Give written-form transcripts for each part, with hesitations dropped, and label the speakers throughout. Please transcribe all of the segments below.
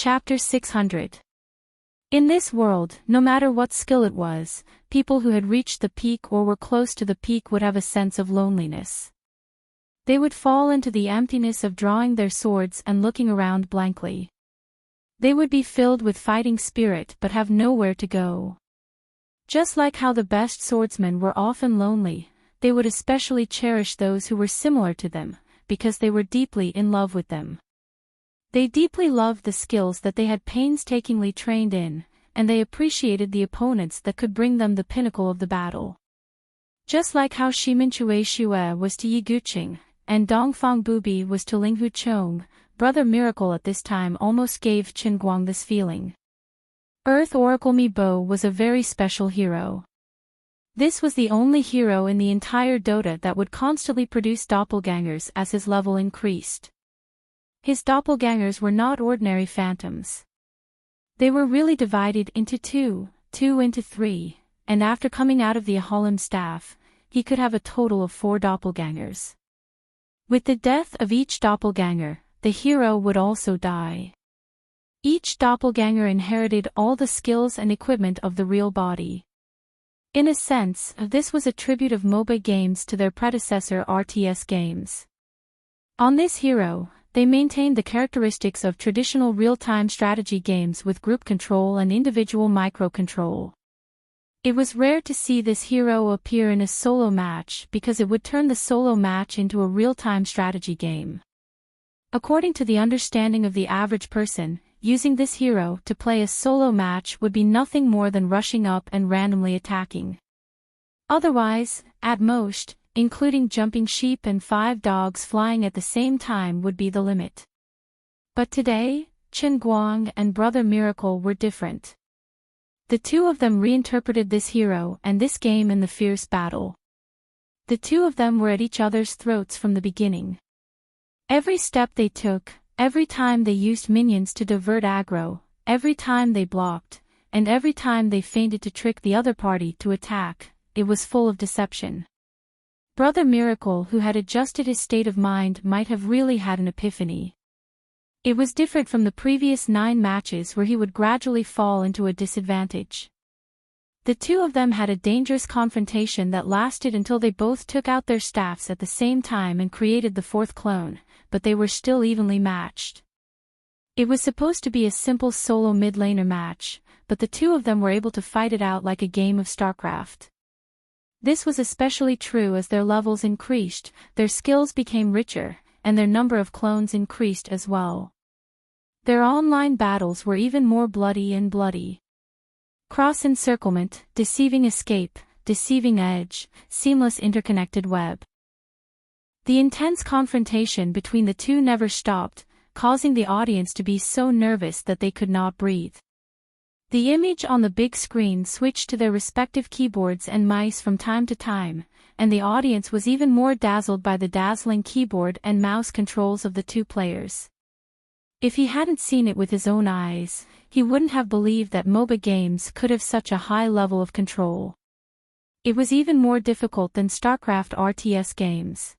Speaker 1: Chapter 600. In this world, no matter what skill it was, people who had reached the peak or were close to the peak would have a sense of loneliness. They would fall into the emptiness of drawing their swords and looking around blankly. They would be filled with fighting spirit but have nowhere to go. Just like how the best swordsmen were often lonely, they would especially cherish those who were similar to them, because they were deeply in love with them. They deeply loved the skills that they had painstakingly trained in, and they appreciated the opponents that could bring them the pinnacle of the battle. Just like how Shiminchue Shue was to Yi Guqing, and Dongfang Bubi was to Linghu Chong, Brother Miracle at this time almost gave Qin Guang this feeling. Earth Oracle Mi Bo was a very special hero. This was the only hero in the entire Dota that would constantly produce doppelgangers as his level increased. His doppelgangers were not ordinary phantoms. They were really divided into two into three, and after coming out of the Ahalim staff, he could have a total of 4 doppelgangers. With the death of each doppelganger, the hero would also die. Each doppelganger inherited all the skills and equipment of the real body. In a sense, this was a tribute of MOBA games to their predecessor RTS games. On this hero, they maintained the characteristics of traditional real-time strategy games with group control and individual microcontrol. It was rare to see this hero appear in a solo match because it would turn the solo match into a real-time strategy game. According to the understanding of the average person, using this hero to play a solo match would be nothing more than rushing up and randomly attacking. Otherwise, at most, including jumping sheep and 5 dogs flying at the same time would be the limit. But today, Qin Guang and Brother Miracle were different. The two of them reinterpreted this hero and this game in the fierce battle. The two of them were at each other's throats from the beginning. Every step they took, every time they used minions to divert aggro, every time they blocked, and every time they feinted to trick the other party to attack, it was full of deception. Brother Miracle, who had adjusted his state of mind, might have really had an epiphany. It was different from the previous 9 matches where he would gradually fall into a disadvantage. The two of them had a dangerous confrontation that lasted until they both took out their staffs at the same time and created the 4th clone, but they were still evenly matched. It was supposed to be a simple solo mid-laner match, but the two of them were able to fight it out like a game of StarCraft. This was especially true as their levels increased, their skills became richer, and their number of clones increased as well. Their online battles were even more bloody. Cross-encirclement, deceiving escape, deceiving edge, seamless interconnected web. The intense confrontation between the two never stopped, causing the audience to be so nervous that they could not breathe. The image on the big screen switched to their respective keyboards and mice from time to time, and the audience was even more dazzled by the dazzling keyboard and mouse controls of the two players. If he hadn't seen it with his own eyes, he wouldn't have believed that MOBA games could have such a high level of control. It was even more difficult than StarCraft RTS games.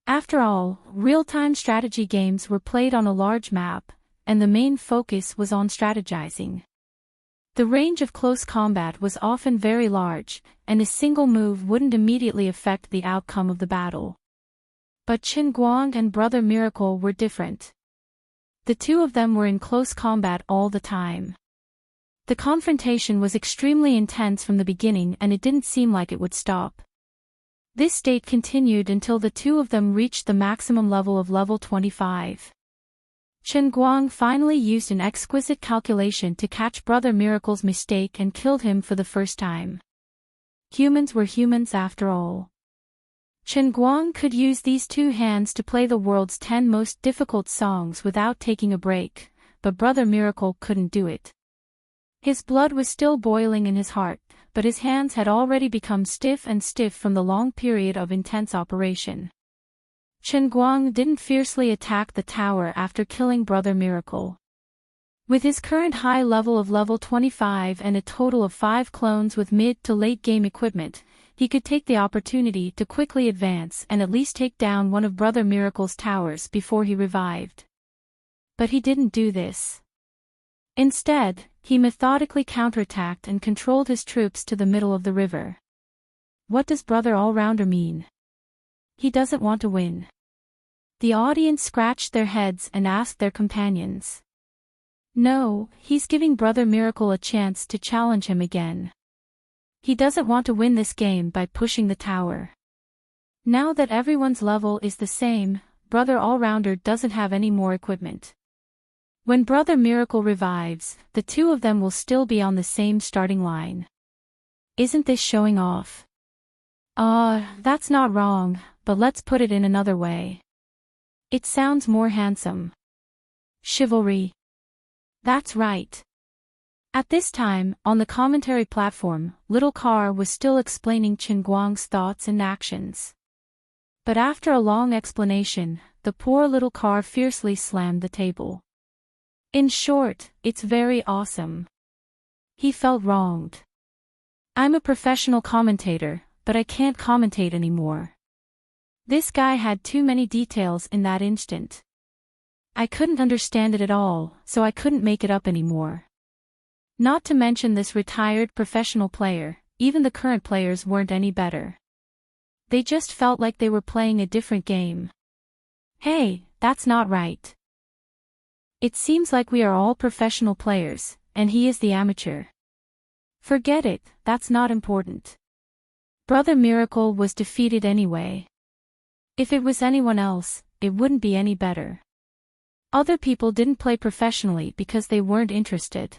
Speaker 1: After all, real-time strategy games were played on a large map, and the main focus was on strategizing. The range of close combat was often very large, and a single move wouldn't immediately affect the outcome of the battle. But Qin Guang and Brother Miracle were different. The two of them were in close combat all the time. The confrontation was extremely intense from the beginning and it didn't seem like it would stop. This state continued until the two of them reached the maximum level of level 25. Qin Guang finally used an exquisite calculation to catch Brother Miracle's mistake and killed him for the first time. Humans were humans after all. Qin Guang could use these two hands to play the world's 10 most difficult songs without taking a break, but Brother Miracle couldn't do it. His blood was still boiling in his heart, but his hands had already become stiff from the long period of intense operation. Qin Guang didn't fiercely attack the tower after killing Brother Miracle. With his current high level of level 25 and a total of 5 clones with mid to late game equipment, he could take the opportunity to quickly advance and at least take down one of Brother Miracle's towers before he revived. But he didn't do this. Instead, he methodically counterattacked and controlled his troops to the middle of the river. What does Brother All-Rounder mean? He doesn't want to win. The audience scratched their heads and asked their companions. No, he's giving Brother Miracle a chance to challenge him again. He doesn't want to win this game by pushing the tower. Now that everyone's level is the same, Brother All-Rounder doesn't have any more equipment. When Brother Miracle revives, the two of them will still be on the same starting line. Isn't this showing off? That's not wrong, but let's put it in another way. It sounds more handsome. Chivalry. That's right. At this time, on the commentary platform, Little Car was still explaining Chen Guang's thoughts and actions. But after a long explanation, the poor Little Car fiercely slammed the table. In short, it's very awesome. He felt wronged. I'm a professional commentator, but I can't commentate anymore. This guy had too many details in that instant. I couldn't understand it at all, so I couldn't make it up anymore. Not to mention this retired professional player, even the current players weren't any better. They just felt like they were playing a different game. Hey, that's not right. It seems like we are all professional players, and he is the amateur. Forget it, that's not important. Brother Miracle was defeated anyway. If it was anyone else, it wouldn't be any better. Other people didn't play professionally because they weren't interested.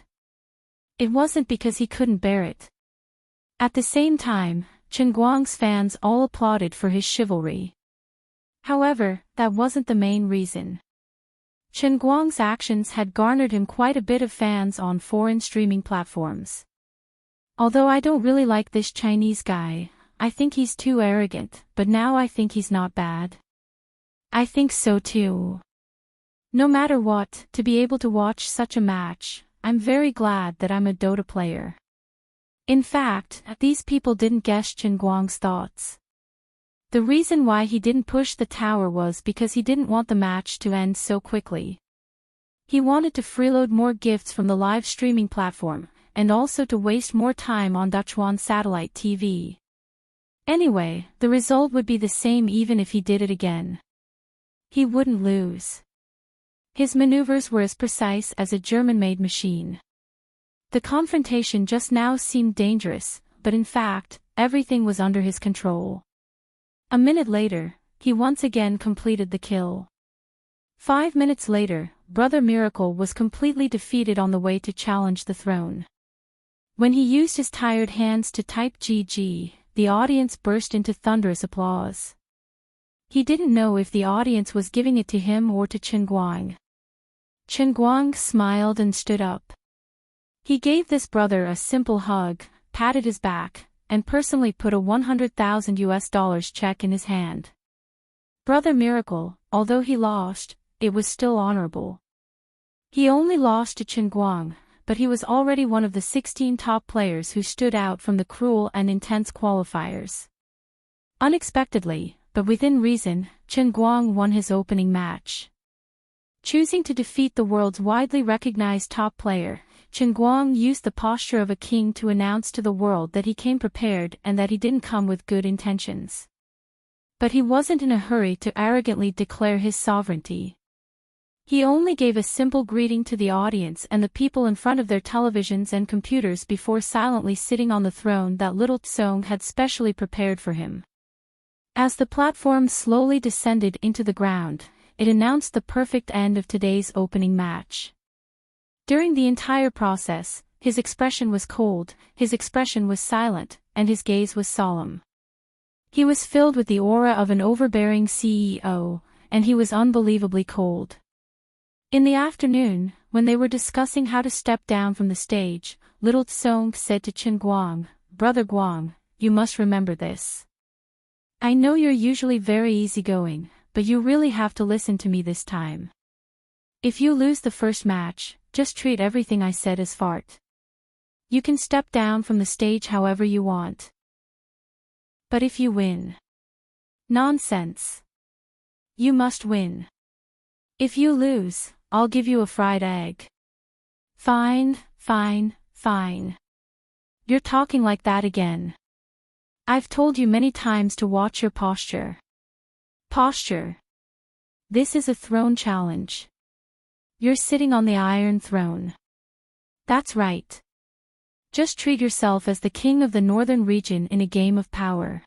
Speaker 1: It wasn't because he couldn't bear it. At the same time, Chen Guang's fans all applauded for his chivalry. However, that wasn't the main reason. Chen Guang's actions had garnered him quite a bit of fans on foreign streaming platforms. Although I don't really like this Chinese guy, I think he's too arrogant, but now I think he's not bad. I think so too. No matter what, to be able to watch such a match, I'm very glad that I'm a Dota player. In fact, these people didn't guess Chen Guang's thoughts. The reason why he didn't push the tower was because he didn't want the match to end so quickly. He wanted to freeload more gifts from the live streaming platform, and also to waste more time on Dachuan satellite TV. Anyway, the result would be the same even if he did it again. He wouldn't lose. His maneuvers were as precise as a German-made machine. The confrontation just now seemed dangerous, but in fact, everything was under his control. A minute later, he once again completed the kill. 5 minutes later, Brother Miracle was completely defeated on the way to challenge the throne. When he used his tired hands to type GG, the audience burst into thunderous applause. He didn't know if the audience was giving it to him or to Chen Guang. Chen Guang smiled and stood up. He gave this brother a simple hug, patted his back, and personally put a $100,000 check in his hand. Brother Miracle, although he lost, it was still honorable. He only lost to Chen Guang, but he was already one of the 16 top players who stood out from the cruel and intense qualifiers. Unexpectedly, but within reason, Chen Guang won his opening match. Choosing to defeat the world's widely recognized top player, Chen Guang used the posture of a king to announce to the world that he came prepared and that he didn't come with good intentions. But he wasn't in a hurry to arrogantly declare his sovereignty. He only gave a simple greeting to the audience and the people in front of their televisions and computers before silently sitting on the throne that Little Tsong had specially prepared for him. As the platform slowly descended into the ground, it announced the perfect end of today's opening match. During the entire process, his expression was cold, his expression was silent, and his gaze was solemn. He was filled with the aura of an overbearing CEO, and he was unbelievably cold. In the afternoon, when they were discussing how to step down from the stage, Little Tsong said to Chen Guang, "Brother Guang, you must remember this. I know you're usually very easygoing, but you really have to listen to me this time. If you lose the first match, just treat everything I said as fart. You can step down from the stage however you want. But if you win..." Nonsense. You must win. If you lose, I'll give you a fried egg. Fine, fine, fine. You're talking like that again. I've told you many times to watch your posture. Posture. This is a throne challenge. You're sitting on the Iron Throne. That's right. Just treat yourself as the king of the northern region in a game of power.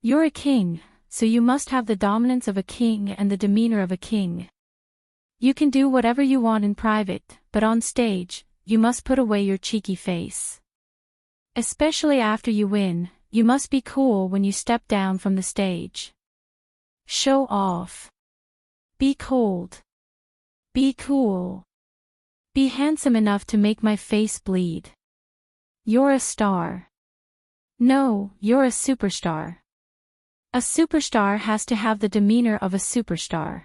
Speaker 1: You're a king, so you must have the dominance of a king and the demeanor of a king. You can do whatever you want in private, but on stage, you must put away your cheeky face. Especially after you win, you must be cool when you step down from the stage. Show off. Be cold. Be cool. Be handsome enough to make my face bleed. You're a star. No, you're a superstar. A superstar has to have the demeanor of a superstar.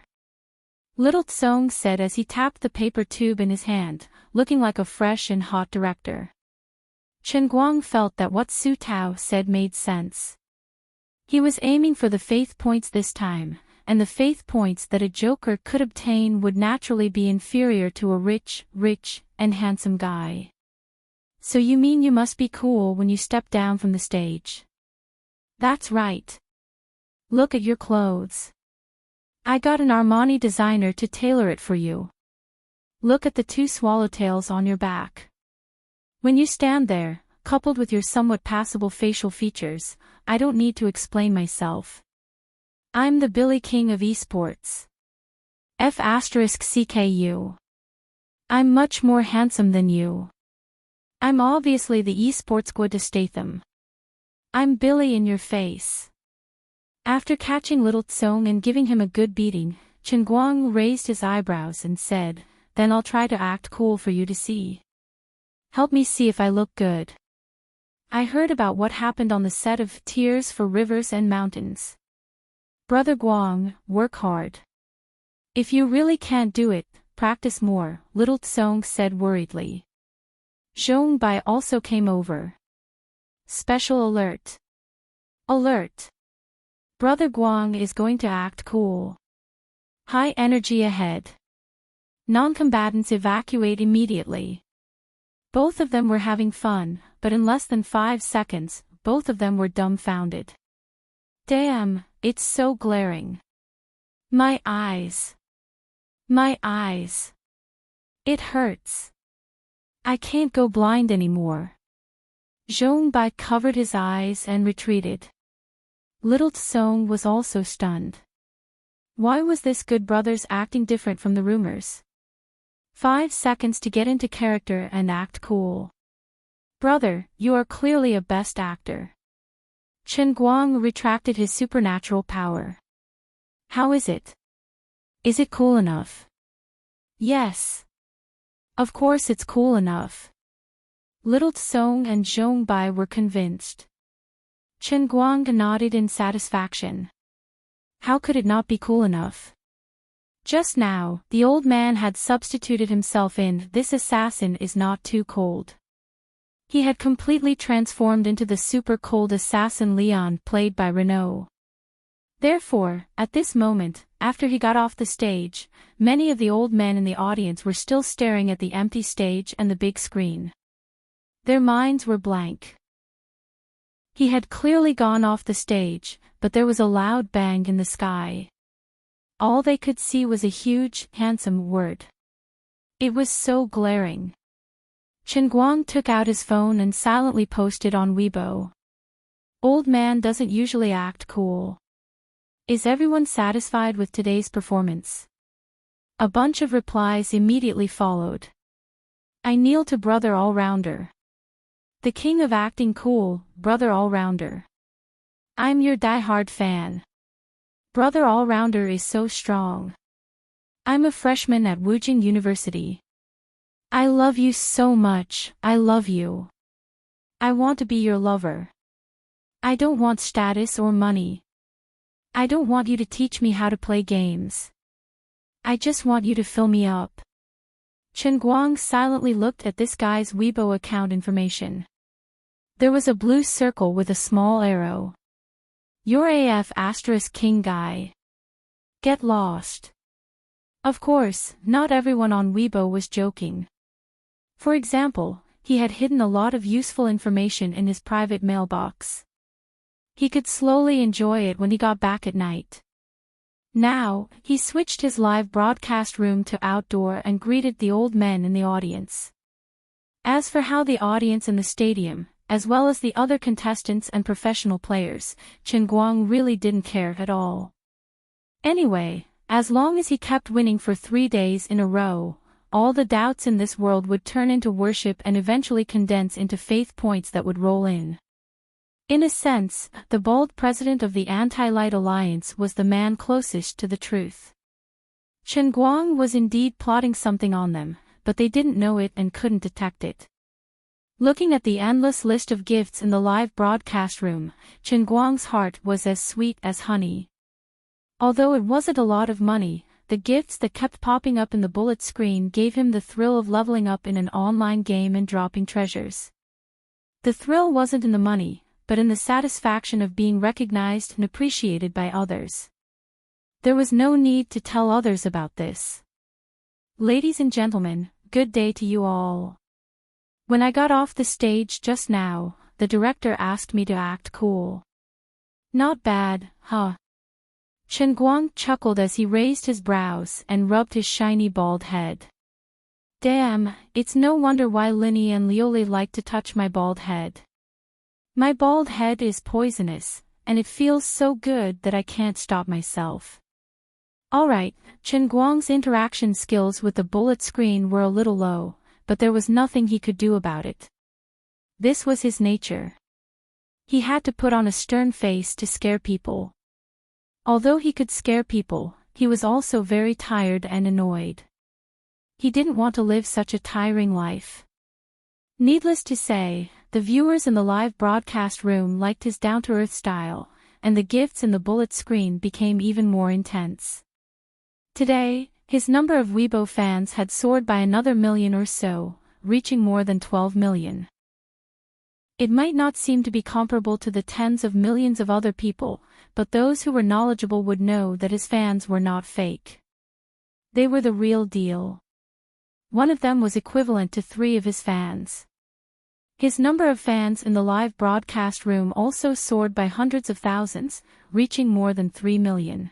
Speaker 1: Little Tsong said as he tapped the paper tube in his hand, looking like a fresh and hot director. Chen Guang felt that what Su Tao said made sense. He was aiming for the faith points this time, and the faith points that a joker could obtain would naturally be inferior to a rich, and handsome guy. So you mean you must be cool when you step down from the stage? That's right. Look at your clothes. I got an Armani designer to tailor it for you. Look at the 2 swallowtails on your back. When you stand there, coupled with your somewhat passable facial features, I don't need to explain myself. I'm the Billy King of esports. F*CKU. I'm much more handsome than you. I'm obviously the esports squad to Statham. I'm Billy in your face. After catching Little Tsong and giving him a good beating, Chen Guang raised his eyebrows and said, "Then I'll try to act cool for you to see. Help me see if I look good. I heard about what happened on the set of Tears for Rivers and Mountains. Brother Guang, work hard. If you really can't do it, practice more," Little Tsong said worriedly. Zhong Bai also came over. Special alert. Alert. Brother Guang is going to act cool. High energy ahead. Non-combatants evacuate immediately. Both of them were having fun, but in less than 5 seconds, both of them were dumbfounded. Damn, it's so glaring. My eyes. My eyes. It hurts. I can't go blind anymore. Zhong Bai covered his eyes and retreated. Little Tsong was also stunned. Why was this good brother's acting different from the rumors? 5 seconds to get into character and act cool. Brother, you are clearly a best actor. Chen Guang retracted his supernatural power. How is it? Is it cool enough? Yes. Of course it's cool enough. Little Tsong and Zhong Bai were convinced. Chen Guang nodded in satisfaction. How could it not be cool enough? Just now, the old man had substituted himself in "This assassin is not too cold." He had completely transformed into the super cold assassin Leon played by Renault. Therefore, at this moment, after he got off the stage, many of the old men in the audience were still staring at the empty stage and the big screen. Their minds were blank. He had clearly gone off the stage, but there was a loud bang in the sky. All they could see was a huge, handsome word. It was so glaring. Chen Guang took out his phone and silently posted on Weibo. Old man doesn't usually act cool. Is everyone satisfied with today's performance? A bunch of replies immediately followed. I kneel to brother all-rounder. The king of acting cool, brother all-rounder. I'm your die-hard fan. Brother all-rounder is so strong. I'm a freshman at Wujing University. I love you so much, I love you. I want to be your lover. I don't want status or money. I don't want you to teach me how to play games. I just want you to fill me up. Chen Guang silently looked at this guy's Weibo account information. There was a blue circle with a small arrow. You're AF * king guy. Get lost. Of course, not everyone on Weibo was joking. For example, he had hidden a lot of useful information in his private mailbox. He could slowly enjoy it when he got back at night. Now, he switched his live broadcast room to outdoor and greeted the old men in the audience. As for how the audience in the stadium, as well as the other contestants and professional players, Chen Guang really didn't care at all. Anyway, as long as he kept winning for 3 days in a row, all the doubts in this world would turn into worship and eventually condense into faith points that would roll in. In a sense, the bald president of the Anti-Light Alliance was the man closest to the truth. Chen Guang was indeed plotting something on them, but they didn't know it and couldn't detect it. Looking at the endless list of gifts in the live broadcast room, Chen Guang's heart was as sweet as honey. Although it wasn't a lot of money, the gifts that kept popping up in the bullet screen gave him the thrill of leveling up in an online game and dropping treasures. The thrill wasn't in the money, but in the satisfaction of being recognized and appreciated by others. There was no need to tell others about this. Ladies and gentlemen, good day to you all. When I got off the stage just now, the director asked me to act cool. Not bad, huh? Chen Guang chuckled as he raised his brows and rubbed his shiny bald head. Damn, it's no wonder why Linny and Lioli like to touch my bald head. My bald head is poisonous, and it feels so good that I can't stop myself. Alright, Chen Guang's interaction skills with the bullet screen were a little low, but there was nothing he could do about it. This was his nature. He had to put on a stern face to scare people. Although he could scare people, he was also very tired and annoyed. He didn't want to live such a tiring life. Needless to say, the viewers in the live broadcast room liked his down-to-earth style, and the gifts in the bullet screen became even more intense. Today, his number of Weibo fans had soared by another million or so, reaching more than 12 million. It might not seem to be comparable to the tens of millions of other people, but those who were knowledgeable would know that his fans were not fake. They were the real deal. One of them was equivalent to 3 of his fans. His number of fans in the live broadcast room also soared by hundreds of thousands, reaching more than 3 million.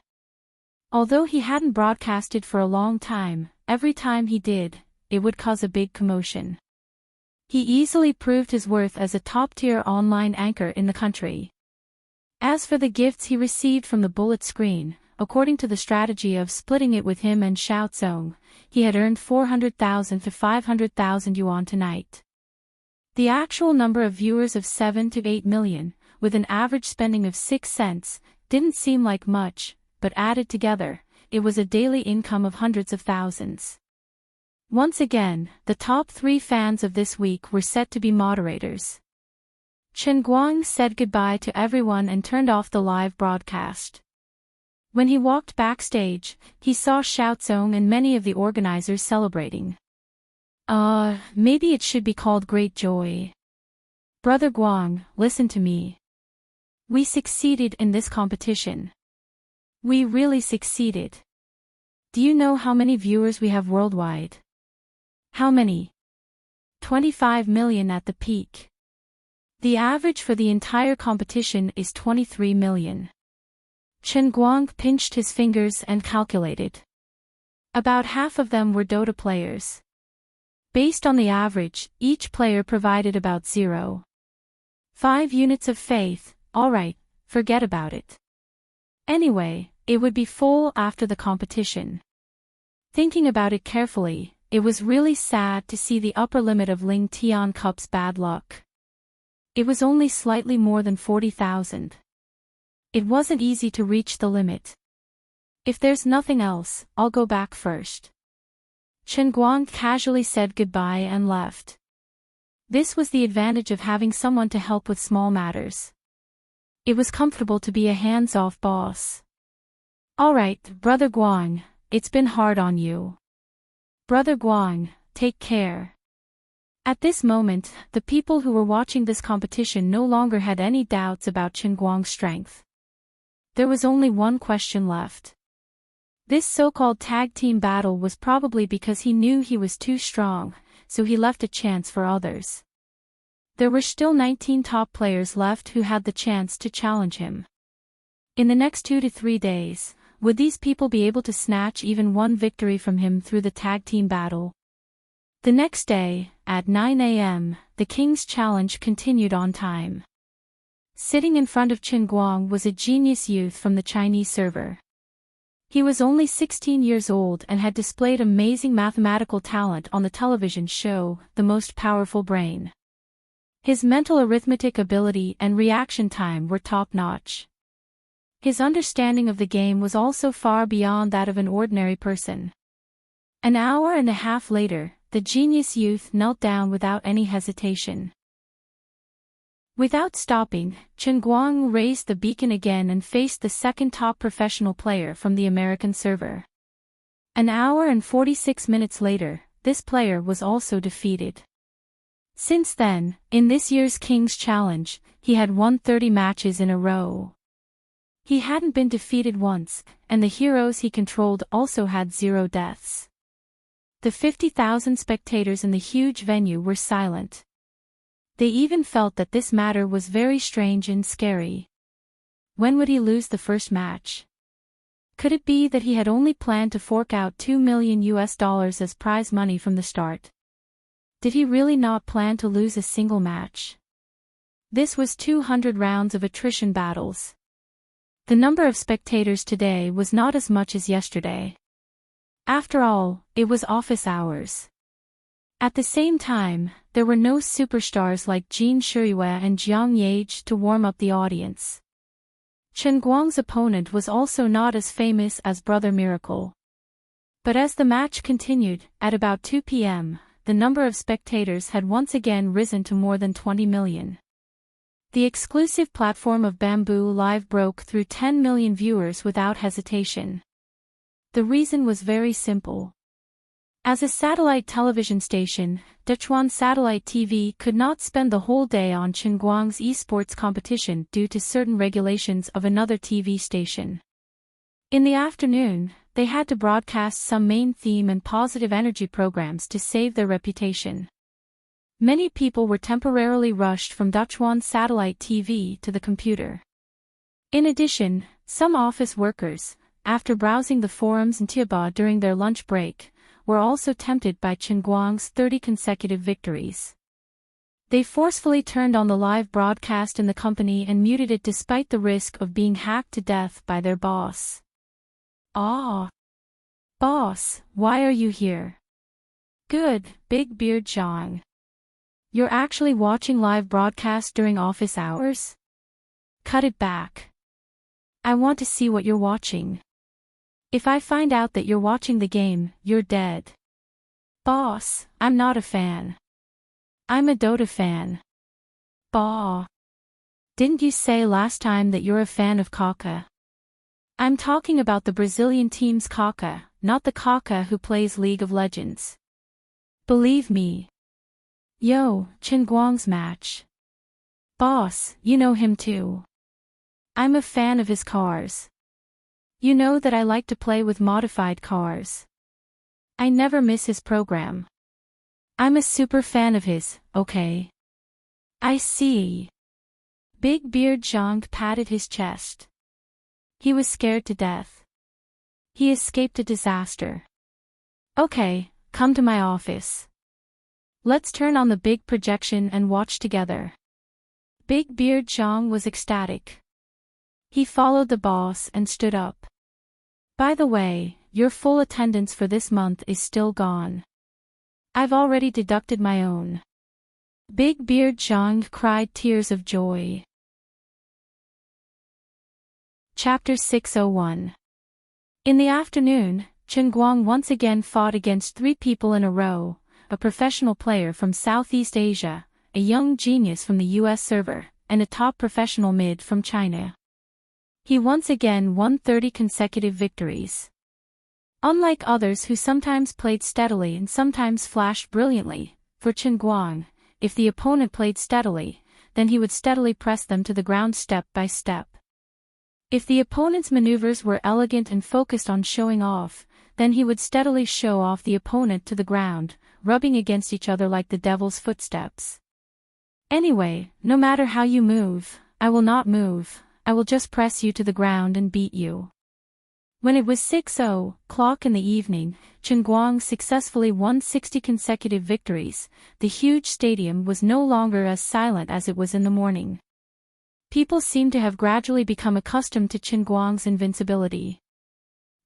Speaker 1: Although he hadn't broadcasted for a long time, every time he did, it would cause a big commotion. He easily proved his worth as a top-tier online anchor in the country. As for the gifts he received from the bullet screen, according to the strategy of splitting it with him and Xiaozong, he had earned 400,000 to 500,000 yuan tonight. The actual number of viewers of 7 to 8 million, with an average spending of 6 cents, didn't seem like much, but added together, it was a daily income of hundreds of thousands. Once again, the top 3 fans of this week were set to be moderators. Chen Guang said goodbye to everyone and turned off the live broadcast. When he walked backstage, he saw Xiaozong and many of the organizers celebrating. Maybe it should be called great joy. Brother Guang, listen to me. We succeeded in this competition. We really succeeded. Do you know how many viewers we have worldwide? How many? 25 million at the peak. The average for the entire competition is 23 million. Chen Guang pinched his fingers and calculated. About half of them were Dota players. Based on the average, each player provided about 0.5 units of faith. Alright, forget about it. Anyway, it would be full after the competition. Thinking about it carefully, it was really sad to see the upper limit of Ling Tian Cup's bad luck. It was only slightly more than 40,000. It wasn't easy to reach the limit. If there's nothing else, I'll go back first. Chen Guang casually said goodbye and left. This was the advantage of having someone to help with small matters. It was comfortable to be a hands-off boss. Alright, Brother Guang, it's been hard on you. Brother Guang, take care. At this moment, the people who were watching this competition no longer had any doubts about Chen Guang's strength. There was only one question left. This so-called tag team battle was probably because he knew he was too strong, so he left a chance for others. There were still 19 top players left who had the chance to challenge him. In the next 2 to 3 days, would these people be able to snatch even one victory from him through the tag team battle? The next day, at 9 a.m., the King's challenge continued on time. Sitting in front of Chen Guang was a genius youth from the Chinese server. He was only 16 years old and had displayed amazing mathematical talent on the television show, The Most Powerful Brain. His mental arithmetic ability and reaction time were top-notch. His understanding of the game was also far beyond that of an ordinary person. An hour and a half later, the genius youth knelt down without any hesitation. Without stopping, Chen Guang raised the beacon again and faced the second top professional player from the American server. An hour and 46 minutes later, this player was also defeated. Since then, in this year's King's Challenge, he had won 30 matches in a row. He hadn't been defeated once, and the heroes he controlled also had 0 deaths. The 50,000 spectators in the huge venue were silent. They even felt that this matter was very strange and scary. When would he lose the first match? Could it be that he had only planned to fork out $2 million as prize money from the start? Did he really not plan to lose a single match? This was 200 rounds of attrition battles. The number of spectators today was not as much as yesterday. After all, it was office hours. At the same time, there were no superstars like Jin Shuyue and Jiang Yage to warm up the audience. Chen Guang's opponent was also not as famous as Brother Miracle. But as the match continued, at about 2 p.m., the number of spectators had once again risen to more than 20 million. The exclusive platform of Bamboo Live broke through 10 million viewers without hesitation. The reason was very simple. As a satellite television station, Dechuan Satellite TV could not spend the whole day on Chen Guang's esports competition due to certain regulations of another TV station. In the afternoon, they had to broadcast some main theme and positive energy programs to save their reputation. Many people were temporarily rushed from Dechuan Satellite TV to the computer. In addition, some office workers, after browsing the forums in Tieba during their lunch break, were also tempted by Chen Guang's 30 consecutive victories. They forcefully turned on the live broadcast in the company and muted it despite the risk of being hacked to death by their boss. "Ah! Boss, why are you here?" "Good, Big Beard Zhang. You're actually watching live broadcast during office hours? Cut it back. I want to see what you're watching. If I find out that you're watching the game, you're dead." "Boss, I'm not a fan. I'm a Dota fan." "Bah. Didn't you say last time that you're a fan of Kaka?" "I'm talking about the Brazilian team's Kaka, not the Kaka who plays League of Legends. Believe me." "Yo, Chen Guang's match." "Boss, you know him too." "I'm a fan of his cars. You know that I like to play with modified cars. I never miss his program. I'm a super fan of his, okay?" "I see." Big Beard Zhang patted his chest. He was scared to death. He escaped a disaster. "Okay, come to my office. Let's turn on the big projection and watch together." Big Beard Zhang was ecstatic. He followed the boss and stood up. "By the way, your full attendance for this month is still gone. I've already deducted my own." Big Beard Zhang cried tears of joy. Chapter 601. In the afternoon, Chen Guang once again fought against 3 people in a row, a professional player from Southeast Asia, a young genius from the US server, and a top professional mid from China. He once again won 30 consecutive victories. Unlike others who sometimes played steadily and sometimes flashed brilliantly, for Chen Guang, if the opponent played steadily, then he would steadily press them to the ground step by step. If the opponent's maneuvers were elegant and focused on showing off, Then he would steadily show off the opponent to the ground, rubbing against each other like the devil's footsteps. Anyway, no matter how you move, I will not move, I will just press you to the ground and beat you. When it was 6:00 in the evening, Chen Guang successfully won 60 consecutive victories. The huge stadium was no longer as silent as it was in the morning. People seemed to have gradually become accustomed to Chen Guang's invincibility.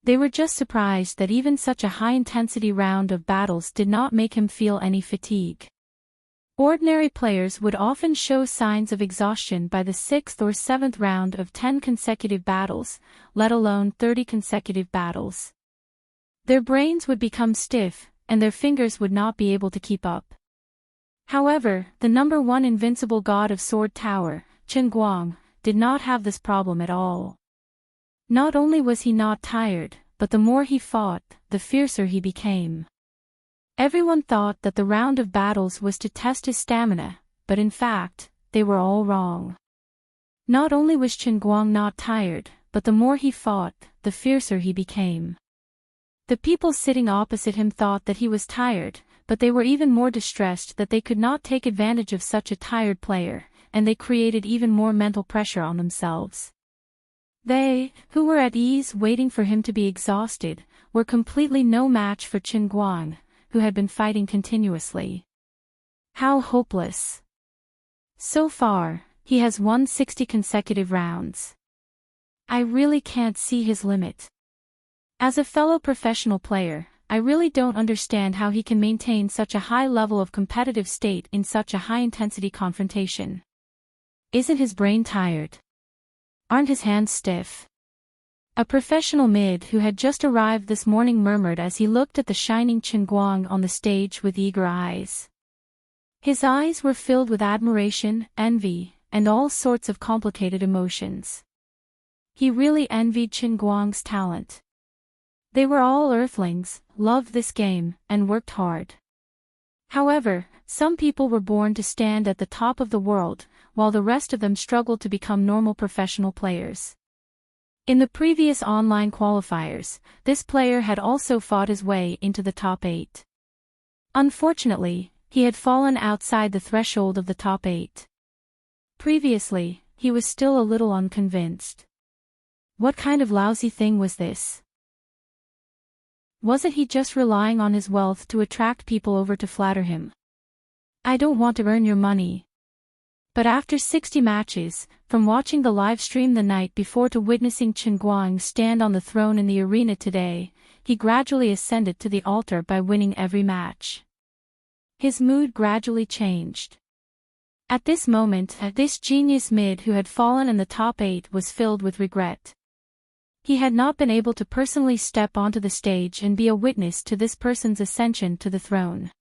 Speaker 1: They were just surprised that even such a high-intensity round of battles did not make him feel any fatigue. Ordinary players would often show signs of exhaustion by the 6th or 7th round of 10 consecutive battles, let alone 30 consecutive battles. Their brains would become stiff, and their fingers would not be able to keep up. However, the number one invincible god of Sword Tower, Chen Guang, did not have this problem at all. Not only was he not tired, but the more he fought, the fiercer he became. Everyone thought that the round of battles was to test his stamina, but in fact, they were all wrong. Not only was Chen Guang not tired, but the more he fought, the fiercer he became. The people sitting opposite him thought that he was tired, but they were even more distressed that they could not take advantage of such a tired player, and they created even more mental pressure on themselves. They, who were at ease waiting for him to be exhausted, were completely no match for Chen Guang, who had been fighting continuously. How hopeless! So far, he has won 60 consecutive rounds. I really can't see his limit. As a fellow professional player, I really don't understand how he can maintain such a high level of competitive state in such a high-intensity confrontation. Isn't his brain tired? Aren't his hands stiff? A professional mid who had just arrived this morning murmured as he looked at the shining Chen Guang on the stage with eager eyes. His eyes were filled with admiration, envy, and all sorts of complicated emotions. He really envied Chen Guang's talent. They were all earthlings, loved this game, and worked hard. However, some people were born to stand at the top of the world, while the rest of them struggled to become normal professional players. In the previous online qualifiers, this player had also fought his way into the top 8. Unfortunately, he had fallen outside the threshold of the top 8. Previously, he was still a little unconvinced. What kind of lousy thing was this? Wasn't he just relying on his wealth to attract people over to flatter him? I don't want to earn your money. But after 60 matches, from watching the live stream the night before to witnessing Chen Guang stand on the throne in the arena today, he gradually ascended to the altar by winning every match. His mood gradually changed. At this moment, this genius mid who had fallen in the top 8 was filled with regret. He had not been able to personally step onto the stage and be a witness to this person's ascension to the throne.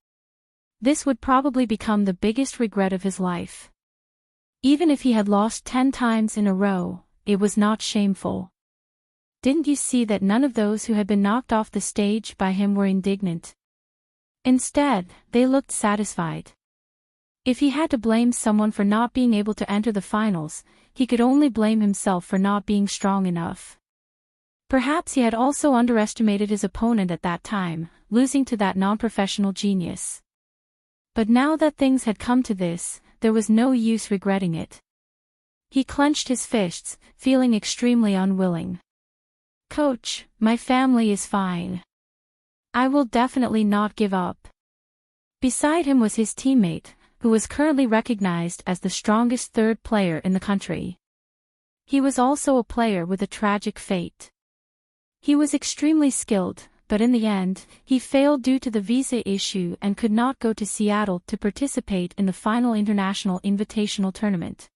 Speaker 1: This would probably become the biggest regret of his life. Even if he had lost 10 times in a row, it was not shameful. Didn't you see that none of those who had been knocked off the stage by him were indignant? Instead, they looked satisfied. If he had to blame someone for not being able to enter the finals, he could only blame himself for not being strong enough. Perhaps he had also underestimated his opponent at that time, losing to that non-professional genius. But now that things had come to this, there was no use regretting it. He clenched his fists, feeling extremely unwilling. Coach, my family is fine. I will definitely not give up. Beside him was his teammate, who was currently recognized as the strongest third player in the country. He was also a player with a tragic fate. He was extremely skilled, but in the end, he failed due to the visa issue and could not go to Seattle to participate in the final international invitational tournament.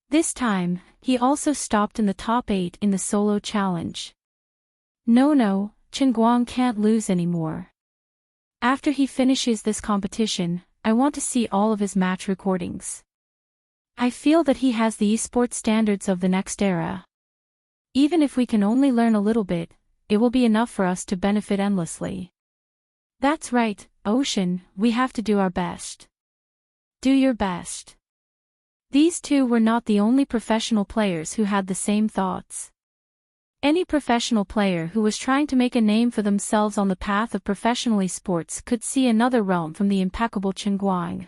Speaker 1: This time, he also stopped in the top 8 in the solo challenge. No, Chen Guang can't lose anymore. After he finishes this competition, I want to see all of his match recordings. I feel that he has the esports standards of the next era. Even if we can only learn a little bit, it will be enough for us to benefit endlessly. That's right, Ocean, we have to do our best. Do your best. These two were not the only professional players who had the same thoughts. Any professional player who was trying to make a name for themselves on the path of professional sports could see another realm from the impeccable Chen Guang.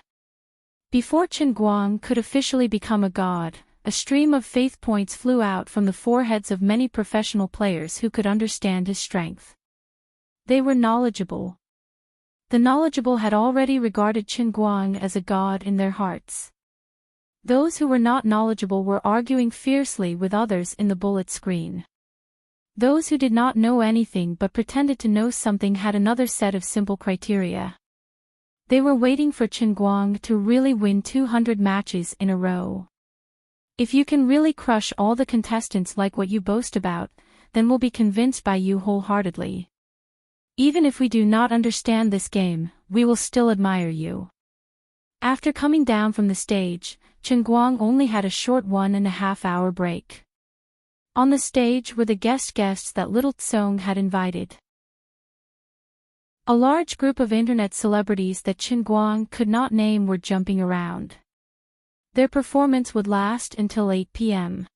Speaker 1: Before Chen Guang could officially become a god, a stream of faith points flew out from the foreheads of many professional players who could understand his strength. They were knowledgeable. The knowledgeable had already regarded Chen Guang as a god in their hearts. Those who were not knowledgeable were arguing fiercely with others in the bullet screen. Those who did not know anything but pretended to know something had another set of simple criteria. They were waiting for Chen Guang to really win 200 matches in a row. If you can really crush all the contestants like what you boast about, then we'll be convinced by you wholeheartedly. Even if we do not understand this game, we will still admire you. After coming down from the stage, Chen Guang only had a short 1.5-hour break. On the stage were the guests that Little Tsong had invited. A large group of internet celebrities that Chen Guang could not name were jumping around. Their performance would last until 8 p.m.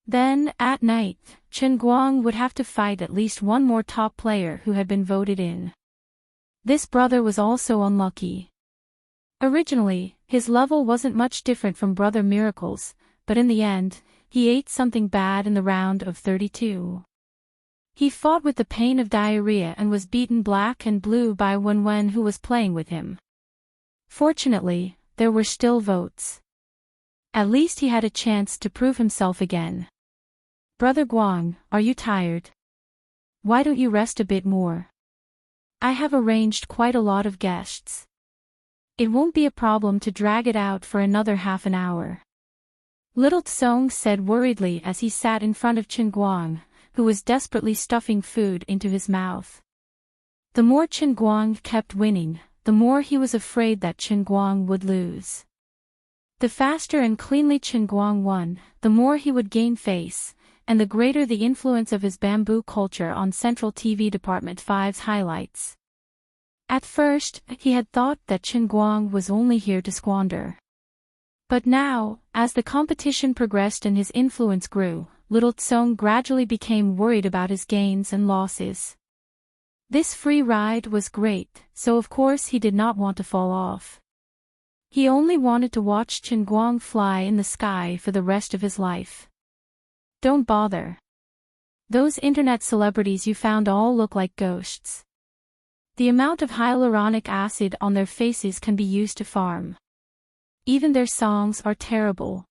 Speaker 1: Then, at night, Chen Guang would have to fight at least one more top player who had been voted in. This brother was also unlucky. Originally, his level wasn't much different from Brother Miracle's, but in the end, he ate something bad in the round of 32. He fought with the pain of diarrhea and was beaten black and blue by Wen who was playing with him. Fortunately, there were still votes. At least he had a chance to prove himself again. Brother Guang, are you tired? Why don't you rest a bit more? I have arranged quite a lot of guests. It won't be a problem to drag it out for another half an hour. Little Tsong said worriedly as he sat in front of Chen Guang, who was desperately stuffing food into his mouth. The more Chen Guang kept winning, the more he was afraid that Chen Guang would lose. The faster and cleanly Chen Guang won, the more he would gain face, and the greater the influence of his bamboo culture on Central TV Department 5's highlights. At first, he had thought that Chen Guang was only here to squander. But now, as the competition progressed and his influence grew, Little Tsong gradually became worried about his gains and losses. This free ride was great, so of course he did not want to fall off. He only wanted to watch Chen Guang fly in the sky for the rest of his life. Don't bother. Those internet celebrities you found all look like ghosts. The amount of hyaluronic acid on their faces can be used to farm. Even their songs are terrible.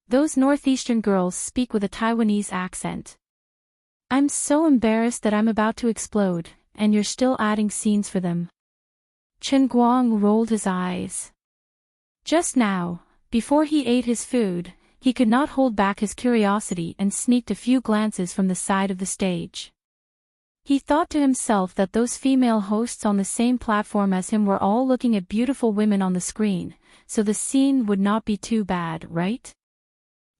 Speaker 1: Those northeastern girls speak with a Taiwanese accent. I'm so embarrassed that I'm about to explode, and you're still adding scenes for them. Chen Guang rolled his eyes. Just now, before he ate his food, he could not hold back his curiosity and sneaked a few glances from the side of the stage. He thought to himself that those female hosts on the same platform as him were all looking at beautiful women on the screen, so the scene would not be too bad, right?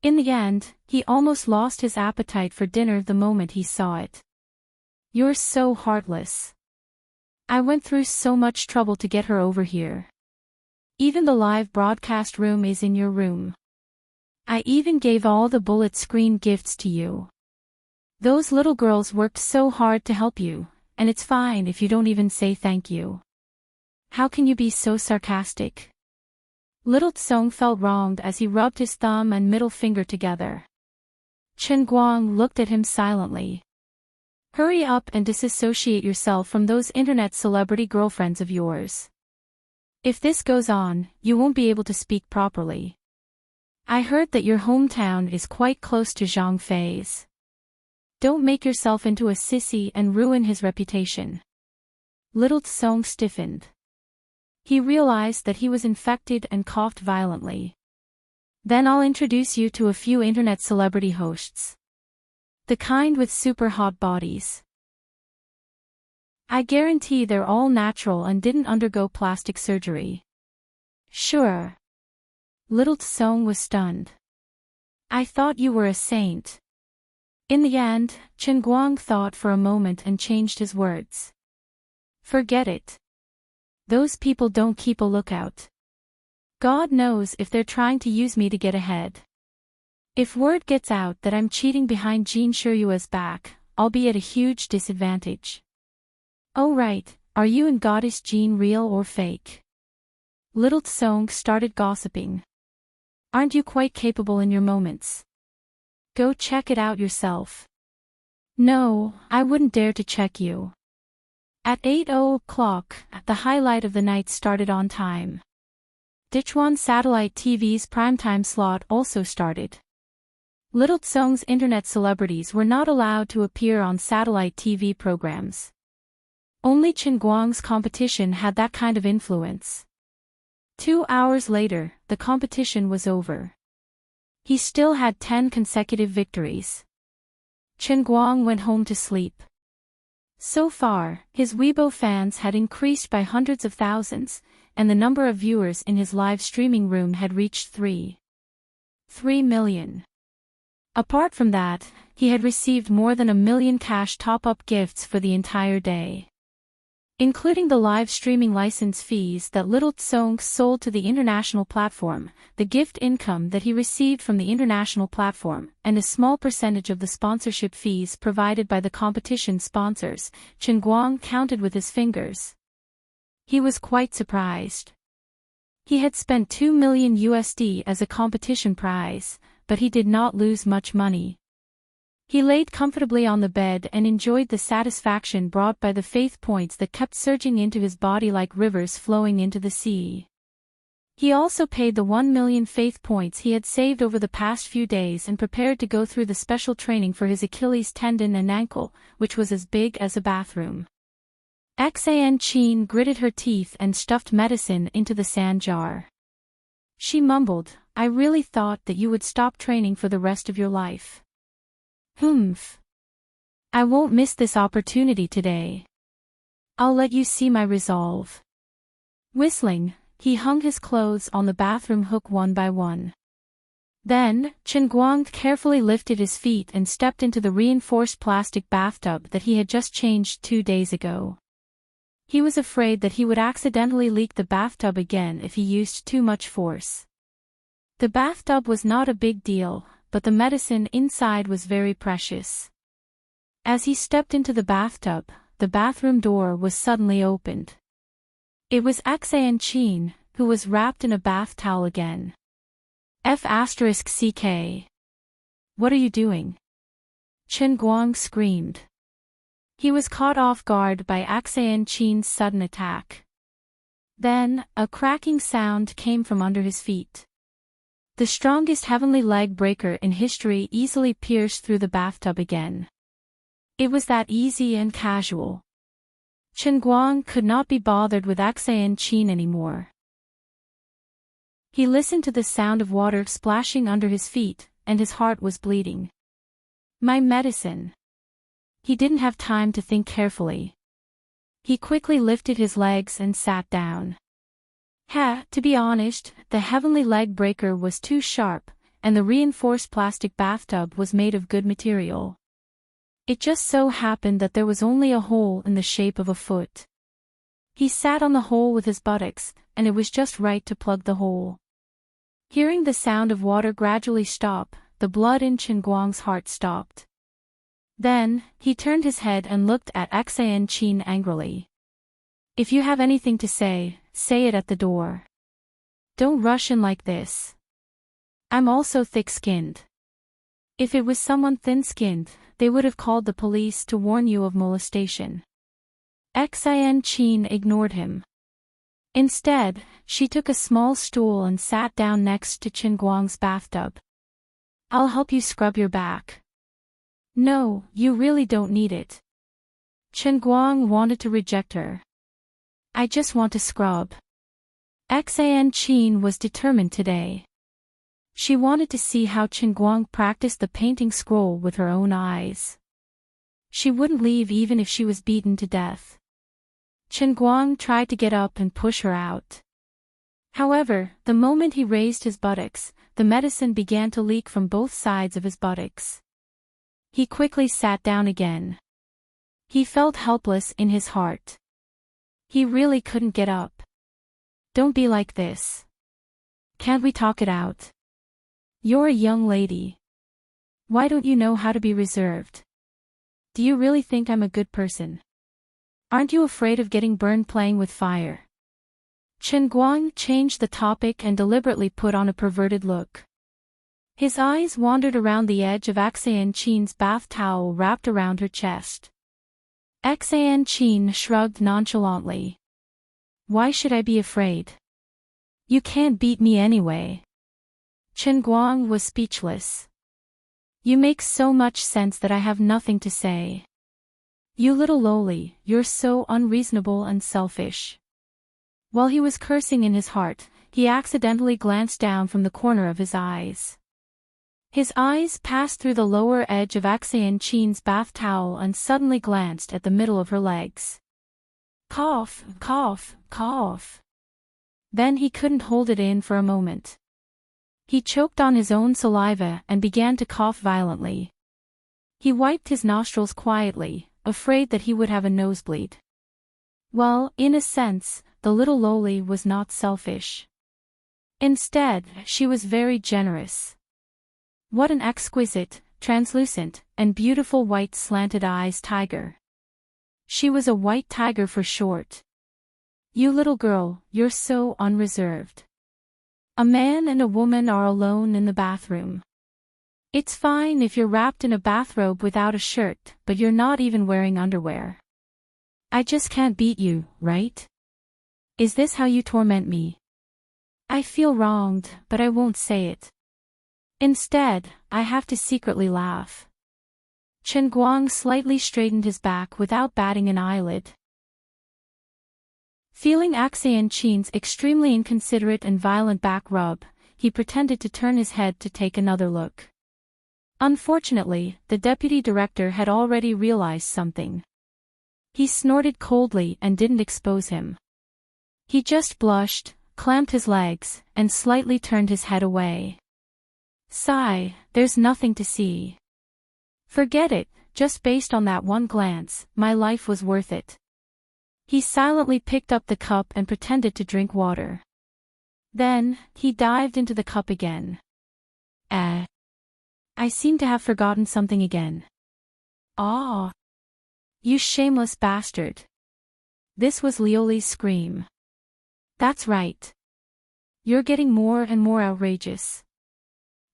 Speaker 1: In the end, he almost lost his appetite for dinner the moment he saw it. You're so heartless. I went through so much trouble to get her over here. Even the live broadcast room is in your room. I even gave all the bullet screen gifts to you. Those little girls worked so hard to help you, and it's fine if you don't even say thank you. How can you be so sarcastic? Little Tsong felt wronged as he rubbed his thumb and middle finger together. Chen Guang looked at him silently. Hurry up and disassociate yourself from those internet celebrity girlfriends of yours. If this goes on, you won't be able to speak properly. I heard that your hometown is quite close to Zhang Fei's. Don't make yourself into a sissy and ruin his reputation. Little Tsong stiffened. He realized that he was infected and coughed violently. Then I'll introduce you to a few internet celebrity hosts. The kind with super hot bodies. I guarantee they're all natural and didn't undergo plastic surgery. Sure. Little Tsong was stunned. I thought you were a saint. In the end, Chen Guang thought for a moment and changed his words. Forget it. Those people don't keep a lookout. God knows if they're trying to use me to get ahead. If word gets out that I'm cheating behind Jean Shiryua's back, I'll be at a huge disadvantage. Oh right, are you and Goddess Jean real or fake? Little Tsong started gossiping. Aren't you quite capable in your moments? Go check it out yourself. No, I wouldn't dare to check you. At 8:00, the highlight of the night started on time. Dichuan Satellite TV's primetime slot also started. Little Tsong's internet celebrities were not allowed to appear on satellite TV programs. Only Chen Guang's competition had that kind of influence. 2 hours later, the competition was over. He still had 10 consecutive victories. Chen Guang went home to sleep. So far, his Weibo fans had increased by hundreds of thousands, and the number of viewers in his live streaming room had reached 3 million. Apart from that, he had received more than 1 million cash top-up gifts for the entire day. Including the live streaming license fees that Little Tsong sold to the international platform, the gift income that he received from the international platform, and a small percentage of the sponsorship fees provided by the competition sponsors, Chen Guang counted with his fingers. He was quite surprised. He had spent $2 million as a competition prize, but he did not lose much money. He laid comfortably on the bed and enjoyed the satisfaction brought by the faith points that kept surging into his body like rivers flowing into the sea. He also paid the 1 million faith points he had saved over the past few days and prepared to go through the special training for his Achilles tendon and ankle, which was as big as a bathroom. Xan Qin gritted her teeth and stuffed medicine into the sand jar. She mumbled, "I really thought that you would stop training for the rest of your life. Humph. I won't miss this opportunity today. I'll let you see my resolve." Whistling, he hung his clothes on the bathroom hook one by one. Then, Chen Guang carefully lifted his feet and stepped into the reinforced plastic bathtub that he had just changed 2 days ago. He was afraid that he would accidentally leak the bathtub again if he used too much force. The bathtub was not a big deal, but the medicine inside was very precious. As he stepped into the bathtub, the bathroom door was suddenly opened. It was Xan Qin, who was wrapped in a bath towel again. F***CK. What are you doing? Chen Guang screamed. He was caught off guard by Xan Qin's sudden attack. Then, a cracking sound came from under his feet. The strongest heavenly leg breaker in history easily pierced through the bathtub again. It was that easy and casual. Chen Guang could not be bothered with Xan Qin anymore. He listened to the sound of water splashing under his feet, and his heart was bleeding. My medicine. He didn't have time to think carefully. He quickly lifted his legs and sat down. To be honest, the heavenly leg breaker was too sharp, and the reinforced plastic bathtub was made of good material. It just so happened that there was only a hole in the shape of a foot. He sat on the hole with his buttocks, and it was just right to plug the hole. Hearing the sound of water gradually stop, the blood in Chen Guang's heart stopped. Then, he turned his head and looked at Xan Qin angrily. If you have anything to say, say it at the door. Don't rush in like this. I'm also thick-skinned. If it was someone thin-skinned, they would have called the police to warn you of molestation. Xan Qin ignored him. Instead, she took a small stool and sat down next to Chen Guang's bathtub. I'll help you scrub your back. No, you really don't need it. Chen Guang wanted to reject her. I just want to scrub. Xan Qin was determined today. She wanted to see how Chen Guang practiced the painting scroll with her own eyes. She wouldn't leave even if she was beaten to death. Chen Guang tried to get up and push her out. However, the moment he raised his buttocks, the medicine began to leak from both sides of his buttocks. He quickly sat down again. He felt helpless in his heart. He really couldn't get up. Don't be like this. Can't we talk it out? You're a young lady. Why don't you know how to be reserved? Do you really think I'm a good person? Aren't you afraid of getting burned playing with fire? Chen Guang changed the topic and deliberately put on a perverted look. His eyes wandered around the edge of Xian Qin's bath towel wrapped around her chest. Xian Qin shrugged nonchalantly. Why should I be afraid? You can't beat me anyway. Chen Guang was speechless. You make so much sense that I have nothing to say. You little lowly, you're so unreasonable and selfish. While he was cursing in his heart, he accidentally glanced down from the corner of his eyes. His eyes passed through the lower edge of Xian Qin's bath towel and suddenly glanced at the middle of her legs. Cough, cough, cough. Then he couldn't hold it in for a moment. He choked on his own saliva and began to cough violently. He wiped his nostrils quietly, afraid that he would have a nosebleed. Well, in a sense, the little lowly was not selfish. Instead, she was very generous. What an exquisite, translucent, and beautiful white slanted eyes tiger. She was a white tiger for short. You little girl, you're so unreserved. A man and a woman are alone in the bathroom. It's fine if you're wrapped in a bathrobe without a shirt, but you're not even wearing underwear. I just can't beat you, right? Is this how you torment me? I feel wronged, but I won't say it. Instead, I have to secretly laugh. Chen Guang slightly straightened his back without batting an eyelid. Feeling Xian Qin's extremely inconsiderate and violent back rub, he pretended to turn his head to take another look. Unfortunately, the deputy director had already realized something. He snorted coldly and didn't expose him. He just blushed, clamped his legs, and slightly turned his head away. Sigh, there's nothing to see. Forget it, just based on that one glance, my life was worth it. He silently picked up the cup and pretended to drink water. Then, he dived into the cup again. I seem to have forgotten something again. Ah! You shameless bastard. This was Lioli's scream. That's right. You're getting more and more outrageous.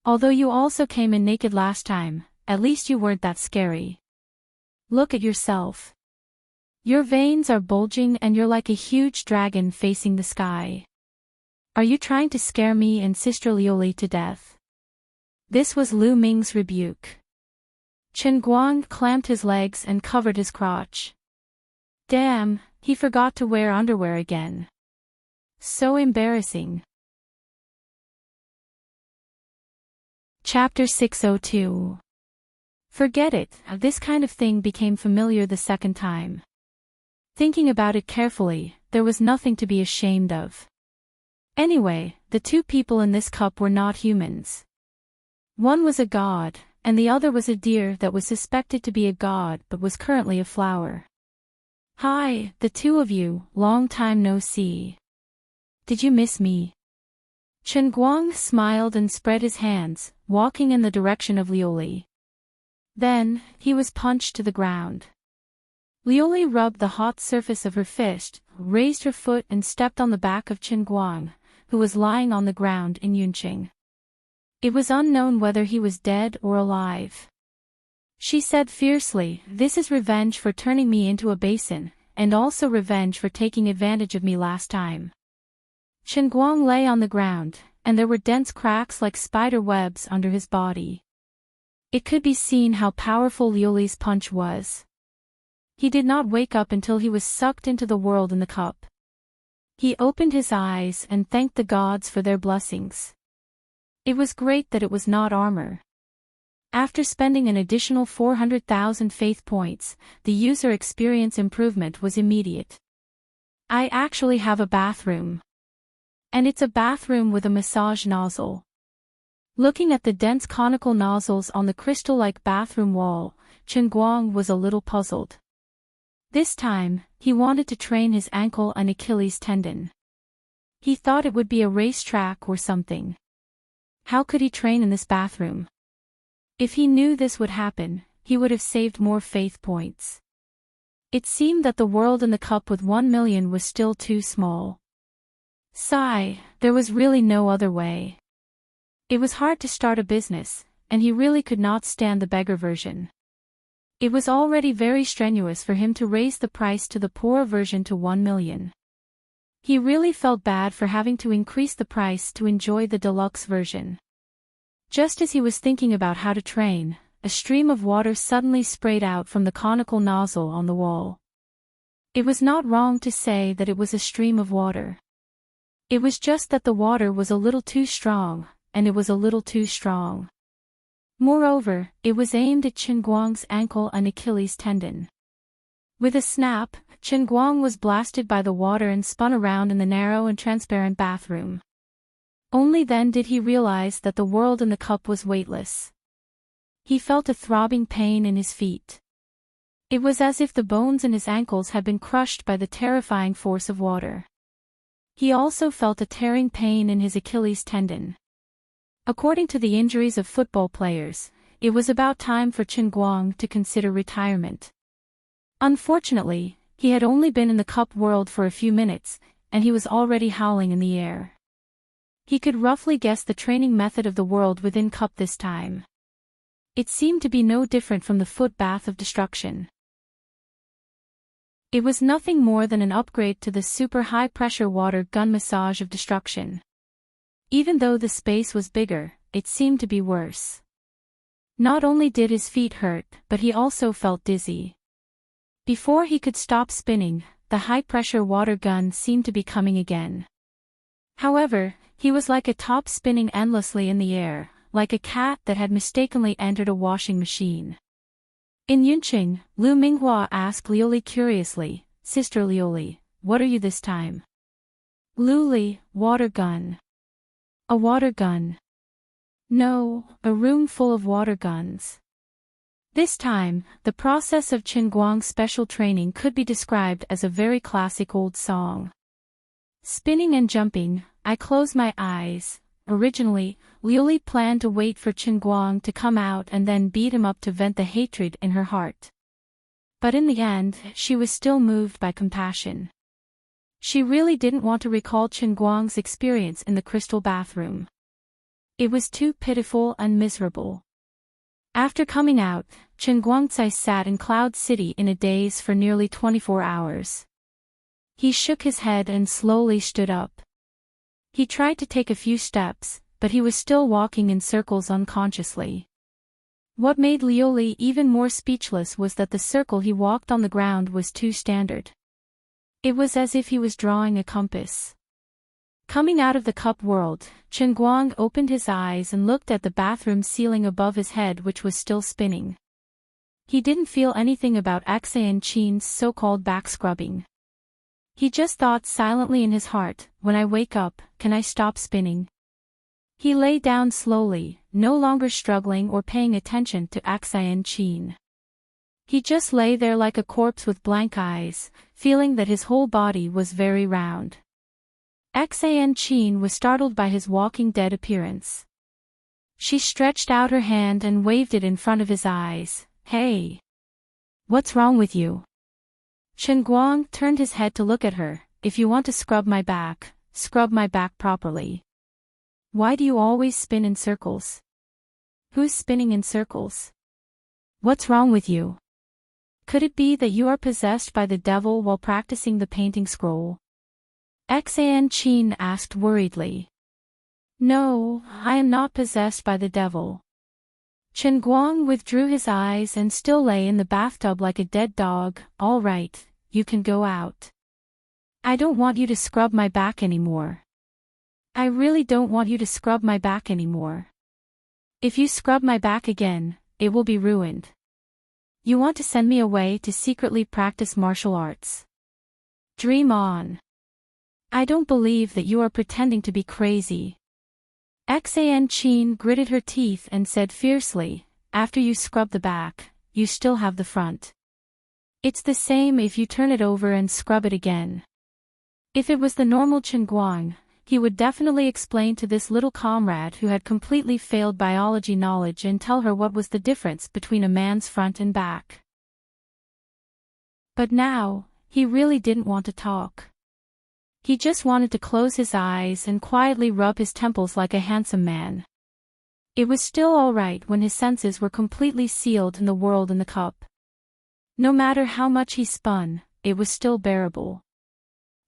Speaker 1: Although you also came in naked last time, at least you weren't that scary. Look at yourself. Your veins are bulging and you're like a huge dragon facing the sky. Are you trying to scare me and Sister Lioli to death? This was Lu Ming's rebuke. Chen Guang clamped his legs and covered his crotch. Damn, he forgot to wear underwear again. So embarrassing. Chapter 602. Forget it, this kind of thing became familiar the second time. Thinking about it carefully, there was nothing to be ashamed of. Anyway, the two people in this cup were not humans. One was a god, and the other was a deer that was suspected to be a god but was currently a flower. Hi, the two of you, long time no see. Did you miss me? Chen Guang smiled and spread his hands, walking in the direction of Lioli. Then, he was punched to the ground. Lioli rubbed the hot surface of her fist, raised her foot and stepped on the back of Chen Guang, who was lying on the ground in Yunqing. It was unknown whether he was dead or alive. She said fiercely, "This is revenge for turning me into a basin, and also revenge for taking advantage of me last time." Chen Guang lay on the ground, and there were dense cracks like spider webs under his body. It could be seen how powerful Lioli's punch was. He did not wake up until he was sucked into the world in the cup. He opened his eyes and thanked the gods for their blessings. It was great that it was not armor. After spending an additional 400,000 faith points, the user experience improvement was immediate. I actually have a bathroom. And it's a bathroom with a massage nozzle. Looking at the dense conical nozzles on the crystal-like bathroom wall, Chen Guang was a little puzzled. This time, he wanted to train his ankle and Achilles tendon. He thought it would be a racetrack or something. How could he train in this bathroom? If he knew this would happen, he would have saved more faith points. It seemed that the world in the cup with 1 million was still too small. Sigh, there was really no other way. It was hard to start a business, and he really could not stand the beggar version. It was already very strenuous for him to raise the price to the poorer version to 1 million. He really felt bad for having to increase the price to enjoy the deluxe version. Just as he was thinking about how to train, a stream of water suddenly sprayed out from the conical nozzle on the wall. It was not wrong to say that it was a stream of water. It was just that the water was a little too strong, and it was a little too strong. Moreover, it was aimed at Chen Guang's ankle and Achilles tendon. With a snap, Chen Guang was blasted by the water and spun around in the narrow and transparent bathroom. Only then did he realize that the world in the cup was weightless. He felt a throbbing pain in his feet. It was as if the bones in his ankles had been crushed by the terrifying force of water. He also felt a tearing pain in his Achilles tendon. According to the injuries of football players, it was about time for Chen Guang to consider retirement. Unfortunately, he had only been in the cup world for a few minutes, and he was already howling in the air. He could roughly guess the training method of the world within cup this time. It seemed to be no different from the foot bath of destruction. It was nothing more than an upgrade to the super high-pressure water gun massage of destruction. Even though the space was bigger, it seemed to be worse. Not only did his feet hurt, but he also felt dizzy. Before he could stop spinning, the high-pressure water gun seemed to be coming again. However, he was like a top spinning endlessly in the air, like a cat that had mistakenly entered a washing machine. In Yunqing, Lu Minghua asked Liuli curiously, "Sister Liuli, what are you this time?" "Luli, water gun." "A water gun?" "No, a room full of water guns." This time, the process of Chen Guang's special training could be described as a very classic old song. Spinning and jumping, I close my eyes. Originally, Liuli planned to wait for Chen Guang to come out and then beat him up to vent the hatred in her heart. But in the end, she was still moved by compassion. She really didn't want to recall Chen Guang's experience in the crystal bathroom. It was too pitiful and miserable. After coming out, Chen Guangcai sat in Cloud City in a daze for nearly 24 hours. He shook his head and slowly stood up. He tried to take a few steps, but he was still walking in circles unconsciously. What made Liuli even more speechless was that the circle he walked on the ground was too standard. It was as if he was drawing a compass. Coming out of the cup world, Chen Guang opened his eyes and looked at the bathroom ceiling above his head, which was still spinning. He didn't feel anything about Enchanting's so-called back scrubbing. He just thought silently in his heart, "When I wake up, can I stop spinning?" He lay down slowly, no longer struggling or paying attention to Enchanting. He just lay there like a corpse with blank eyes, feeling that his whole body was very round. Enchanting was startled by his walking dead appearance. She stretched out her hand and waved it in front of his eyes. "Hey! What's wrong with you?" Chen Guang turned his head to look at her. "If you want to scrub my back properly. Why do you always spin in circles?" "Who's spinning in circles? What's wrong with you? Could it be that you are possessed by the devil while practicing the painting scroll?" Enchanting asked worriedly. "No, I am not possessed by the devil." Chen Guang withdrew his eyes and still lay in the bathtub like a dead dog. "All right, you can go out. I don't want you to scrub my back anymore. I really don't want you to scrub my back anymore. If you scrub my back again, it will be ruined. You want to send me away to secretly practice martial arts? Dream on. I don't believe that you are pretending to be crazy." Enchanting gritted her teeth and said fiercely, "After you scrub the back, you still have the front. It's the same if you turn it over and scrub it again." If it was the normal Chen Guang, he would definitely explain to this little comrade who had completely failed biology knowledge and tell her what was the difference between a man's front and back. But now, he really didn't want to talk. He just wanted to close his eyes and quietly rub his temples like a handsome man. It was still all right when his senses were completely sealed in the world in the cup. No matter how much he spun, it was still bearable.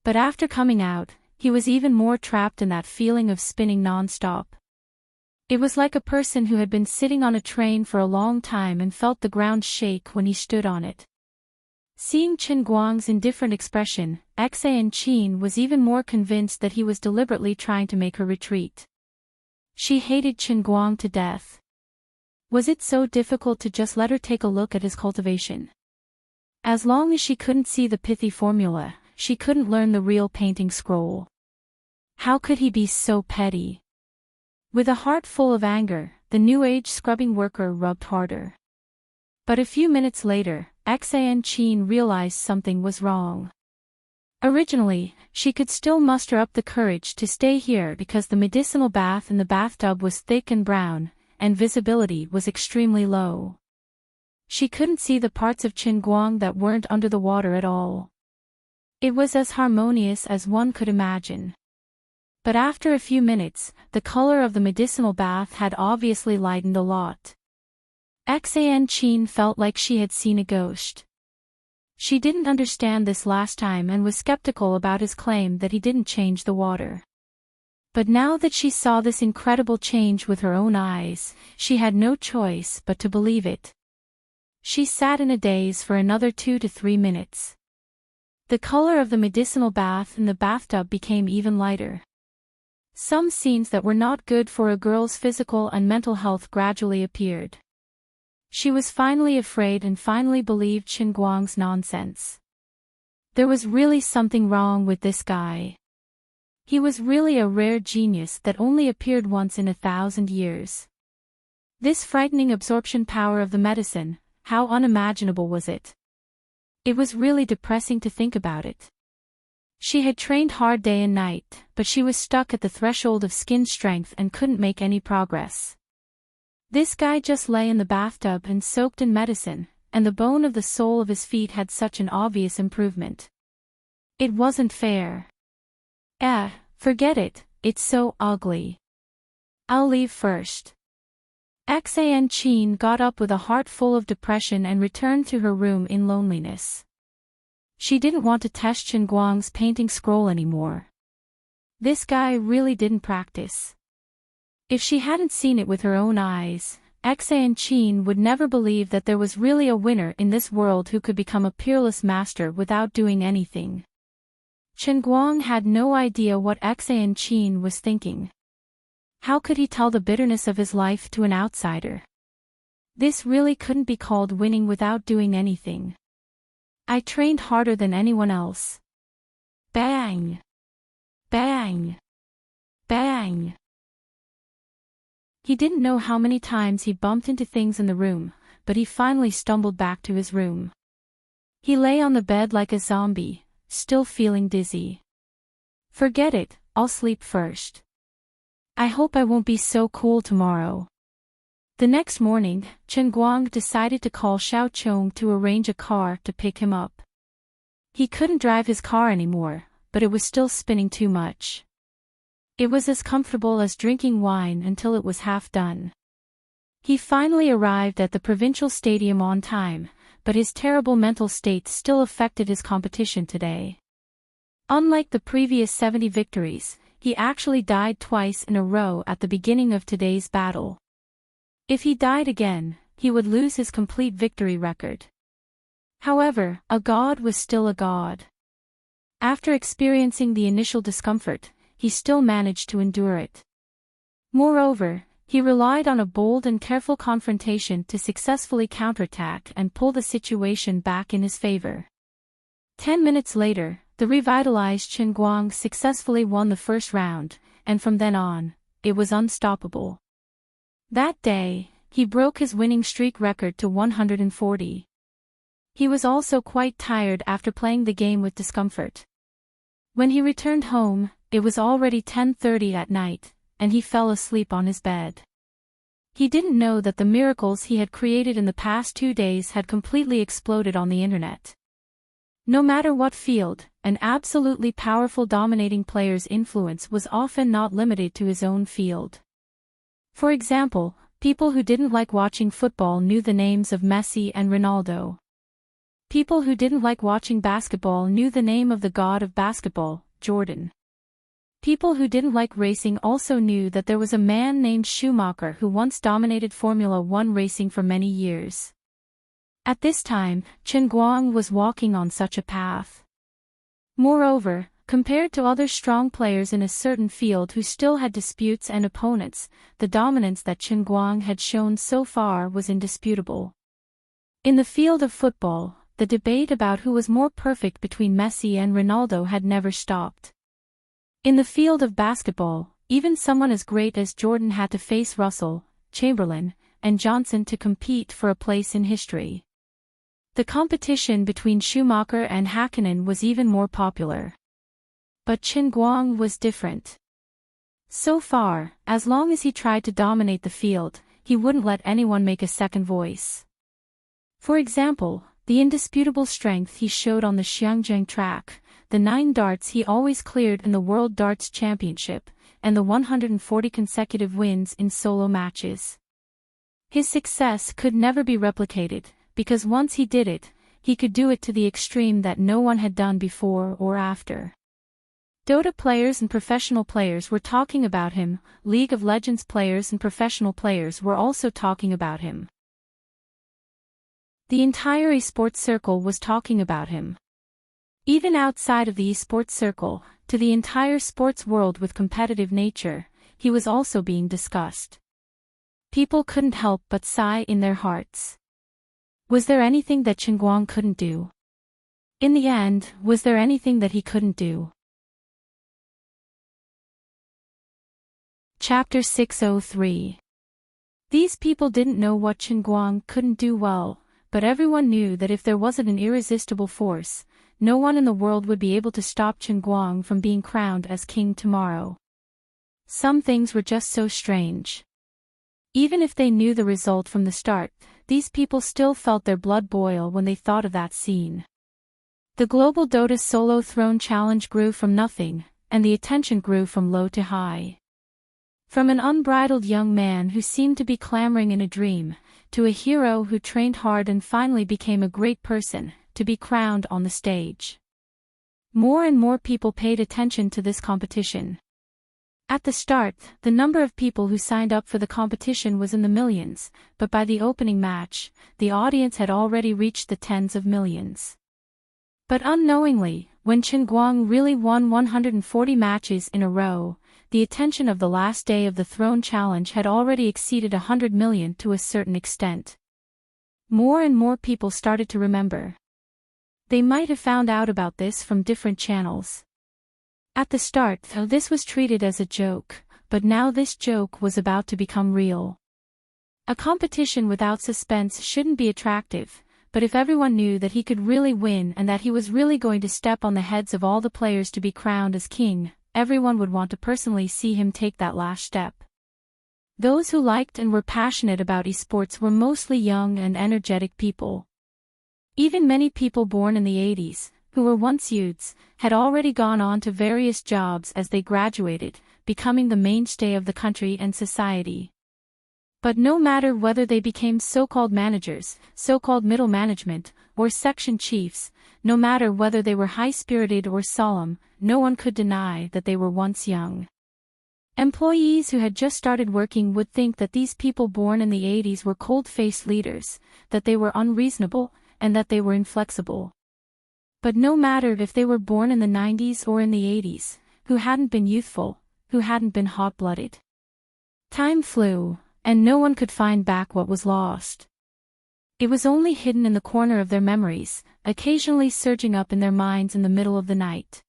Speaker 1: But after coming out, he was even more trapped in that feeling of spinning non-stop. It was like a person who had been sitting on a train for a long time and felt the ground shake when he stood on it. Seeing Chen Guang's indifferent expression, Enchanting was even more convinced that he was deliberately trying to make her retreat. She hated Chen Guang to death. Was it so difficult to just let her take a look at his cultivation? As long as she couldn't see the pithy formula, she couldn't learn the real painting scroll. How could he be so petty? With a heart full of anger, the New Age scrubbing worker rubbed harder. But a few minutes later, Enchanting realized something was wrong. Originally, she could still muster up the courage to stay here because the medicinal bath in the bathtub was thick and brown, and visibility was extremely low. She couldn't see the parts of Chen Guang that weren't under the water at all. It was as harmonious as one could imagine. But after a few minutes, the color of the medicinal bath had obviously lightened a lot. Enchanting felt like she had seen a ghost. She didn't understand this last time and was skeptical about his claim that he didn't change the water. But now that she saw this incredible change with her own eyes, she had no choice but to believe it. She sat in a daze for another 2 to 3 minutes. The color of the medicinal bath in the bathtub became even lighter. Some scenes that were not good for a girl's physical and mental health gradually appeared. She was finally afraid and finally believed Chen Guang's nonsense. There was really something wrong with this guy. He was really a rare genius that only appeared once in 1,000 years. This frightening absorption power of the medicine, how unimaginable was it? It was really depressing to think about it. She had trained hard day and night, but she was stuck at the threshold of skin strength and couldn't make any progress. This guy just lay in the bathtub and soaked in medicine, and the bone of the sole of his feet had such an obvious improvement. It wasn't fair. Forget it, it's so ugly. I'll leave first. Enchanting got up with a heart full of depression and returned to her room in loneliness. She didn't want to test Chen Guang's painting scroll anymore. This guy really didn't practice. If she hadn't seen it with her own eyes, Enchanting would never believe that there was really a winner in this world who could become a peerless master without doing anything. Chen Guang had no idea what Enchanting was thinking. How could he tell the bitterness of his life to an outsider? This really couldn't be called winning without doing anything. I trained harder than anyone else. Bang! Bang! Bang! He didn't know how many times he bumped into things in the room, but he finally stumbled back to his room. He lay on the bed like a zombie, still feeling dizzy. Forget it, I'll sleep first. I hope I won't be so cool tomorrow. The next morning, Chen Guang decided to call Xiao Chong to arrange a car to pick him up. He couldn't drive his car anymore, but it was still spinning too much. It was as comfortable as drinking wine until it was half done. He finally arrived at the provincial stadium on time, but his terrible mental state still affected his competition today. Unlike the previous 70 victories, he actually died twice in a row at the beginning of today's battle. If he died again, he would lose his complete victory record. However, a god was still a god. After experiencing the initial discomfort, he still managed to endure it. Moreover, he relied on a bold and careful confrontation to successfully counterattack and pull the situation back in his favor. 10 minutes later, the revitalized Chen Guang successfully won the first round, and from then on, it was unstoppable. That day, he broke his winning streak record to 140. He was also quite tired after playing the game with discomfort. When he returned home, it was already 10:30 at night, and he fell asleep on his bed. He didn't know that the miracles he had created in the past 2 days had completely exploded on the internet. No matter what field, an absolutely powerful dominating player's influence was often not limited to his own field. For example, people who didn't like watching football knew the names of Messi and Ronaldo. People who didn't like watching basketball knew the name of the god of basketball, Jordan. People who didn't like racing also knew that there was a man named Schumacher who once dominated Formula One racing for many years. At this time, Chen Guang was walking on such a path. Moreover, compared to other strong players in a certain field who still had disputes and opponents, the dominance that Chen Guang had shown so far was indisputable. In the field of football, the debate about who was more perfect between Messi and Ronaldo had never stopped. In the field of basketball, even someone as great as Jordan had to face Russell, Chamberlain, and Johnson to compete for a place in history. The competition between Schumacher and Hakkinen was even more popular. But Chen Guang was different. So far, as long as he tried to dominate the field, he wouldn't let anyone make a second voice. For example, the indisputable strength he showed on the Xiangjiang track, the 9 darts he always cleared in the World Darts Championship, and the 140 consecutive wins in solo matches. His success could never be replicated, because once he did it, he could do it to the extreme that no one had done before or after. Dota players and professional players were talking about him, League of Legends players and professional players were also talking about him. The entire esports circle was talking about him. Even outside of the esports circle, to the entire sports world with competitive nature, he was also being discussed. People couldn't help but sigh in their hearts. Was there anything that Chen Guang couldn't do? In the end, was there anything that he couldn't do? Chapter 603. These people didn't know what Chen Guang couldn't do well, but everyone knew that if there wasn't an irresistible force, no one in the world would be able to stop Chen Guang from being crowned as king tomorrow. Some things were just so strange. Even if they knew the result from the start, these people still felt their blood boil when they thought of that scene. The global Dota Solo Throne Challenge grew from nothing, and the attention grew from low to high. From an unbridled young man who seemed to be clamoring in a dream, to a hero who trained hard and finally became a great person, to be crowned on the stage. More and more people paid attention to this competition. At the start, the number of people who signed up for the competition was in the millions, but by the opening match, the audience had already reached the tens of millions. But unknowingly, when Chen Guang really won 140 matches in a row, the attention of the last day of the Throne Challenge had already exceeded 100 million to a certain extent. More and more people started to remember. They might have found out about this from different channels. At the start, this was treated as a joke, but now this joke was about to become real. A competition without suspense shouldn't be attractive, but if everyone knew that he could really win and that he was really going to step on the heads of all the players to be crowned as king, everyone would want to personally see him take that last step. Those who liked and were passionate about esports were mostly young and energetic people. Even many people born in the 80s, who were once youths, had already gone on to various jobs as they graduated, becoming the mainstay of the country and society. But no matter whether they became so-called managers, so-called middle management, or section chiefs, no matter whether they were high-spirited or solemn, no one could deny that they were once young. Employees who had just started working would think that these people born in the 80s were cold-faced leaders, that they were unreasonable, and that they were inflexible. But no matter if they were born in the 90s or in the 80s, who hadn't been youthful, who hadn't been hot-blooded. Time flew, and no one could find back what was lost. It was only hidden in the corner of their memories, occasionally surging up in their minds in the middle of the night.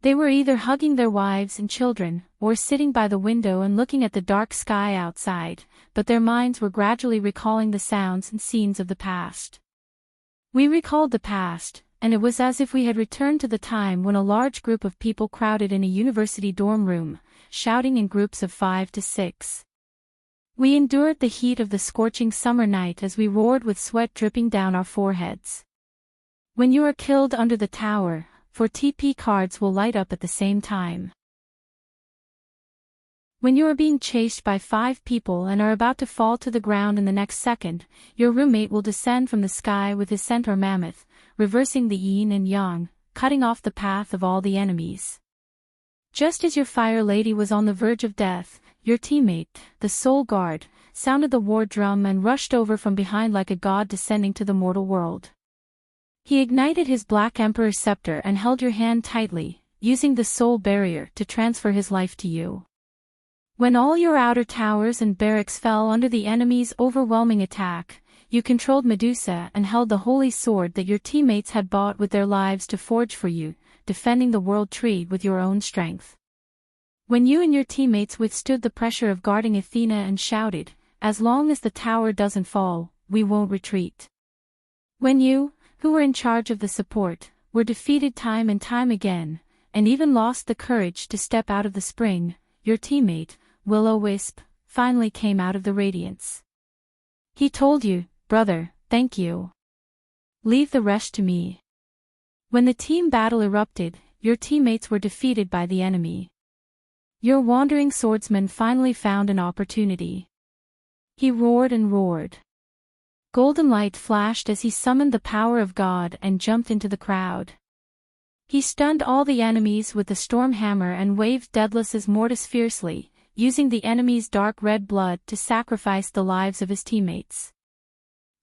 Speaker 1: They were either hugging their wives and children, or sitting by the window and looking at the dark sky outside, but their minds were gradually recalling the sounds and scenes of the past. We recalled the past, and it was as if we had returned to the time when a large group of people crowded in a university dorm room, shouting in groups of 5 to 6. We endured the heat of the scorching summer night as we roared with sweat dripping down our foreheads. When you are killed under the tower, 4 TP cards will light up at the same time. When you are being chased by 5 people and are about to fall to the ground in the next second, your roommate will descend from the sky with his centaur mammoth, reversing the yin and yang, cutting off the path of all the enemies. Just as your fire lady was on the verge of death, your teammate, the soul guard, sounded the war drum and rushed over from behind like a god descending to the mortal world. He ignited his Black Emperor scepter and held your hand tightly, using the soul barrier to transfer his life to you. When all your outer towers and barracks fell under the enemy's overwhelming attack, you controlled Medusa and held the holy sword that your teammates had bought with their lives to forge for you, defending the world tree with your own strength. When you and your teammates withstood the pressure of guarding Athena and shouted, "As long as the tower doesn't fall, we won't retreat." When you, who were in charge of the support, were defeated time and time again, and even lost the courage to step out of the spring, your teammate, Will-O-Wisp, finally came out of the radiance. He told you, "Brother, thank you. Leave the rest to me." When the team battle erupted, your teammates were defeated by the enemy. Your wandering swordsman finally found an opportunity. He roared and roared. Golden light flashed as he summoned the power of God and jumped into the crowd. He stunned all the enemies with the storm hammer and waved Daedalus' mortis fiercely, using the enemy's dark red blood to sacrifice the lives of his teammates.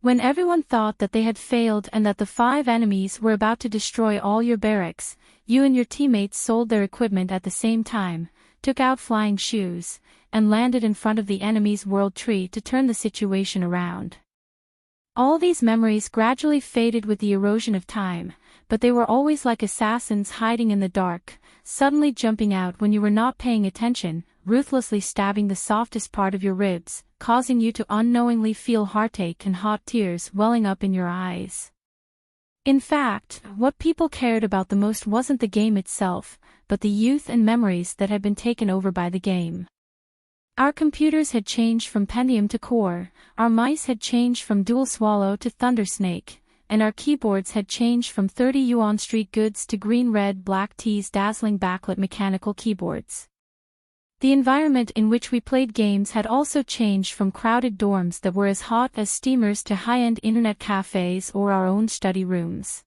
Speaker 1: When everyone thought that they had failed and that the 5 enemies were about to destroy all your barracks, you and your teammates sold their equipment at the same time, took out flying shoes, and landed in front of the enemy's world tree to turn the situation around. All these memories gradually faded with the erosion of time, but they were always like assassins hiding in the dark, suddenly jumping out when you were not paying attention, ruthlessly stabbing the softest part of your ribs, causing you to unknowingly feel heartache and hot tears welling up in your eyes. In fact, what people cared about the most wasn't the game itself, but the youth and memories that had been taken over by the game. Our computers had changed from Pentium to Core, our mice had changed from Dual Swallow to Thunder Snake, and our keyboards had changed from 30 Yuan Street goods to green red black tees dazzling backlit mechanical keyboards. The environment in which we played games had also changed from crowded dorms that were as hot as steamers to high-end internet cafes or our own study rooms.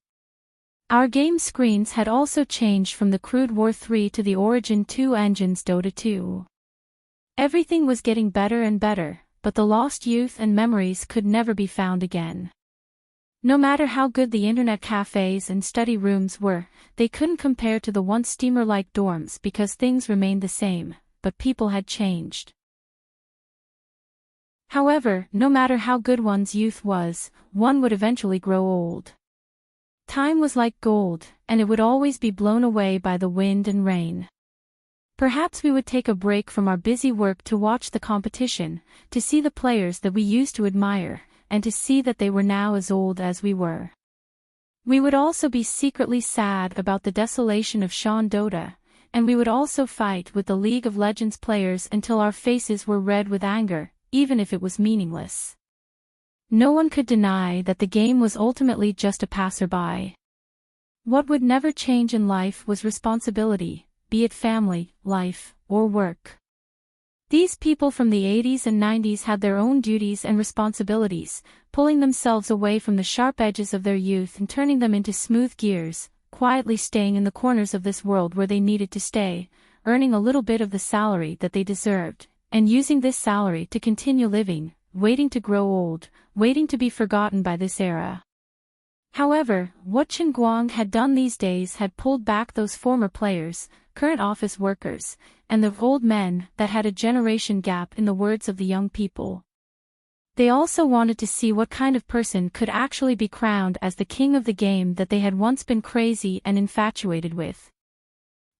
Speaker 1: Our game screens had also changed from the crude War 3 to the Origin 2 engine's Dota 2. Everything was getting better and better, but the lost youth and memories could never be found again. No matter how good the internet cafes and study rooms were, they couldn't compare to the once steamer-like dorms because things remained the same, but people had changed. However, no matter how good one's youth was, one would eventually grow old. Time was like gold, and it would always be blown away by the wind and rain. Perhaps we would take a break from our busy work to watch the competition, to see the players that we used to admire, and to see that they were now as old as we were. We would also be secretly sad about the desolation of Sean Dota, and we would also fight with the League of Legends players until our faces were red with anger, even if it was meaningless. No one could deny that the game was ultimately just a passerby. What would never change in life was responsibility, be it family, life, or work. These people from the 80s and 90s had their own duties and responsibilities, pulling themselves away from the sharp edges of their youth and turning them into smooth gears, quietly staying in the corners of this world where they needed to stay, earning a little bit of the salary that they deserved, and using this salary to continue living, waiting to grow old, waiting to be forgotten by this era. However, what Chen Guang had done these days had pulled back those former players, current office workers, and the old men that had a generation gap in the words of the young people. They also wanted to see what kind of person could actually be crowned as the king of the game that they had once been crazy and infatuated with.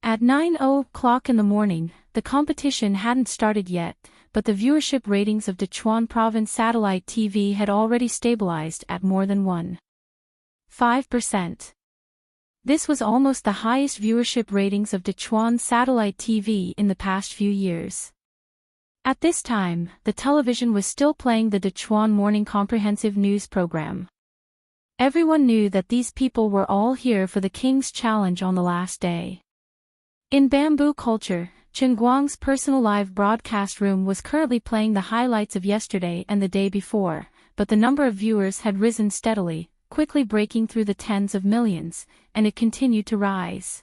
Speaker 1: At 9:00 in the morning, the competition hadn't started yet, but the viewership ratings of Sichuan Province satellite TV had already stabilized at more than 1.5%. This was almost the highest viewership ratings of Dechuan satellite TV in the past few years. At this time, the television was still playing the Dechuan Morning Comprehensive News program. Everyone knew that these people were all here for the King's Challenge on the last day. In bamboo culture, Chen Guang's personal live broadcast room was currently playing the highlights of yesterday and the day before, but the number of viewers had risen steadily, quickly breaking through the tens of millions, and it continued to rise.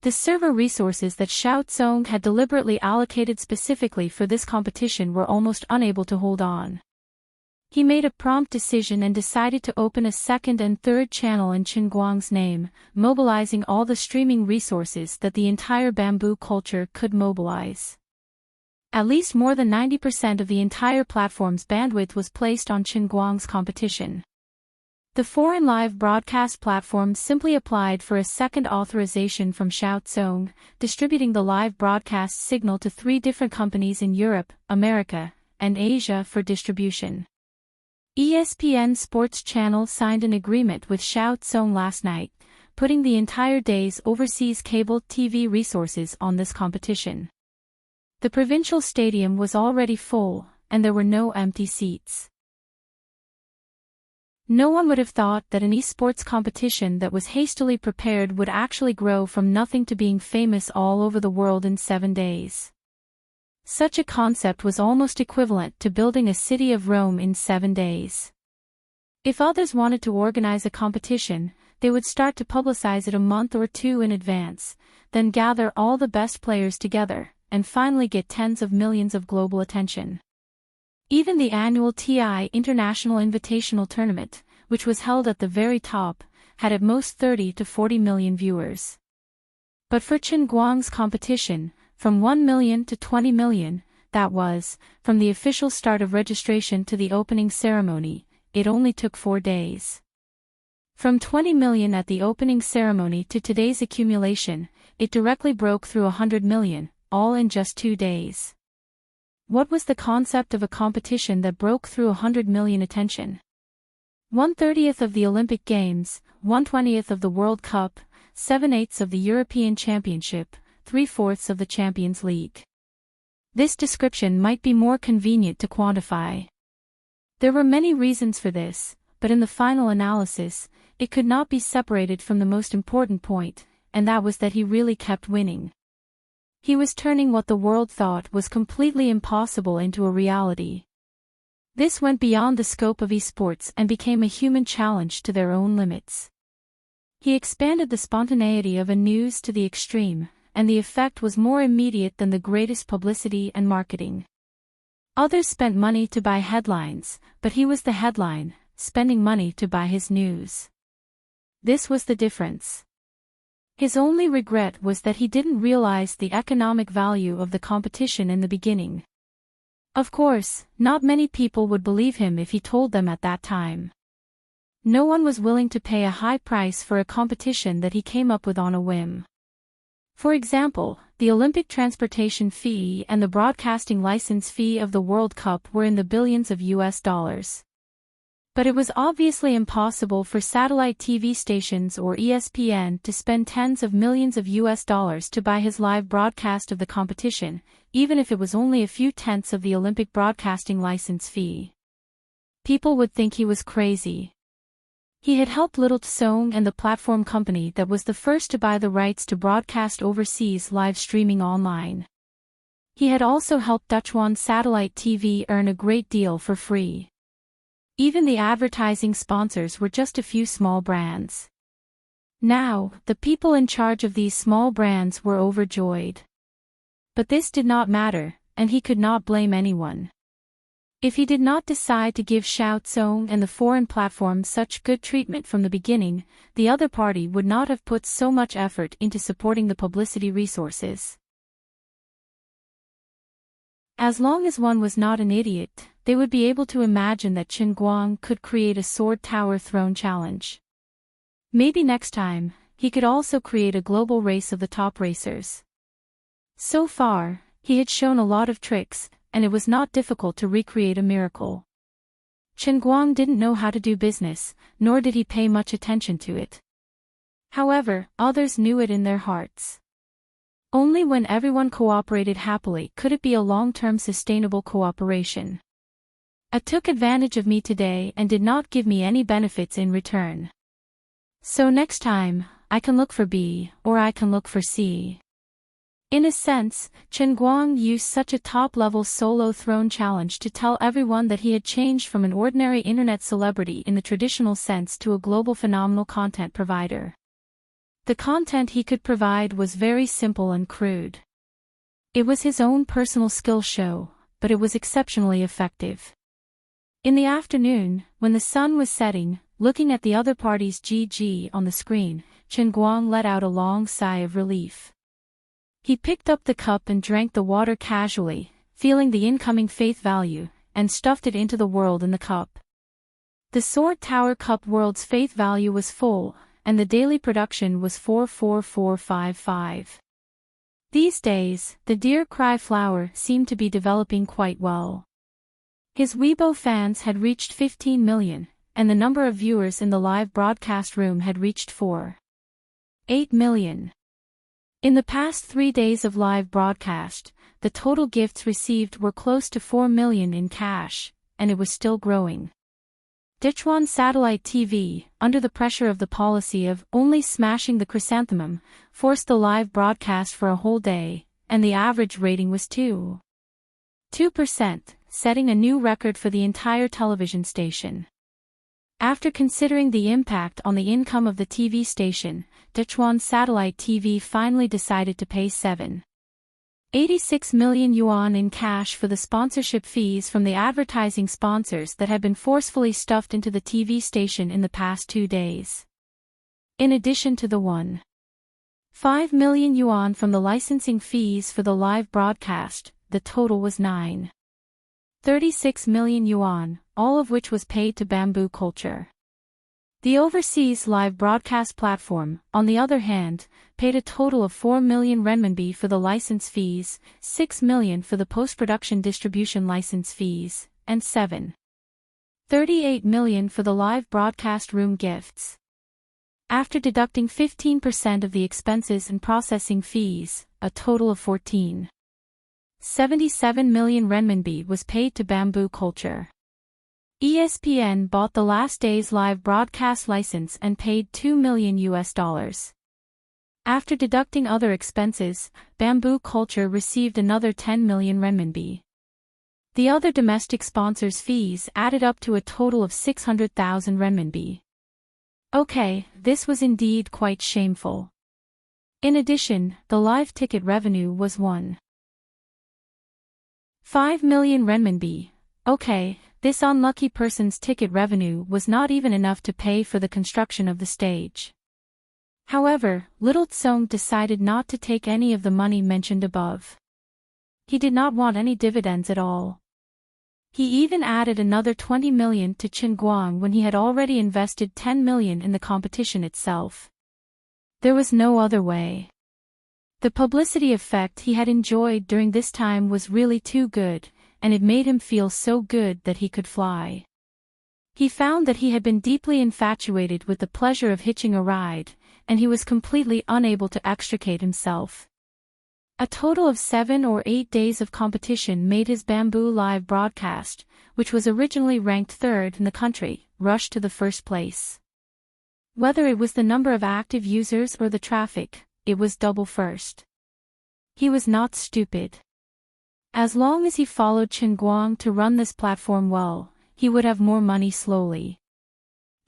Speaker 1: The server resources that Xiao Tsong had deliberately allocated specifically for this competition were almost unable to hold on. He made a prompt decision and decided to open a second and third channel in Chen Guang's name, mobilizing all the streaming resources that the entire bamboo culture could mobilize. At least more than 90% of the entire platform's bandwidth was placed on Chen Guang's competition. The foreign live broadcast platform simply applied for a second authorization from Xiao Tsong, distributing the live broadcast signal to 3 different companies in Europe, America, and Asia for distribution. ESPN Sports Channel signed an agreement with Xiao Tsong last night, putting the entire day's overseas cable TV resources on this competition. The provincial stadium was already full, and there were no empty seats. No one would have thought that an esports competition that was hastily prepared would actually grow from nothing to being famous all over the world in 7 days. Such a concept was almost equivalent to building a city of Rome in 7 days. If others wanted to organize a competition, they would start to publicize it a month or 2 in advance, then gather all the best players together, and finally get tens of millions of global attention. Even the annual TI International Invitational Tournament, which was held at the very top, had at most 30 to 40 million viewers. But for Chen Guang's competition, from 1 million to 20 million, that was, from the official start of registration to the opening ceremony, it only took 4 days. From 20 million at the opening ceremony to today's accumulation, it directly broke through 100 million, all in just 2 days. What was the concept of a competition that broke through 100 million attention? 1/30th of the Olympic Games, 1/20th of the World Cup, 7/8 of the European Championship, 3/4 of the Champions League. This description might be more convenient to quantify. There were many reasons for this, but in the final analysis, it could not be separated from the most important point, and that was that he really kept winning. He was turning what the world thought was completely impossible into a reality. This went beyond the scope of esports and became a human challenge to their own limits. He expanded the spontaneity of a news to the extreme, and the effect was more immediate than the greatest publicity and marketing. Others spent money to buy headlines, but he was the headline, spending money to buy his news. This was the difference. His only regret was that he didn't realize the economic value of the competition in the beginning. Of course, not many people would believe him if he told them at that time. No one was willing to pay a high price for a competition that he came up with on a whim. For example, the Olympic transportation fee and the broadcasting license fee of the World Cup were in the billions of US dollars. But it was obviously impossible for satellite TV stations or ESPN to spend tens of millions of US dollars to buy his live broadcast of the competition, even if it was only a few tenths of the Olympic broadcasting license fee. People would think he was crazy. He had helped Little Tsong and the platform company that was the first to buy the rights to broadcast overseas live streaming online. He had also helped Dechuan Satellite TV earn a great deal for free. Even the advertising sponsors were just a few small brands. Now, the people in charge of these small brands were overjoyed. But this did not matter, and he could not blame anyone. If he did not decide to give Xiao Tsong and the foreign platform such good treatment from the beginning, the other party would not have put so much effort into supporting the publicity resources. As long as one was not an idiot, they would be able to imagine that Chen Guang could create a sword tower throne challenge. Maybe next time, he could also create a global race of the top racers. So far, he had shown a lot of tricks, and it was not difficult to recreate a miracle. Chen Guang didn't know how to do business, nor did he pay much attention to it. However, others knew it in their hearts. Only when everyone cooperated happily could it be a long-term sustainable cooperation. A took advantage of me today and did not give me any benefits in return. So next time, I can look for B, or I can look for C. In a sense, Chen Guang used such a top-level solo throne challenge to tell everyone that he had changed from an ordinary internet celebrity in the traditional sense to a global phenomenal content provider. The content he could provide was very simple and crude. It was his own personal skill show, but it was exceptionally effective. In the afternoon, when the sun was setting, looking at the other party's GG on the screen, Chen Guang let out a long sigh of relief. He picked up the cup and drank the water casually, feeling the incoming faith value, and stuffed it into the world in the cup. The Sword Tower Cup world's faith value was full, and the daily production was 44455. These days, the Dear Cry flower seemed to be developing quite well. His Weibo fans had reached 15 million, and the number of viewers in the live broadcast room had reached 4.8 million. In the past 3 days of live broadcast, the total gifts received were close to 4 million in cash, and it was still growing. Sichuan Satellite TV, under the pressure of the policy of only smashing the chrysanthemum, forced the live broadcast for a whole day, and the average rating was 2%, setting a new record for the entire television station. After considering the impact on the income of the TV station, Sichuan Satellite TV finally decided to pay 7.86 million yuan in cash for the sponsorship fees from the advertising sponsors that had been forcefully stuffed into the TV station in the past 2 days. In addition to the 1.5 million yuan from the licensing fees for the live broadcast, the total was 9.36 million yuan, all of which was paid to Bamboo Culture. The overseas live broadcast platform, on the other hand, paid a total of 4 million renminbi for the license fees, 6 million for the post-production distribution license fees, and 7.38 million for the live broadcast room gifts. After deducting 15% of the expenses and processing fees, a total of 14.77 million renminbi was paid to Bamboo Culture. ESPN bought the last day's live broadcast license and paid $2 million. After deducting other expenses, Bamboo Culture received another 10 million renminbi. The other domestic sponsors' fees added up to a total of 600,000 renminbi. Okay, this was indeed quite shameful. In addition, the live ticket revenue was 1.5 million renminbi. Okay, this unlucky person's ticket revenue was not even enough to pay for the construction of the stage. However, Little Tsong decided not to take any of the money mentioned above. He did not want any dividends at all. He even added another 20 million to Chen Guang when he had already invested 10 million in the competition itself. There was no other way. The publicity effect he had enjoyed during this time was really too good, and it made him feel so good that he could fly. He found that he had been deeply infatuated with the pleasure of hitching a ride, and he was completely unable to extricate himself. A total of 7 or 8 days of competition made his Bamboo live broadcast, which was originally ranked third in the country, rush to the first place. Whether it was the number of active users or the traffic, it was double first. He was not stupid. As long as he followed Chen Guang to run this platform well, he would have more money slowly.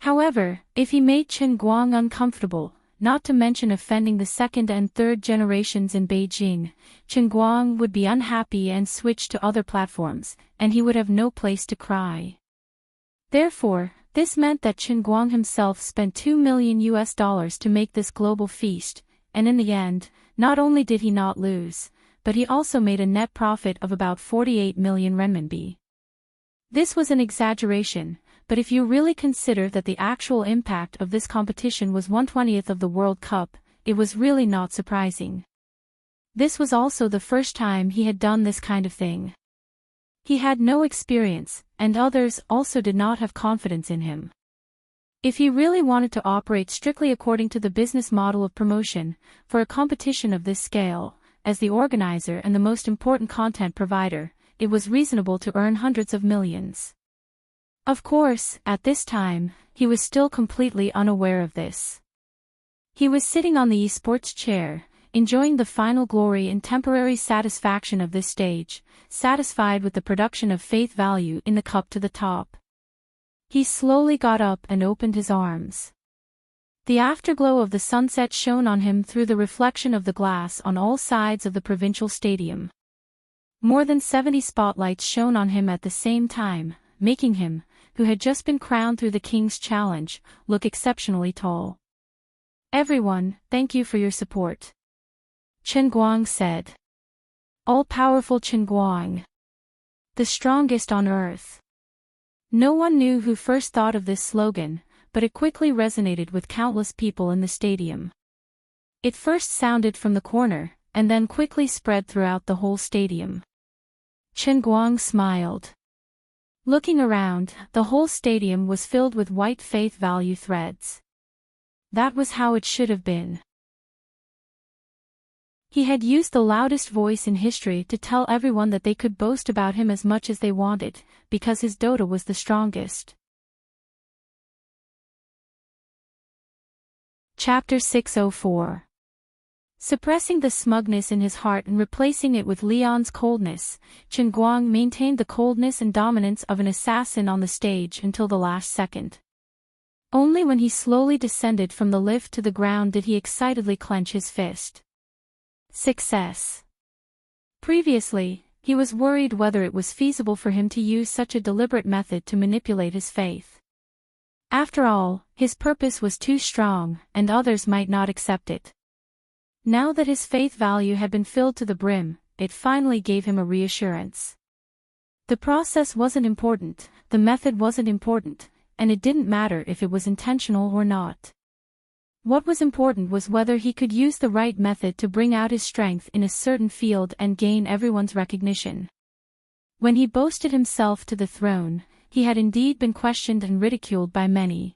Speaker 1: However, if he made Chen Guang uncomfortable, not to mention offending the second and third generations in Beijing, Chen Guang would be unhappy and switch to other platforms, and he would have no place to cry. Therefore, this meant that Chen Guang himself spent $2 million to make this global feast, and in the end, not only did he not lose, but he also made a net profit of about 48 million renminbi. This was an exaggeration, but if you really consider that the actual impact of this competition was 1/20th of the World Cup, it was really not surprising. This was also the first time he had done this kind of thing. He had no experience, and others also did not have confidence in him. If he really wanted to operate strictly according to the business model of promotion, for a competition of this scale, as the organizer and the most important content provider, it was reasonable to earn hundreds of millions. Of course, at this time, he was still completely unaware of this. He was sitting on the esports chair, enjoying the final glory and temporary satisfaction of this stage, satisfied with the production of faith value in the cup to the top. He slowly got up and opened his arms. The afterglow of the sunset shone on him through the reflection of the glass on all sides of the provincial stadium. More than 70 spotlights shone on him at the same time, making him, who had just been crowned through the King's Challenge, look exceptionally tall. "Everyone, thank you for your support," Chen Guang said. "All-powerful Chen Guang. The strongest on earth." No one knew who first thought of this slogan, but it quickly resonated with countless people in the stadium. It first sounded from the corner, and then quickly spread throughout the whole stadium. Chen Guang smiled. Looking around, the whole stadium was filled with white faith value threads. That was how it should have been. He had used the loudest voice in history to tell everyone that they could boast about him as much as they wanted, because his Dota was the strongest. Chapter 604. Suppressing the smugness in his heart and replacing it with Leon's coldness, Chen Guang maintained the coldness and dominance of an assassin on the stage until the last second. Only when he slowly descended from the lift to the ground did he excitedly clench his fist. Success. Previously, he was worried whether it was feasible for him to use such a deliberate method to manipulate his faith. After all, his purpose was too strong, and others might not accept it. Now that his faith value had been filled to the brim, it finally gave him a reassurance. The process wasn't important, the method wasn't important, and it didn't matter if it was intentional or not. What was important was whether he could use the right method to bring out his strength in a certain field and gain everyone's recognition. When he boasted himself to the throne, he had indeed been questioned and ridiculed by many.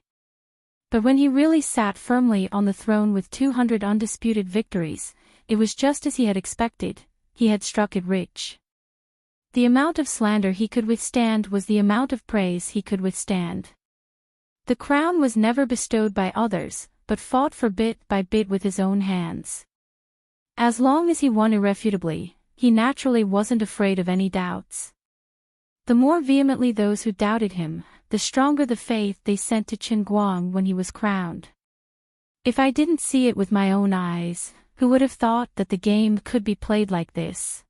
Speaker 1: But when he really sat firmly on the throne with 200 undisputed victories, it was just as he had expected, he had struck it rich. The amount of slander he could withstand was the amount of praise he could withstand. The crown was never bestowed by others, but fought for bit by bit with his own hands. As long as he won irrefutably, he naturally wasn't afraid of any doubts. The more vehemently those who doubted him, the stronger the faith they sent to Chen Guang when he was crowned. If I didn't see it with my own eyes, who would have thought that the game could be played like this?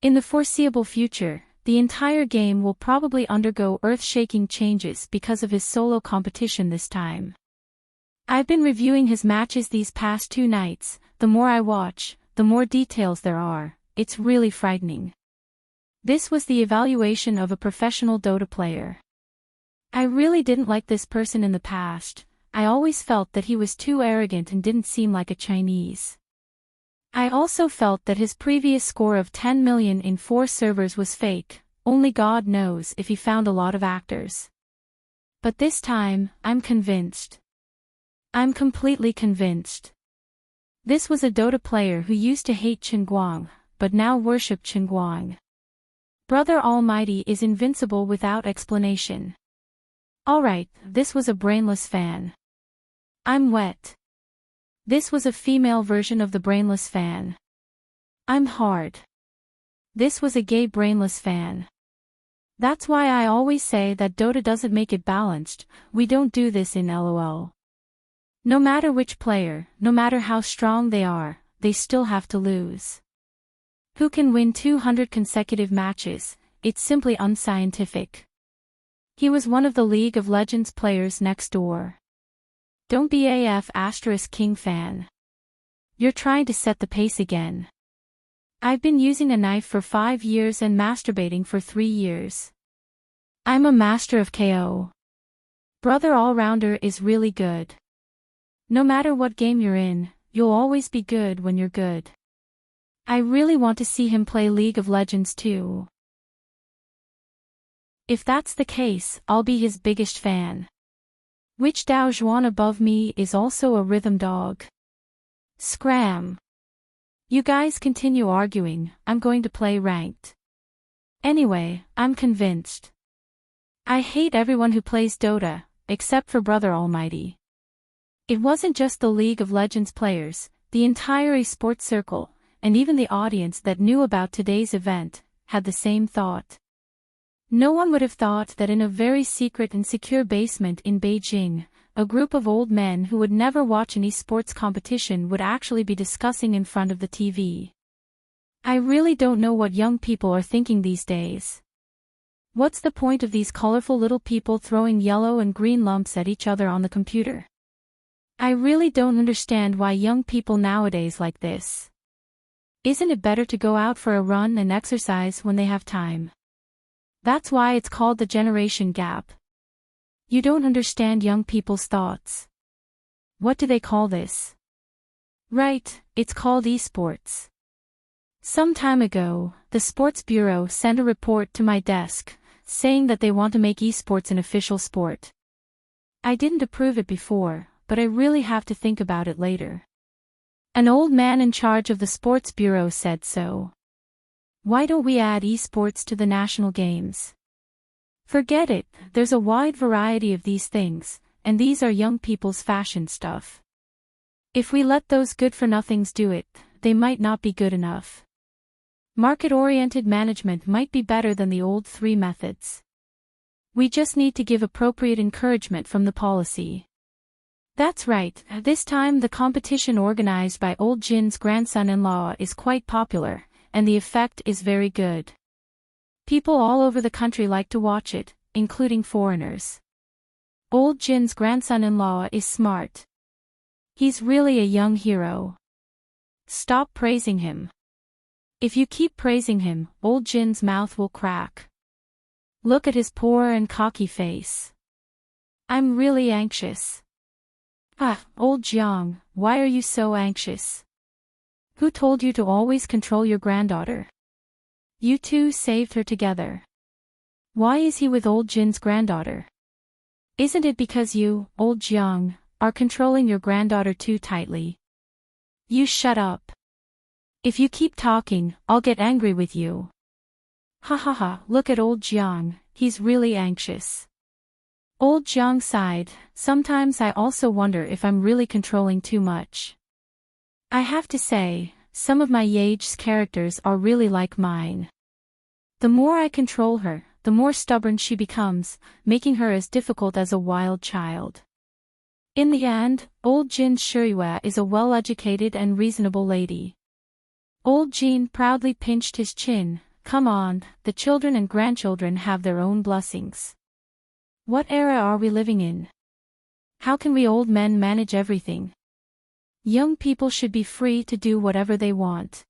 Speaker 1: In the foreseeable future, the entire game will probably undergo earth-shaking changes because of his solo competition this time. I've been reviewing his matches these past 2 nights. The more I watch, the more details there are. It's really frightening. This was the evaluation of a professional Dota player. I really didn't like this person in the past. I always felt that he was too arrogant and didn't seem like a Chinese. I also felt that his previous score of 10 million in 4 servers was fake. Only God knows if he found a lot of actors. But this time, I'm convinced. I'm completely convinced. This was a Dota player who used to hate Chen Guang, but now worshipped Chen Guang. Brother Almighty is invincible without explanation. Alright, this was a brainless fan. I'm wet. This was a female version of the brainless fan. I'm hard. This was a gay brainless fan. That's why I always say that Dota doesn't make it balanced. We don't do this in LOL. No matter which player, no matter how strong they are, they still have to lose. Who can win 200 consecutive matches? It's simply unscientific. He was one of the League of Legends players next door. Don't be AF * King fan. You're trying to set the pace again. I've been using a knife for 5 years and masturbating for 3 years. I'm a master of KO. Brother All-Rounder is really good. No matter what game you're in, you'll always be good when you're good. I really want to see him play League of Legends too. If that's the case, I'll be his biggest fan. Which Dao Juan above me is also a rhythm dog. Scram. You guys continue arguing, I'm going to play ranked. Anyway, I'm convinced. I hate everyone who plays Dota, except for Brother Almighty. It wasn't just the League of Legends players, the entire esports circle, and even the audience that knew about today's event, had the same thought. No one would have thought that in a very secret and secure basement in Beijing, a group of old men who would never watch an esports competition would actually be discussing in front of the TV. I really don't know what young people are thinking these days. What's the point of these colorful little people throwing yellow and green lumps at each other on the computer? I really don't understand why young people nowadays like this. Isn't it better to go out for a run and exercise when they have time? That's why it's called the generation gap. You don't understand young people's thoughts. What do they call this? Right, it's called esports. Some time ago, the Sports Bureau sent a report to my desk, saying that they want to make esports an official sport. I didn't approve it before, but I really have to think about it later. An old man in charge of the Sports Bureau said so. Why don't we add esports to the national games? Forget it, there's a wide variety of these things, and these are young people's fashion stuff. If we let those good-for-nothings do it, they might not be good enough. Market-oriented management might be better than the old three methods. We just need to give appropriate encouragement from the policy. That's right, this time the competition organized by Old Jin's grandson-in-law is quite popular, and the effect is very good. People all over the country like to watch it, including foreigners. Old Jin's grandson-in-law is smart. He's really a young hero. Stop praising him. If you keep praising him, Old Jin's mouth will crack. Look at his poor and cocky face. I'm really anxious. Old Jiang, why are you so anxious? Who told you to always control your granddaughter? You two saved her together. Why is he with Old Jin's granddaughter? Isn't it because you, Old Jiang, are controlling your granddaughter too tightly? You shut up. If you keep talking, I'll get angry with you. Look at Old Jiang, he's really anxious. Old Jiang sighed, sometimes I also wonder if I'm really controlling too much. I have to say, some of my Yage's characters are really like mine. The more I control her, the more stubborn she becomes, making her as difficult as a wild child. In the end, Old Jin Shuiwa is a well-educated and reasonable lady. Old Jin proudly pinched his chin, come on, the children and grandchildren have their own blessings. What era are we living in? How can we old men manage everything? Young people should be free to do whatever they want.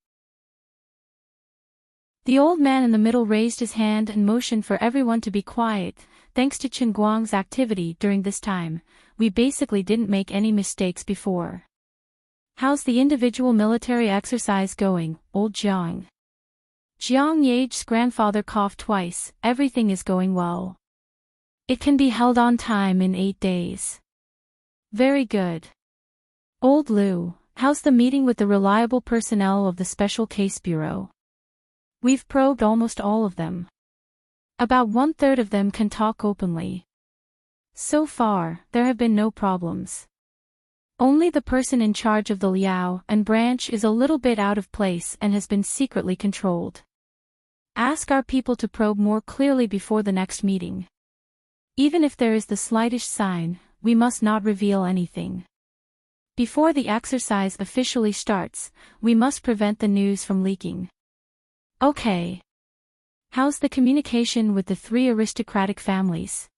Speaker 1: The old man in the middle raised his hand and motioned for everyone to be quiet. Thanks to Chen Guang's activity during this time, we basically didn't make any mistakes before. How's the individual military exercise going, Old Jiang? Jiang Yage's grandfather coughed twice, everything is going well. It can be held on time in 8 days. Very good. Old Liu, how's the meeting with the reliable personnel of the Special Case Bureau? We've probed almost all of them. About 1/3 of them can talk openly. So far, there have been no problems. Only the person in charge of the Liao and branch is a little bit out of place and has been secretly controlled. Ask our people to probe more clearly before the next meeting. Even if there is the slightest sign, we must not reveal anything. Before the exercise officially starts, we must prevent the news from leaking. Okay. How's the communication with the 3 aristocratic families?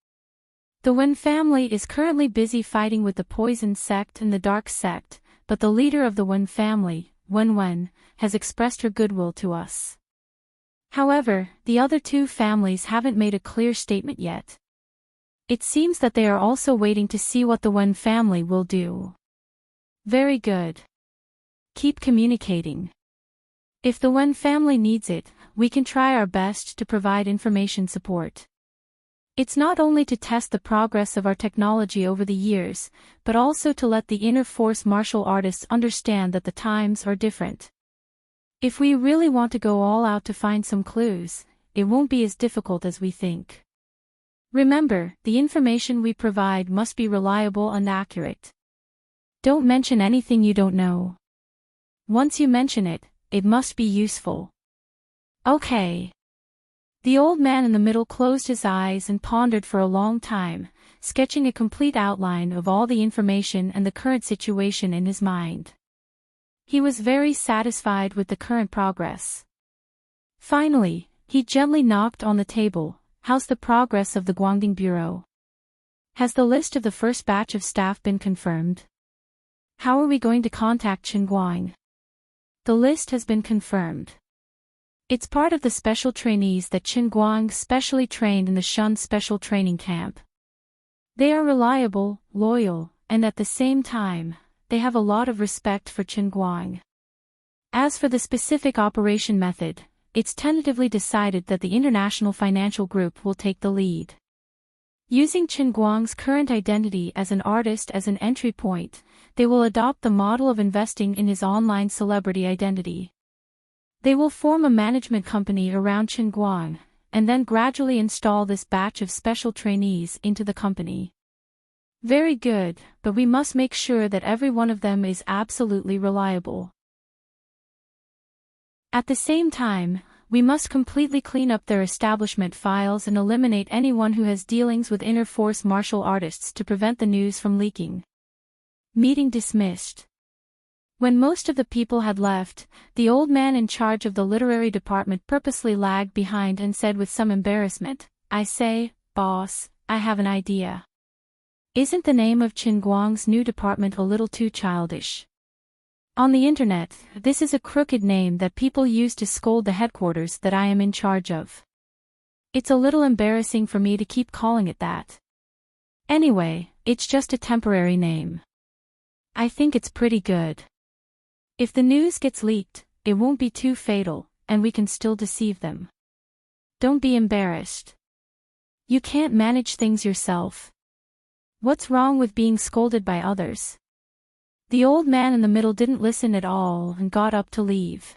Speaker 1: The Wen family is currently busy fighting with the Poison sect and the Dark sect, but the leader of the Wen family, Wen, has expressed her goodwill to us. However, the other 2 families haven't made a clear statement yet. It seems that they are also waiting to see what the Wen family will do. Very good. Keep communicating. If the Wen family needs it, we can try our best to provide information support. It's not only to test the progress of our technology over the years, but also to let the inner force martial artists understand that the times are different. If we really want to go all out to find some clues, it won't be as difficult as we think. Remember, the information we provide must be reliable and accurate. Don't mention anything you don't know. Once you mention it, it must be useful. Okay. The old man in the middle closed his eyes and pondered for a long time, sketching a complete outline of all the information and the current situation in his mind. He was very satisfied with the current progress. Finally, he gently knocked on the table. How's the progress of the Guangdong Bureau? Has the list of the first batch of staff been confirmed? How are we going to contact Qinguang? The list has been confirmed. It's part of the special trainees that Qinguang specially trained in the Shun Special Training Camp. They are reliable, loyal, and at the same time, they have a lot of respect for Qinguang. As for the specific operation method, it's tentatively decided that the International Financial Group will take the lead. Using Qinguang's current identity as an artist as an entry point, they will adopt the model of investing in his online celebrity identity. They will form a management company around Qinguang, and then gradually install this batch of special trainees into the company. Very good, but we must make sure that every one of them is absolutely reliable. At the same time, we must completely clean up their establishment files and eliminate anyone who has dealings with inner force martial artists to prevent the news from leaking. Meeting dismissed. When most of the people had left, the old man in charge of the literary department purposely lagged behind and said with some embarrassment, "I say, boss, I have an idea. Isn't the name of Qinguang's new department a little too childish? On the internet, this is a crooked name that people use to scold the headquarters that I am in charge of. It's a little embarrassing for me to keep calling it that. Anyway, it's just a temporary name. I think it's pretty good. If the news gets leaked, it won't be too fatal, and we can still deceive them. Don't be embarrassed. You can't manage things yourself. What's wrong with being scolded by others?" The old man in the middle didn't listen at all and got up to leave.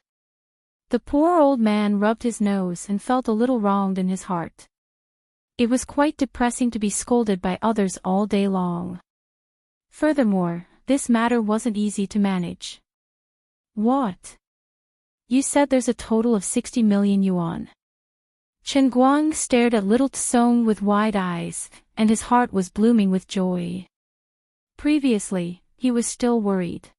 Speaker 1: The poor old man rubbed his nose and felt a little wronged in his heart. It was quite depressing to be scolded by others all day long. Furthermore, this matter wasn't easy to manage. What? You said there's a total of 60 million yuan. Qinguang stared at little Tsong with wide eyes, and his heart was blooming with joy. Previously, he was still worried.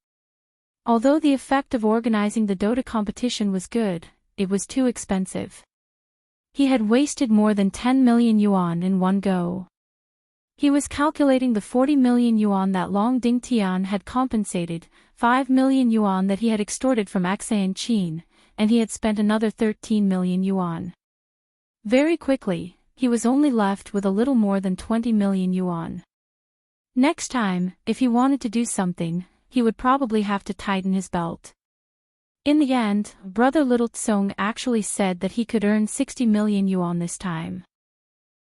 Speaker 1: Although the effect of organizing the Dota competition was good, it was too expensive. He had wasted more than 10 million yuan in one go. He was calculating the 40 million yuan that Long Dingtian had compensated, 5 million yuan that he had extorted from Axayan Qin, and he had spent another 13 million yuan. Very quickly, he was only left with a little more than 20 million yuan. Next time, if he wanted to do something, he would probably have to tighten his belt. In the end, brother Little Tsong actually said that he could earn 60 million yuan this time.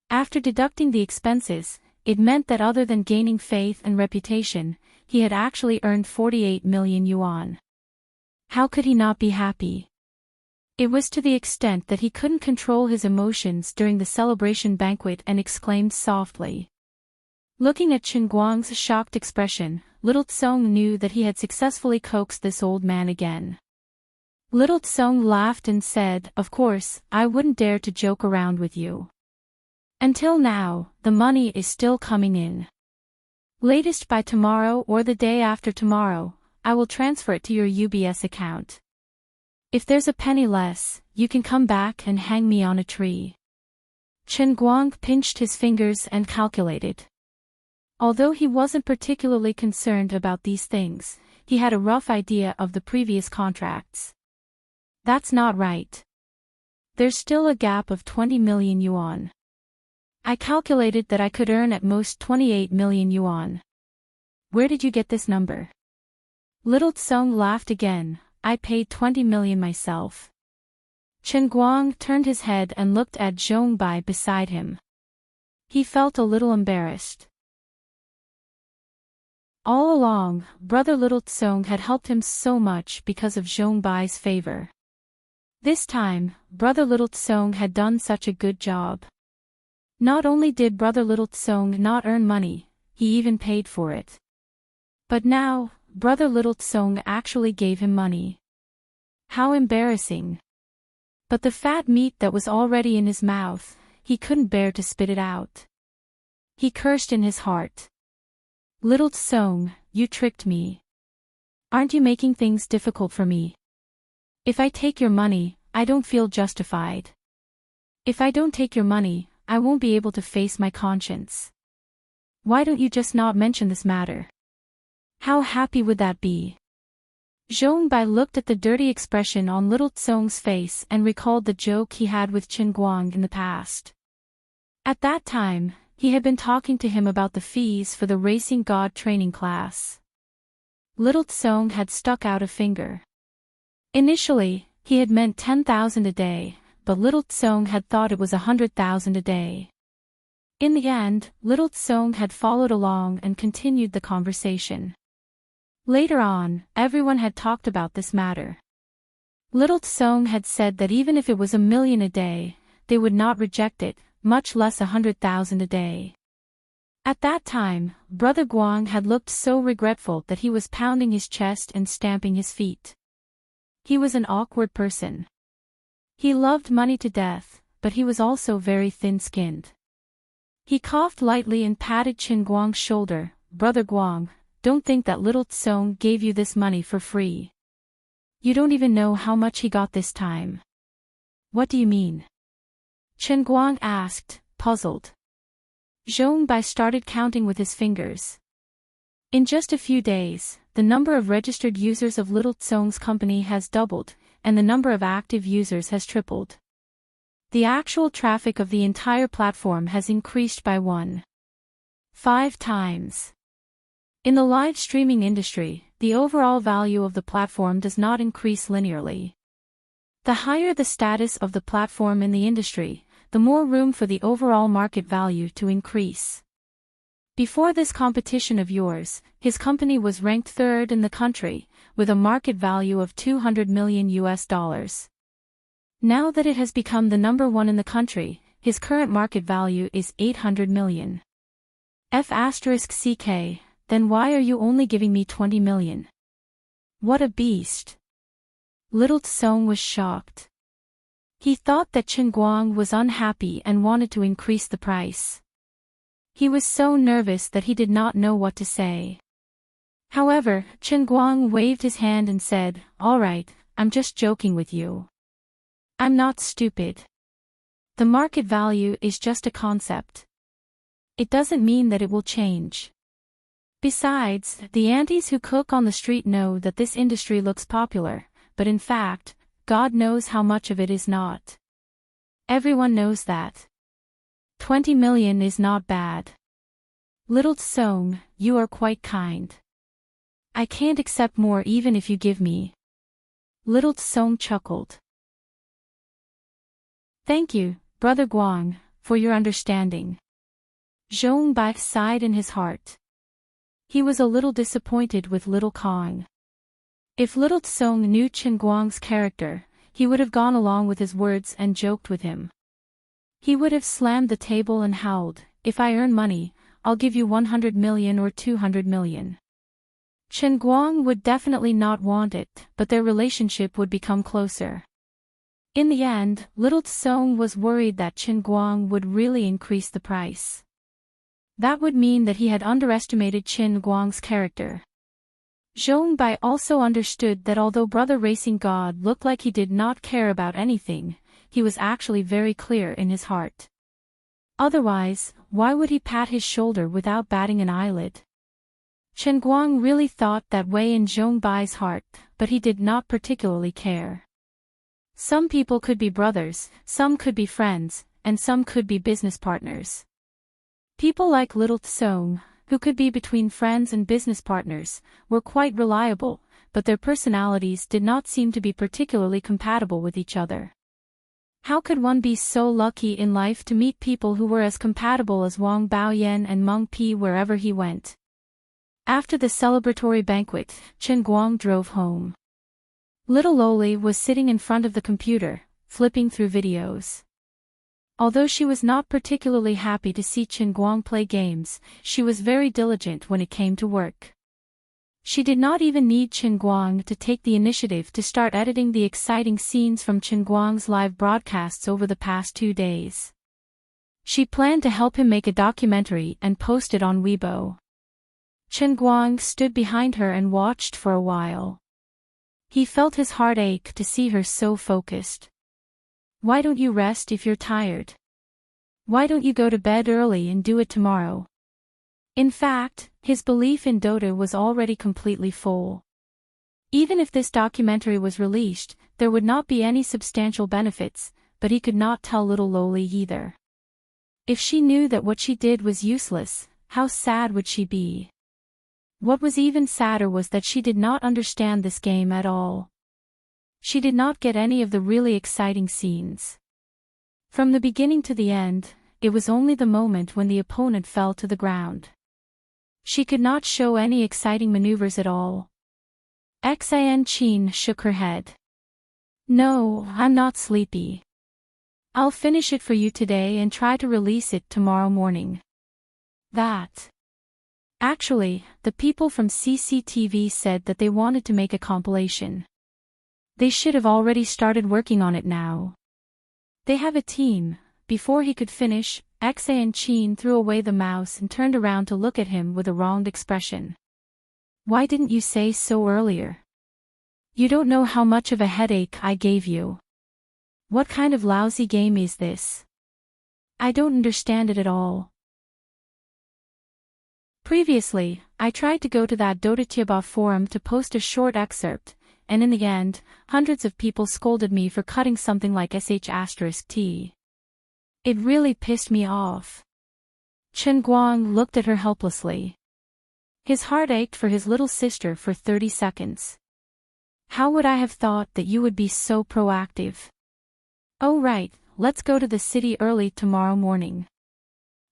Speaker 1: After deducting the expenses, it meant that other than gaining faith and reputation, he had actually earned 48 million yuan. How could he not be happy? It was to the extent that he couldn't control his emotions during the celebration banquet and exclaimed softly. Looking at Qinguang's shocked expression, Little Tsong knew that he had successfully coaxed this old man again. Little Tsong laughed and said, "Of course, I wouldn't dare to joke around with you. Until now, the money is still coming in. Latest by tomorrow or the day after tomorrow, I will transfer it to your UBS account. If there's a penny less, you can come back and hang me on a tree." Qinguang pinched his fingers and calculated. Although he wasn't particularly concerned about these things, he had a rough idea of the previous contracts. That's not right. There's still a gap of 20 million yuan. I calculated that I could earn at most 28 million yuan. Where did you get this number? Little Tsong laughed again. I paid 20 million myself. Qinguang turned his head and looked at Zhongbai beside him. He felt a little embarrassed. All along, brother Little Tsong had helped him so much because of Zhongbai's favor. This time, brother Little Tsong had done such a good job. Not only did brother Little Tsong not earn money, he even paid for it. But now, brother Little Tsong actually gave him money. How embarrassing. But the fat meat that was already in his mouth, he couldn't bear to spit it out. He cursed in his heart. Little Tsong, you tricked me. Aren't you making things difficult for me? If I take your money, I don't feel justified. If I don't take your money, I won't be able to face my conscience. Why don't you just not mention this matter? How happy would that be? Zhongbai looked at the dirty expression on Little Tsong's face and recalled the joke he had with Qin Guang in the past. At that time, he had been talking to him about the fees for the racing god training class. Little Tsong had stuck out a finger. Initially, he had meant 10,000 a day, but Little Tsong had thought it was 100,000 a day. In the end, Little Tsong had followed along and continued the conversation. Later on, everyone had talked about this matter. Little Tsong had said that even if it was 1,000,000 a day, they would not reject it, much less 100,000 a day. At that time, Brother Guang had looked so regretful that he was pounding his chest and stamping his feet. He was an awkward person. He loved money to death, but he was also very thin-skinned. He coughed lightly and patted Qin Guang's shoulder. Brother Guang, don't think that Little Tsong gave you this money for free. You don't even know how much he got this time. What do you mean? Qin Guang asked, puzzled. Zhongbai started counting with his fingers. In just a few days, the number of registered users of Little Tsong's company has doubled, and the number of active users has tripled. The actual traffic of the entire platform has increased by 1.5 times. In the live streaming industry, the overall value of the platform does not increase linearly. The higher the status of the platform in the industry, the more room for the overall market value to increase. Before this competition of yours, his company was ranked third in the country, with a market value of $200 million. Now that it has become the number one in the country, his current market value is $800 million. F***CK, then why are you only giving me 20 million? What a beast. Little Tsong was shocked. He thought that Qin Guang was unhappy and wanted to increase the price. He was so nervous that he did not know what to say. However, Qin Guang waved his hand and said, "All right, I'm just joking with you. I'm not stupid. The market value is just a concept. It doesn't mean that it will change. Besides, the aunties who cook on the street know that this industry looks popular, but in fact, God knows how much of it is not. Everyone knows that. 20 million is not bad. Little Tsong, you are quite kind. I can't accept more even if you give me." Little Tsong chuckled. "Thank you, Brother Guang, for your understanding." Zhongbai sighed in his heart. He was a little disappointed with Little Kong. If Little Tsong knew Qin Guang's character, he would have gone along with his words and joked with him. He would have slammed the table and howled, "If I earn money, I'll give you 100 million or 200 million. Qin Guang would definitely not want it, but their relationship would become closer. In the end, Little Tsong was worried that Qin Guang would really increase the price. That would mean that he had underestimated Qin Guang's character. Zhongbai also understood that although Brother Racing God looked like he did not care about anything, he was actually very clear in his heart. Otherwise, why would he pat his shoulder without batting an eyelid? Qin Guang really thought that way in Zhongbai's heart, but he did not particularly care. Some people could be brothers, some could be friends, and some could be business partners. People like Little Tsong, who could be between friends and business partners, were quite reliable, but their personalities did not seem to be particularly compatible with each other. How could one be so lucky in life to meet people who were as compatible as Wang Baoyan and Meng Pi wherever he went? After the celebratory banquet, Chen Guang drove home. Little Loli was sitting in front of the computer, flipping through videos. Although she was not particularly happy to see Chen Guang play games, she was very diligent when it came to work. She did not even need Chen Guang to take the initiative to start editing the exciting scenes from Chen Guang's live broadcasts over the past 2 days. She planned to help him make a documentary and post it on Weibo. Chen Guang stood behind her and watched for a while. He felt his heart ache to see her so focused. Why don't you rest if you're tired? Why don't you go to bed early and do it tomorrow? In fact, his belief in Dota was already completely full. Even if this documentary was released, there would not be any substantial benefits, but he could not tell little Loli either. If she knew that what she did was useless, how sad would she be? What was even sadder was that she did not understand this game at all. She did not get any of the really exciting scenes. From the beginning to the end, it was only the moment when the opponent fell to the ground. She could not show any exciting maneuvers at all. Enchanting shook her head. No, I'm not sleepy. I'll finish it for you today and try to release it tomorrow morning. That. Actually, the people from CCTV said that they wanted to make a compilation. They should have already started working on it now. They have a team. Before he could finish, Enchanting threw away the mouse and turned around to look at him with a wronged expression. Why didn't you say so earlier? You don't know how much of a headache I gave you. What kind of lousy game is this? I don't understand it at all. Previously, I tried to go to that Dotatiaba forum to post a short excerpt, and in the end, hundreds of people scolded me for cutting something like sh*t. It really pissed me off. Chen Guang looked at her helplessly. His heart ached for his little sister for 30 seconds. How would I have thought that you would be so proactive? Oh right, let's go to the city early tomorrow morning.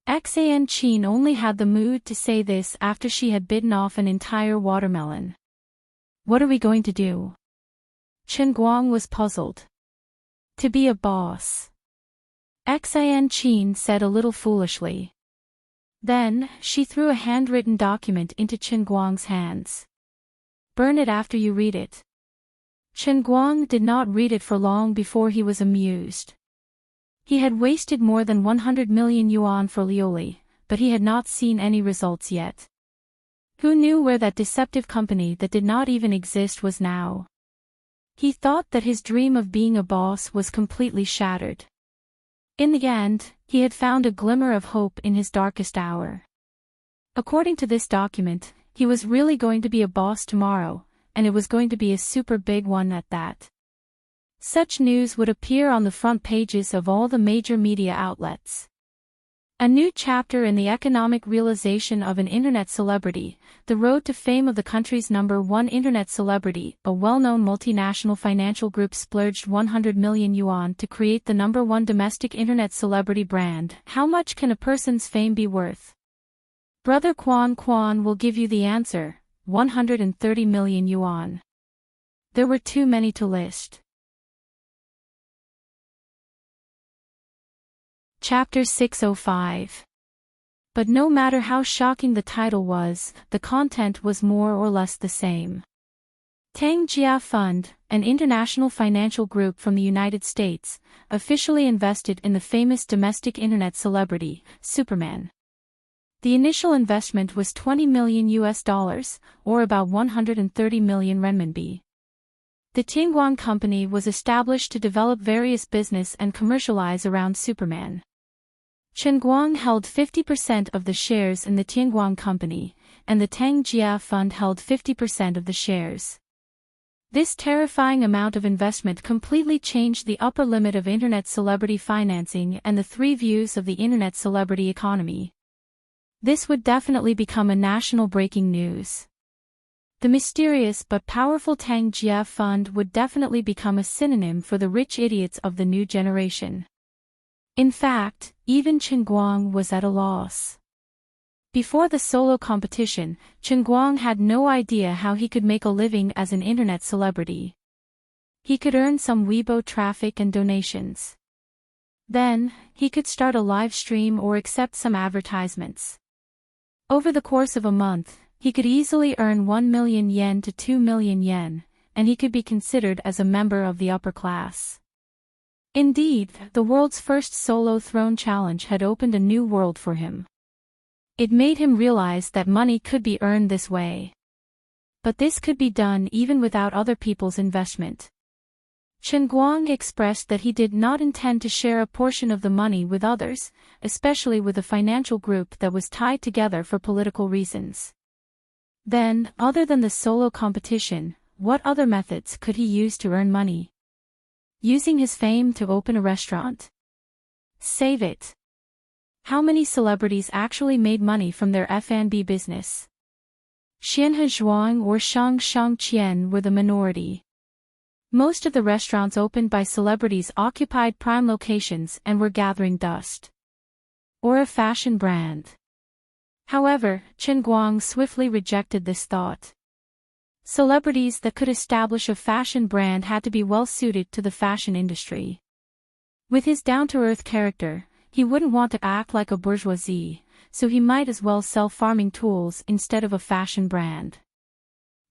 Speaker 1: Enchanting only had the mood to say this after she had bitten off an entire watermelon. What are we going to do? Chen Guang was puzzled. To be a boss. Enchanting said a little foolishly. Then, she threw a handwritten document into Chen Guang's hands. Burn it after you read it. Chen Guang did not read it for long before he was amused. He had wasted more than 100 million yuan for Lioli, but he had not seen any results yet. Who knew where that deceptive company that did not even exist was now? He thought that his dream of being a boss was completely shattered. In the end, he had found a glimmer of hope in his darkest hour. According to this document, he was really going to be a boss tomorrow, and it was going to be a super big one at that. Such news would appear on the front pages of all the major media outlets. A new chapter in the economic realization of an internet celebrity, the road to fame of the country's #1 internet celebrity. A well-known multinational financial group splurged 100 million yuan to create the #1 domestic internet celebrity brand. How much can a person's fame be worth? Brother Quan will give you the answer, 130 million yuan. There were too many to list. Chapter 605. But no matter how shocking the title was, the content was more or less the same. Tang Jia Fund, an international financial group from the United States, officially invested in the famous domestic internet celebrity, Superman. The initial investment was $20 million, or about 130 million renminbi. The Tianguang Company was established to develop various business and commercialize around Superman. Chen Guang held 50% of the shares in the Tianguang Company, and the Tang Jia Fund held 50% of the shares. This terrifying amount of investment completely changed the upper limit of internet celebrity financing and the three views of the internet celebrity economy. This would definitely become a national breaking news. The mysterious but powerful Tang Jia Fund would definitely become a synonym for the rich idiots of the new generation. In fact, even Chen Guang was at a loss. Before the solo competition, Chen Guang had no idea how he could make a living as an internet celebrity. He could earn some Weibo traffic and donations. Then, he could start a live stream or accept some advertisements. Over the course of a month, he could easily earn 1 million yen to 2 million yen, and he could be considered as a member of the upper class. Indeed, the world's first solo throne challenge had opened a new world for him. It made him realize that money could be earned this way. But this could be done even without other people's investment. Chen Guang expressed that he did not intend to share a portion of the money with others, especially with a financial group that was tied together for political reasons. Then, other than the solo competition, what other methods could he use to earn money? Using his fame to open a restaurant? Save it. How many celebrities actually made money from their F&B business? Xianhe Zhuang or Shang Shangqian were the minority. Most of the restaurants opened by celebrities occupied prime locations and were gathering dust. Or a fashion brand. However, Chen Guang swiftly rejected this thought. Celebrities that could establish a fashion brand had to be well suited to the fashion industry. With his down-to-earth character, he wouldn't want to act like a bourgeoisie, so he might as well sell farming tools instead of a fashion brand.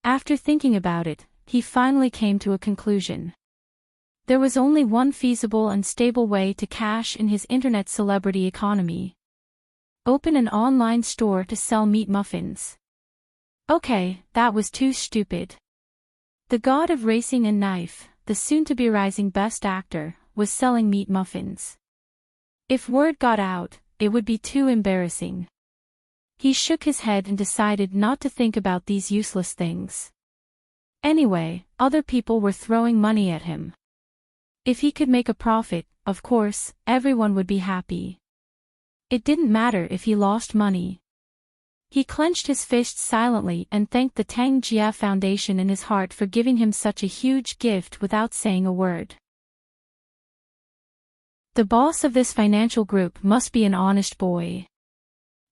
Speaker 1: After thinking about it, he finally came to a conclusion. There was only one feasible and stable way to cash in his internet celebrity economy. Open an online store to sell meat muffins. Okay, that was too stupid. The god of racing and knife, the soon-to-be rising best actor, was selling meat muffins. If word got out, it would be too embarrassing. He shook his head and decided not to think about these useless things. Anyway, other people were throwing money at him. If he could make a profit, of course, everyone would be happy. It didn't matter if he lost money. He clenched his fists silently and thanked the Tang Jia Foundation in his heart for giving him such a huge gift without saying a word. The boss of this financial group must be an honest boy.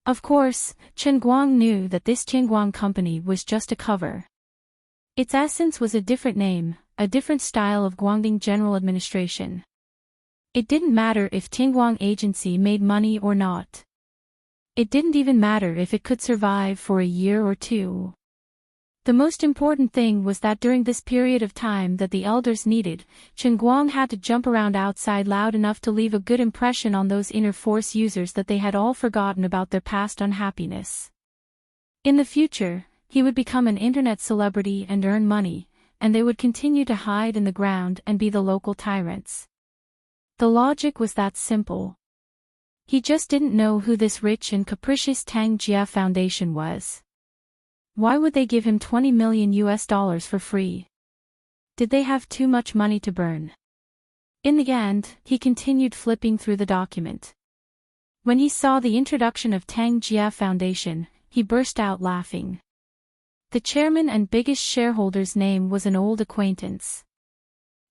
Speaker 1: Of course, Chen Guang knew that this Qingguang company was just a cover. Its essence was a different name, a different style of Guangdong General Administration. It didn't matter if Qingguang Agency made money or not. It didn't even matter if it could survive for a year or two. The most important thing was that during this period of time that the elders needed, Chen Guang had to jump around outside loud enough to leave a good impression on those inner force users that they had all forgotten about their past unhappiness. In the future, he would become an internet celebrity and earn money, and they would continue to hide in the ground and be the local tyrants. The logic was that simple. He just didn't know who this rich and capricious Tang Jia Foundation was. Why would they give him $20 million for free? Did they have too much money to burn? In the end, he continued flipping through the document. When he saw the introduction of Tang Jia Foundation, he burst out laughing. The chairman and biggest shareholder's name was an old acquaintance.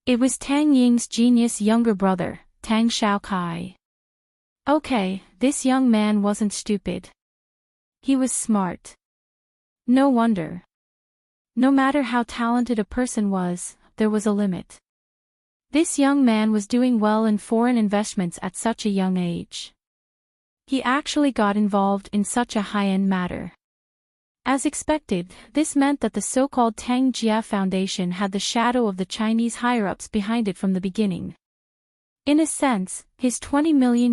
Speaker 1: It was Tang Ying's genius younger brother, Tang Shaokai. Okay, this young man wasn't stupid. He was smart. No wonder. No matter how talented a person was, there was a limit. This young man was doing well in foreign investments at such a young age. He actually got involved in such a high-end matter. As expected, this meant that the so-called Tang Jia Foundation had the shadow of the Chinese higher-ups behind it from the beginning. In a sense, his $20 million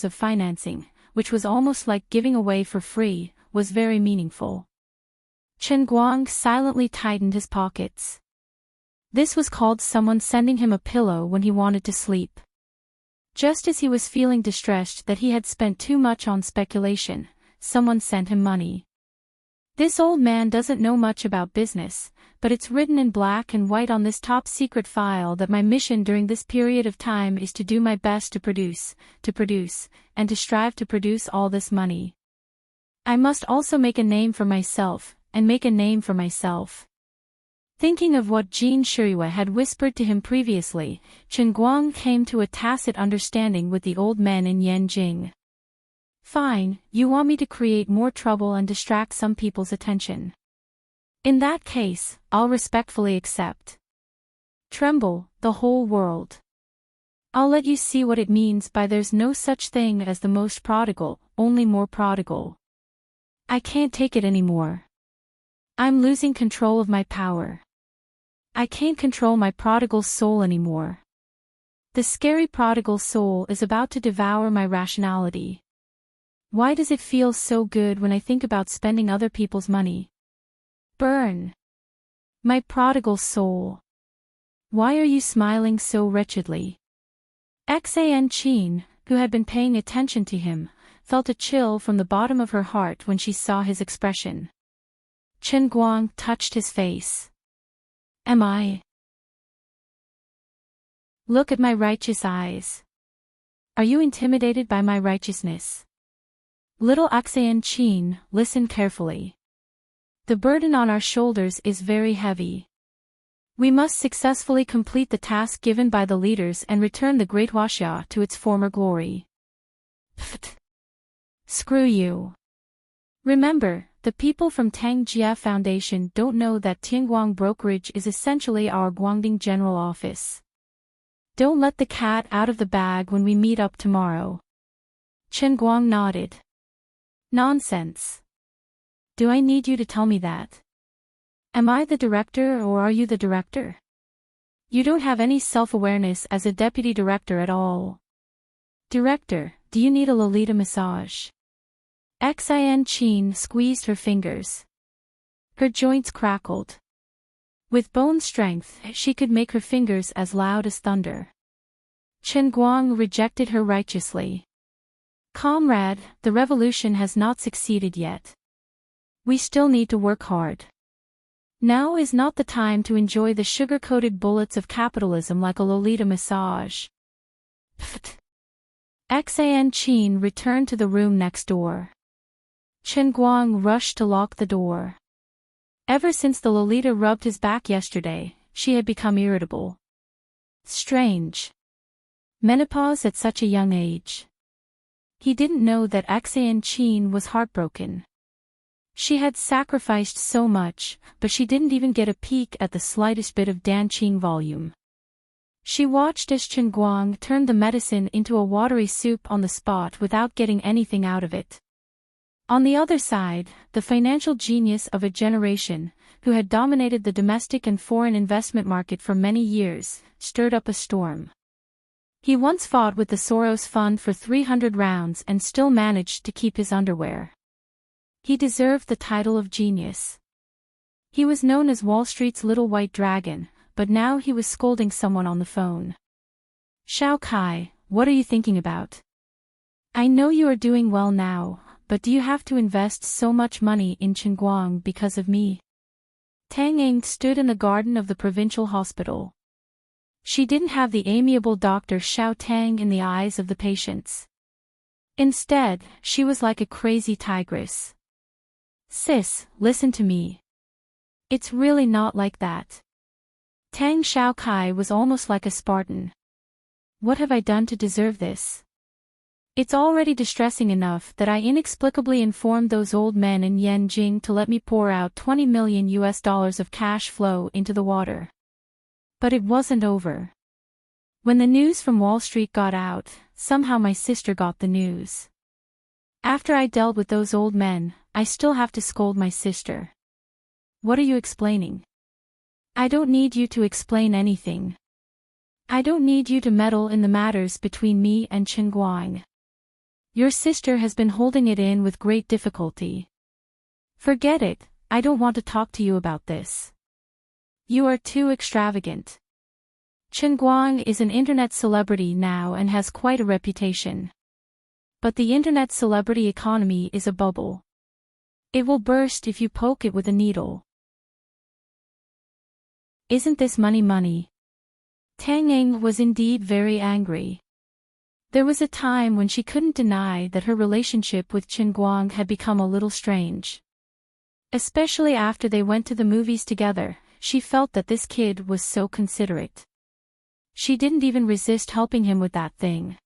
Speaker 1: of financing, which was almost like giving away for free, was very meaningful. Chen Guang silently tightened his pockets. This was called someone sending him a pillow when he wanted to sleep. Just as he was feeling distressed that he had spent too much on speculation, someone sent him money. This old man doesn't know much about business, but it's written in black and white on this top secret file that my mission during this period of time is to do my best to produce, and to strive to produce all this money. I must also make a name for myself, and make a name for myself. Thinking of what Jin Shuiwa had whispered to him previously, Chen Guang came to a tacit understanding with the old men in Yanjing. Fine, you want me to create more trouble and distract some people's attention. In that case, I'll respectfully accept. Tremble, the whole world. I'll let you see what it means by there's no such thing as the most prodigal, only more prodigal. I can't take it anymore. I'm losing control of my power. I can't control my prodigal soul anymore. The scary prodigal soul is about to devour my rationality. Why does it feel so good when I think about spending other people's money? Burn. My prodigal soul. Why are you smiling so wretchedly? Xan Qin, who had been paying attention to him, felt a chill from the bottom of her heart when she saw his expression. Chen Guang touched his face. Am I? Look at my righteous eyes. Are you intimidated by my righteousness? Little Xan Qin, listen carefully. The burden on our shoulders is very heavy. We must successfully complete the task given by the leaders and return the Great Huaxia to its former glory. Pfft. Screw you. Remember, the people from Tang Jia Foundation don't know that Tianguang Brokerage is essentially our Guangding General Office. Don't let the cat out of the bag when we meet up tomorrow. Chen Guang nodded. Nonsense. Do I need you to tell me that? Am I the director or are you the director? You don't have any self-awareness as a deputy director at all. Director, do you need a Lolita massage? Xan Qin squeezed her fingers. Her joints crackled. With bone strength, she could make her fingers as loud as thunder. Chen Guang rejected her righteously. Comrade, the revolution has not succeeded yet. We still need to work hard. Now is not the time to enjoy the sugar-coated bullets of capitalism like a Lolita massage. Pfft. Xan Qin returned to the room next door. Chen Guang rushed to lock the door. Ever since the Lolita rubbed his back yesterday, she had become irritable. Strange. Menopause at such a young age. He didn't know that Xan Qin was heartbroken. She had sacrificed so much, but she didn't even get a peek at the slightest bit of Danqing volume. She watched as Chen Guang turned the medicine into a watery soup on the spot without getting anything out of it. On the other side, the financial genius of a generation, who had dominated the domestic and foreign investment market for many years, stirred up a storm. He once fought with the Soros Fund for 300 rounds and still managed to keep his underwear. He deserved the title of genius. He was known as Wall Street's little white dragon, but now he was scolding someone on the phone. Shao Kai, what are you thinking about? I know you are doing well now, but do you have to invest so much money in Qinguang because of me? Tang Ing stood in the garden of the provincial hospital. She didn't have the amiable Dr. Xiao Tang in the eyes of the patients. Instead, she was like a crazy tigress. Sis, listen to me. It's really not like that. Tang Xiaokai was almost like a Spartan. What have I done to deserve this? It's already distressing enough that I inexplicably informed those old men in Yanjing to let me pour out $20 million of cash flow into the water. But it wasn't over. When the news from Wall Street got out, somehow my sister got the news. After I dealt with those old men, I still have to scold my sister. What are you explaining? I don't need you to explain anything. I don't need you to meddle in the matters between me and Qinguang. Your sister has been holding it in with great difficulty. Forget it, I don't want to talk to you about this. You are too extravagant. Qinguang is an internet celebrity now and has quite a reputation. But the internet celebrity economy is a bubble. It will burst if you poke it with a needle. Isn't this money? Tang Ing was indeed very angry. There was a time when she couldn't deny that her relationship with Qinguang had become a little strange. Especially after they went to the movies together, she felt that this kid was so considerate. She didn't even resist helping him with that thing.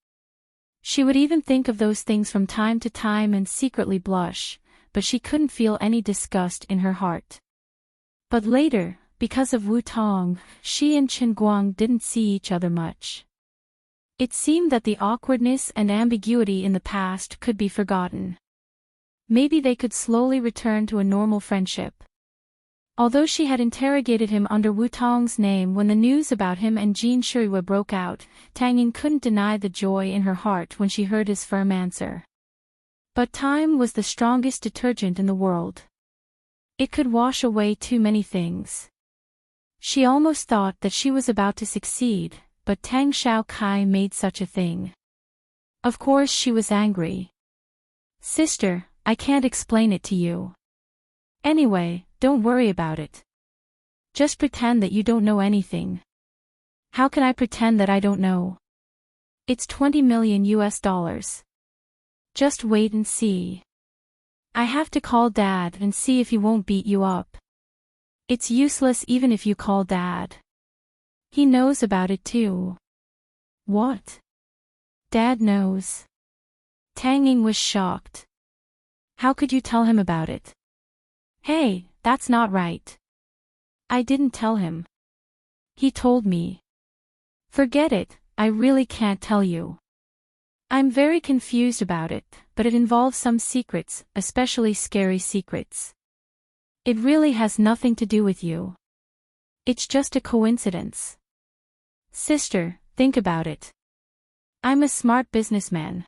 Speaker 1: She would even think of those things from time to time and secretly blush, but she couldn't feel any disgust in her heart. But later, because of Wu Tong, she and Chen Guang didn't see each other much. It seemed that the awkwardness and ambiguity in the past could be forgotten. Maybe they could slowly return to a normal friendship. Although she had interrogated him under Wu Tong's name when the news about him and Jin Shuiwa broke out, Tang Ying couldn't deny the joy in her heart when she heard his firm answer. But time was the strongest detergent in the world. It could wash away too many things. She almost thought that she was about to succeed, but Tang Xiaokai made such a thing. Of course she was angry. Sister, I can't explain it to you. Anyway, don't worry about it. Just pretend that you don't know anything. How can I pretend that I don't know? It's $20 million. Just wait and see. I have to call Dad and see if he won't beat you up. It's useless even if you call Dad. He knows about it too. What? Dad knows. Tang Ying was shocked. How could you tell him about it? Hey, that's not right. I didn't tell him. He told me. Forget it, I really can't tell you. I'm very confused about it, but it involves some secrets, especially scary secrets. It really has nothing to do with you. It's just a coincidence. Sister, think about it. I'm a smart businessman.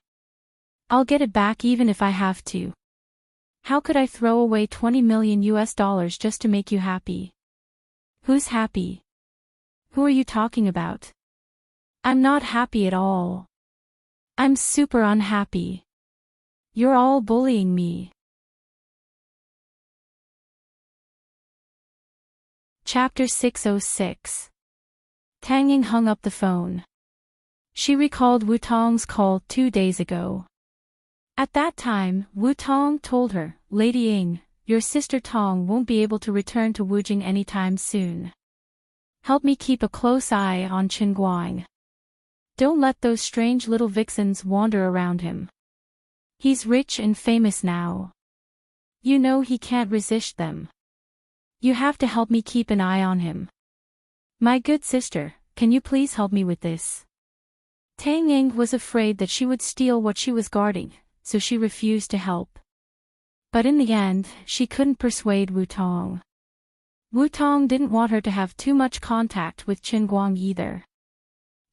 Speaker 1: I'll get it back even if I have to. How could I throw away $20 million just to make you happy? Who's happy? Who are you talking about? I'm not happy at all. I'm super unhappy. You're all bullying me. Chapter 606. Tang Ying hung up the phone. She recalled Wu Tong's call 2 days ago. At that time, Wu Tong told her, Lady Ying, your sister Tong won't be able to return to Wujing anytime soon. Help me keep a close eye on Chen Guang. Don't let those strange little vixens wander around him. He's rich and famous now. You know he can't resist them. You have to help me keep an eye on him. My good sister, can you please help me with this? Tang Ying was afraid that she would steal what she was guarding, so she refused to help. But in the end, she couldn't persuade Wu Tong. Wu Tong didn't want her to have too much contact with Chen Guang either.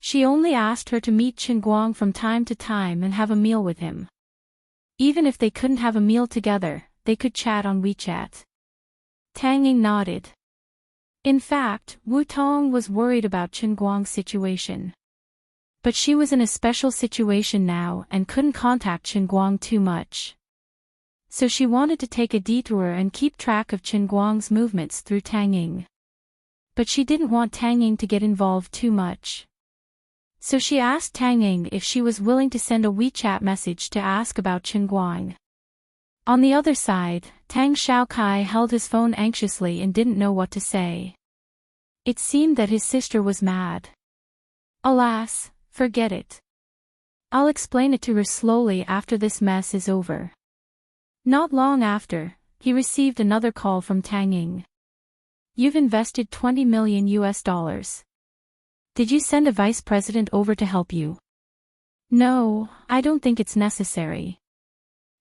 Speaker 1: She only asked her to meet Chen Guang from time to time and have a meal with him. Even if they couldn't have a meal together, they could chat on WeChat. Tang Ying nodded. In fact, Wu Tong was worried about Chen Guang's situation. But she was in a special situation now and couldn't contact Chen Guang too much. So she wanted to take a detour and keep track of Chen Guang's movements through Tang Ying. But she didn't want Tang Ying to get involved too much. So she asked Tang Ying if she was willing to send a WeChat message to ask about Chen Guang. On the other side, Tang Xiaokai held his phone anxiously and didn't know what to say. It seemed that his sister was mad. Alas, forget it. I'll explain it to her slowly after this mess is over. Not long after, he received another call from Tang Ying. You've invested $20 million. Did you send a vice president over to help you? No, I don't think it's necessary.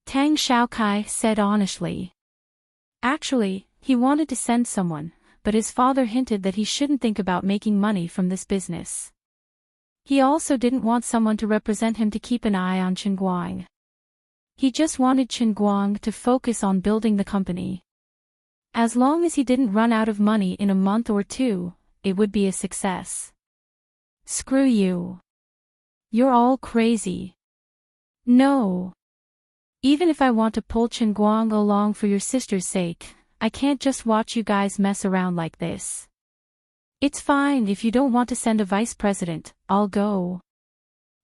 Speaker 1: Tang Xiaokai said honestly. Actually, he wanted to send someone, but his father hinted that he shouldn't think about making money from this business. He also didn't want someone to represent him to keep an eye on Chen Guang. He just wanted Chen Guang to focus on building the company. As long as he didn't run out of money in a month or two, it would be a success. Screw you. You're all crazy. No. Even if I want to pull Chen Guang along for your sister's sake, I can't just watch you guys mess around like this. It's fine if you don't want to send a vice president, I'll go.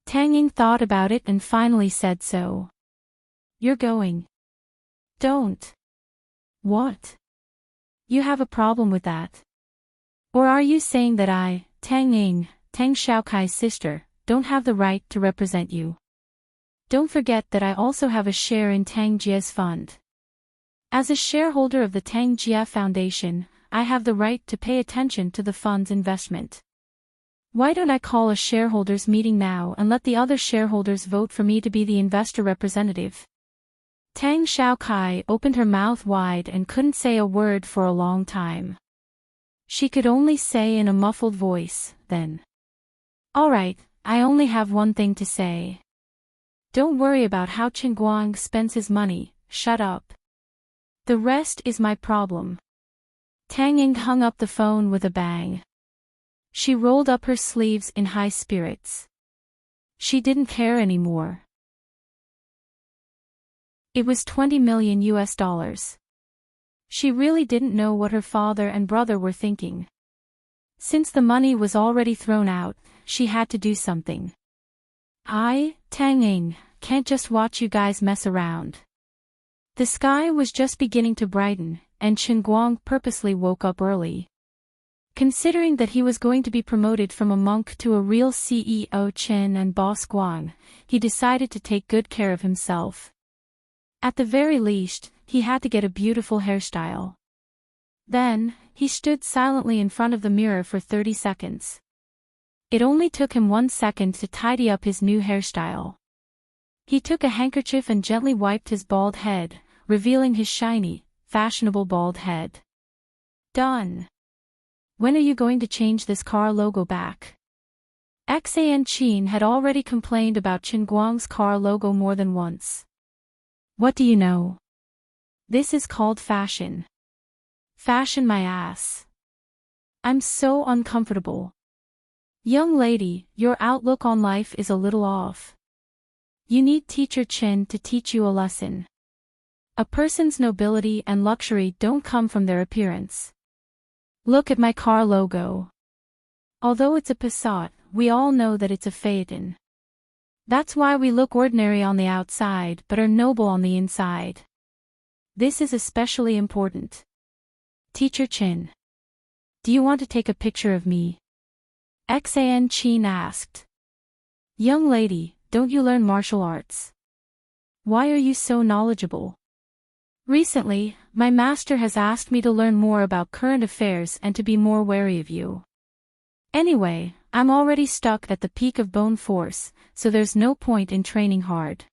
Speaker 1: Tang Ying thought about it and finally said so. You're going. Don't. What? You have a problem with that? Or are you saying that I, Tang Ying, Tang Xiaokai's sister, don't have the right to represent you? Don't forget that I also have a share in Tang Jie's fund. As a shareholder of the Tang Jie Foundation, I have the right to pay attention to the fund's investment. Why don't I call a shareholders meeting now and let the other shareholders vote for me to be the investor representative? Tang Xiaokai opened her mouth wide and couldn't say a word for a long time. She could only say in a muffled voice, then. All right, I only have one thing to say. Don't worry about how Chen Guang spends his money, shut up. The rest is my problem. Tang Ying hung up the phone with a bang. She rolled up her sleeves in high spirits. She didn't care anymore. It was $20 million. She really didn't know what her father and brother were thinking. Since the money was already thrown out, she had to do something. I, Tang Ying, can't just watch you guys mess around. The sky was just beginning to brighten, and Chen Guang purposely woke up early. Considering that he was going to be promoted from a monk to a real CEO, Chen and boss Guang, he decided to take good care of himself. At the very least, he had to get a beautiful hairstyle. Then, he stood silently in front of the mirror for 30 seconds. It only took him 1 second to tidy up his new hairstyle. He took a handkerchief and gently wiped his bald head, revealing his shiny, fashionable bald head. Done. When are you going to change this car logo back? Enchanting had already complained about Chen Guang's car logo more than once. What do you know? This is called fashion. Fashion my ass. I'm so uncomfortable. Young lady, your outlook on life is a little off. You need teacher Chen to teach you a lesson. A person's nobility and luxury don't come from their appearance. Look at my car logo. Although it's a Passat, we all know that it's a Phaeton. That's why we look ordinary on the outside but are noble on the inside. This is especially important. Teacher Chen. Do you want to take a picture of me? Enchanting asked. Young lady, don't you learn martial arts? Why are you so knowledgeable? Recently, my master has asked me to learn more about current affairs and to be more wary of you. Anyway, I'm already stuck at the peak of bone force, so there's no point in training hard.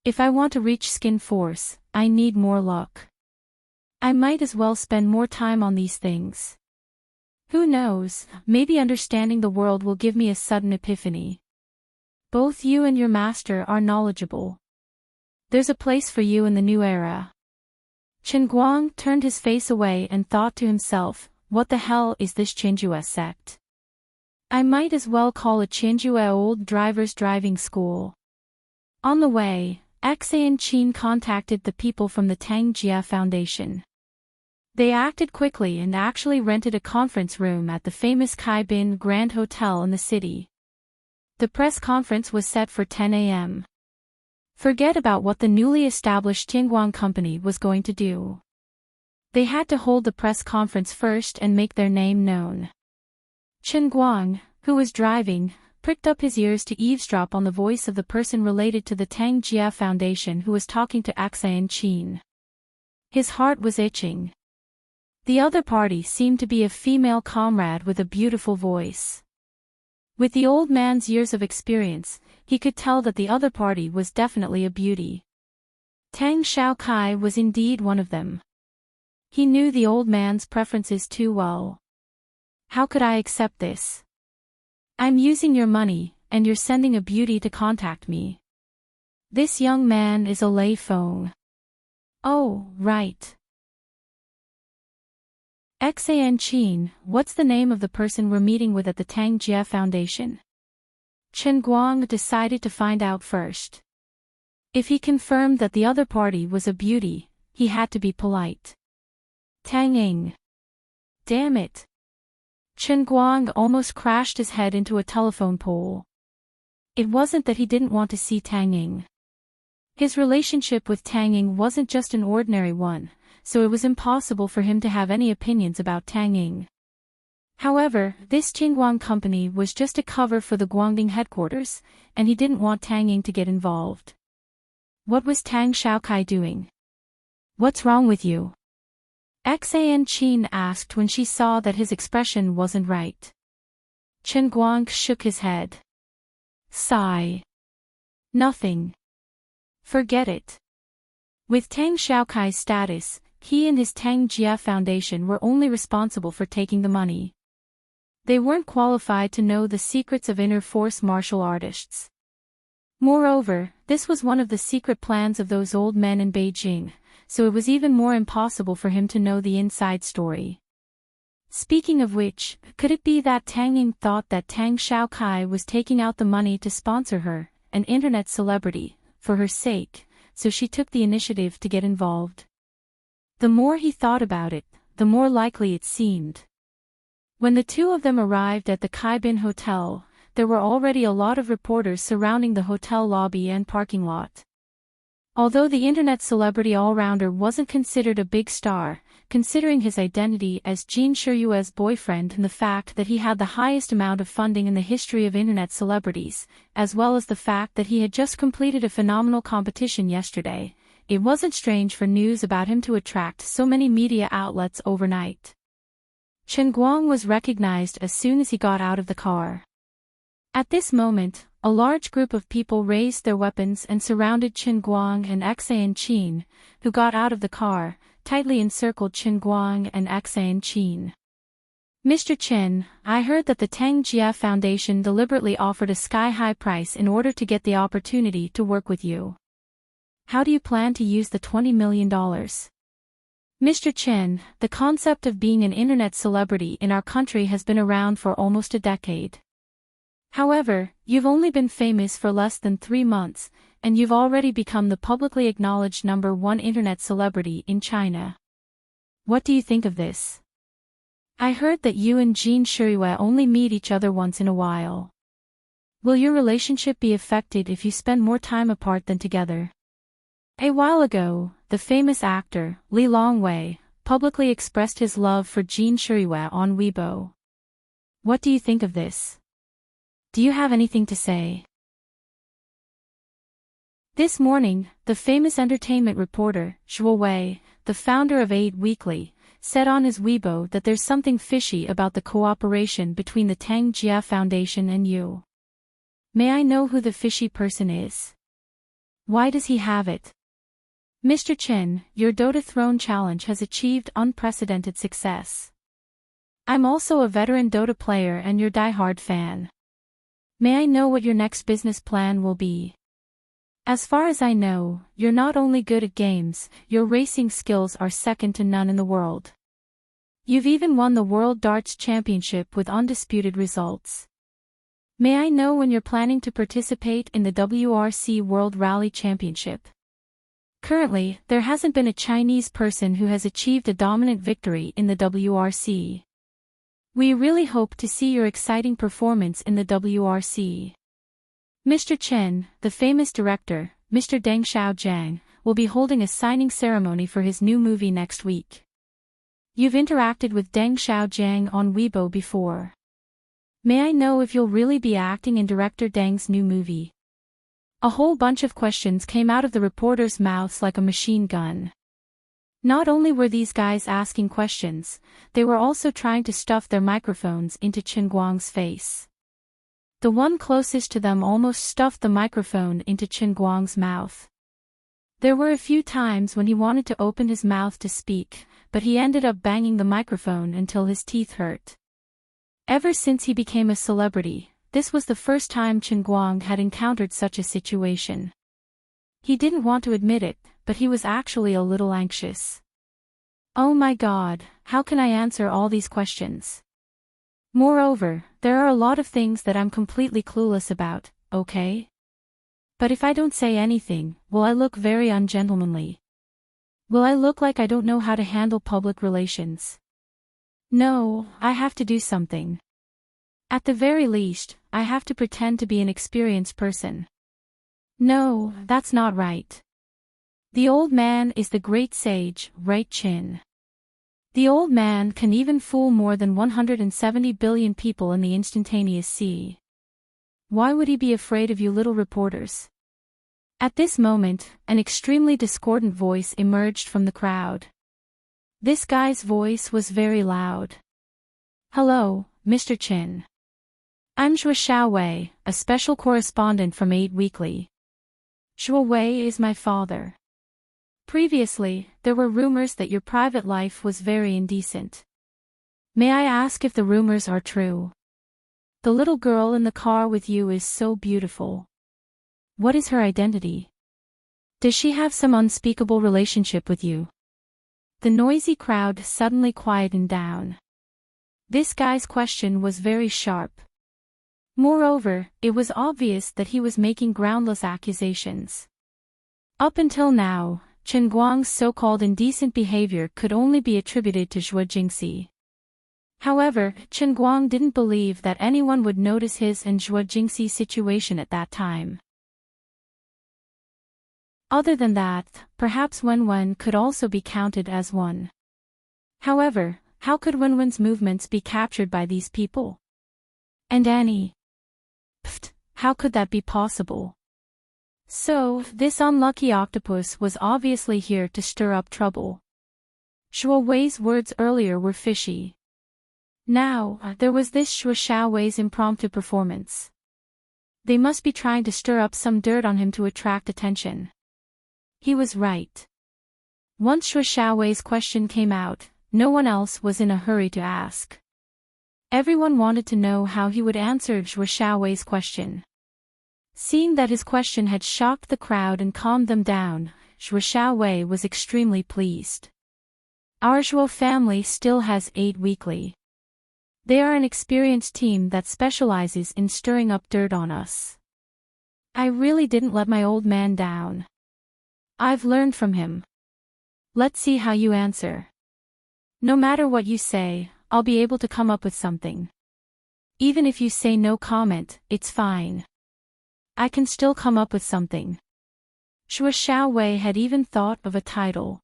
Speaker 1: If I want to reach skin force, I need more luck. I might as well spend more time on these things. Who knows, maybe understanding the world will give me a sudden epiphany. Both you and your master are knowledgeable. There's a place for you in the new era. Chen Guang turned his face away and thought to himself, what the hell is this Chenjue sect? I might as well call it Chenjue Old Drivers Driving School. On the way, Enchanting contacted the people from the Tang Jie Foundation. They acted quickly and actually rented a conference room at the famous Kai Bin Grand Hotel in the city. The press conference was set for 10 a.m. Forget about what the newly established Tianguang company was going to do. They had to hold the press conference first and make their name known. Chen Guang, who was driving, pricked up his ears to eavesdrop on the voice of the person related to the Tang Jie Foundation who was talking to Enchanting. His heart was itching. The other party seemed to be a female comrade with a beautiful voice. With the old man's years of experience, he could tell that the other party was definitely a beauty. Tang Xiaokai was indeed one of them. He knew the old man's preferences too well. How could I accept this? I'm using your money, and you're sending a beauty to contact me. This young man is a Lei Feng. Oh, right. Enchanting, what's the name of the person we're meeting with at the Tang Jie Foundation? Chen Guang decided to find out first. If he confirmed that the other party was a beauty, he had to be polite. Tang Ying. Damn it. Chen Guang almost crashed his head into a telephone pole. It wasn't that he didn't want to see Tang Ying. His relationship with Tang Ying wasn't just an ordinary one, so it was impossible for him to have any opinions about Tanging. However, this Qingguang company was just a cover for the Guangdong headquarters, and he didn't want Tanging to get involved. What was Tang Xiaokai doing? What's wrong with you? Enchanting asked when she saw that his expression wasn't right. Qingguang shook his head. Sigh. Nothing. Forget it. With Tang Xiaokai's status, he and his Tang Jia Foundation were only responsible for taking the money. They weren't qualified to know the secrets of inner force martial artists. Moreover, this was one of the secret plans of those old men in Beijing, so it was even more impossible for him to know the inside story. Speaking of which, could it be that Tanging thought that Tang Xiaokai was taking out the money to sponsor her, an internet celebrity, for her sake, so she took the initiative to get involved? The more he thought about it, the more likely it seemed. When the two of them arrived at the Kaibin Hotel, there were already a lot of reporters surrounding the hotel lobby and parking lot. Although the internet celebrity all-rounder wasn't considered a big star, considering his identity as Jin Shiyue's boyfriend and the fact that he had the highest amount of funding in the history of internet celebrities, as well as the fact that he had just completed a phenomenal competition yesterday, it wasn't strange for news about him to attract so many media outlets overnight. Qingguang was recognized as soon as he got out of the car. At this moment, a large group of people raised their weapons and surrounded Qingguang and Enchanting, who got out of the car, tightly encircled Qingguang and Enchanting. Mr. Chen, I heard that the Tang Jia Foundation deliberately offered a sky-high price in order to get the opportunity to work with you. How do you plan to use the $20 million? Mr. Chen, the concept of being an internet celebrity in our country has been around for almost a decade. However, you've only been famous for less than 3 months, and you've already become the publicly acknowledged #1 internet celebrity in China. What do you think of this? I heard that you and Jin Shiyue only meet each other once in a while. Will your relationship be affected if you spend more time apart than together? A while ago, the famous actor, Li Longwei, publicly expressed his love for Jin Shiyue on Weibo. What do you think of this? Do you have anything to say? This morning, the famous entertainment reporter, Zhuo Wei, the founder of 8 Weekly, said on his Weibo that there's something fishy about the cooperation between the Tang Jia Foundation and you. May I know who the fishy person is? Why does he have it? Mr. Chen, your Dota Throne challenge has achieved unprecedented success. I'm also a veteran Dota player and your die-hard fan. May I know what your next business plan will be? As far as I know, you're not only good at games, your racing skills are second to none in the world. You've even won the World Darts Championship with undisputed results. May I know when you're planning to participate in the WRC World Rally Championship? Currently, there hasn't been a Chinese person who has achieved a dominant victory in the WRC. We really hope to see your exciting performance in the WRC. Mr. Chen, the famous director, Mr. Deng Xiaojiang, will be holding a signing ceremony for his new movie next week. You've interacted with Deng Xiaojiang on Weibo before. May I know if you'll really be acting in director Deng's new movie? A whole bunch of questions came out of the reporters' mouths like a machine gun. Not only were these guys asking questions, they were also trying to stuff their microphones into Qingguang's face. The one closest to them almost stuffed the microphone into Qingguang's mouth. There were a few times when he wanted to open his mouth to speak, but he ended up banging the microphone until his teeth hurt. Ever since he became a celebrity, this was the first time Qingguang had encountered such a situation. He didn't want to admit it, but he was actually a little anxious. Oh my God, how can I answer all these questions? Moreover, there are a lot of things that I'm completely clueless about, okay? But if I don't say anything, will I look very ungentlemanly? Will I look like I don't know how to handle public relations? No, I have to do something. At the very least, I have to pretend to be an experienced person. No, that's not right. The old man is the great sage, right Chin? The old man can even fool more than 170 billion people in the instantaneous sea. Why would he be afraid of you little reporters? At this moment, an extremely discordant voice emerged from the crowd. This guy's voice was very loud. Hello, Mr. Chin. I'm Zhuo Xiaowei, a special correspondent from 8 Weekly. Zhuo Wei is my father. Previously, there were rumors that your private life was very indecent. May I ask if the rumors are true? The little girl in the car with you is so beautiful. What is her identity? Does she have some unspeakable relationship with you? The noisy crowd suddenly quietened down. This guy's question was very sharp. Moreover, it was obvious that he was making groundless accusations. Up until now, Chen Guang's so-called indecent behavior could only be attributed to Zhuo Jingxi. However, Chen Guang didn't believe that anyone would notice his and Zhuo Jingxi's situation at that time. Other than that, perhaps Wenwen could also be counted as one. However, how could Wenwen's movements be captured by these people? And Annie? Pfft, how could that be possible? So, this unlucky octopus was obviously here to stir up trouble. Zhuo Wei's words earlier were fishy. Now, there was this Zhuo Xiaowei's impromptu performance. They must be trying to stir up some dirt on him to attract attention. He was right. Once Zhuo Xiaowei's question came out, no one else was in a hurry to ask. Everyone wanted to know how he would answer Zhuo Xiaowei's question. Seeing that his question had shocked the crowd and calmed them down, Zhuo Xiaowei was extremely pleased. Our Zhuo family still has 8 Weekly. They are an experienced team that specializes in stirring up dirt on us. I really didn't let my old man down. I've learned from him. Let's see how you answer. No matter what you say, I'll be able to come up with something. Even if you say no comment, it's fine. I can still come up with something. Zhuo Xiaowei had even thought of a title.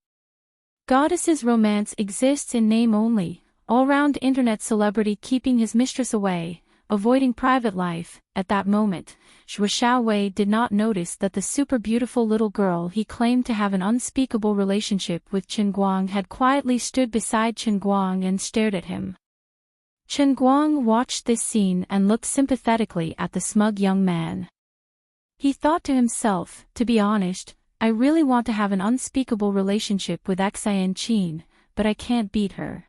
Speaker 1: Goddess's Romance exists in name only, all-round internet celebrity keeping his mistress away, avoiding private life. At that moment, Zhuo Xiaowei did not notice that the super beautiful little girl he claimed to have an unspeakable relationship with Chen Guang had quietly stood beside Chen Guang and stared at him. Chen Guang watched this scene and looked sympathetically at the smug young man. He thought to himself, to be honest, I really want to have an unspeakable relationship with Enchanting, but I can't beat her.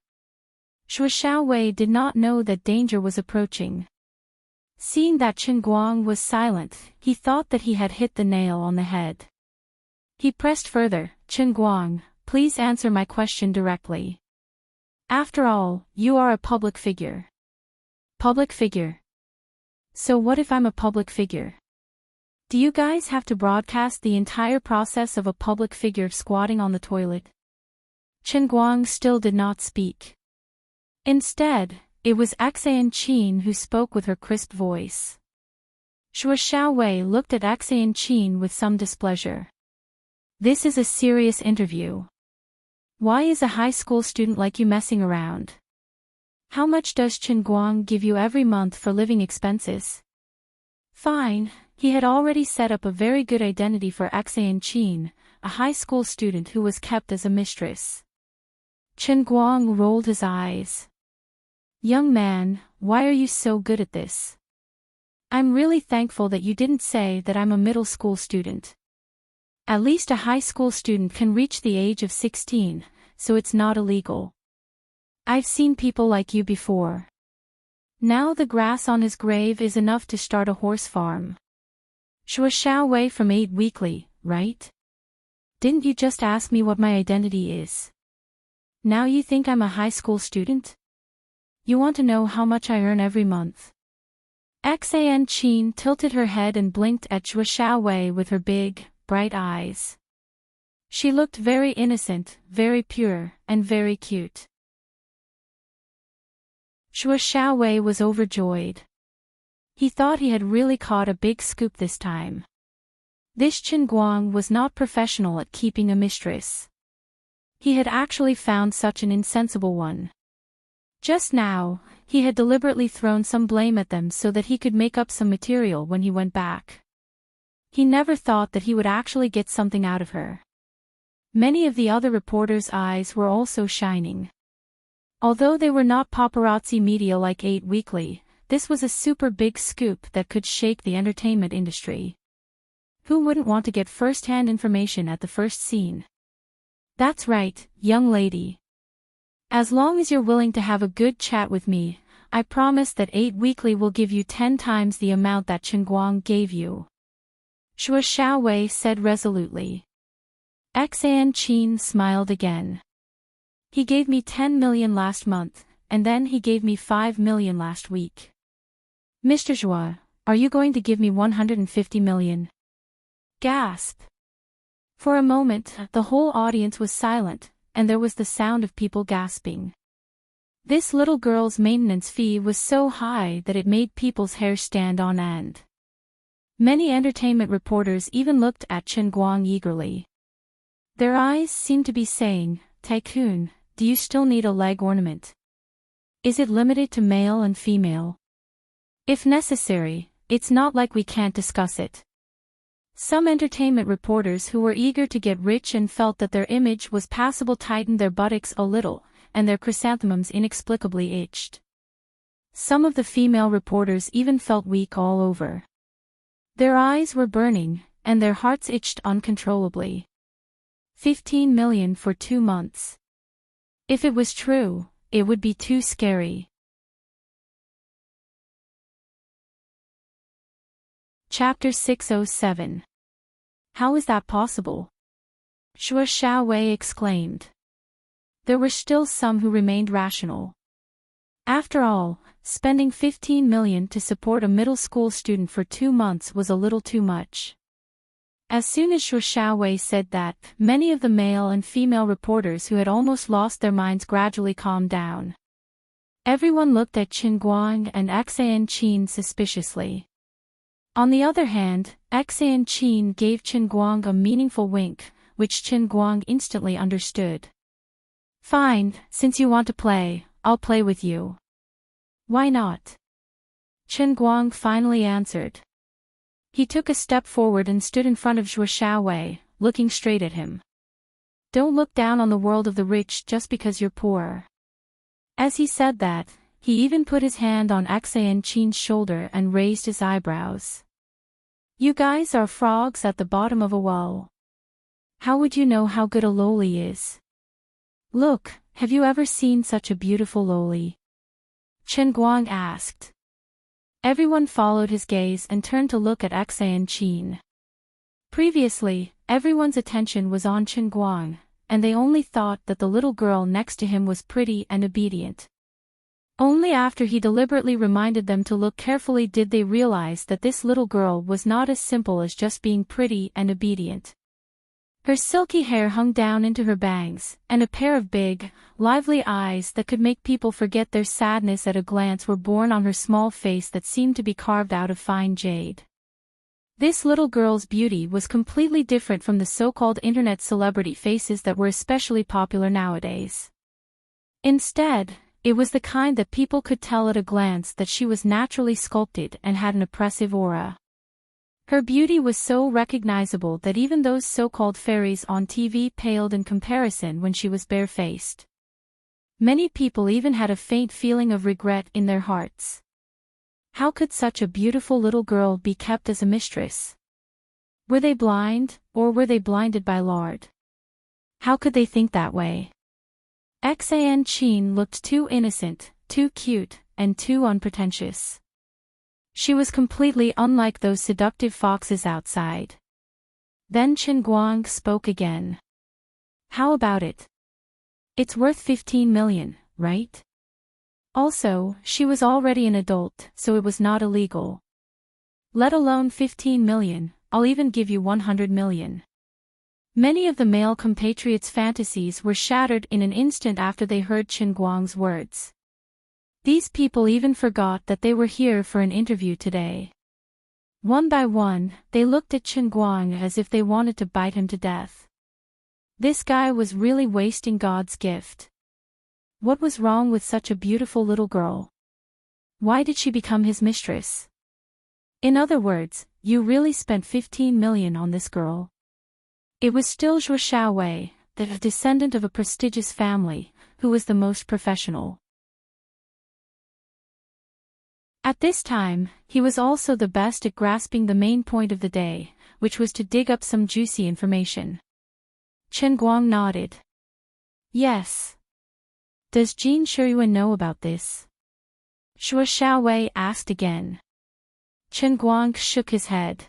Speaker 1: Zhuo Xiaowei did not know that danger was approaching. Seeing that Chen Guang was silent, he thought that he had hit the nail on the head. He pressed further, Chen Guang, please answer my question directly. After all, you are a public figure. Public figure? So what if I'm a public figure? Do you guys have to broadcast the entire process of a public figure squatting on the toilet? Chen Guang still did not speak. Instead, it was Enchanting who spoke with her crisp voice. Zhuo Xiaowei looked at Enchanting with some displeasure. This is a serious interview. Why is a high school student like you messing around? How much does Chen Guang give you every month for living expenses? Fine, he had already set up a very good identity for Enchanting, a high school student who was kept as a mistress. Chen Guang rolled his eyes. Young man, why are you so good at this? I'm really thankful that you didn't say that I'm a middle school student. At least a high school student can reach the age of 16, so it's not illegal. I've seen people like you before. Now the grass on his grave is enough to start a horse farm. Zhuo Xiaowei from 8 Weekly, right? Didn't you just ask me what my identity is? Now you think I'm a high school student? You want to know how much I earn every month? Enchanting tilted her head and blinked at Zhuo Xiaowei with her big, bright eyes. She looked very innocent, very pure, and very cute. Zhuo Xiaowei was overjoyed. He thought he had really caught a big scoop this time. This Chen Guang was not professional at keeping a mistress. He had actually found such an insensible one. Just now, he had deliberately thrown some blame at them so that he could make up some material when he went back. He never thought that he would actually get something out of her. Many of the other reporters' eyes were also shining. Although they were not paparazzi media like 8 Weekly, this was a super big scoop that could shake the entertainment industry. Who wouldn't want to get first-hand information at the first scene? That's right, young lady. As long as you're willing to have a good chat with me, I promise that 8 Weekly will give you 10 times the amount that Chen Guang gave you. Shuo Xiaowei said resolutely. Enchanting smiled again. He gave me 10 million last month, and then he gave me 5 million last week. Mr. Zhua, are you going to give me 150 million? Gasp. For a moment, the whole audience was silent, and there was the sound of people gasping. This little girl's maintenance fee was so high that it made people's hair stand on end. Many entertainment reporters even looked at Chen Guang eagerly. Their eyes seemed to be saying, "Tycoon, do you still need a leg ornament? Is it limited to male and female? If necessary, it's not like we can't discuss it." Some entertainment reporters who were eager to get rich and felt that their image was passable tightened their buttocks a little, and their chrysanthemums inexplicably itched. Some of the female reporters even felt weak all over. Their eyes were burning, and their hearts itched uncontrollably. 15 million for 2 months. If it was true, it would be too scary. Chapter 607. How is that possible? Shuo Xiaowei exclaimed. There were still some who remained rational. After all, spending 15 million to support a middle school student for 2 months was a little too much. As soon as Shuo Xiaowei said that, many of the male and female reporters who had almost lost their minds gradually calmed down. Everyone looked at Chen Guang and Enchanting suspiciously. On the other hand, Enchanting gave Chen Guang a meaningful wink, which Chen Guang instantly understood. Fine, since you want to play, I'll play with you. Why not? Chen Guang finally answered. He took a step forward and stood in front of Shuo Xiaowei, looking straight at him. Don't look down on the world of the rich just because you're poor. As he said that, he even put his hand on Enchanting's shoulder and raised his eyebrows. You guys are frogs at the bottom of a well. How would you know how good a loli is? Look, have you ever seen such a beautiful loli? Chen Guang asked. Everyone followed his gaze and turned to look at Enchanting. Previously, everyone's attention was on Chen Guang, and they only thought that the little girl next to him was pretty and obedient. Only after he deliberately reminded them to look carefully did they realize that this little girl was not as simple as just being pretty and obedient. Her silky hair hung down into her bangs, and a pair of big, lively eyes that could make people forget their sadness at a glance were born on her small face that seemed to be carved out of fine jade. This little girl's beauty was completely different from the so-called internet celebrity faces that were especially popular nowadays. Instead, it was the kind that people could tell at a glance that she was naturally sculpted and had an oppressive aura. Her beauty was so recognizable that even those so-called fairies on TV paled in comparison when she was barefaced. Many people even had a faint feeling of regret in their hearts. How could such a beautiful little girl be kept as a mistress? Were they blind, or were they blinded by lard? How could they think that way? Enchanting looked too innocent, too cute, and too unpretentious. She was completely unlike those seductive foxes outside. Then Chen Guang spoke again. How about it? It's worth 15 million, right? Also, she was already an adult, so it was not illegal. Let alone 15 million, I'll even give you 100 million. Many of the male compatriots' fantasies were shattered in an instant after they heard Chen Guang's words. These people even forgot that they were here for an interview today. One by one, they looked at Chen Guang as if they wanted to bite him to death. This guy was really wasting God's gift. What was wrong with such a beautiful little girl? Why did she become his mistress? In other words, you really spent 15 million on this girl. It was still Zhuo Xiaowei, the descendant of a prestigious family, who was the most professional. At this time, he was also the best at grasping the main point of the day, which was to dig up some juicy information. Chen Guang nodded. Yes. Does Jin Shiyuan know about this? Zhuo Xiaowei asked again. Chen Guang shook his head.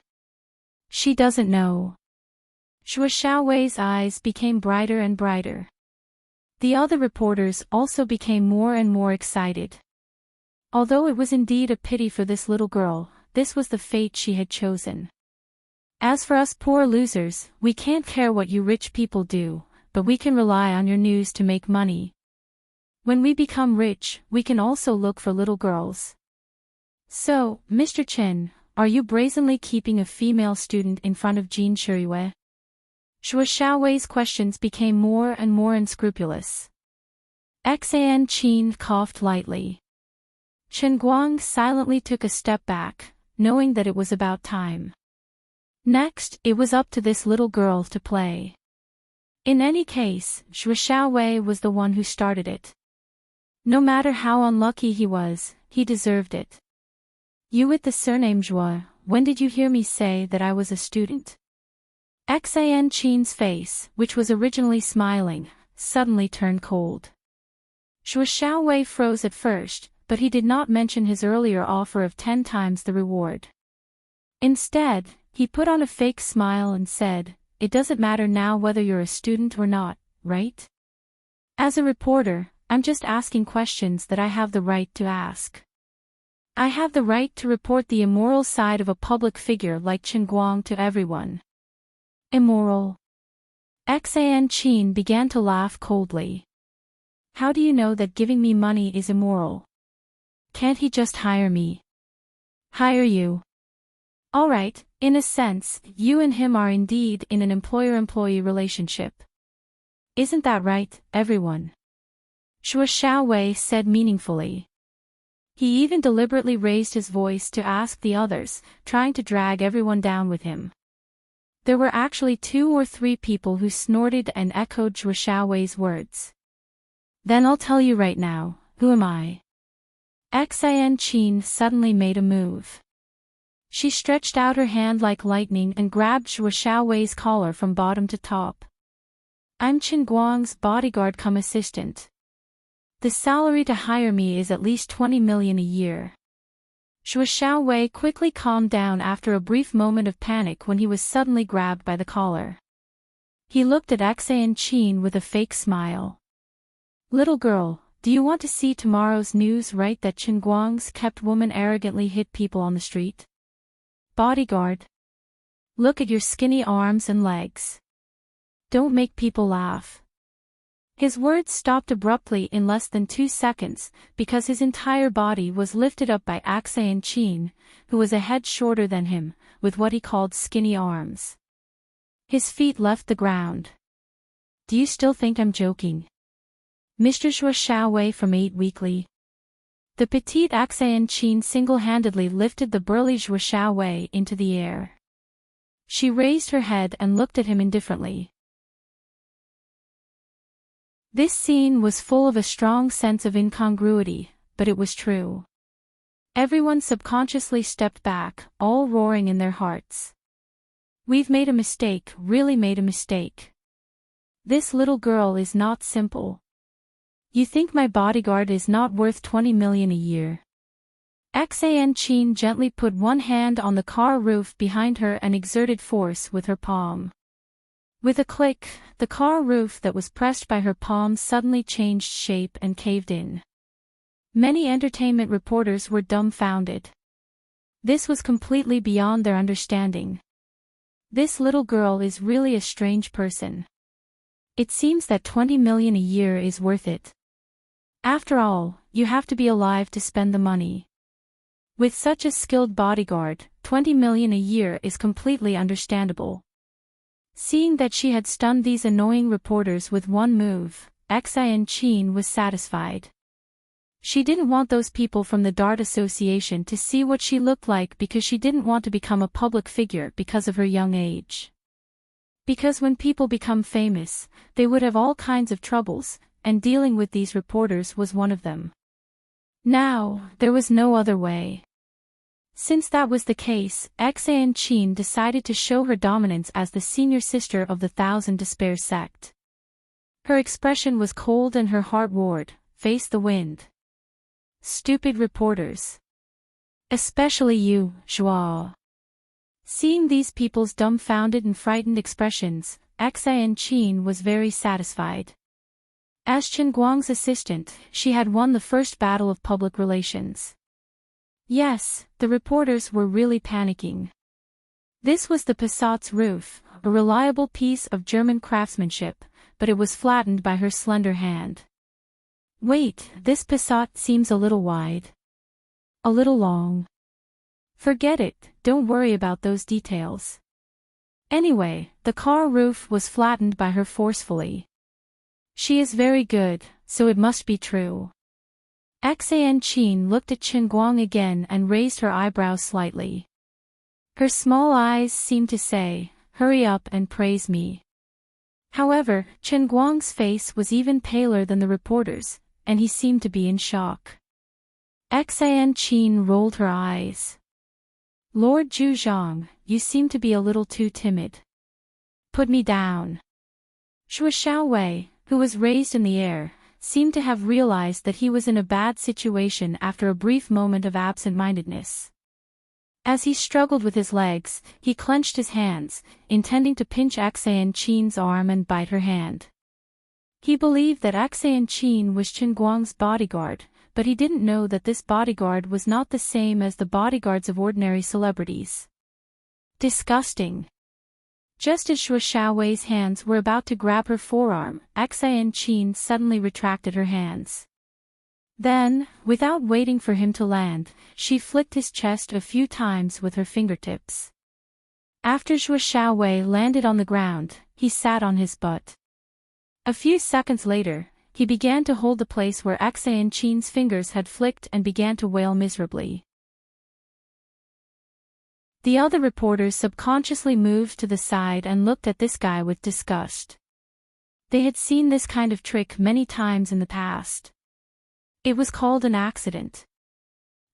Speaker 1: She doesn't know. Zhuo Xiaowei's eyes became brighter and brighter. The other reporters also became more and more excited. Although it was indeed a pity for this little girl, this was the fate she had chosen. As for us poor losers, we can't care what you rich people do, but we can rely on your news to make money. When we become rich, we can also look for little girls. So, Mr. Chen, are you brazenly keeping a female student in front of Jin Shiyue? Zhuo Xiaowei's questions became more and more unscrupulous. Xan Qin coughed lightly. Chen Guang silently took a step back, knowing that it was about time. Next, it was up to this little girl to play. In any case, Zhuo Xiaowei was the one who started it. No matter how unlucky he was, he deserved it. You with the surname Zhuo, when did you hear me say that I was a student? Xan Qin's face, which was originally smiling, suddenly turned cold. Zhuo Xiaowei froze at first, but he did not mention his earlier offer of 10 times the reward. Instead, he put on a fake smile and said, "It doesn't matter now whether you're a student or not, right? As a reporter, I'm just asking questions that I have the right to ask. I have the right to report the immoral side of a public figure like Chen Guang to everyone." Immoral? Xan Qin began to laugh coldly. How do you know that giving me money is immoral? Can't he just hire me? Hire you? Alright, in a sense, you and him are indeed in an employer-employee relationship. Isn't that right, everyone? Zhuo Xiaowei said meaningfully. He even deliberately raised his voice to ask the others, trying to drag everyone down with him. There were actually 2 or 3 people who snorted and echoed Zhuo Xiaowei's words. Then I'll tell you right now, who am I? Xan Qin suddenly made a move. She stretched out her hand like lightning and grabbed Zhuo Xiaowei's collar from bottom to top. I'm Chen Guang's bodyguard cum assistant. The salary to hire me is at least 20 million a year. Zhuo Xiaowei quickly calmed down after a brief moment of panic when he was suddenly grabbed by the collar. He looked at Xan Qin with a fake smile. Little girl, do you want to see tomorrow's news right that Chen Guang's kept woman arrogantly hit people on the street? Bodyguard. Look at your skinny arms and legs. Don't make people laugh. His words stopped abruptly in less than 2 seconds, because his entire body was lifted up by Xan Qin, who was a head shorter than him, with what he called skinny arms. His feet left the ground. Do you still think I'm joking? Mr. Zhuo Xiaowei from 8 Weekly. The petite Xan Qin single-handedly lifted the burly Zhuo Xiaowei into the air. She raised her head and looked at him indifferently. This scene was full of a strong sense of incongruity, but it was true. Everyone subconsciously stepped back, all roaring in their hearts. We've made a mistake, really made a mistake. This little girl is not simple. You think my bodyguard is not worth 20 million a year? Xan Qin gently put one hand on the car roof behind her and exerted force with her palm. With a click, the car roof that was pressed by her palm suddenly changed shape and caved in. Many entertainment reporters were dumbfounded. This was completely beyond their understanding. This little girl is really a strange person. It seems that 20 million a year is worth it. After all, you have to be alive to spend the money. With such a skilled bodyguard, 20 million a year is completely understandable. Seeing that she had stunned these annoying reporters with one move, Enchanting was satisfied. She didn't want those people from the Dart Association to see what she looked like because she didn't want to become a public figure because of her young age. Because when people become famous, they would have all kinds of troubles, and dealing with these reporters was one of them. Now, there was no other way. Since that was the case, Enchanting decided to show her dominance as the senior sister of the Thousand Despair sect. Her expression was cold and her heart roared, "Face the wind. Stupid reporters. Especially you, Joao." Seeing these people's dumbfounded and frightened expressions, Enchanting was very satisfied. As Chen Guang's assistant, she had won the first battle of public relations. Yes, the reporters were really panicking. This was the Passat's roof, a reliable piece of German craftsmanship, but it was flattened by her slender hand. Wait, this Passat seems a little wide. A little long. Forget it, don't worry about those details. Anyway, the car roof was flattened by her forcefully. She is very good, so it must be true. Enchanting looked at Chen Guang again and raised her eyebrows slightly. Her small eyes seemed to say, "Hurry up and praise me." However, Chen Guang's face was even paler than the reporters, and he seemed to be in shock. Enchanting rolled her eyes. "Lord Zhuzhang, you seem to be a little too timid. Put me down." Shu Xiaowei, who was raised in the air, seemed to have realized that he was in a bad situation after a brief moment of absent-mindedness. As he struggled with his legs, he clenched his hands, intending to pinch Enchanting's arm and bite her hand. He believed that Enchanting was Chen Guang's bodyguard, but he didn't know that this bodyguard was not the same as the bodyguards of ordinary celebrities. Disgusting. Just as Shu Xiaowei's hands were about to grab her forearm, Enchanting suddenly retracted her hands. Then, without waiting for him to land, she flicked his chest a few times with her fingertips. After Shu Xiaowei landed on the ground, he sat on his butt. A few seconds later, he began to hold the place where Enchanting's fingers had flicked and began to wail miserably. The other reporters subconsciously moved to the side and looked at this guy with disgust. They had seen this kind of trick many times in the past. It was called an accident.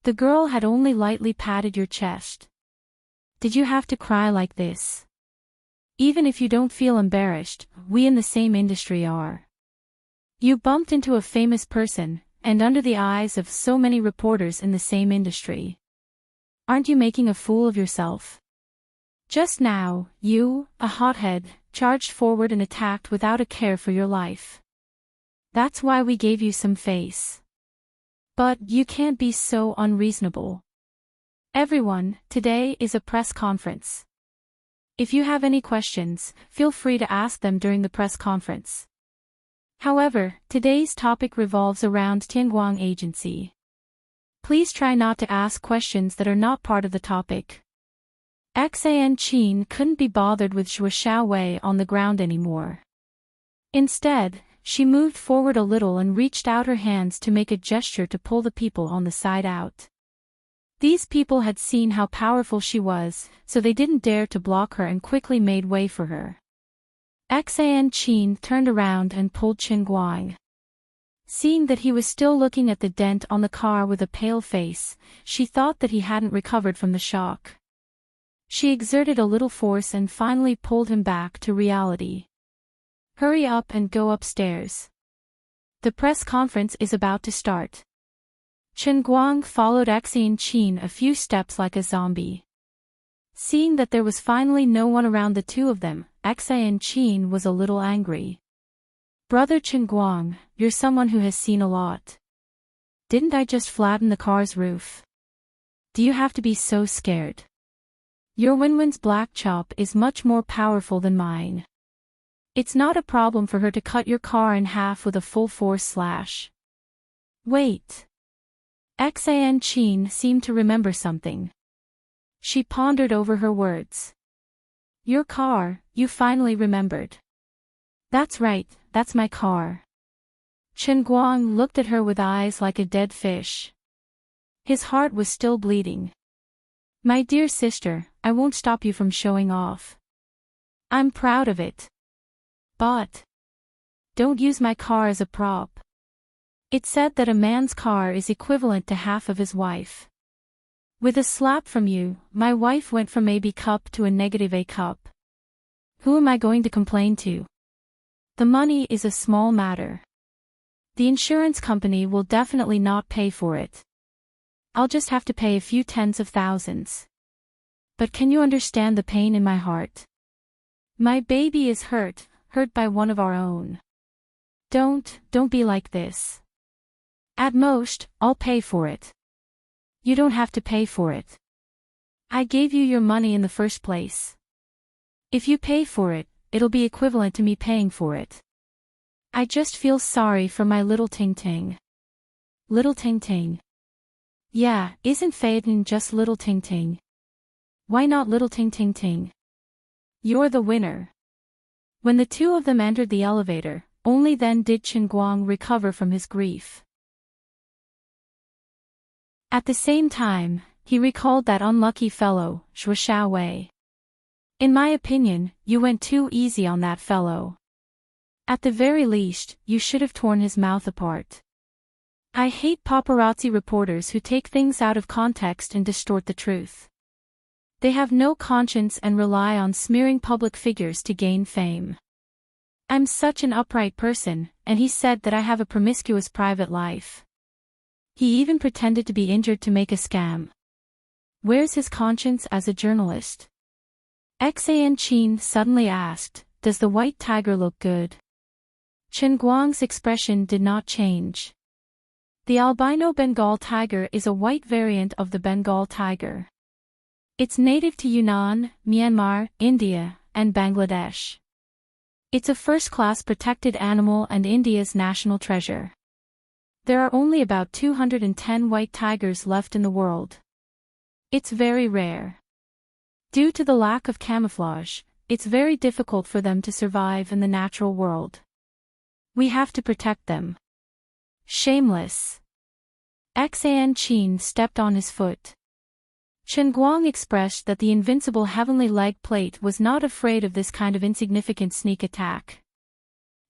Speaker 1: The girl had only lightly patted your chest. Did you have to cry like this? Even if you don't feel embarrassed, we in the same industry are. You bumped into a famous person, and under the eyes of so many reporters in the same industry. Aren't you making a fool of yourself? Just now, you, a hothead, charged forward and attacked without a care for your life. That's why we gave you some face. But you can't be so unreasonable. Everyone, today is a press conference. If you have any questions, feel free to ask them during the press conference. However, today's topic revolves around Tianguang Agency. Please try not to ask questions that are not part of the topic. Enchanting couldn't be bothered with Shu Xiaowei on the ground anymore. Instead, she moved forward a little and reached out her hands to make a gesture to pull the people on the side out. These people had seen how powerful she was, so they didn't dare to block her and quickly made way for her. Enchanting turned around and pulled Chen Guang. Seeing that he was still looking at the dent on the car with a pale face, she thought that he hadn't recovered from the shock. She exerted a little force and finally pulled him back to reality. Hurry up and go upstairs. The press conference is about to start. Chen Guang followed Enchanting a few steps like a zombie. Seeing that there was finally no one around the two of them, Enchanting was a little angry. Brother Chen Guang, you're someone who has seen a lot. Didn't I just flatten the car's roof? Do you have to be so scared? Your Wenwen's black chop is much more powerful than mine. It's not a problem for her to cut your car in half with a full force slash. Wait. Enchanting seemed to remember something. She pondered over her words. Your car, you finally remembered. That's right, that's my car. Chen Guang looked at her with eyes like a dead fish. His heart was still bleeding. My dear sister, I won't stop you from showing off. I'm proud of it. But don't use my car as a prop. It's said that a man's car is equivalent to half of his wife. With a slap from you, my wife went from a B cup to a negative A cup. Who am I going to complain to? The money is a small matter. The insurance company will definitely not pay for it. I'll just have to pay a few tens of thousands. But can you understand the pain in my heart? My baby is hurt by one of our own. Don't be like this. At most, I'll pay for it. You don't have to pay for it. I gave you your money in the first place. If you pay for it, it'll be equivalent to me paying for it. I just feel sorry for my little Ting Ting. Little Ting Ting. Yeah, isn't Phaeton just little Ting Ting? Why not little Ting Ting Ting? You're the winner. When the two of them entered the elevator, only then did Chen Guang recover from his grief. At the same time, he recalled that unlucky fellow, Zhuo Xiaowei. In my opinion, you went too easy on that fellow. At the very least, you should have torn his mouth apart. I hate paparazzi reporters who take things out of context and distort the truth. They have no conscience and rely on smearing public figures to gain fame. I'm such an upright person, and he said that I have a promiscuous private life. He even pretended to be injured to make a scam. Where's his conscience as a journalist? Enchanting suddenly asked, does the white tiger look good? Chen Guang's expression did not change. The albino Bengal tiger is a white variant of the Bengal tiger. It's native to Yunnan, Myanmar, India, and Bangladesh. It's a first-class protected animal and India's national treasure. There are only about 210 white tigers left in the world. It's very rare. Due to the lack of camouflage, it's very difficult for them to survive in the natural world. We have to protect them. Shameless. Enchanting stepped on his foot. Chen Guang expressed that the invincible heavenly leg plate was not afraid of this kind of insignificant sneak attack.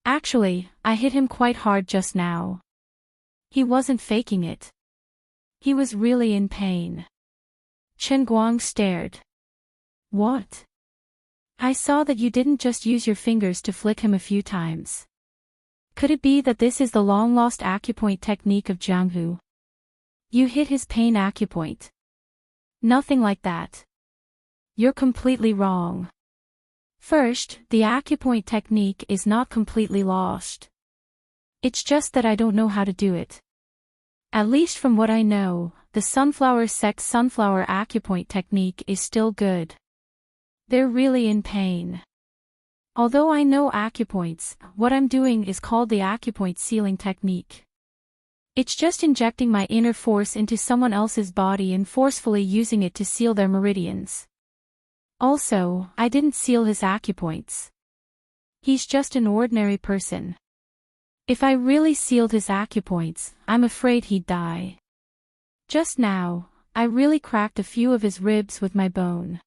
Speaker 1: Actually, I hit him quite hard just now. He wasn't faking it. He was really in pain. Chen Guang stared. What? I saw that you didn't just use your fingers to flick him a few times. Could it be that this is the long-lost acupoint technique of Jianghu? You hit his pain acupoint. Nothing like that. You're completely wrong. First, the acupoint technique is not completely lost. It's just that I don't know how to do it. At least from what I know, the sunflower sect sunflower acupoint technique is still good. They're really in pain. Although I know acupoints, what I'm doing is called the acupoint sealing technique. It's just injecting my inner force into someone else's body and forcefully using it to seal their meridians. Also, I didn't seal his acupoints. He's just an ordinary person. If I really sealed his acupoints, I'm afraid he'd die. Just now, I really cracked a few of his ribs with my bone.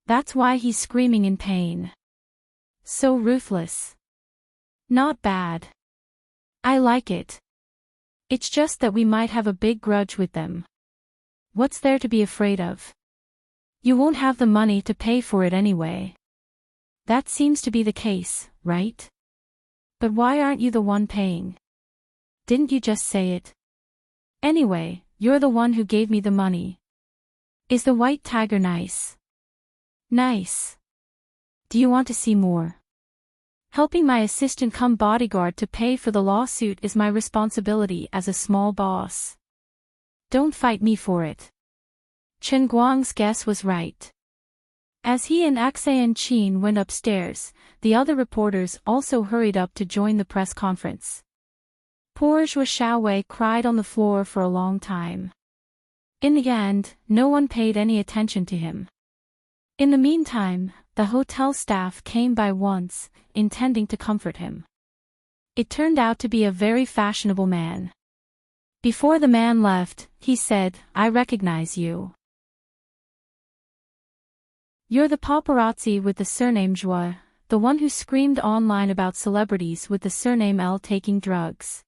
Speaker 1: That's why he's screaming in pain. So ruthless. Not bad. I like it. It's just that we might have a big grudge with them. What's there to be afraid of? You won't have the money to pay for it anyway. That seems to be the case, right? But why aren't you the one paying? Didn't you just say it? Anyway, you're the one who gave me the money. Is the white tiger nice? Nice. Do you want to see more? Helping my assistant come bodyguard to pay for the lawsuit is my responsibility as a small boss. Don't fight me for it. Chen Guang's guess was right. As he and Enchanting went upstairs, the other reporters also hurried up to join the press conference. Poor Zhou Xiaowei cried on the floor for a long time. In the end, no one paid any attention to him. In the meantime, the hotel staff came by once, intending to comfort him. It turned out to be a very fashionable man. Before the man left, he said, "I recognize you. You're the paparazzi with the surname Zhua, the one who screamed online about celebrities with the surname L taking drugs.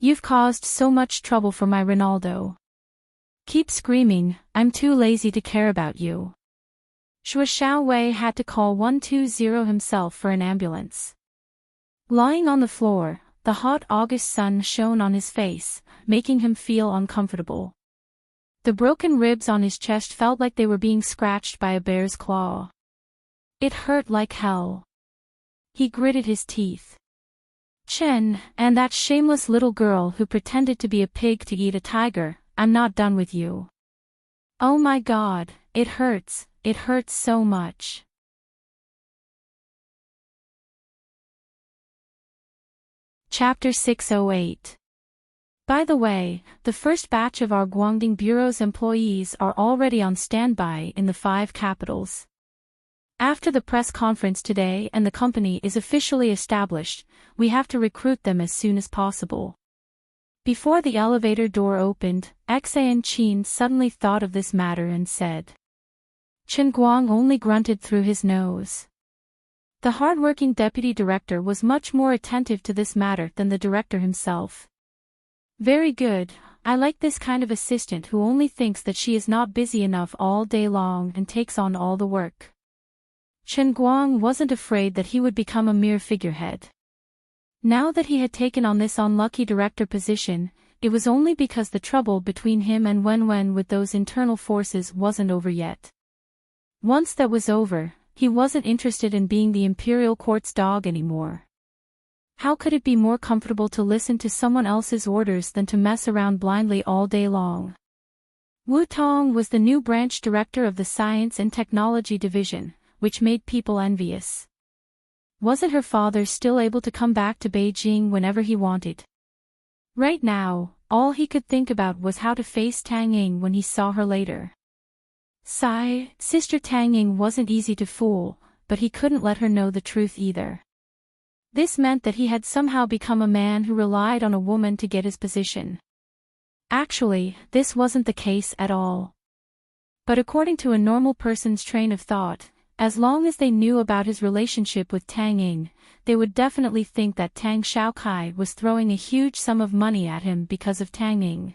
Speaker 1: You've caused so much trouble for my Ronaldo. Keep screaming, I'm too lazy to care about you." Zhou Xiaowei had to call 120 himself for an ambulance. Lying on the floor, the hot August sun shone on his face, making him feel uncomfortable. The broken ribs on his chest felt like they were being scratched by a bear's claw. It hurt like hell. He gritted his teeth. "Chen, and that shameless little girl who pretended to be a pig to eat a tiger, I'm not done with you. Oh my God, it hurts so much." Chapter 608. By the way, the first batch of our Guangdong Bureau's employees are already on standby in the 5 capitals. After the press conference today and the company is officially established, we have to recruit them as soon as possible. Before the elevator door opened, Xan Qin suddenly thought of this matter and said. Chen Guang only grunted through his nose. The hard-working deputy director was much more attentive to this matter than the director himself. "Very good, I like this kind of assistant who only thinks that she is not busy enough all day long and takes on all the work." Chen Guang wasn't afraid that he would become a mere figurehead. Now that he had taken on this unlucky director position, it was only because the trouble between him and Wenwen with those internal forces wasn't over yet. Once that was over, he wasn't interested in being the imperial court's dog anymore. How could it be more comfortable to listen to someone else's orders than to mess around blindly all day long? Wu Tong was the new branch director of the Science and Technology Division, which made people envious. Wasn't her father still able to come back to Beijing whenever he wanted? Right now, all he could think about was how to face Tang Ying when he saw her later. Sister Tang Ying wasn't easy to fool, but he couldn't let her know the truth either. This meant that he had somehow become a man who relied on a woman to get his position. Actually, this wasn't the case at all. But according to a normal person's train of thought, as long as they knew about his relationship with Tang Ying, they would definitely think that Tang Xiaokai was throwing a huge sum of money at him because of Tang Ying.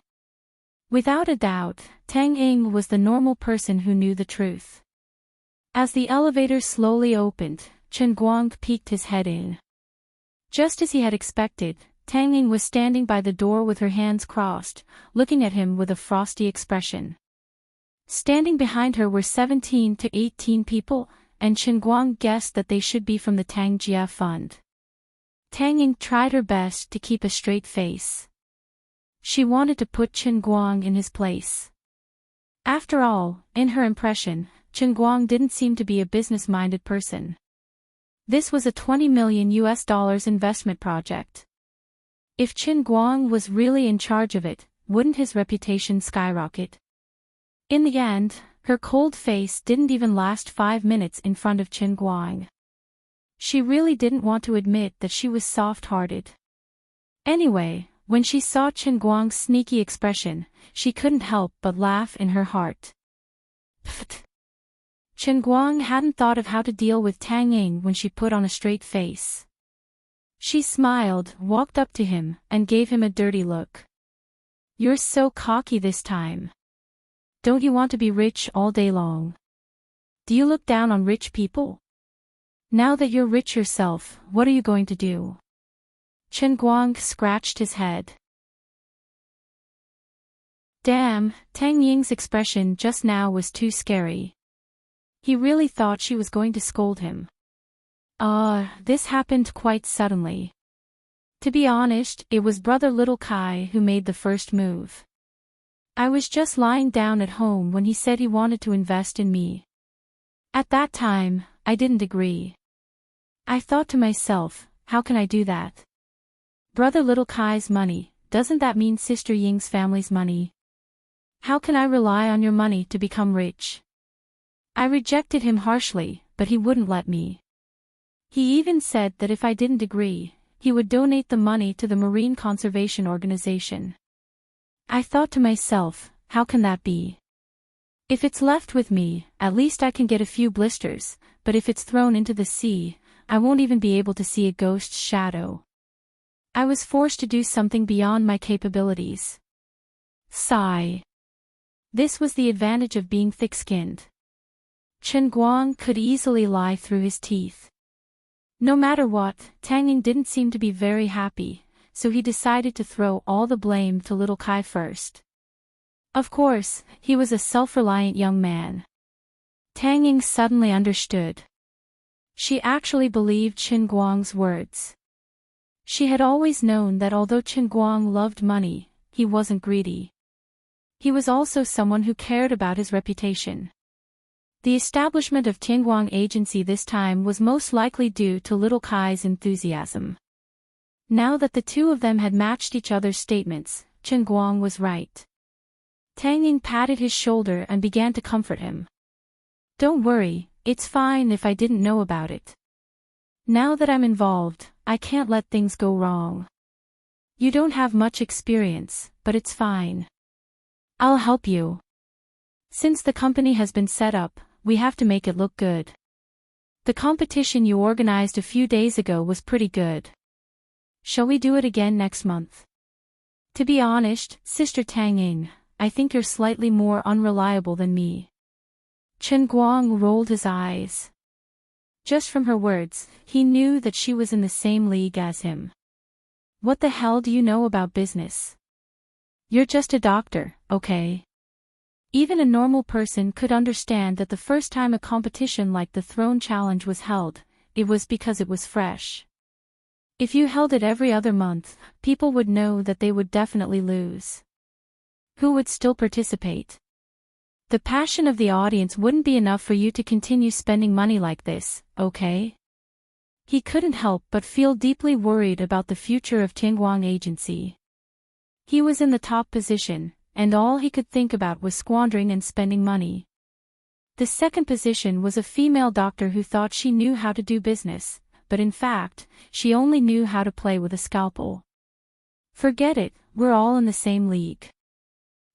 Speaker 1: Without a doubt, Tang Ying was the normal person who knew the truth. As the elevator slowly opened, Chen Guang peeked his head in. Just as he had expected, Tang Ying was standing by the door with her hands crossed, looking at him with a frosty expression. Standing behind her were 17 to 18 people, and Chen Guang guessed that they should be from the Tang Jia Fund. Tang Ying tried her best to keep a straight face. She wanted to put Chen Guang in his place. After all, in her impression, Chen Guang didn't seem to be a business-minded person. This was a $20 million investment project. If Chen Guang was really in charge of it, wouldn't his reputation skyrocket? In the end, her cold face didn't even last 5 minutes in front of Chen Guang. She really didn't want to admit that she was soft-hearted. Anyway, when she saw Chen Guang's sneaky expression, she couldn't help but laugh in her heart. Pfft. Chen Guang hadn't thought of how to deal with Tang Ying when she put on a straight face. She smiled, walked up to him, and gave him a dirty look. "You're so cocky this time. Don't you want to be rich all day long? Do you look down on rich people? Now that you're rich yourself, what are you going to do?" Chen Guang scratched his head. Damn, Tang Ying's expression just now was too scary. He really thought she was going to scold him. This happened quite suddenly. To be honest, it was Brother Little Kai who made the first move. I was just lying down at home when he said he wanted to invest in me. At that time, I didn't agree. I thought to myself, how can I do that? Brother Little Kai's money, doesn't that mean Sister Ying's family's money? How can I rely on your money to become rich? I rejected him harshly, but he wouldn't let me. He even said that if I didn't agree, he would donate the money to the Marine Conservation Organization. I thought to myself, how can that be? If it's left with me, at least I can get a few blisters, but if it's thrown into the sea, I won't even be able to see a ghost's shadow. I was forced to do something beyond my capabilities. Sigh. This was the advantage of being thick-skinned. Chen Guang could easily lie through his teeth. No matter what, Tang Ying didn't seem to be very happy, so he decided to throw all the blame to Little Kai first. Of course, he was a self-reliant young man. Tang Ying suddenly understood. She actually believed Chen Guang's words. She had always known that although Chen Guang loved money, he wasn't greedy. He was also someone who cared about his reputation. The establishment of Tianguang Agency this time was most likely due to Little Kai's enthusiasm. Now that the two of them had matched each other's statements, Chen Guang was right. Tang Ying patted his shoulder and began to comfort him. Don't worry, it's fine if I didn't know about it. Now that I'm involved, I can't let things go wrong. You don't have much experience, but it's fine. I'll help you. Since the company has been set up, we have to make it look good. The competition you organized a few days ago was pretty good. Shall we do it again next month? To be honest, Sister Tang Ying, I think you're slightly more unreliable than me. Chen Guang rolled his eyes. Just from her words, he knew that she was in the same league as him. What the hell do you know about business? You're just a doctor, okay? Even a normal person could understand that the first time a competition like the Throne Challenge was held, it was because it was fresh. If you held it every other month, people would know that they would definitely lose. Who would still participate? The passion of the audience wouldn't be enough for you to continue spending money like this, okay? He couldn't help but feel deeply worried about the future of Tianguang Agency. He was in the top position, and all he could think about was squandering and spending money. The second position was a female doctor who thought she knew how to do business, but in fact, she only knew how to play with a scalpel. Forget it, we're all in the same league.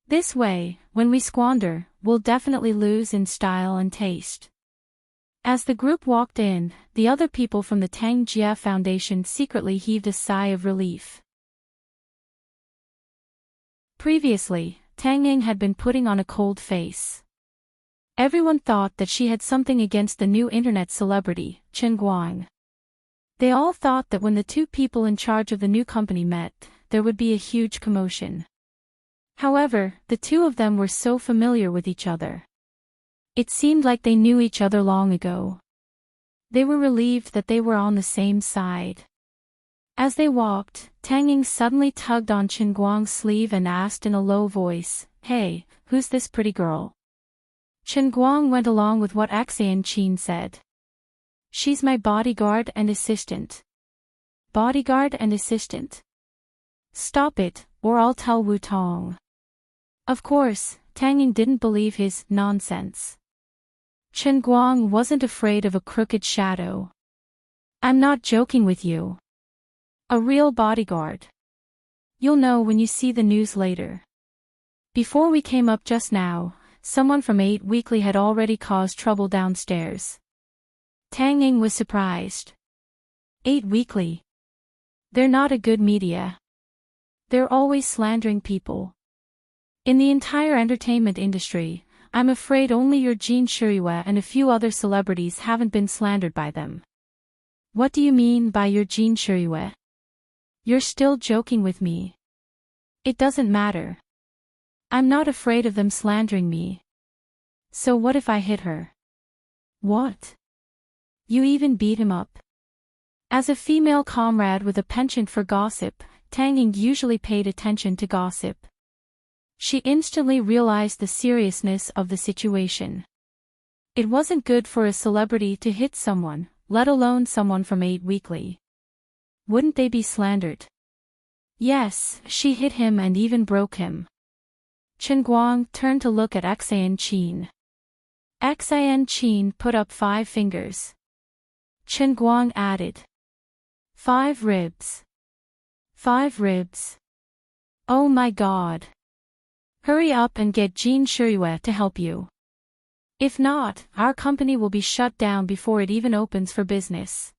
Speaker 1: This way, when we squander, we'll definitely lose in style and taste. As the group walked in, the other people from the Tang Jia Foundation secretly heaved a sigh of relief. Previously, Tang Ying had been putting on a cold face. Everyone thought that she had something against the new internet celebrity, Chen Guang. They all thought that when the two people in charge of the new company met, there would be a huge commotion. However, the two of them were so familiar with each other. It seemed like they knew each other long ago. They were relieved that they were on the same side. As they walked, Tang Ying suddenly tugged on Chen Guang's sleeve and asked in a low voice, "Hey, who's this pretty girl?" Chen Guang went along with what Xian Qin said. "She's my bodyguard and assistant." Bodyguard and assistant? Stop it, or I'll tell Wu Tong. Of course, Tang Ying didn't believe his nonsense. Chen Guang wasn't afraid of a crooked shadow. "I'm not joking with you. A real bodyguard. You'll know when you see the news later. Before we came up just now, someone from 8 Weekly had already caused trouble downstairs." Tang Ying was surprised. 8 Weekly? They're not a good media. They're always slandering people. In the entire entertainment industry, I'm afraid only your Jin Shiriyue and a few other celebrities haven't been slandered by them. What do you mean by your Jin Shiriyue? You're still joking with me. It doesn't matter. I'm not afraid of them slandering me. So what if I hit her? What? You even beat him up? As a female comrade with a penchant for gossip, Tang Ying usually paid attention to gossip. She instantly realized the seriousness of the situation. It wasn't good for a celebrity to hit someone, let alone someone from 8 Weekly. Wouldn't they be slandered? Yes, she hit him and even broke him. Chen Guang turned to look at Enchanting. Enchanting put up 5 fingers. Chen Guang added. 5 ribs. 5 ribs. Oh my god. Hurry up and get Jin Shuyue to help you. If not, our company will be shut down before it even opens for business.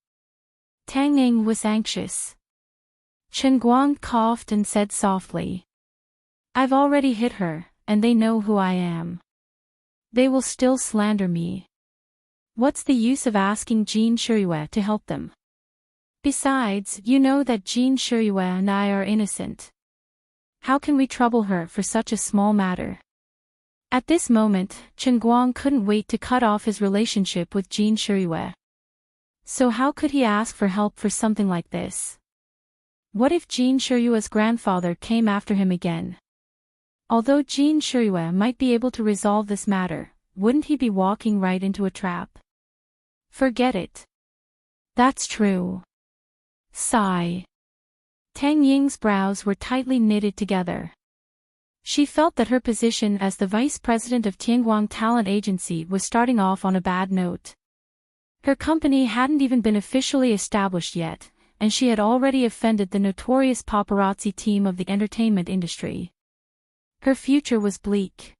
Speaker 1: Tang Ying was anxious. Chen Guang coughed and said softly. I've already hit her, and they know who I am. They will still slander me. What's the use of asking Jin Shuyue to help them? Besides, you know that Jin Shuyue and I are innocent. How can we trouble her for such a small matter? At this moment, Chen Guang couldn't wait to cut off his relationship with Jin Shuyue. So how could he ask for help for something like this? What if Jin Shuyue's grandfather came after him again? Although Jin Shuyue might be able to resolve this matter, wouldn't he be walking right into a trap? Forget it. That's true. Sigh. Tang Ying's brows were tightly knitted together. She felt that her position as the vice president of Tianguang Talent Agency was starting off on a bad note. Her company hadn't even been officially established yet, and she had already offended the notorious paparazzi team of the entertainment industry. Her future was bleak.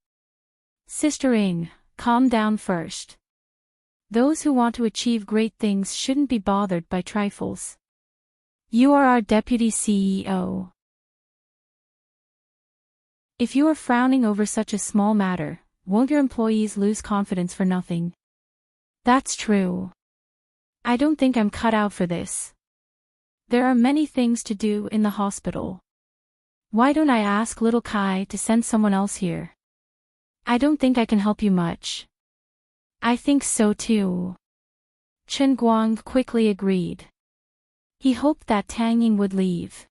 Speaker 1: Sister Ying, calm down first. Those who want to achieve great things shouldn't be bothered by trifles. You are our deputy CEO. If you are frowning over such a small matter, won't your employees lose confidence for nothing? That's true. I don't think I'm cut out for this. There are many things to do in the hospital. Why don't I ask little Kai to send someone else here? I don't think I can help you much. I think so too. Chen Guang quickly agreed. He hoped that Tang Ying would leave.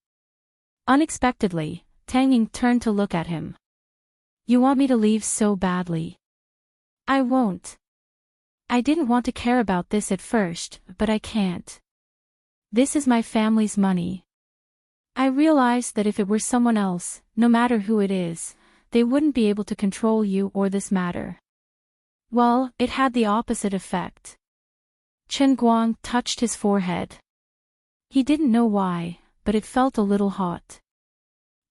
Speaker 1: Unexpectedly, Tang Ying turned to look at him. You want me to leave so badly? I won't. I didn't want to care about this at first, but I can't. This is my family's money. I realized that if it were someone else, no matter who it is, they wouldn't be able to control you or this matter. Well, it had the opposite effect. Chen Guang touched his forehead. He didn't know why, but it felt a little hot.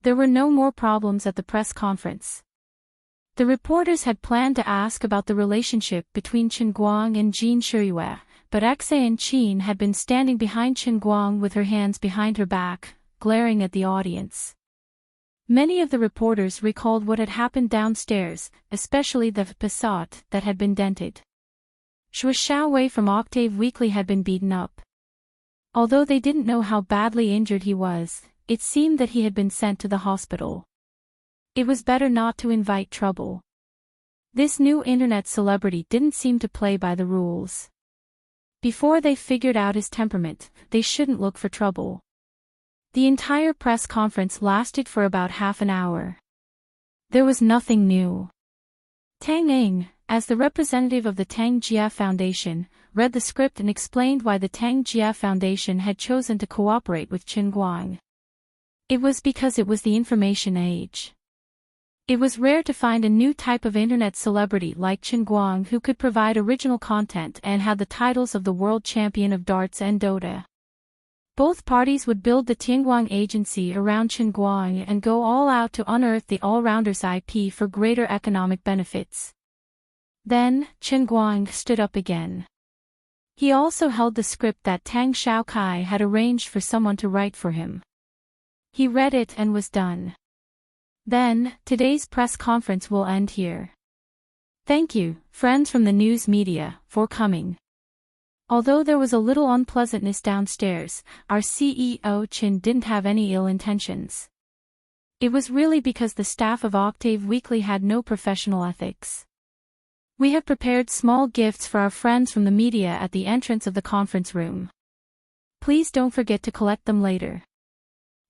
Speaker 1: There were no more problems at the press conference. The reporters had planned to ask about the relationship between Chen Guang and Jin Shuyue, but Enchanting had been standing behind Chen Guang with her hands behind her back, glaring at the audience. Many of the reporters recalled what had happened downstairs, especially the facade that had been dented. Xue Xiaowei from Octave Weekly had been beaten up. Although they didn't know how badly injured he was, it seemed that he had been sent to the hospital. It was better not to invite trouble. This new internet celebrity didn't seem to play by the rules. Before they figured out his temperament, they shouldn't look for trouble. The entire press conference lasted for about half an hour. There was nothing new. Tang Ying, as the representative of the Tang Jia Foundation, read the script and explained why the Tang Jia Foundation had chosen to cooperate with Chen Guang. It was because it was the information age. It was rare to find a new type of internet celebrity like Chen Guang who could provide original content and had the titles of the world champion of darts and Dota. Both parties would build the Tianguang agency around Chen Guang and go all out to unearth the all-rounder's IP for greater economic benefits. Then, Chen Guang stood up again. He also held the script that Tang Xiaokai had arranged for someone to write for him. He read it and was done. Then, today's press conference will end here. Thank you, friends from the news media, for coming. Although there was a little unpleasantness downstairs, our CEO Chin didn't have any ill intentions. It was really because the staff of Octave Weekly had no professional ethics. We have prepared small gifts for our friends from the media at the entrance of the conference room. Please don't forget to collect them later.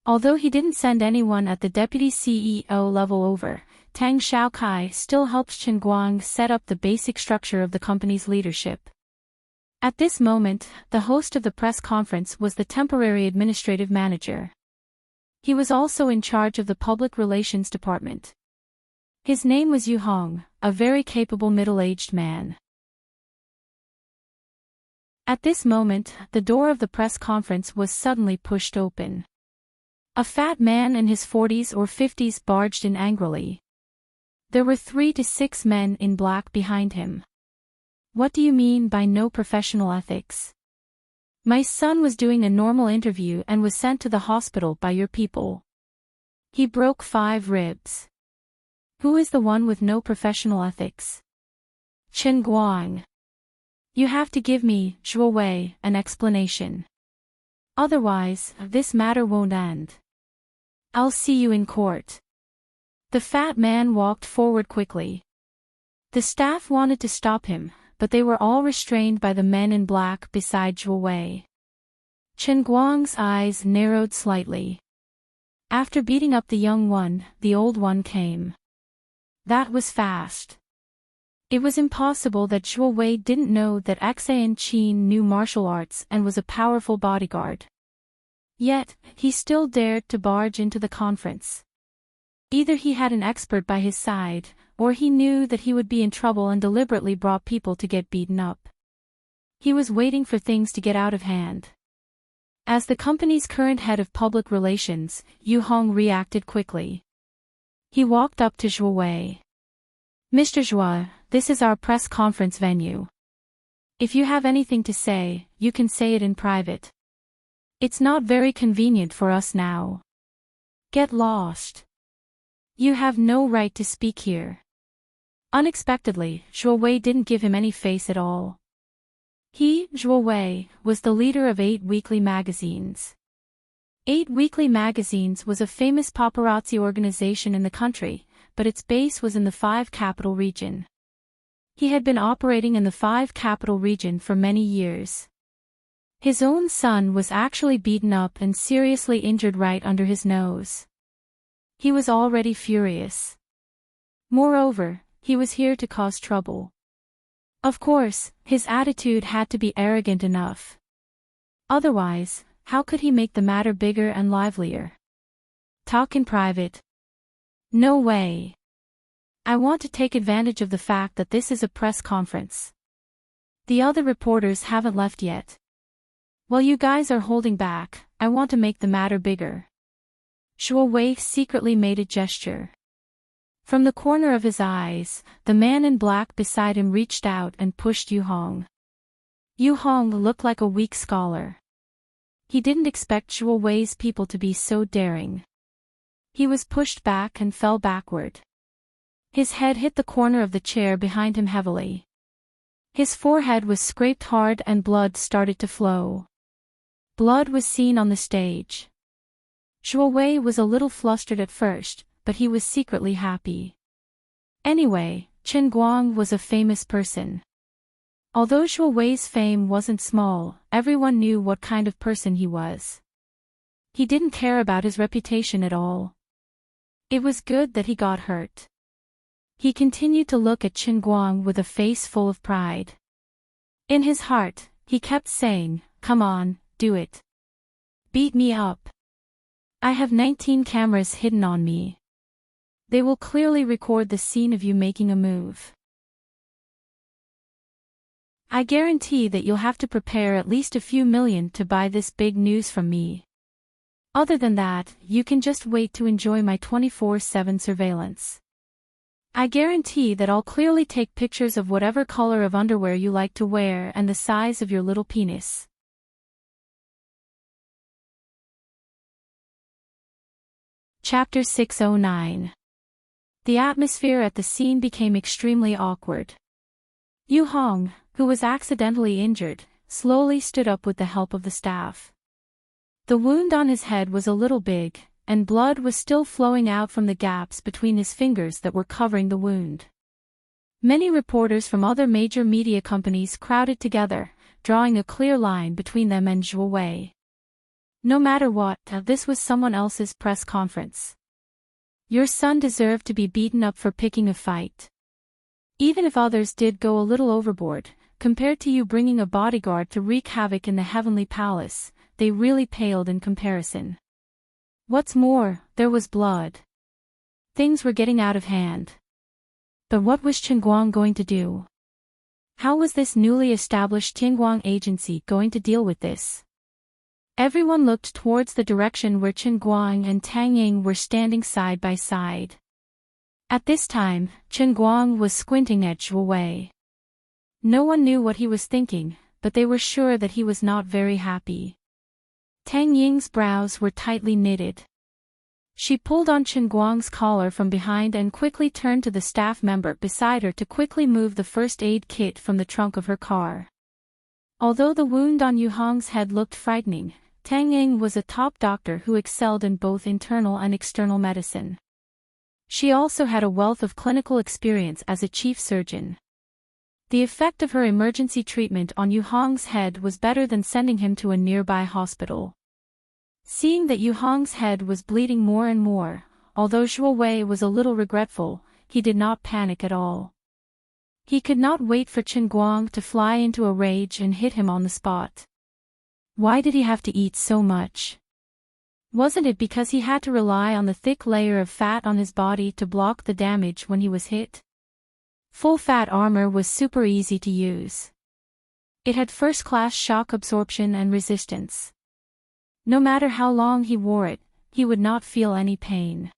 Speaker 1: Although he didn't send anyone at the deputy CEO level over, Tang Xiaokai still helped Chen Guang set up the basic structure of the company's leadership. At this moment, the host of the press conference was the temporary administrative manager. He was also in charge of the public relations department. His name was Yu Hong, a very capable middle-aged man. At this moment, the door of the press conference was suddenly pushed open. A fat man in his 40s or 50s barged in angrily. There were 3 to 6 men in black behind him. What do you mean by no professional ethics? My son was doing a normal interview and was sent to the hospital by your people. He broke 5 ribs. Who is the one with no professional ethics? Chen Guang. You have to give me, Zhuo Wei, an explanation. Otherwise, this matter won't end. I'll see you in court. The fat man walked forward quickly. The staff wanted to stop him, but they were all restrained by the men in black beside Zhuo Wei. Chen Guang's eyes narrowed slightly. After beating up the young one, the old one came. That was fast. It was impossible that Zhuo Wei didn't know that Xan Qin knew martial arts and was a powerful bodyguard. Yet, he still dared to barge into the conference. Either he had an expert by his side, or he knew that he would be in trouble and deliberately brought people to get beaten up. He was waiting for things to get out of hand. As the company's current head of public relations, Yu Hong reacted quickly. He walked up to Zhuo Wei. Mr. Zhuo, this is our press conference venue. If you have anything to say, you can say it in private. It's not very convenient for us now. Get lost. You have no right to speak here. Unexpectedly, Zhuo Wei didn't give him any face at all. He, Zhuo Wei, was the leader of 8 weekly magazines. 8 Weekly Magazines was a famous paparazzi organization in the country, but its base was in the 5 capital region. He had been operating in the 5 capital region for many years. His own son was actually beaten up and seriously injured right under his nose. He was already furious. Moreover, he was here to cause trouble. Of course, his attitude had to be arrogant enough. Otherwise, how could he make the matter bigger and livelier? Talk in private. No way. I want to take advantage of the fact that this is a press conference. The other reporters haven't left yet. While you guys are holding back, I want to make the matter bigger. Zhuo Wei secretly made a gesture. From the corner of his eyes, the man in black beside him reached out and pushed Yu Hong. Yu Hong looked like a weak scholar. He didn't expect Zhuo Wei's people to be so daring. He was pushed back and fell backward. His head hit the corner of the chair behind him heavily. His forehead was scraped hard and blood started to flow. Blood was seen on the stage. Zhuo Wei was a little flustered at first, but he was secretly happy. Anyway, Chen Guang was a famous person. Although Zhuo Wei's fame wasn't small, everyone knew what kind of person he was. He didn't care about his reputation at all. It was good that he got hurt. He continued to look at Chen Guang with a face full of pride. In his heart, he kept saying, "Come on, do it. Beat me up. I have 19 cameras hidden on me. They will clearly record the scene of you making a move. I guarantee that you'll have to prepare at least a few million to buy this big news from me. Other than that, you can just wait to enjoy my 24/7 surveillance. I guarantee that I'll clearly take pictures of whatever color of underwear you like to wear and the size of your little penis." Chapter 609. The atmosphere at the scene became extremely awkward. Yu Hong, who was accidentally injured, slowly stood up with the help of the staff. The wound on his head was a little big, and blood was still flowing out from the gaps between his fingers that were covering the wound. Many reporters from other major media companies crowded together, drawing a clear line between them and Zhuo Wei. No matter what, this was someone else's press conference. Your son deserved to be beaten up for picking a fight. Even if others did go a little overboard, compared to you bringing a bodyguard to wreak havoc in the heavenly palace, they really paled in comparison. What's more, there was blood. Things were getting out of hand. But what was Chen Guang going to do? How was this newly established Tianguang agency going to deal with this? Everyone looked towards the direction where Chen Guang and Tang Ying were standing side by side. At this time, Chen Guang was squinting at Zhuo Wei. No one knew what he was thinking, but they were sure that he was not very happy. Tang Ying's brows were tightly knitted. She pulled on Chen Guang's collar from behind and quickly turned to the staff member beside her to quickly move the first aid kit from the trunk of her car. Although the wound on Yu Hong's head looked frightening, Tang Ying was a top doctor who excelled in both internal and external medicine. She also had a wealth of clinical experience as a chief surgeon. The effect of her emergency treatment on Yu Hong's head was better than sending him to a nearby hospital. Seeing that Yu Hong's head was bleeding more and more, although Zhuo Wei was a little regretful, he did not panic at all. He could not wait for Chen Guang to fly into a rage and hit him on the spot. Why did he have to eat so much? Wasn't it because he had to rely on the thick layer of fat on his body to block the damage when he was hit? Full-fat armor was super easy to use. It had first-class shock absorption and resistance. No matter how long he wore it, he would not feel any pain.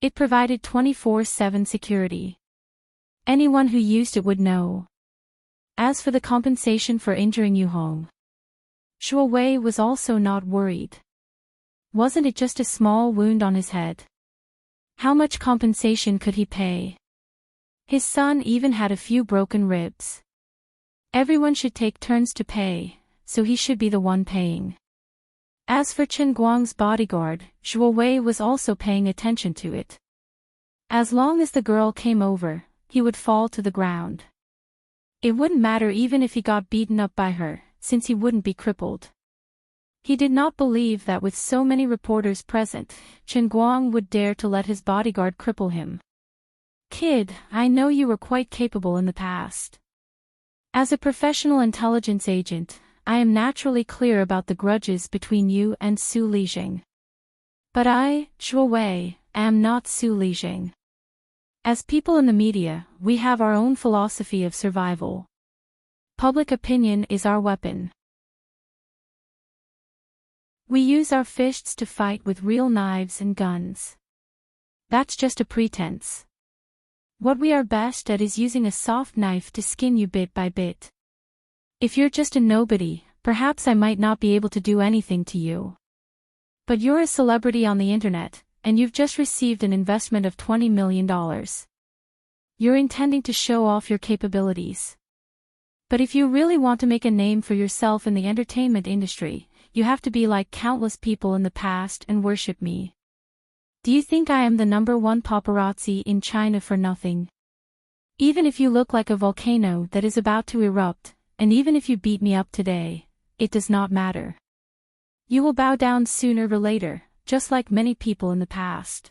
Speaker 1: It provided 24/7 security. Anyone who used it would know. As for the compensation for injuring Yu Hong, Zhuo Wei was also not worried. Wasn't it just a small wound on his head? How much compensation could he pay? His son even had a few broken ribs. Everyone should take turns to pay, so he should be the one paying. As for Chen Guang's bodyguard, Zhuo Wei was also paying attention to it. As long as the girl came over, he would fall to the ground. It wouldn't matter even if he got beaten up by her, since he wouldn't be crippled. He did not believe that with so many reporters present, Chen Guang would dare to let his bodyguard cripple him. Kid, I know you were quite capable in the past. As a professional intelligence agent, I am naturally clear about the grudges between you and Su Lijing. But I, Zhuo Wei, am not Su Lijing. As people in the media, we have our own philosophy of survival. Public opinion is our weapon. We use our fists to fight with real knives and guns. That's just a pretense. What we are best at is using a soft knife to skin you bit by bit. If you're just a nobody, perhaps I might not be able to do anything to you. But you're a celebrity on the internet, and you've just received an investment of $20 million. You're intending to show off your capabilities. But if you really want to make a name for yourself in the entertainment industry, you have to be like countless people in the past and worship me. Do you think I am the #1 paparazzi in China for nothing? Even if you look like a volcano that is about to erupt, and even if you beat me up today, it does not matter. You will bow down sooner or later, just like many people in the past.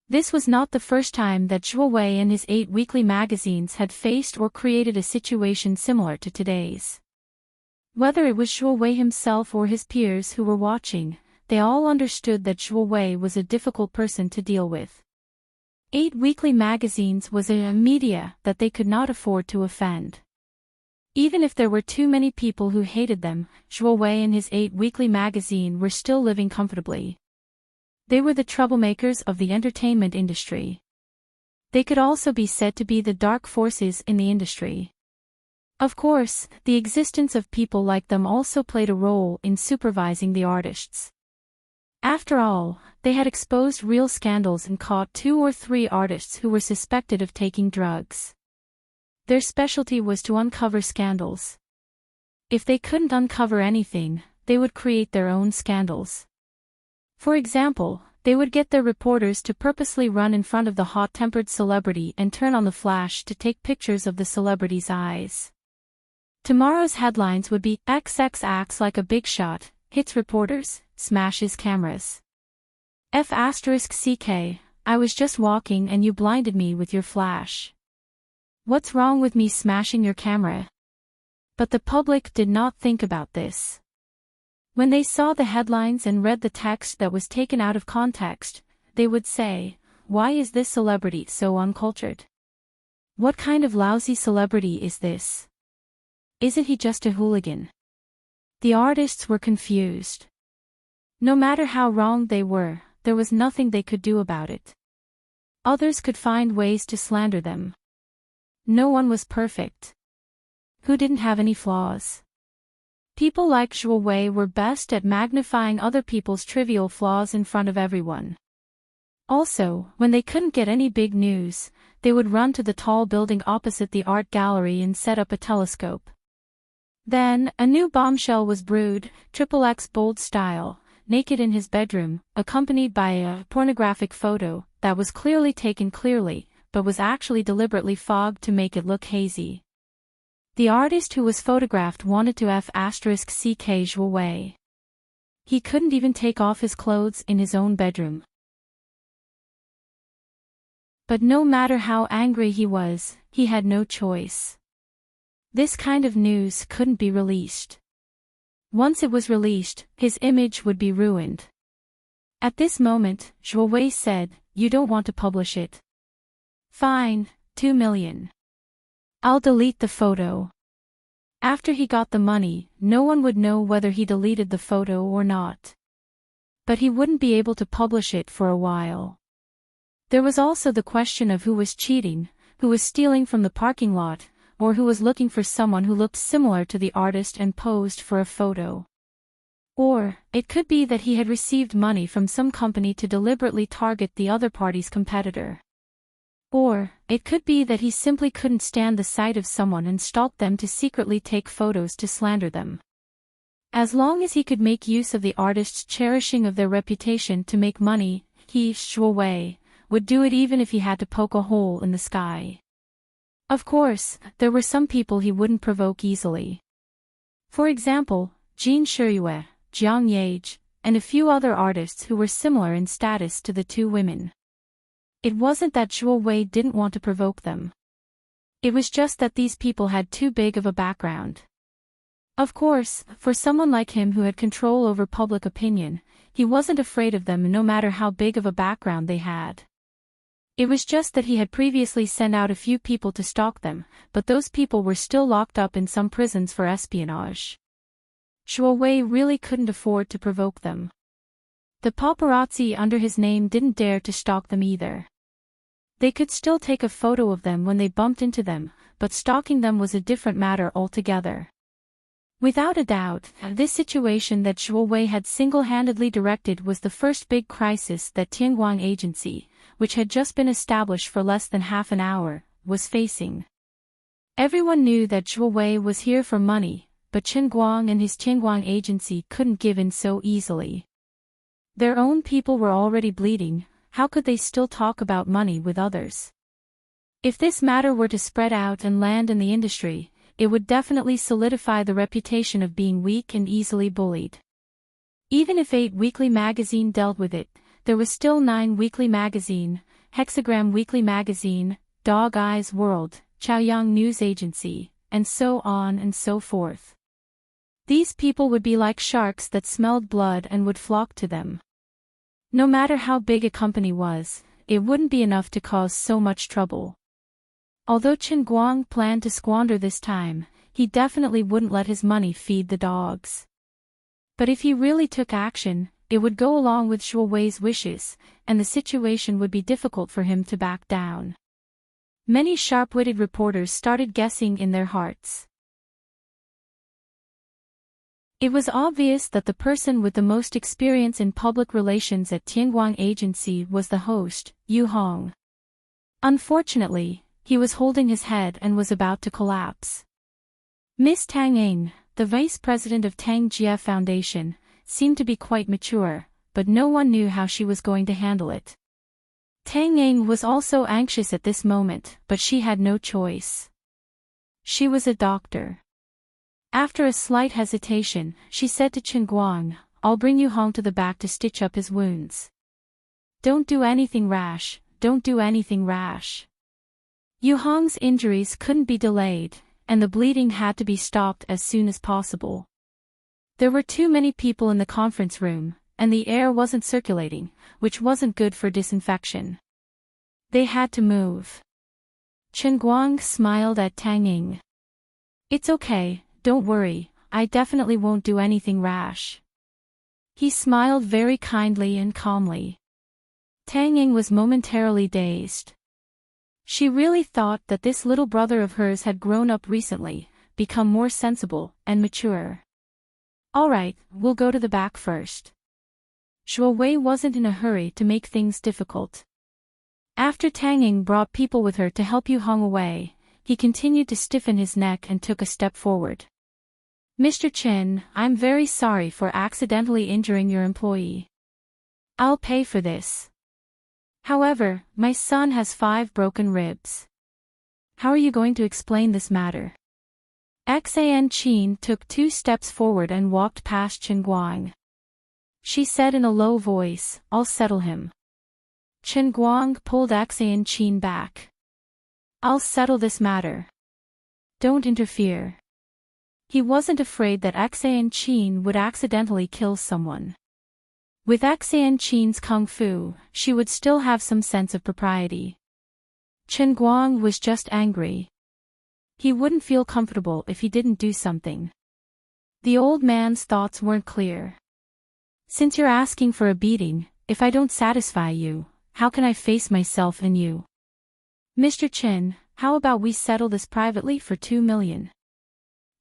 Speaker 1: This was not the first time that Zhuo Wei and his 8 weekly magazines had faced or created a situation similar to today's. Whether it was Zhuo Wei himself or his peers who were watching, they all understood that Zhuo Wei was a difficult person to deal with. 8 weekly magazines was a media that they could not afford to offend. Even if there were too many people who hated them, Zhuo Wei and his 8 weekly magazine were still living comfortably. They were the troublemakers of the entertainment industry. They could also be said to be the dark forces in the industry. Of course, the existence of people like them also played a role in supervising the artists. After all, they had exposed real scandals and caught 2 or 3 artists who were suspected of taking drugs. Their specialty was to uncover scandals. If they couldn't uncover anything, they would create their own scandals. For example, they would get their reporters to purposely run in front of the hot-tempered celebrity and turn on the flash to take pictures of the celebrity's eyes. Tomorrow's headlines would be, XX acts like a big shot, hits reporters, smashes cameras. F***CK, I was just walking and you blinded me with your flash. What's wrong with me smashing your camera? But the public did not think about this. When they saw the headlines and read the text that was taken out of context, they would say, "Why is this celebrity so uncultured? What kind of lousy celebrity is this? Isn't he just a hooligan?" The artists were confused. No matter how wrong they were, there was nothing they could do about it. Others could find ways to slander them. No one was perfect. Who didn't have any flaws? People like Zhuo Wei were best at magnifying other people's trivial flaws in front of everyone. Also, when they couldn't get any big news, they would run to the tall building opposite the art gallery and set up a telescope. Then, a new bombshell was brewed, XXX bold style, naked in his bedroom, accompanied by a pornographic photo that was clearly taken clearly, but was actually deliberately fogged to make it look hazy. The artist who was photographed wanted to *CK Zhuo Wei. He couldn't even take off his clothes in his own bedroom. But no matter how angry he was, he had no choice. This kind of news couldn't be released. Once it was released, his image would be ruined. At this moment, Zhuo Wei said, "You don't want to publish it? Fine, 2 million. I'll delete the photo." After he got the money, no one would know whether he deleted the photo or not. But he wouldn't be able to publish it for a while. There was also the question of who was cheating, who was stealing from the parking lot, or who was looking for someone who looked similar to the artist and posed for a photo. Or, it could be that he had received money from some company to deliberately target the other party's competitor. Or, it could be that he simply couldn't stand the sight of someone and stalked them to secretly take photos to slander them. As long as he could make use of the artist's cherishing of their reputation to make money, he, Zhuo Wei, would do it even if he had to poke a hole in the sky. Of course, there were some people he wouldn't provoke easily. For example, Jin Shiyue, Jiang Yage, and a few other artists who were similar in status to the two women. It wasn't that Zhuo Wei didn't want to provoke them. It was just that these people had too big of a background. Of course, for someone like him who had control over public opinion, he wasn't afraid of them no matter how big of a background they had. It was just that he had previously sent out a few people to stalk them, but those people were still locked up in some prisons for espionage. Zhuo Wei really couldn't afford to provoke them. The paparazzi under his name didn't dare to stalk them either. They could still take a photo of them when they bumped into them, but stalking them was a different matter altogether. Without a doubt, this situation that Zhuo Wei had single-handedly directed was the first big crisis that Tianguang Agency, which had just been established for less than half an hour, was facing. Everyone knew that Zhuo Wei was here for money, but Chen Guang and his Tianguang Agency couldn't give in so easily. Their own people were already bleeding, how could they still talk about money with others? If this matter were to spread out and land in the industry, it would definitely solidify the reputation of being weak and easily bullied. Even if 8 Weekly Magazine dealt with it, there was still 9 Weekly Magazine, Hexagram Weekly Magazine, Dog Eyes World, Chaoyang News Agency, and so on and so forth. These people would be like sharks that smelled blood and would flock to them. No matter how big a company was, it wouldn't be enough to cause so much trouble. Although Chen Guang planned to squander this time, he definitely wouldn't let his money feed the dogs. But if he really took action, it would go along with Zhuo Wei's wishes, and the situation would be difficult for him to back down. Many sharp-witted reporters started guessing in their hearts. It was obvious that the person with the most experience in public relations at Tianguang Agency was the host, Yu Hong. Unfortunately, he was holding his head and was about to collapse. Miss Tang Ying, the vice president of Tang Jie Foundation, seemed to be quite mature, but no one knew how she was going to handle it. Tang Ying was also anxious at this moment, but she had no choice. She was a doctor. After a slight hesitation, she said to Chen Guang, "I'll bring Yu Hong to the back to stitch up his wounds. Don't do anything rash, don't do anything rash." Yu Hong's injuries couldn't be delayed, and the bleeding had to be stopped as soon as possible. There were too many people in the conference room, and the air wasn't circulating, which wasn't good for disinfection. They had to move. Chen Guang smiled at Tang Ying. It's okay, don't worry, I definitely won't do anything rash. He smiled very kindly and calmly. Tang Ying was momentarily dazed. She really thought that this little brother of hers had grown up recently, become more sensible and mature. All right, we'll go to the back first. Shuo Wei wasn't in a hurry to make things difficult. After Tang Ying brought people with her to help Yu Hong away, he continued to stiffen his neck and took a step forward. Mr. Chen, I'm very sorry for accidentally injuring your employee. I'll pay for this. However, my son has 5 broken ribs. How are you going to explain this matter? Xan Qin took 2 steps forward and walked past Chen Guang. She said in a low voice, I'll settle him. Chen Guang pulled Xan Qin back. I'll settle this matter. Don't interfere. He wasn't afraid that Xan Qin would accidentally kill someone. With Xan Qin's kung fu, she would still have some sense of propriety. Chen Guang was just angry. He wouldn't feel comfortable if he didn't do something. The old man's thoughts weren't clear. Since you're asking for a beating, if I don't satisfy you, how can I face myself and you? Mr. Chen, how about we settle this privately for 2 million?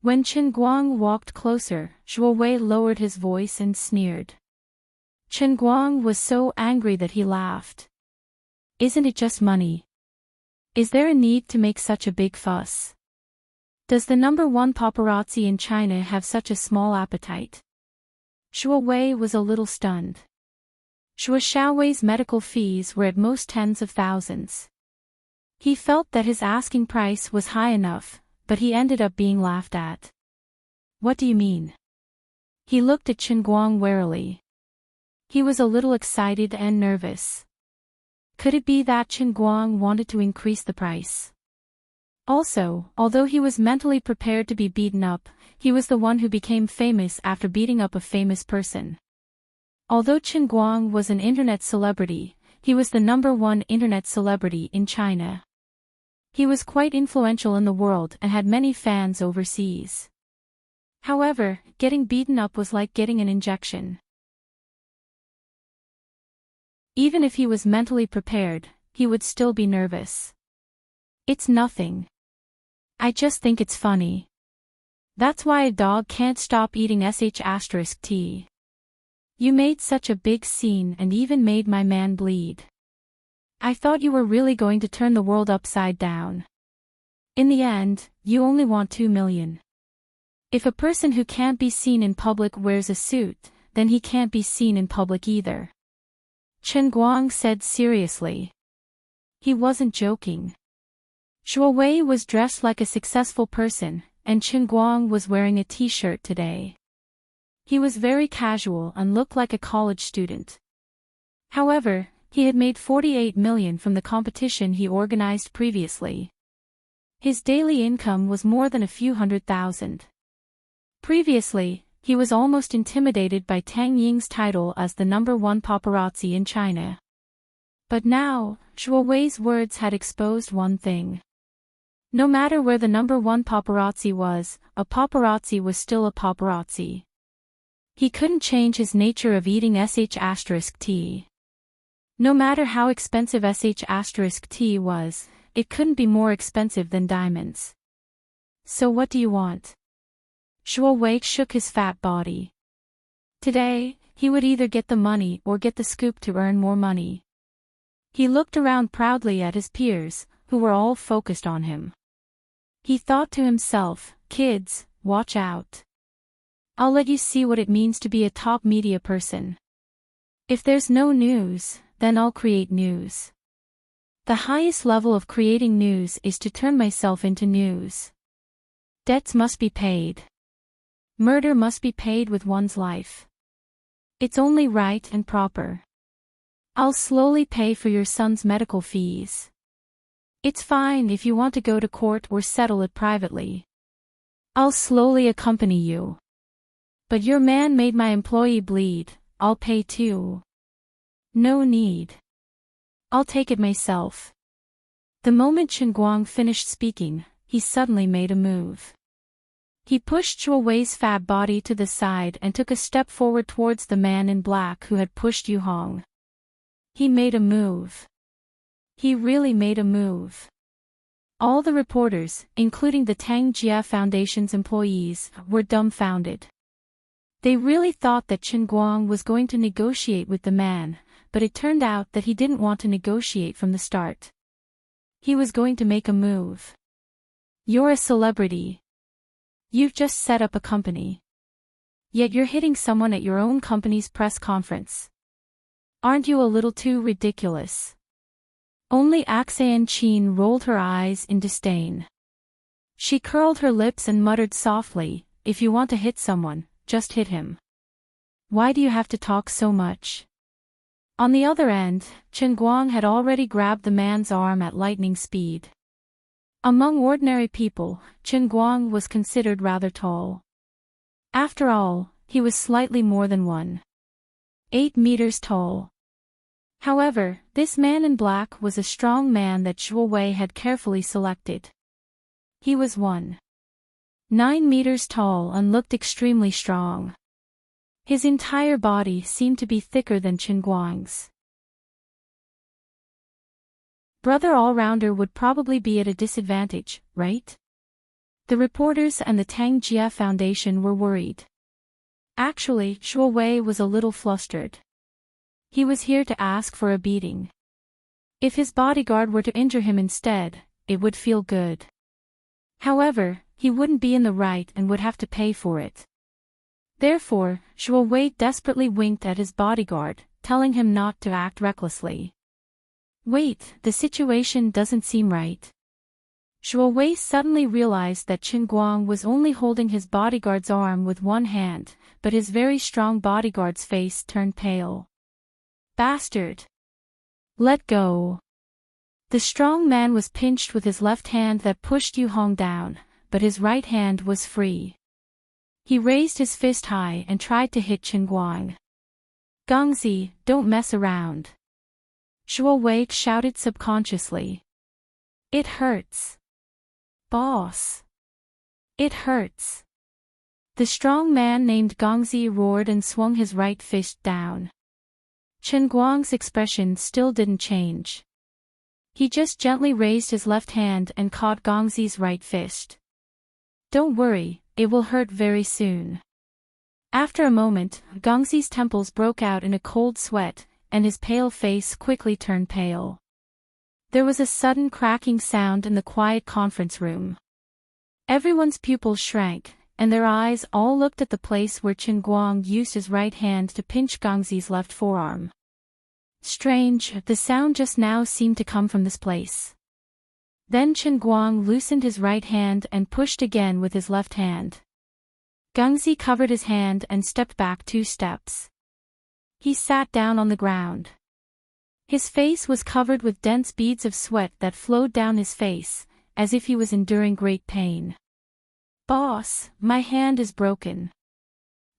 Speaker 1: When Chen Guang walked closer, Shuo Wei lowered his voice and sneered. Chen Guang was so angry that he laughed. Isn't it just money? Is there a need to make such a big fuss? Does the #1 paparazzi in China have such a small appetite? Shuo Wei was a little stunned. Shuo Xiaowei's medical fees were at most tens of thousands. He felt that his asking price was high enough, but he ended up being laughed at. What do you mean? He looked at Chen Guang warily. He was a little excited and nervous. Could it be that Chen Guang wanted to increase the price? Also, although he was mentally prepared to be beaten up, he was the one who became famous after beating up a famous person. Although Chen Guang was an internet celebrity, he was the #1 internet celebrity in China. He was quite influential in the world and had many fans overseas. However, getting beaten up was like getting an injection. Even if he was mentally prepared, he would still be nervous. It's nothing. I just think it's funny. That's why a dog can't stop eating sh*t. You made such a big scene and even made my man bleed. I thought you were really going to turn the world upside down. In the end, you only want 2 million. If a person who can't be seen in public wears a suit, then he can't be seen in public either. Chen Guang said seriously. He wasn't joking. Shuo Wei was dressed like a successful person, and Chen Guang was wearing a t-shirt today. He was very casual and looked like a college student. However, he had made 48 million from the competition he organized previously. His daily income was more than a few $100,000. Previously, he was almost intimidated by Tang Ying's title as the #1 paparazzi in China. But now, Shuo Wei's words had exposed one thing. No matter where the #1 paparazzi was, a paparazzi was still a paparazzi. He couldn't change his nature of eating sh*t. No matter how expensive sh*t was, it couldn't be more expensive than diamonds. So what do you want? Shuo Wei shook his fat body. Today, he would either get the money or get the scoop to earn more money. He looked around proudly at his peers, who were all focused on him. He thought to himself, kids, watch out. I'll let you see what it means to be a top media person. If there's no news, then I'll create news. The highest level of creating news is to turn myself into news. Debts must be paid. Murder must be paid with one's life. It's only right and proper. I'll slowly pay for your son's medical fees. It's fine if you want to go to court or settle it privately. I'll slowly accompany you. But your man made my employee bleed, I'll pay too. No need. I'll take it myself. The moment Chen Guang finished speaking, he suddenly made a move. He pushed Zhuo Wei's fat body to the side and took a step forward towards the man in black who had pushed Yu Hong. He made a move. He really made a move. All the reporters, including the Tang Jia Foundation's employees, were dumbfounded. They really thought that Chen Guang was going to negotiate with the man, but it turned out that he didn't want to negotiate from the start. He was going to make a move. You're a celebrity. You've just set up a company. Yet you're hitting someone at your own company's press conference. Aren't you a little too ridiculous? Only Axan Qin rolled her eyes in disdain. She curled her lips and muttered softly, if you want to hit someone, just hit him. Why do you have to talk so much? On the other end, Chen Guang had already grabbed the man's arm at lightning speed. Among ordinary people, Chen Guang was considered rather tall. After all, he was slightly more than 1.8 meters tall. However, this man in black was a strong man that Zhuo Wei had carefully selected. He was 1.9 meters tall and looked extremely strong. His entire body seemed to be thicker than Chen Guang's. Brother all-rounder would probably be at a disadvantage, right? The reporters and the Tang Jia Foundation were worried. Actually, Zhuo Wei was a little flustered. He was here to ask for a beating. If his bodyguard were to injure him instead, it would feel good. However, he wouldn't be in the right and would have to pay for it. Therefore, Zhuo Wei desperately winked at his bodyguard, telling him not to act recklessly. Wait, the situation doesn't seem right. Zhuo Wei suddenly realized that Chen Guang was only holding his bodyguard's arm with one hand, but his very strong bodyguard's face turned pale. Bastard! Let go! The strong man was pinched with his left hand that pushed Yu Hong down, but his right hand was free. He raised his fist high and tried to hit Chen Guang. Gongzi, don't mess around. Zhuo Wei shouted subconsciously. It hurts. Boss. It hurts. The strong man named Gongzi roared and swung his right fist down. Chen Guang's expression still didn't change. He just gently raised his left hand and caught Gongzi's right fist. Don't worry, it will hurt very soon. After a moment, Gongzi's temples broke out in a cold sweat, and his pale face quickly turned pale. There was a sudden cracking sound in the quiet conference room. Everyone's pupils shrank, and their eyes all looked at the place where Chen Guang used his right hand to pinch Gongzi's left forearm. Strange, the sound just now seemed to come from this place. Then Chen Guang loosened his right hand and pushed again with his left hand. Gongzi covered his hand and stepped back 2 steps. He sat down on the ground. His face was covered with dense beads of sweat that flowed down his face, as if he was enduring great pain. Boss, my hand is broken.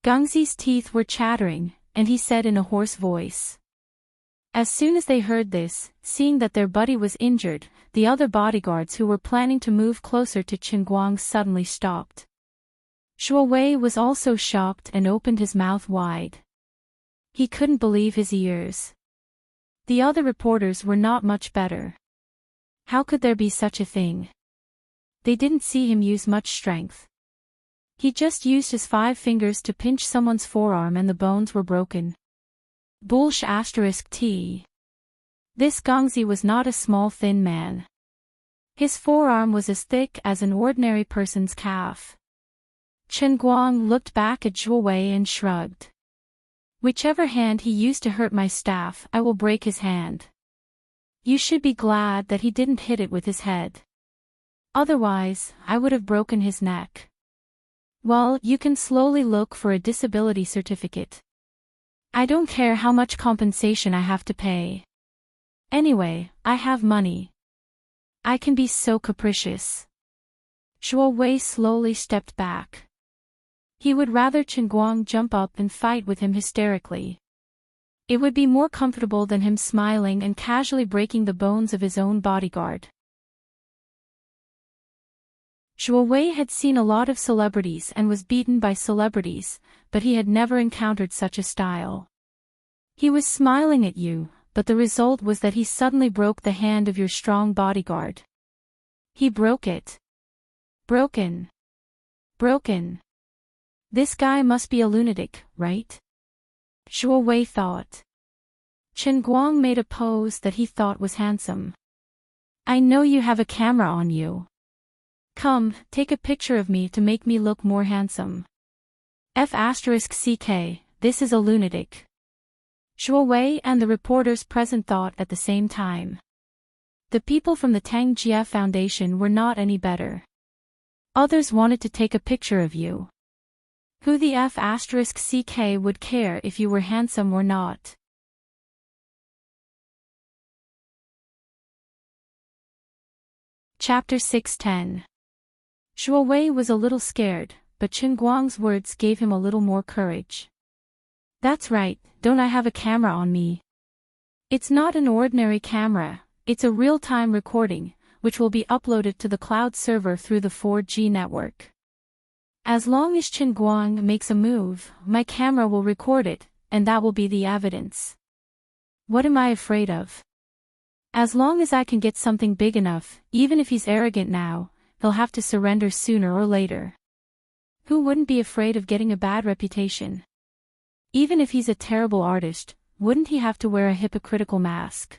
Speaker 1: Gongzi's teeth were chattering, and he said in a hoarse voice. As soon as they heard this, seeing that their buddy was injured, the other bodyguards who were planning to move closer to Chen Guang suddenly stopped. Zhuo Wei was also shocked and opened his mouth wide. He couldn't believe his ears. The other reporters were not much better. How could there be such a thing? They didn't see him use much strength. He just used his 5 fingers to pinch someone's forearm and the bones were broken. *T. This Gongzi was not a small thin man. His forearm was as thick as an ordinary person's calf. Chen Guang looked back at Zhuo Wei and shrugged. Whichever hand he used to hurt my staff, I will break his hand. You should be glad that he didn't hit it with his head. Otherwise, I would have broken his neck. Well, you can slowly look for a disability certificate. I don't care how much compensation I have to pay. Anyway, I have money. I can be so capricious. Zhuo Wei slowly stepped back. He would rather Chen Guang jump up and fight with him hysterically. It would be more comfortable than him smiling and casually breaking the bones of his own bodyguard. Zhuo Wei had seen a lot of celebrities and was beaten by celebrities, but he had never encountered such a style. He was smiling at you, but the result was that he suddenly broke the hand of your strong bodyguard. He broke it. Broken. Broken. This guy must be a lunatic, right? Zhuo Wei thought. Chen Guang made a pose that he thought was handsome. I know you have a camera on you. Come, take a picture of me to make me look more handsome. F***ck, this is a lunatic. Zhuo Wei and the reporters present thought at the same time. The people from the Tang Jia Foundation were not any better. Others wanted to take a picture of you. Who the F***ck would care if you were handsome or not? Chapter 610. Zhuo Wei was a little scared, but Chen Guang's words gave him a little more courage. That's right, don't I have a camera on me? It's not an ordinary camera, it's a real-time recording, which will be uploaded to the cloud server through the 4G network. As long as Chen Guang makes a move, my camera will record it, and that will be the evidence. What am I afraid of? As long as I can get something big enough, even if he's arrogant now, he'll have to surrender sooner or later. Who wouldn't be afraid of getting a bad reputation? Even if he's a terrible artist, wouldn't he have to wear a hypocritical mask?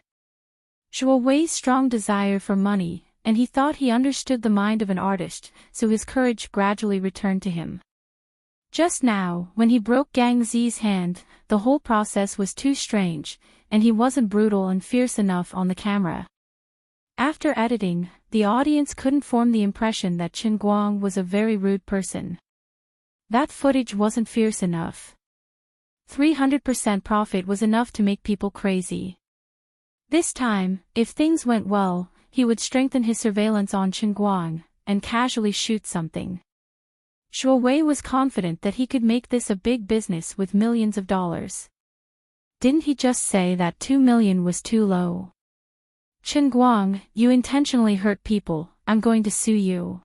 Speaker 1: Zhuo Wei's strong desire for money, and he thought he understood the mind of an artist, so his courage gradually returned to him. Just now, when he broke Gang Zi's hand, the whole process was too strange, and he wasn't brutal and fierce enough on the camera. After editing, the audience couldn't form the impression that Chen Guang was a very rude person. That footage wasn't fierce enough. 300% profit was enough to make people crazy. This time, if things went well, he would strengthen his surveillance on Chen Guang, and casually shoot something. Zhuo Wei was confident that he could make this a big business with millions of dollars. Didn't he just say that 2 million was too low? Chen Guang, you intentionally hurt people, I'm going to sue you.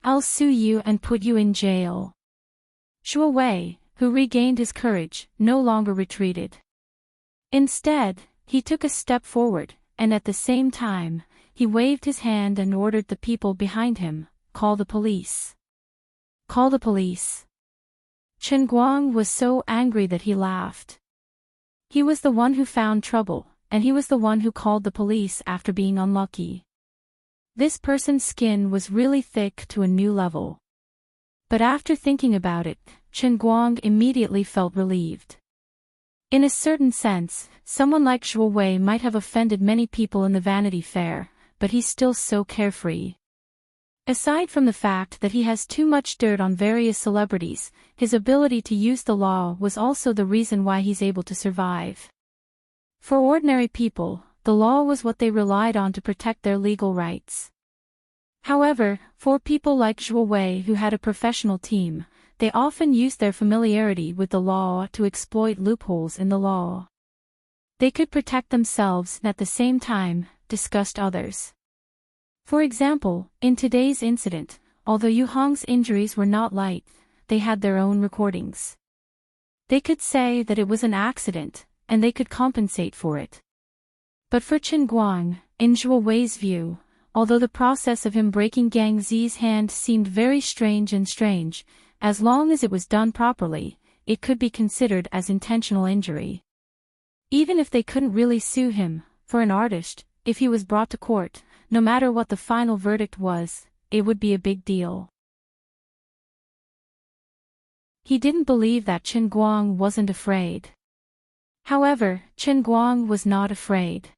Speaker 1: I'll sue you and put you in jail. Zhuo Wei, who regained his courage, no longer retreated. Instead, he took a step forward, and at the same time, he waved his hand and ordered the people behind him, call the police. Call the police. Chen Guang was so angry that he laughed. He was the one who found trouble, and he was the one who called the police after being unlucky. This person's skin was really thick to a new level. But after thinking about it, Chen Guang immediately felt relieved. In a certain sense, someone like Zhuo Wei might have offended many people in the Vanity Fair, but he's still so carefree. Aside from the fact that he has too much dirt on various celebrities, his ability to use the law was also the reason why he's able to survive. For ordinary people, the law was what they relied on to protect their legal rights. However, for people like Zhuo Wei who had a professional team, they often used their familiarity with the law to exploit loopholes in the law. They could protect themselves and at the same time, disgust others. For example, in today's incident, although Yu Hong's injuries were not light, they had their own recordings. They could say that it was an accident, and they could compensate for it. But for Chen Guang, in Zhuo Wei's view, although the process of him breaking Gang Zi's hand seemed very strange, as long as it was done properly, it could be considered as intentional injury. Even if they couldn't really sue him, for an artist, if he was brought to court, no matter what the final verdict was, it would be a big deal. He didn't believe that Chen Guang wasn't afraid. However, Chen Guang was not afraid.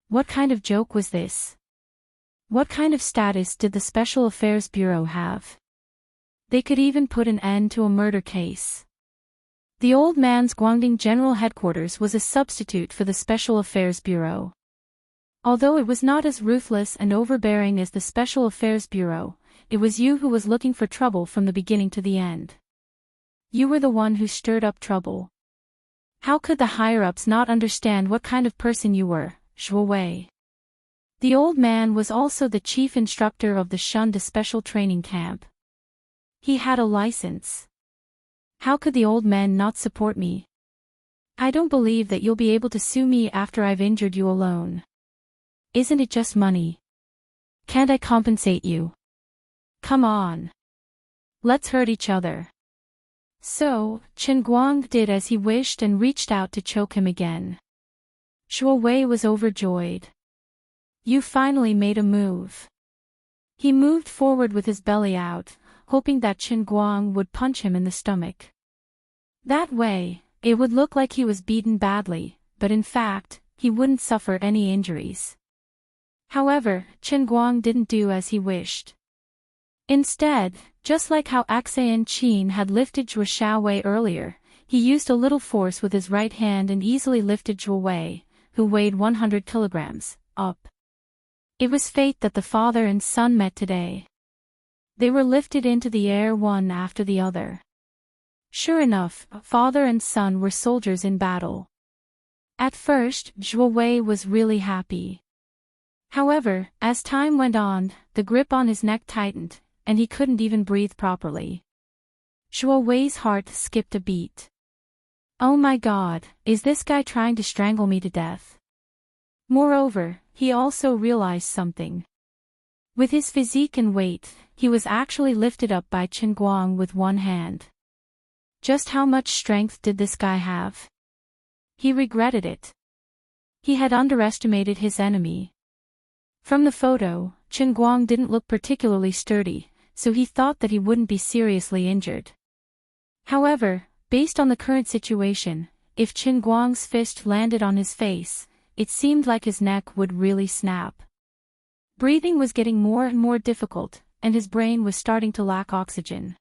Speaker 1: What kind of joke was this? What kind of status did the Special Affairs Bureau have? They could even put an end to a murder case. The old man's Guangdong General Headquarters was a substitute for the Special Affairs Bureau. Although it was not as ruthless and overbearing as the Special Affairs Bureau, it was you who was looking for trouble from the beginning to the end. You were the one who stirred up trouble. How could the higher-ups not understand what kind of person you were, Zhuo Wei? The old man was also the chief instructor of the shunned special training camp. He had a license. How could the old man not support me? I don't believe that you'll be able to sue me after I've injured you alone. Isn't it just money? Can't I compensate you? Come on. Let's hurt each other. So, Chen Guang did as he wished and reached out to choke him again. Zhuo Wei was overjoyed. You finally made a move. He moved forward with his belly out, hoping that Chen Guang would punch him in the stomach. That way, it would look like he was beaten badly, but in fact, he wouldn't suffer any injuries. However, Chen Guang didn't do as he wished. Instead, just like how Axayan Qin had lifted Zhuo Xiaowei earlier, he used a little force with his right hand and easily lifted Zhuo Wei, who weighed 100 kilograms, up. It was fate that the father and son met today. They were lifted into the air one after the other. Sure enough, father and son were soldiers in battle. At first, Zhuo Wei was really happy. However, as time went on, the grip on his neck tightened, and he couldn't even breathe properly. Zhuo Wei's heart skipped a beat. Oh my God, is this guy trying to strangle me to death? Moreover, he also realized something. With his physique and weight, he was actually lifted up by Chen Guang with one hand. Just how much strength did this guy have? He regretted it. He had underestimated his enemy. From the photo, Chen Guang didn't look particularly sturdy, so he thought that he wouldn't be seriously injured. However, based on the current situation, if Chen Guang's fist landed on his face, it seemed like his neck would really snap. Breathing was getting more and more difficult, and his brain was starting to lack oxygen.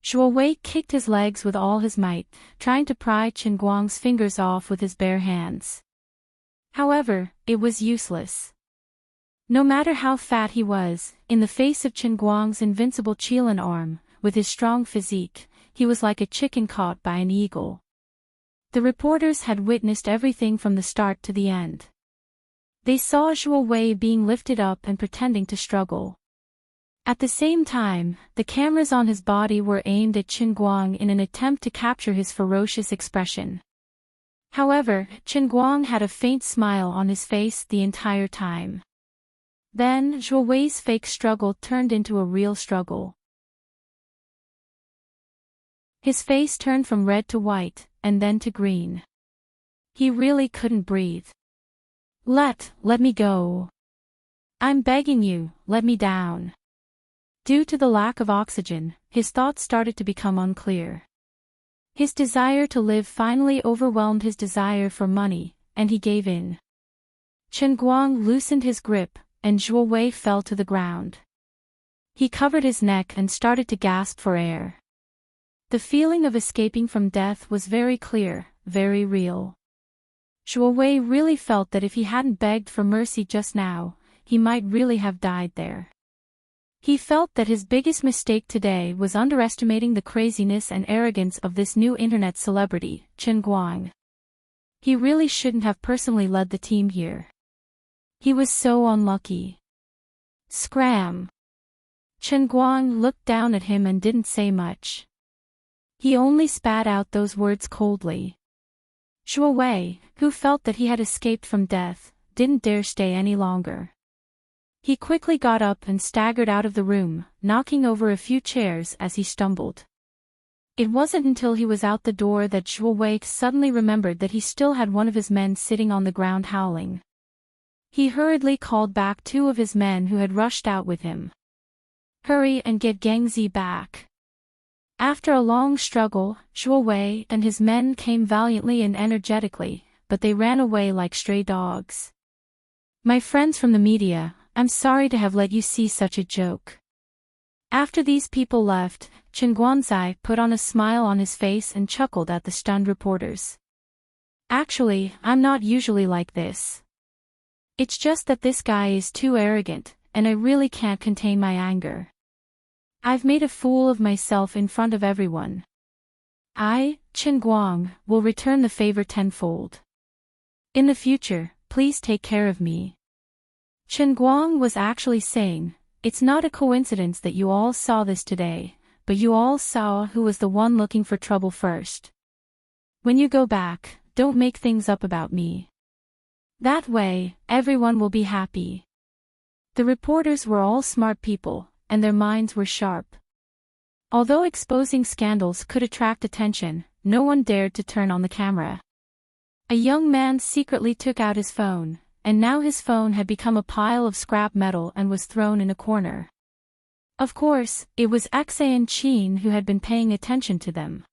Speaker 1: Zhuo Wei kicked his legs with all his might, trying to pry Chen Guang's fingers off with his bare hands. However, it was useless. No matter how fat he was, in the face of Chen Guang's invincible Qilin arm, with his strong physique, he was like a chicken caught by an eagle. The reporters had witnessed everything from the start to the end. They saw Zhuo Wei being lifted up and pretending to struggle. At the same time, the cameras on his body were aimed at Chen Guang in an attempt to capture his ferocious expression. However, Chen Guang had a faint smile on his face the entire time. Then, Zhuo Wei's fake struggle turned into a real struggle. His face turned from red to white, and then to green. He really couldn't breathe. Let me go. I'm begging you, let me down. Due to the lack of oxygen, his thoughts started to become unclear. His desire to live finally overwhelmed his desire for money, and he gave in. Chen Guang loosened his grip, and Zhuo Wei fell to the ground. He covered his neck and started to gasp for air. The feeling of escaping from death was very clear, very real. Zhuo Wei really felt that if he hadn't begged for mercy just now, he might really have died there. He felt that his biggest mistake today was underestimating the craziness and arrogance of this new internet celebrity, Chen Guang. He really shouldn't have personally led the team here. He was so unlucky. Scram! Chen Guang looked down at him and didn't say much. He only spat out those words coldly. Zhuo Wei, who felt that he had escaped from death, didn't dare stay any longer. He quickly got up and staggered out of the room, knocking over a few chairs as he stumbled. It wasn't until he was out the door that Zhuo Wei suddenly remembered that he still had one of his men sitting on the ground howling. He hurriedly called back two of his men who had rushed out with him. Hurry and get Gengzi back. After a long struggle, Zhuo Wei and his men came valiantly and energetically, but they ran away like stray dogs. My friends from the media, I'm sorry to have let you see such a joke. After these people left, Chen Guanzai put on a smile on his face and chuckled at the stunned reporters. Actually, I'm not usually like this. It's just that this guy is too arrogant, and I really can't contain my anger. I've made a fool of myself in front of everyone. I, Chen Guang, will return the favor tenfold. In the future, please take care of me. Chen Guang was actually saying, it's not a coincidence that you all saw this today, but you all saw who was the one looking for trouble first. When you go back, don't make things up about me. That way, everyone will be happy. The reporters were all smart people, and their minds were sharp. Although exposing scandals could attract attention, no one dared to turn on the camera. A young man secretly took out his phone, and now his phone had become a pile of scrap metal and was thrown in a corner. Of course, it was Xie and Qin who had been paying attention to them.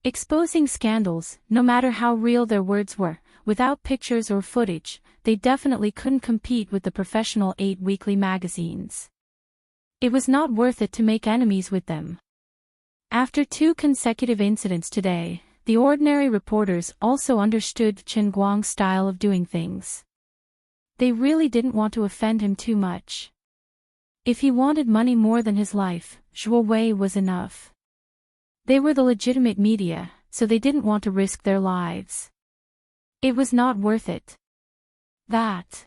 Speaker 1: Exposing scandals, no matter how real their words were, without pictures or footage, they definitely couldn't compete with the professional 8 weekly magazines. It was not worth it to make enemies with them. After 2 consecutive incidents today, the ordinary reporters also understood Chen Guang's style of doing things. They really didn't want to offend him too much. If he wanted money more than his life, Zhuo Wei was enough. They were the legitimate media, so they didn't want to risk their lives. It was not worth it. That.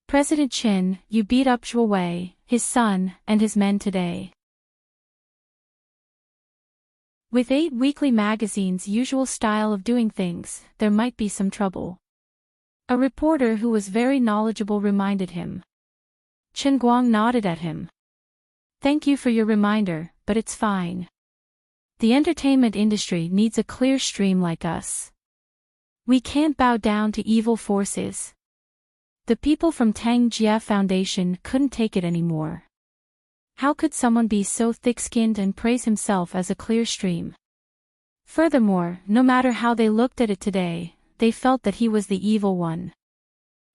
Speaker 1: President Qin, you beat up Zhuo Wei, his son, and his men today. With 8 weekly magazines' usual style of doing things, there might be some trouble. A reporter who was very knowledgeable reminded him. Chen Guang nodded at him. Thank you for your reminder, but it's fine. The entertainment industry needs a clear stream like us. We can't bow down to evil forces. The people from Tang Jie Foundation couldn't take it anymore. How could someone be so thick-skinned and praise himself as a clear stream? Furthermore, no matter how they looked at it today, they felt that he was the evil one.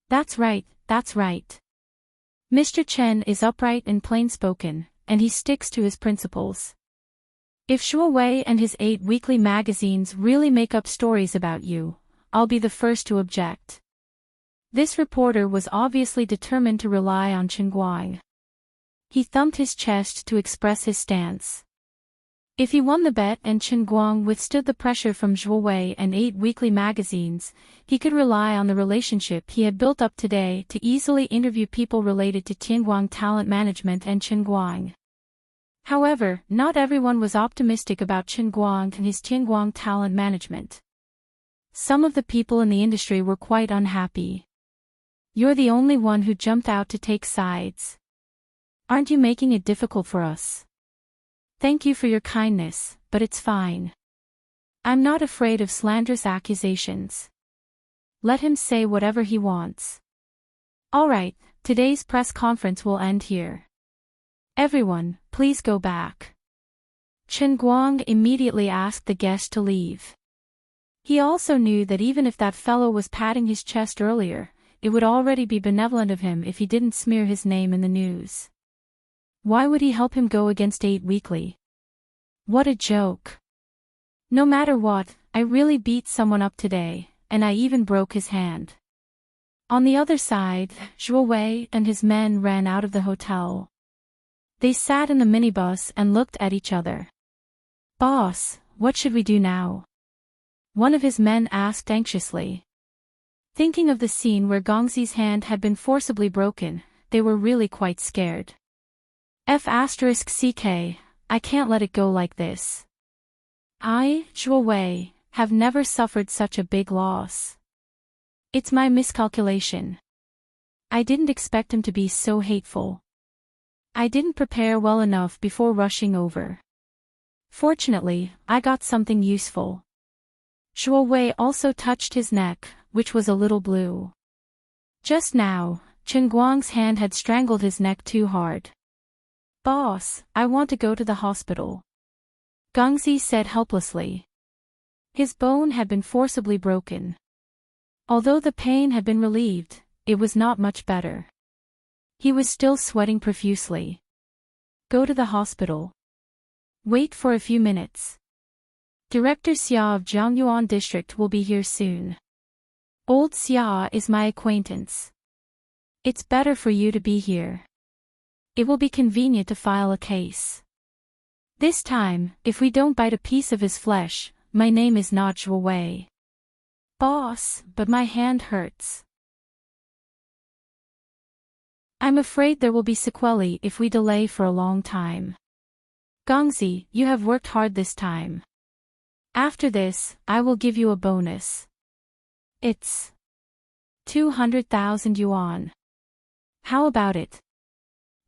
Speaker 1: That's right, that's right. Mr. Chen is upright and plain-spoken, and he sticks to his principles. If Zhuo Wei and his 8 weekly magazines really make up stories about you, I'll be the first to object. This reporter was obviously determined to rely on Chen Guang. He thumped his chest to express his stance. If he won the bet and Chen Guang withstood the pressure from Zhuo Wei and 8 weekly magazines, he could rely on the relationship he had built up today to easily interview people related to Tianguang talent management and Chen Guang. However, not everyone was optimistic about Chen Guang and his Tianguang talent management. Some of the people in the industry were quite unhappy. You're the only one who jumped out to take sides. Aren't you making it difficult for us? Thank you for your kindness, but it's fine. I'm not afraid of slanderous accusations. Let him say whatever he wants. Alright, today's press conference will end here. Everyone, please go back. Chen Guang immediately asked the guest to leave. He also knew that even if that fellow was patting his chest earlier, it would already be benevolent of him if he didn't smear his name in the news. Why would he help him go against 8 weekly? What a joke. No matter what, I really beat someone up today, and I even broke his hand. On the other side, Zhuo Wei and his men ran out of the hotel. They sat in the minibus and looked at each other. Boss, what should we do now? One of his men asked anxiously. Thinking of the scene where Gongxi's hand had been forcibly broken, they were really quite scared. F***ck, I can't let it go like this. I, Zhuo Wei, have never suffered such a big loss. It's my miscalculation. I didn't expect him to be so hateful. I didn't prepare well enough before rushing over. Fortunately, I got something useful. Zhuo Wei also touched his neck, which was a little blue. Just now, Chen Guang's hand had strangled his neck too hard. Boss, I want to go to the hospital. Gongxi said helplessly. His bone had been forcibly broken. Although the pain had been relieved, it was not much better. He was still sweating profusely. Go to the hospital. Wait for a few minutes. Director Xia of Zhangyuan District will be here soon. Old Xia is my acquaintance. It's better for you to be here. It will be convenient to file a case. This time, if we don't bite a piece of his flesh, my name is not Zhuo Wei. Boss, but my hand hurts. I'm afraid there will be sequelae if we delay for a long time. Gongzi, you have worked hard this time. After this, I will give you a bonus. It's 200,000 yuan. How about it?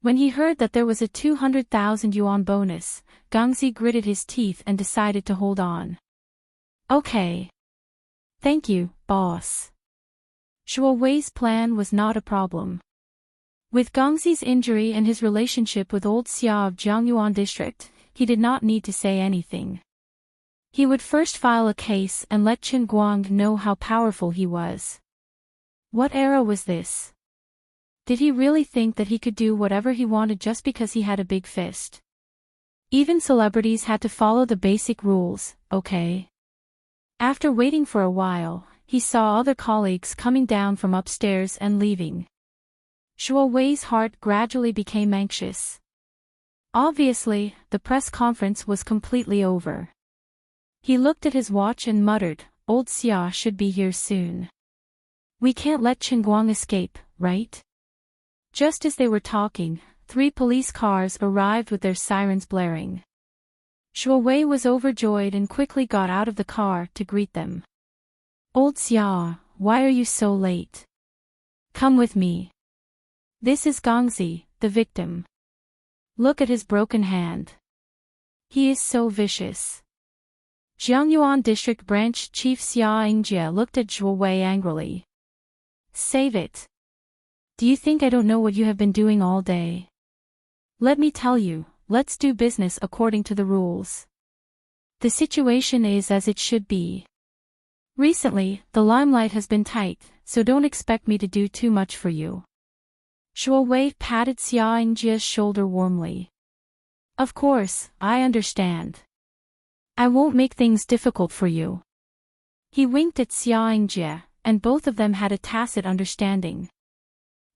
Speaker 1: When he heard that there was a 200,000 yuan bonus, Gongzi gritted his teeth and decided to hold on. Okay. Thank you, boss. Zhuo Wei's plan was not a problem. With Gongzi's injury and his relationship with old Xia of Jiangyuan district, he did not need to say anything. He would first file a case and let Qin Guang know how powerful he was. What era was this? Did he really think that he could do whatever he wanted just because he had a big fist? Even celebrities had to follow the basic rules, okay? After waiting for a while, he saw other colleagues coming down from upstairs and leaving. Zhuo Wei's heart gradually became anxious. Obviously, the press conference was completely over. He looked at his watch and muttered, "Old Xia should be here soon. We can't let Qin Guang escape, right?" Just as they were talking, 3 police cars arrived with their sirens blaring. Zhuo Wei was overjoyed and quickly got out of the car to greet them. "Old Xia, why are you so late? Come with me. This is Gongzi, the victim. Look at his broken hand. He is so vicious." Jiangyuan District Branch Chief Xia Yingjie looked at Zhuo Wei angrily. "Save it. Do you think I don't know what you have been doing all day? Let me tell you, let's do business according to the rules. The situation is as it should be. Recently, the limelight has been tight, so don't expect me to do too much for you." Zhuo Wei patted Xia Yingjie's shoulder warmly. "Of course, I understand. I won't make things difficult for you." He winked at Xia Yingjie, and both of them had a tacit understanding.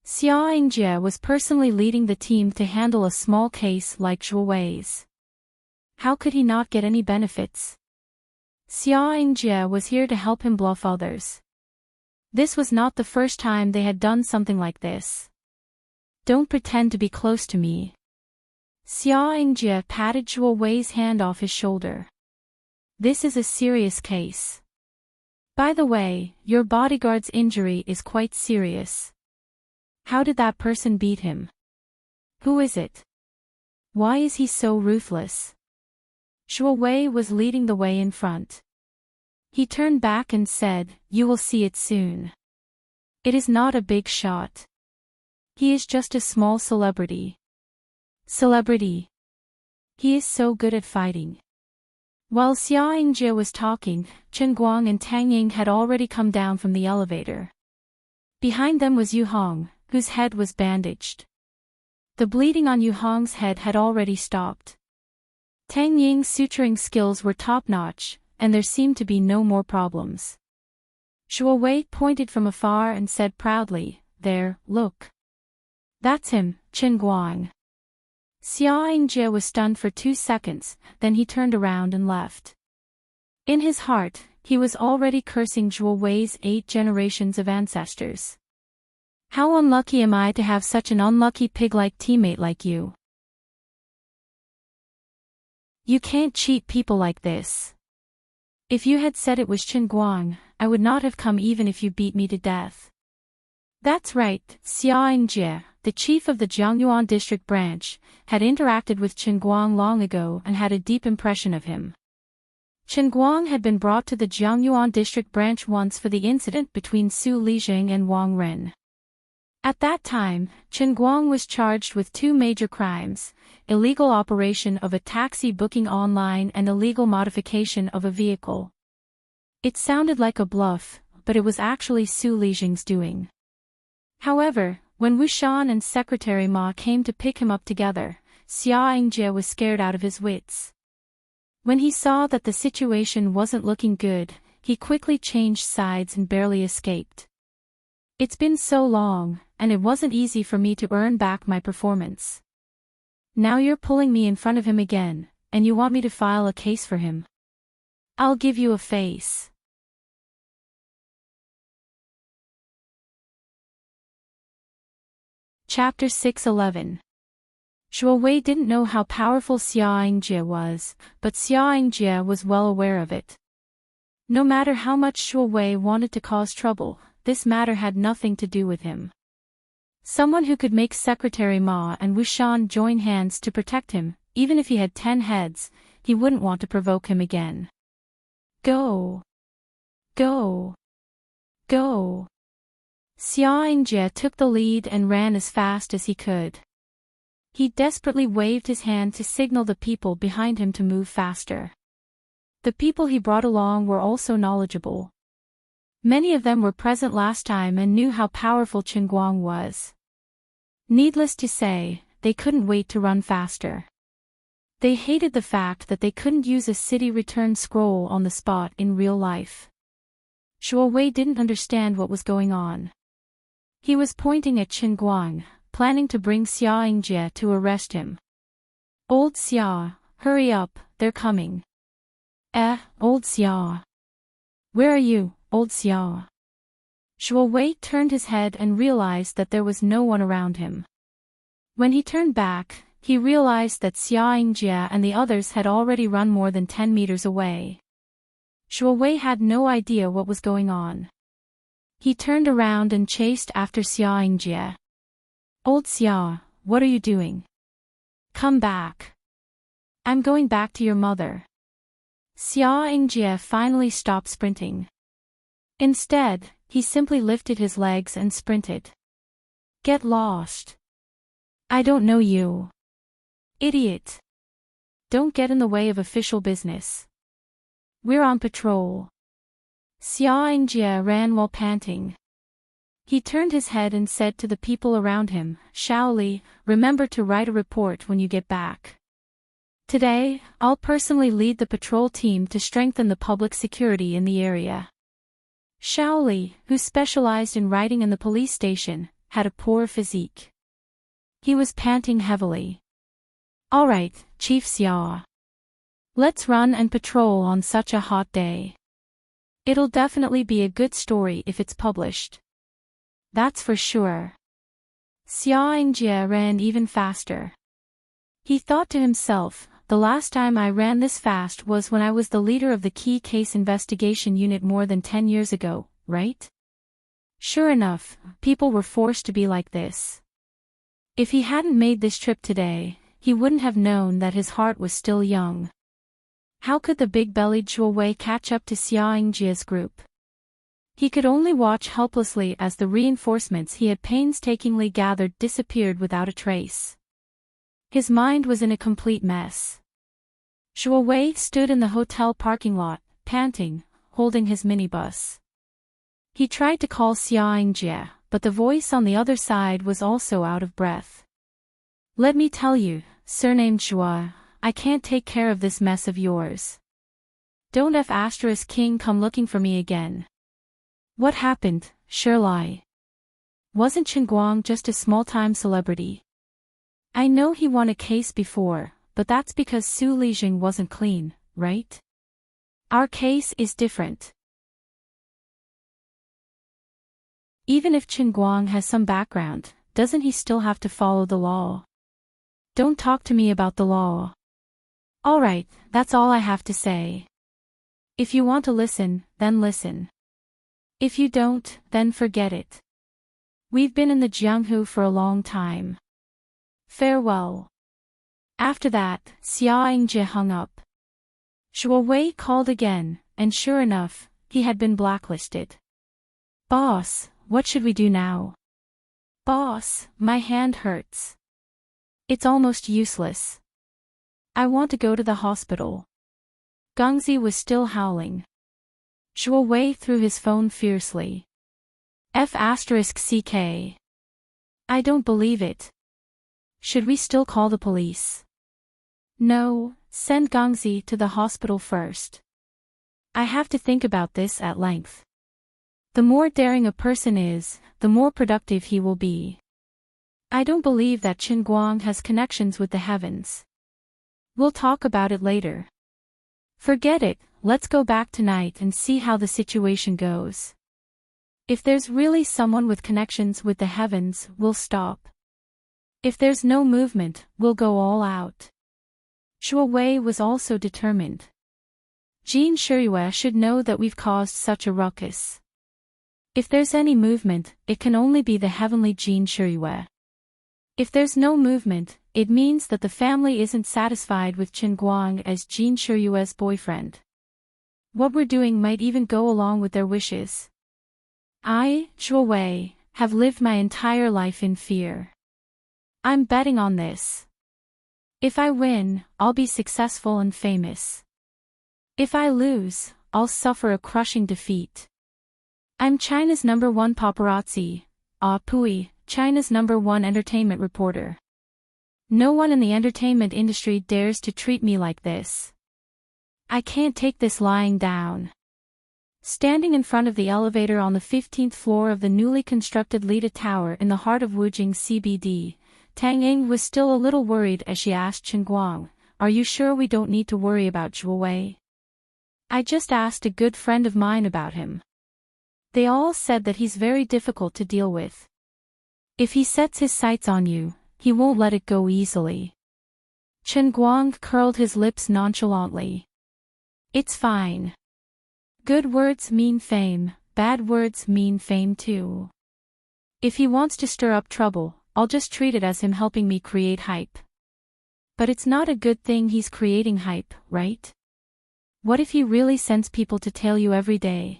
Speaker 1: Xia Yingjie was personally leading the team to handle a small case like Zhuo Wei's. How could he not get any benefits? Xia Yingjie was here to help him bluff others. This was not the first time they had done something like this. "Don't pretend to be close to me." Xia Yingjie patted Zhuo Wei's hand off his shoulder. "This is a serious case. By the way, your bodyguard's injury is quite serious. How did that person beat him? Who is it? Why is he so ruthless?" Zhuo Wei was leading the way in front. He turned back and said, "You will see it soon. It is not a big shot. He is just a small celebrity." Celebrity. He is so good at fighting. While Xia Yingjie was talking, Qin Guang and Tang Ying had already come down from the elevator. Behind them was Yu Hong, whose head was bandaged. The bleeding on Yu Hong's head had already stopped. Tang Ying's suturing skills were top-notch, and there seemed to be no more problems. Zhuo Wei pointed from afar and said proudly, "There, look. That's him, Qin Guang." Xia Yingjie was stunned for 2 seconds, then he turned around and left. In his heart, he was already cursing Zhuo Wei's 8 generations of ancestors. "How unlucky am I to have such an unlucky pig-like teammate like you? You can't cheat people like this. If you had said it was Qin Guang, I would not have come even if you beat me to death." That's right, Xia Yingjie, the chief of the Jiangyuan district branch, had interacted with Qin Guang long ago and had a deep impression of him. Qin Guang had been brought to the Jiangyuan district branch once for the incident between Su Lijing and Wang Ren. At that time, Qin Guang was charged with 2 major crimes: illegal operation of a taxi booking online and illegal modification of a vehicle. It sounded like a bluff, but it was actually Su Lijing's doing. However, when Wu Shan and Secretary Ma came to pick him up together, Xia Yingjie was scared out of his wits. When he saw that the situation wasn't looking good, he quickly changed sides and barely escaped. "It's been so long, and it wasn't easy for me to earn back my performance. Now you're pulling me in front of him again, and you want me to file a case for him? I'll give you a face. Chapter 6:11. Shuo Wei didn't know how powerful Xia Yingjie was, but Xia Yingjie was well aware of it. No matter how much Shuo Wei wanted to cause trouble, this matter had nothing to do with him. Someone who could make Secretary Ma and Wu Shan join hands to protect him, even if he had 10 heads, he wouldn't want to provoke him again. Go! Go! Go! Xia Yingjie took the lead and ran as fast as he could. He desperately waved his hand to signal the people behind him to move faster. The people he brought along were also knowledgeable. Many of them were present last time and knew how powerful Qin Guang was. Needless to say, they couldn't wait to run faster. They hated the fact that they couldn't use a city return scroll on the spot in real life. Shuo Wei didn't understand what was going on. He was pointing at Qin Guang, planning to bring Xia Yingjie to arrest him. Old Xia, hurry up, they're coming. Old Xia. Where are you, old Xia? Shuo Wei turned his head and realized that there was no one around him. When he turned back, he realized that Xia Yingjie and the others had already run more than 10 meters away. Shuo Wei had no idea what was going on. He turned around and chased after Xia Yingjie. Old Xia, what are you doing? Come back. I'm going back to your mother. Xia Yingjie finally stopped sprinting. Instead, he simply lifted his legs and sprinted. Get lost. I don't know you. Idiot. Don't get in the way of official business. We're on patrol. Xia Yingjie ran while panting. He turned his head and said to the people around him, Shaoli, remember to write a report when you get back. Today, I'll personally lead the patrol team to strengthen the public security in the area. Shaoli, who specialized in writing in the police station, had a poor physique. He was panting heavily. All right, Chief Xia. Let's run and patrol on such a hot day. It'll definitely be a good story if it's published. That's for sure. Xia Yingjie ran even faster. He thought to himself, the last time I ran this fast was when I was the leader of the Key Case Investigation Unit more than 10 years ago, right? Sure enough, people were forced to be like this. If he hadn't made this trip today, he wouldn't have known that his heart was still young. How could the big-bellied Shuo Wei catch up to Xia Yingjie's group? He could only watch helplessly as the reinforcements he had painstakingly gathered disappeared without a trace. His mind was in a complete mess. Shuo Wei stood in the hotel parking lot, panting, holding his minibus. He tried to call Xia Yingjie, but the voice on the other side was also out of breath. Let me tell you, surnamed Shuo, I can't take care of this mess of yours. Don't King come looking for me again. What happened, Shirlai? Wasn't Qin Guang just a small-time celebrity? I know he won a case before, but that's because Su Lijing wasn't clean, right? Our case is different. Even if Qin Guang has some background, doesn't he still have to follow the law? Don't talk to me about the law. Alright, that's all I have to say. If you want to listen, then listen. If you don't, then forget it. We've been in the Jianghu for a long time. Farewell. After that, Xia Yingjie hung up. Shuo Wei called again, and sure enough, he had been blacklisted. Boss, what should we do now? Boss, my hand hurts. It's almost useless. I want to go to the hospital. Gongzi was still howling. Shuo Wei threw his phone fiercely. F***ck. I don't believe it. Should we still call the police? No, send Gongzi to the hospital first. I have to think about this at length. The more daring a person is, the more productive he will be. I don't believe that Qin Guang has connections with the heavens. We'll talk about it later. Forget it, let's go back tonight and see how the situation goes. If there's really someone with connections with the heavens, we'll stop. If there's no movement, we'll go all out. Shuo Wei was also determined. Jin Shiyue should know that we've caused such a ruckus. If there's any movement, it can only be the heavenly Jin Shiyue. If there's no movement, it means that the family isn't satisfied with Chen Guang as Jin Shiyue's boyfriend. What we're doing might even go along with their wishes. I, Shuo Wei, have lived my entire life in fear. I'm betting on this. If I win, I'll be successful and famous. If I lose, I'll suffer a crushing defeat. I'm China's #1 paparazzi, Pui, China's #1 entertainment reporter. No one in the entertainment industry dares to treat me like this. I can't take this lying down. Standing in front of the elevator on the 15th floor of the newly constructed Lida Tower in the heart of Wujing CBD, Tang Ying was still a little worried as she asked Chen Guang, "Are you sure we don't need to worry about Shuo Wei? I just asked a good friend of mine about him. They all said that he's very difficult to deal with. If he sets his sights on you, he won't let it go easily." Chen Guang curled his lips nonchalantly. It's fine. Good words mean fame, bad words mean fame too. If he wants to stir up trouble, I'll just treat it as him helping me create hype. But it's not a good thing he's creating hype, right? What if he really sends people to tail you every day?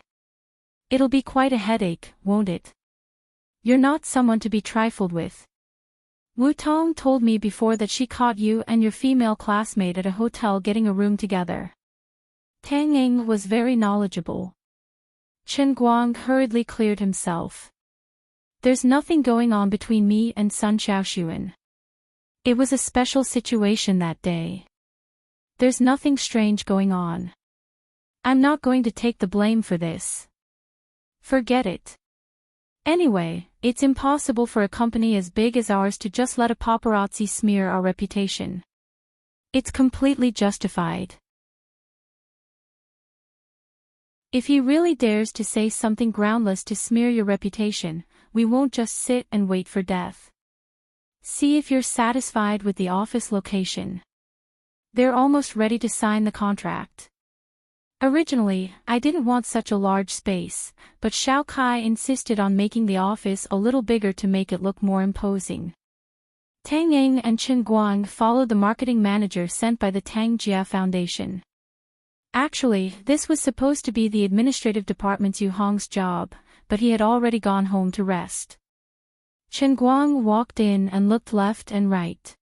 Speaker 1: It'll be quite a headache, won't it? You're not someone to be trifled with. Wu Tong told me before that she caught you and your female classmate at a hotel getting a room together. Tang Ying was very knowledgeable. Chen Guang hurriedly cleared himself. There's nothing going on between me and Sun Xiaoxuan. It was a special situation that day. There's nothing strange going on. I'm not going to take the blame for this. Forget it. Anyway, it's impossible for a company as big as ours to just let a paparazzi smear our reputation. It's completely justified. If he really dares to say something groundless to smear your reputation, we won't just sit and wait for death. See if you're satisfied with the office location. They're almost ready to sign the contract. Originally, I didn't want such a large space, but Xiao Kai insisted on making the office a little bigger to make it look more imposing. Tang Ying and Chen Guang followed the marketing manager sent by the Tang Jia Foundation. Actually, this was supposed to be the administrative department's Yu Hong's job, but he had already gone home to rest. Chen Guang walked in and looked left and right.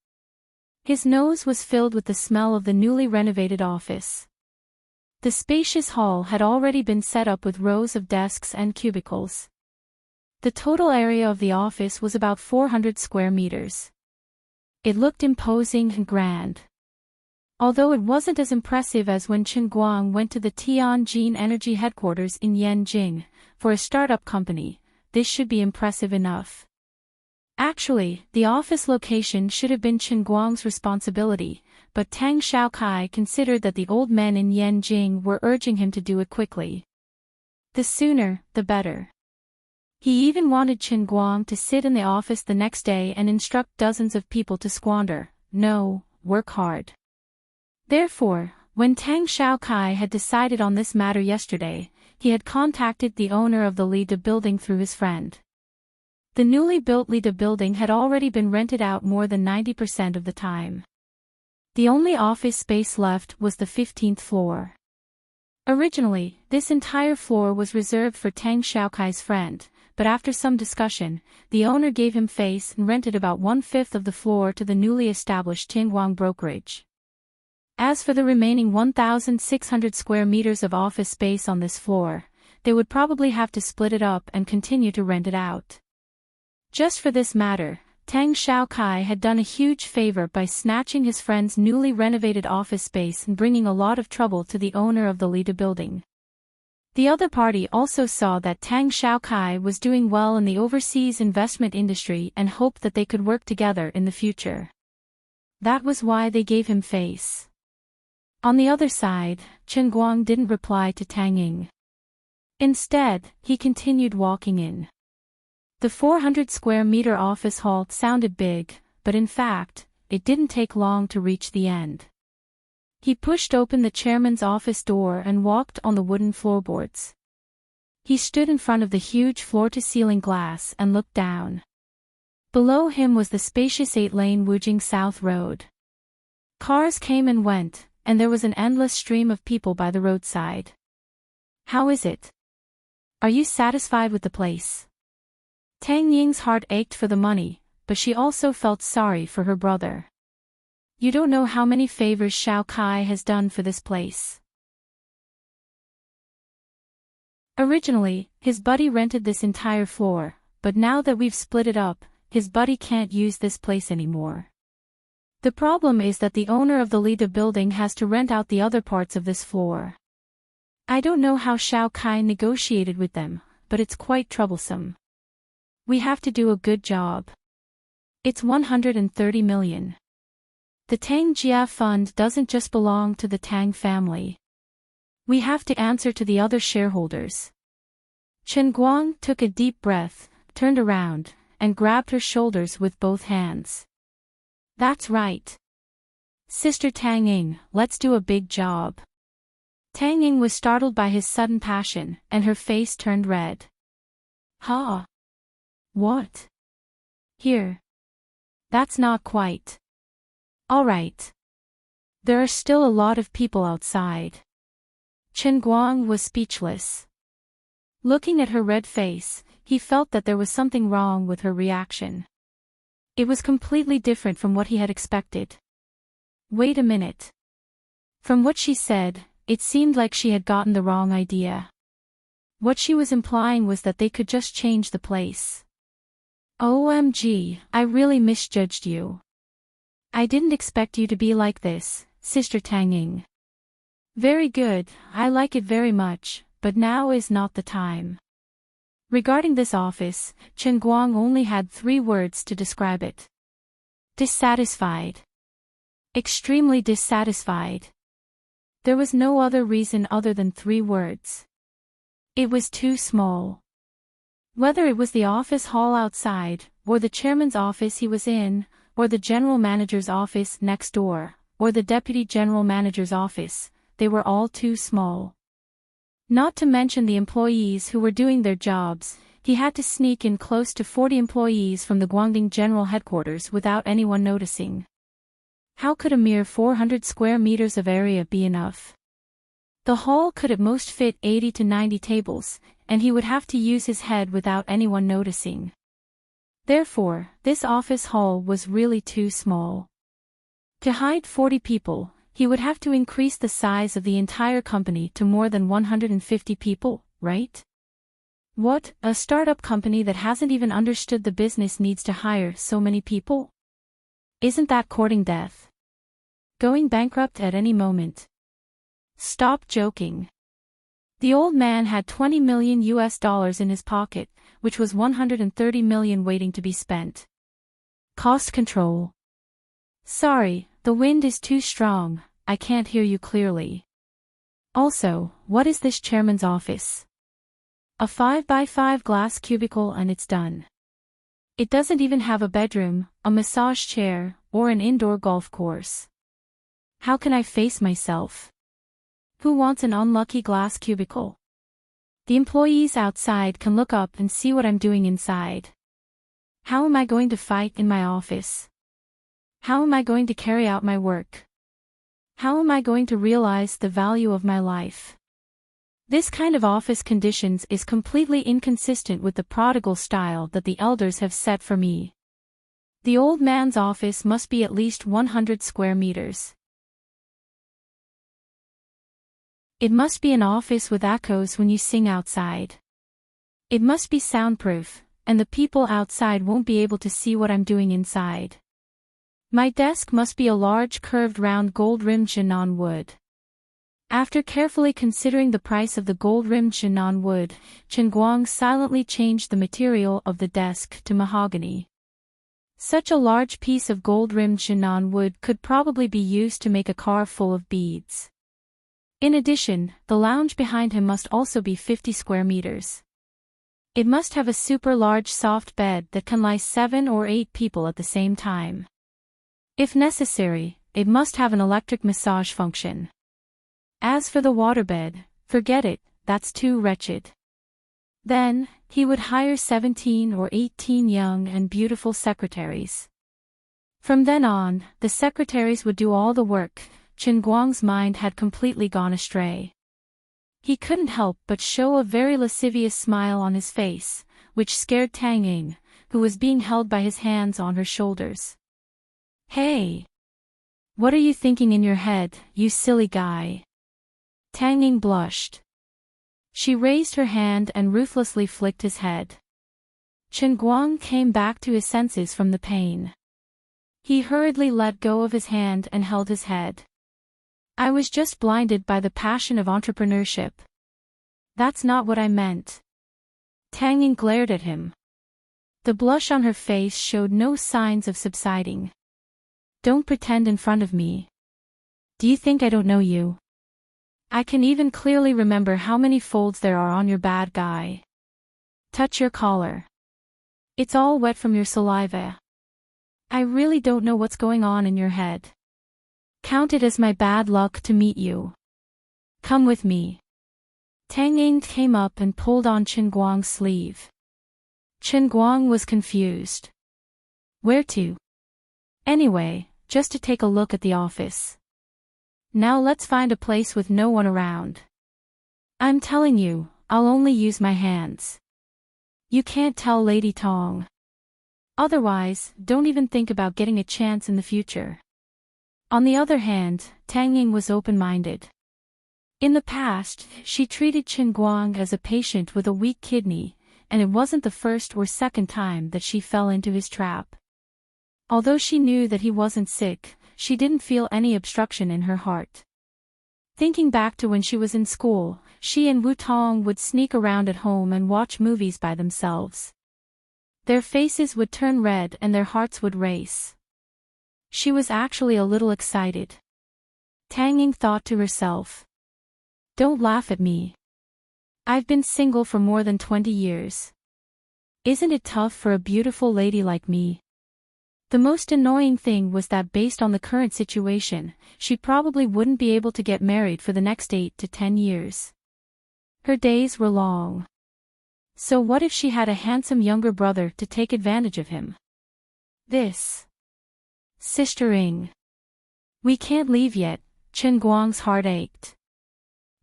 Speaker 1: His nose was filled with the smell of the newly renovated office. The spacious hall had already been set up with rows of desks and cubicles. The total area of the office was about 400 square meters. It looked imposing and grand. Although it wasn't as impressive as when Chen Guang went to the Tianjin Energy headquarters in Yanjing, for a startup company, this should be impressive enough. Actually, the office location should have been Chen Guang's responsibility, but Tang Xiaokai considered that the old men in Yanjing were urging him to do it quickly. The sooner, the better. He even wanted Chen Guang to sit in the office the next day and instruct dozens of people to squander, no, work hard. Therefore, when Tang Xiaokai had decided on this matter yesterday, he had contacted the owner of the Lida building through his friend. The newly built Lida building had already been rented out more than 90% of the time. The only office space left was the 15th floor. Originally, this entire floor was reserved for Tang Xiaokai's friend, but after some discussion, the owner gave him face and rented about 1/5 of the floor to the newly established Tingguang brokerage. As for the remaining 1,600 square meters of office space on this floor, they would probably have to split it up and continue to rent it out. Just for this matter, Tang Xiaokai had done a huge favor by snatching his friend's newly renovated office space and bringing a lot of trouble to the owner of the Lida building. The other party also saw that Tang Xiaokai was doing well in the overseas investment industry and hoped that they could work together in the future. That was why they gave him face. On the other side, Chen Guang didn't reply to Tang Ying. Instead, he continued walking in. The 400 square meter office hall sounded big, but in fact, it didn't take long to reach the end. He pushed open the chairman's office door and walked on the wooden floorboards. He stood in front of the huge floor-to-ceiling glass and looked down. Below him was the spacious 8-lane Wujing South Road. Cars came and went, and there was an endless stream of people by the roadside. How is it? Are you satisfied with the place? Tang Ying's heart ached for the money, but she also felt sorry for her brother. You don't know how many favors Shao Kai has done for this place. Originally, his buddy rented this entire floor, but now that we've split it up, his buddy can't use this place anymore. The problem is that the owner of the Lida building has to rent out the other parts of this floor. I don't know how Shao Kai negotiated with them, but it's quite troublesome. We have to do a good job. It's 130 million. The Tang Jia fund doesn't just belong to the Tang family. We have to answer to the other shareholders. Chen Guang took a deep breath, turned around, and grabbed her shoulders with both hands. That's right. Sister Tang Ying, let's do a big job. Tang Ying was startled by his sudden passion, and her face turned red. Huh? What? Here. That's not quite. All right. There are still a lot of people outside. Chen Guang was speechless. Looking at her red face, he felt that there was something wrong with her reaction. It was completely different from what he had expected. Wait a minute. From what she said, it seemed like she had gotten the wrong idea. What she was implying was that they could just change the place. OMG, I really misjudged you. I didn't expect you to be like this, Sister Tang Ying. Very good, I like it very much, but now is not the time. Regarding this office, Chen Guang only had 3 words to describe it. Dissatisfied. Extremely dissatisfied. There was no other reason other than 3 words. It was too small. Whether it was the office hall outside, or the chairman's office he was in, or the general manager's office next door, or the deputy general manager's office, they were all too small. Not to mention the employees who were doing their jobs, he had to sneak in close to 40 employees from the Guangdong General Headquarters without anyone noticing. How could a mere 400 square meters of area be enough? The hall could at most fit 80 to 90 tables, and he would have to use his head without anyone noticing. Therefore, this office hall was really too small. To hide 40 people, he would have to increase the size of the entire company to more than 150 people, right? What, a startup company that hasn't even understood the business needs to hire so many people? Isn't that courting death? Going bankrupt at any moment. Stop joking. The old man had $20 million in his pocket, which was 130 million waiting to be spent. Cost control. Sorry, the wind is too strong, I can't hear you clearly. Also, what is this chairman's office? A 5x5 glass cubicle and it's done. It doesn't even have a bedroom, a massage chair, or an indoor golf course. How can I face myself? Who wants an unlucky glass cubicle? The employees outside can look up and see what I'm doing inside. How am I going to fight in my office? How am I going to carry out my work? How am I going to realize the value of my life? This kind of office conditions is completely inconsistent with the prodigal style that the elders have set for me. The old man's office must be at least 100 square meters. It must be an office with echoes when you sing outside. It must be soundproof, and the people outside won't be able to see what I'm doing inside. My desk must be a large curved round gold-rimmed Jinan wood. After carefully considering the price of the gold-rimmed Jinan wood, Chen Guang silently changed the material of the desk to mahogany. Such a large piece of gold-rimmed Shannon wood could probably be used to make a car full of beads. In addition, the lounge behind him must also be 50 square meters. It must have a super large soft bed that can lie 7 or 8 people at the same time. If necessary, it must have an electric massage function. As for the waterbed, forget it, that's too wretched. Then, he would hire 17 or 18 young and beautiful secretaries. From then on, the secretaries would do all the work. Chen Guang's mind had completely gone astray. He couldn't help but show a very lascivious smile on his face, which scared Tang Ying, who was being held by his hands on her shoulders. "Hey! What are you thinking in your head, you silly guy?" Tang Ying blushed. She raised her hand and ruthlessly flicked his head. Chen Guang came back to his senses from the pain. He hurriedly let go of his hand and held his head. "I was just blinded by the passion of entrepreneurship. That's not what I meant." Tang Ying glared at him. The blush on her face showed no signs of subsiding. "Don't pretend in front of me. Do you think I don't know you? I can even clearly remember how many folds there are on your bad guy. Touch your collar. It's all wet from your saliva. I really don't know what's going on in your head. Count it as my bad luck to meet you. Come with me." Tang Ying came up and pulled on Chen Guang's sleeve. Chen Guang was confused. "Where to?" "Anyway, just to take a look at the office. Now let's find a place with no one around. I'm telling you, I'll only use my hands. You can't tell Lady Tong. Otherwise, don't even think about getting a chance in the future." On the other hand, Tang Ying was open-minded. In the past, she treated Chen Guang as a patient with a weak kidney, and it wasn't the first or second time that she fell into his trap. Although she knew that he wasn't sick, she didn't feel any obstruction in her heart. Thinking back to when she was in school, she and Wu Tong would sneak around at home and watch movies by themselves. Their faces would turn red and their hearts would race. She was actually a little excited. Tang Ying thought to herself. "Don't laugh at me. I've been single for more than 20 years. Isn't it tough for a beautiful lady like me?" The most annoying thing was that based on the current situation, she probably wouldn't be able to get married for the next 8 to 10 years. Her days were long. So what if she had a handsome younger brother to take advantage of him? This. "Sister Ying. We can't leave yet," Chen Guang's heart ached.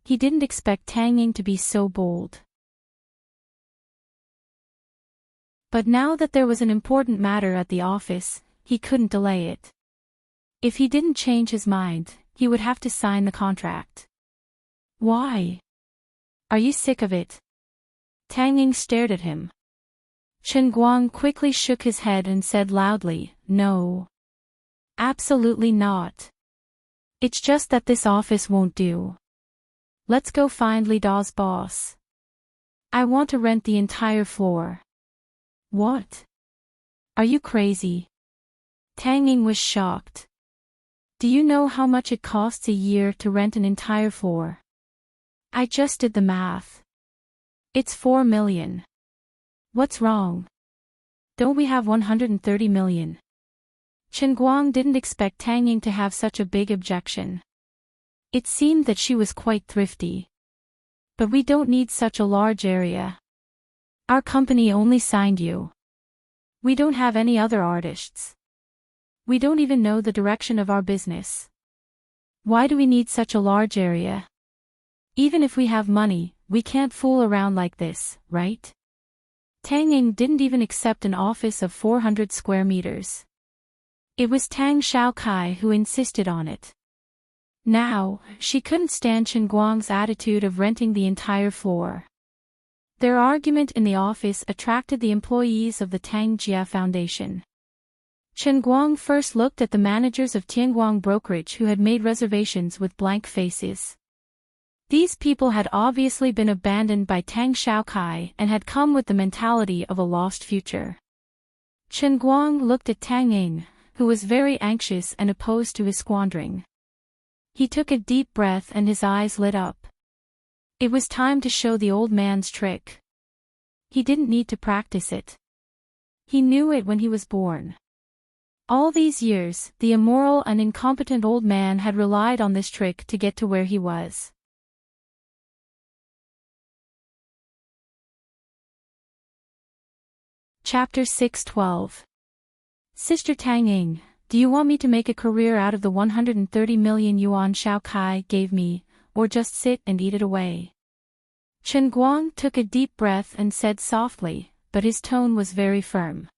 Speaker 1: He didn't expect Tang Ying to be so bold. But now that there was an important matter at the office, he couldn't delay it. If he didn't change his mind, he would have to sign the contract. "Why? Are you sick of it?" Tang Ying stared at him. Chen Guang quickly shook his head and said loudly, "No. Absolutely not. It's just that this office won't do. Let's go find Li Da's boss. I want to rent the entire floor." "What? Are you crazy?" Tang Ying was shocked. "Do you know how much it costs a year to rent an entire floor? I just did the math. It's 4 million. What's wrong? Don't we have 130 million? Chen Guang didn't expect Tang Ying to have such a big objection. It seemed that she was quite thrifty. "But we don't need such a large area. Our company only signed you. We don't have any other artists. We don't even know the direction of our business. Why do we need such a large area? Even if we have money, we can't fool around like this, right?" Tang Ying didn't even accept an office of 400 square meters. It was Tang Xiaokai who insisted on it. Now, she couldn't stand Chen Guang's attitude of renting the entire floor. Their argument in the office attracted the employees of the Tang Jia Foundation. Chen Guang first looked at the managers of Tianguang Brokerage who had made reservations with blank faces. These people had obviously been abandoned by Tang Xiaokai and had come with the mentality of a lost future. Chen Guang looked at Tang Ying, who was very anxious and opposed to his squandering. He took a deep breath and his eyes lit up. It was time to show the old man's trick. He didn't need to practice it. He knew it when he was born. All these years, the immoral and incompetent old man had relied on this trick to get to where he was. Chapter 6:12. Sister Tang Ying, do you want me to make a career out of the 130 million yuan Xiao Kai gave me, or just sit and eat it away? Chen Guang took a deep breath and said softly, but his tone was very firm.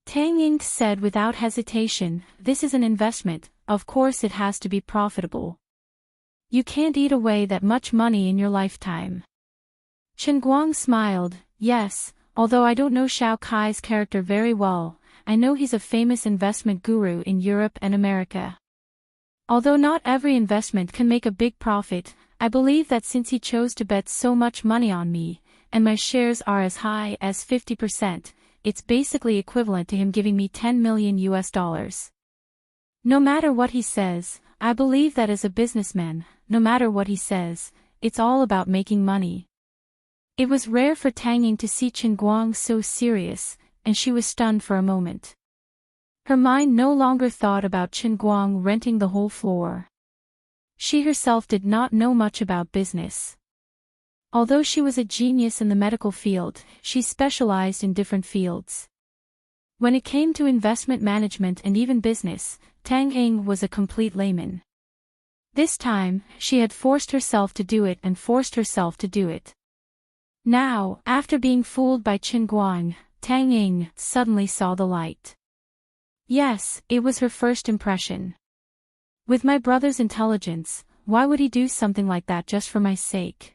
Speaker 1: Tang Ying said without hesitation, this is an investment, of course it has to be profitable. You can't eat away that much money in your lifetime. Chen Guang smiled, yes, although I don't know Xiao Kai's character very well, I know he's a famous investment guru in Europe and America. Although not every investment can make a big profit, I believe that since he chose to bet so much money on me, and my shares are as high as 50%, it's basically equivalent to him giving me 10 million US dollars. No matter what he says, I believe that as a businessman, no matter what he says, it's all about making money. It was rare for Tang Ying to see Chen Guang so serious, and she was stunned for a moment. Her mind no longer thought about Chen Guang renting the whole floor. She herself did not know much about business. Although she was a genius in the medical field, she specialized in different fields. When it came to investment management and even business, Tang Ying was a complete layman. This time, she had forced herself to do it and forced herself to do it. Now, after being fooled by Chen Guang, Tang Ying suddenly saw the light. Yes, it was her first impression. With my brother's intelligence, why would he do something like that just for my sake?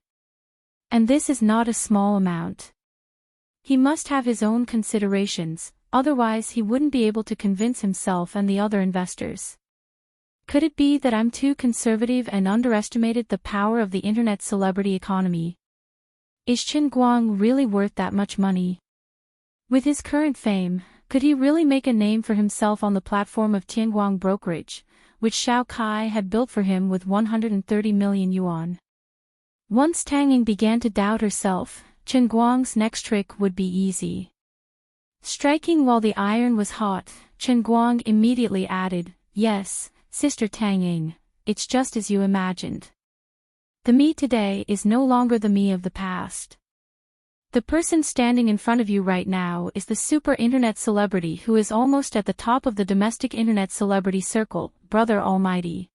Speaker 1: And this is not a small amount. He must have his own considerations, otherwise he wouldn't be able to convince himself and the other investors. Could it be that I'm too conservative and underestimated the power of the internet celebrity economy? Is Chen Guang really worth that much money? With his current fame, could he really make a name for himself on the platform of Tianguang Brokerage, which Xiao Kai had built for him with 130 million yuan? Once Tang Ying began to doubt herself, Chen Guang's next trick would be easy. Striking while the iron was hot, Chen Guang immediately added, yes, Sister Tang Ying, it's just as you imagined. The me today is no longer the me of the past. The person standing in front of you right now is the super internet celebrity who is almost at the top of the domestic internet celebrity circle, Brother Almighty.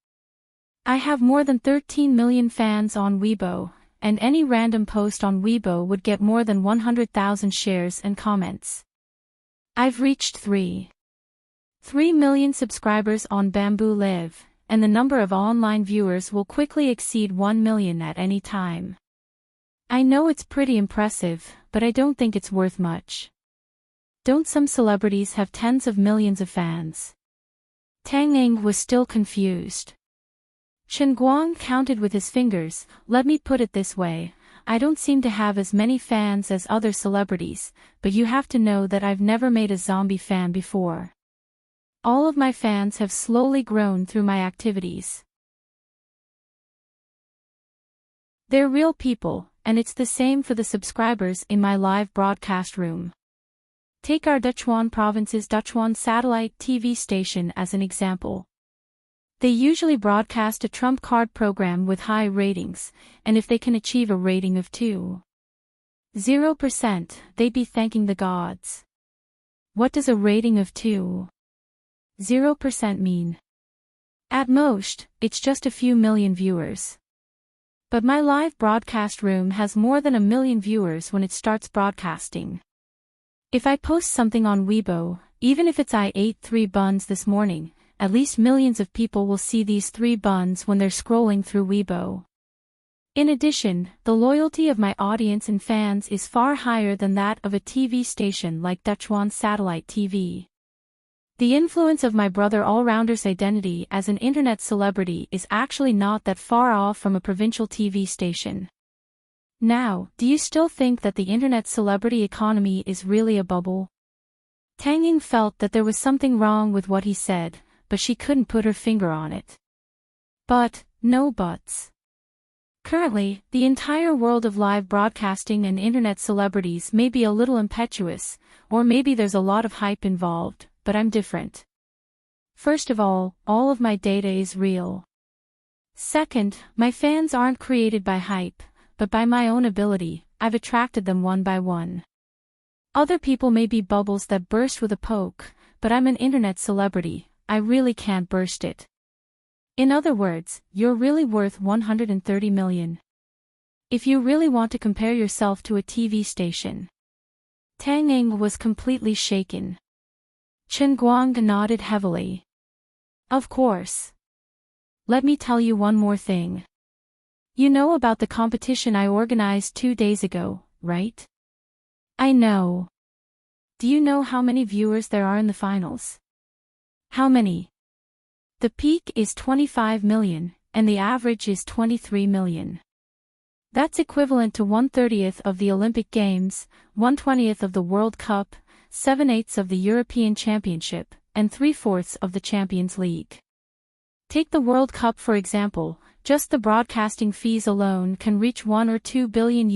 Speaker 1: I have more than 13 million fans on Weibo, and any random post on Weibo would get more than 100,000 shares and comments. I've reached 3 million subscribers on Bamboo Live, and the number of online viewers will quickly exceed 1 million at any time. I know it's pretty impressive, but I don't think it's worth much. Don't some celebrities have tens of millions of fans? Tang Ying was still confused. Chen Guang counted with his fingers, let me put it this way, I don't seem to have as many fans as other celebrities, but you have to know that I've never made a zombie fan before. All of my fans have slowly grown through my activities. They're real people, and it's the same for the subscribers in my live broadcast room. Take our Sichuan province's Sichuan satellite TV station as an example. They usually broadcast a trump card program with high ratings, and if they can achieve a rating of 2.0%, they'd be thanking the gods. What does a rating of 2.0% mean? At most, it's just a few million viewers. But my live broadcast room has more than 1 million viewers when it starts broadcasting. If I post something on Weibo, even if it's I ate 3 buns this morning, at least millions of people will see these 3 buns when they're scrolling through Weibo. In addition, the loyalty of my audience and fans is far higher than that of a TV station like Sichuan Satellite TV. The influence of my brother Allrounder's identity as an internet celebrity is actually not that far off from a provincial TV station. Now, do you still think that the internet celebrity economy is really a bubble? Tang Ying felt that there was something wrong with what he said, but she couldn't put her finger on it. But, no buts. Currently, the entire world of live broadcasting and internet celebrities may be a little impetuous, or maybe there's a lot of hype involved, but I'm different. First of all of my data is real. Second, my fans aren't created by hype, but by my own ability. I've attracted them one by one. Other people may be bubbles that burst with a poke, but I'm an internet celebrity, I really can't burst it. In other words, you're really worth 130 million. If you really want to compare yourself to a TV station. Tang Ying was completely shaken. Chen Guang nodded heavily. Of course. Let me tell you one more thing. You know about the competition I organized 2 days ago, right? I know. Do you know how many viewers there are in the finals? How many? The peak is 25 million, and the average is 23 million. That's equivalent to 1/30th of the Olympic Games, 1/20th of the World Cup, 7/8 of the European Championship, and 3/4 of the Champions League. Take the World Cup for example, just the broadcasting fees alone can reach $1 or $2 billion,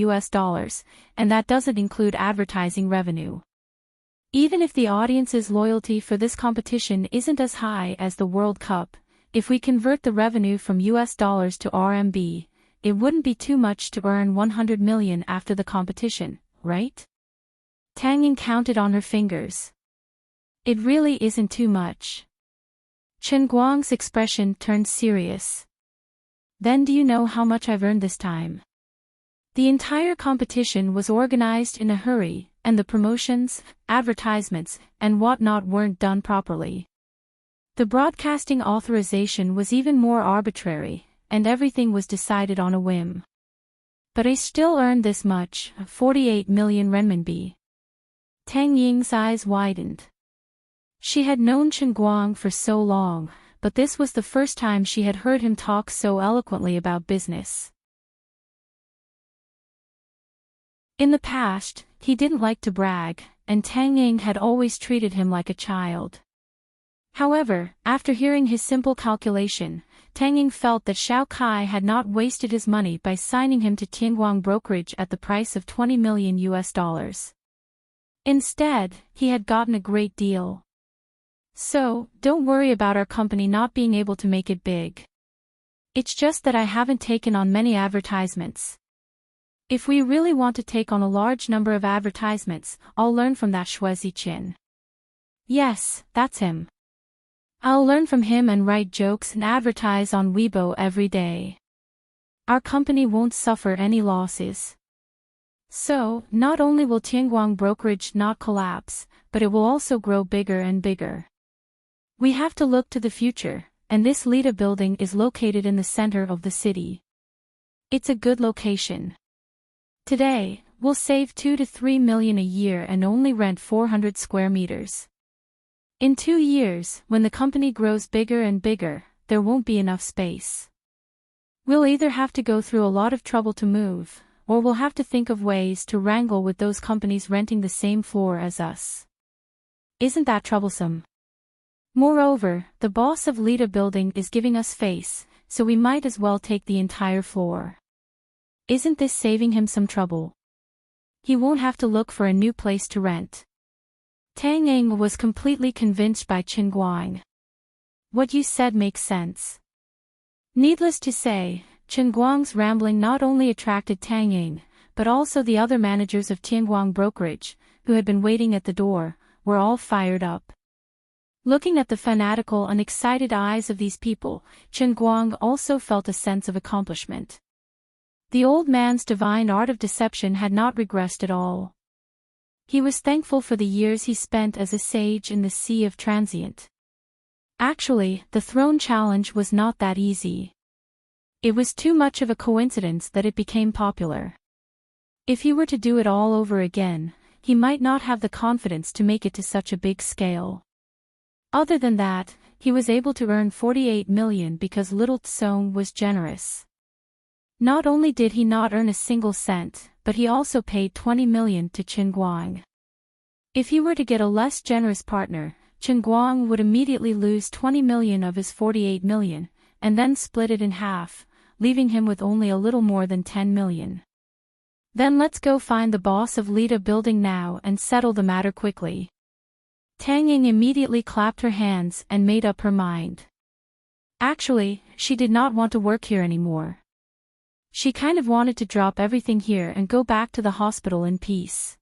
Speaker 1: and that doesn't include advertising revenue. Even if the audience's loyalty for this competition isn't as high as the World Cup, if we convert the revenue from US dollars to RMB, it wouldn't be too much to earn 100 million after the competition, right? Tang Ying counted on her fingers. It really isn't too much. Chen Guang's expression turned serious. Then do you know how much I've earned this time? The entire competition was organized in a hurry, and the promotions, advertisements, and whatnot weren't done properly. The broadcasting authorization was even more arbitrary, and everything was decided on a whim. But I still earned this much, 48 million renminbi. Tang Ying's eyes widened. She had known Chen Guang for so long, but this was the first time she had heard him talk so eloquently about business. In the past, he didn't like to brag, and Tang Ying had always treated him like a child. However, after hearing his simple calculation, Tang Ying felt that Xiao Kai had not wasted his money by signing him to Tianguang brokerage at the price of 20 million US dollars. Instead, he had gotten a great deal. So, don't worry about our company not being able to make it big. It's just that I haven't taken on many advertisements. If we really want to take on a large number of advertisements, I'll learn from that Shuezi Qin. Yes, that's him. I'll learn from him and write jokes and advertise on Weibo every day. Our company won't suffer any losses. So, not only will Tianguang brokerage not collapse, but it will also grow bigger and bigger. We have to look to the future, and this Lida building is located in the center of the city. It's a good location. Today, we'll save 2 to 3 million a year and only rent 400 square meters. In 2 years, when the company grows bigger and bigger, there won't be enough space. We'll either have to go through a lot of trouble to move, or we'll have to think of ways to wrangle with those companies renting the same floor as us. Isn't that troublesome? Moreover, the boss of Lida building is giving us face, so we might as well take the entire floor. Isn't this saving him some trouble? He won't have to look for a new place to rent. Tang Ying was completely convinced by Chen Guang. What you said makes sense. Needless to say, Chen Guang's rambling not only attracted Tang Ying, but also the other managers of Tianguang brokerage, who had been waiting at the door, were all fired up. Looking at the fanatical and excited eyes of these people, Chen Guang also felt a sense of accomplishment. The old man's divine art of deception had not regressed at all. He was thankful for the years he spent as a sage in the sea of transient. Actually, the throne challenge was not that easy. It was too much of a coincidence that it became popular. If he were to do it all over again, he might not have the confidence to make it to such a big scale. Other than that, he was able to earn 48 million because Little Tsong was generous. Not only did he not earn a single cent, but he also paid 20 million to Chen Guang. If he were to get a less generous partner, Chen Guang would immediately lose 20 million of his 48 million, and then split it in half, leaving him with only a little more than 10 million. Then let's go find the boss of Lida Building now and settle the matter quickly. Tang Ying immediately clapped her hands and made up her mind. Actually, she did not want to work here anymore. She kind of wanted to drop everything here and go back to the hospital in peace.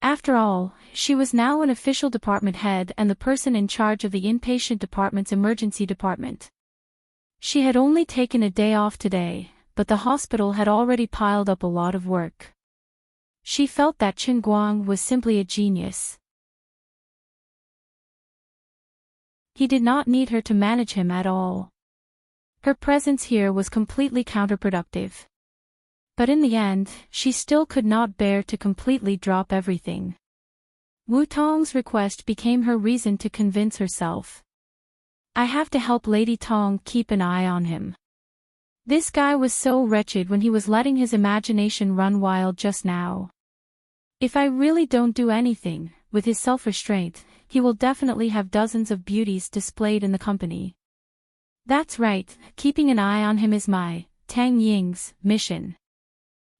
Speaker 1: After all, she was now an official department head and the person in charge of the inpatient department's emergency department. She had only taken a day off today, but the hospital had already piled up a lot of work. She felt that Chen Guang was simply a genius. He did not need her to manage him at all. Her presence here was completely counterproductive. But in the end, she still could not bear to completely drop everything. Wu Tong's request became her reason to convince herself. I have to help Lady Tong keep an eye on him. This guy was so wretched when he was letting his imagination run wild just now. If I really don't do anything, with his self-restraint, he will definitely have dozens of beauties displayed in the company. That's right, keeping an eye on him is my, Tang Ying's, mission.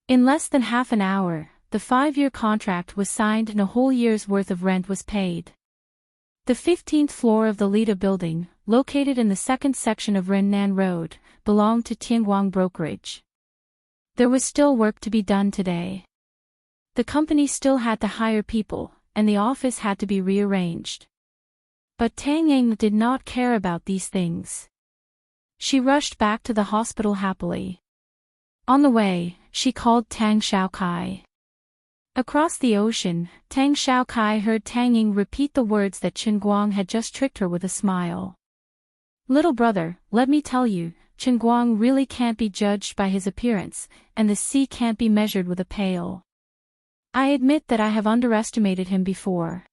Speaker 1: In less than half an hour, the 5-year contract was signed and a whole year's worth of rent was paid. The 15th floor of the Lida Building, located in the second section of Rennan Road, belonged to Tianguang Brokerage. There was still work to be done today. The company still had to hire people, and the office had to be rearranged. But Tang Ying did not care about these things. She rushed back to the hospital happily. On the way, she called Tang Xiaokai. Across the ocean, Tang Xiaokai heard Tang Ying repeat the words that Chen Guang had just tricked her with a smile. Little brother, let me tell you, Chen Guang really can't be judged by his appearance, and the sea can't be measured with a pail. I admit that I have underestimated him before.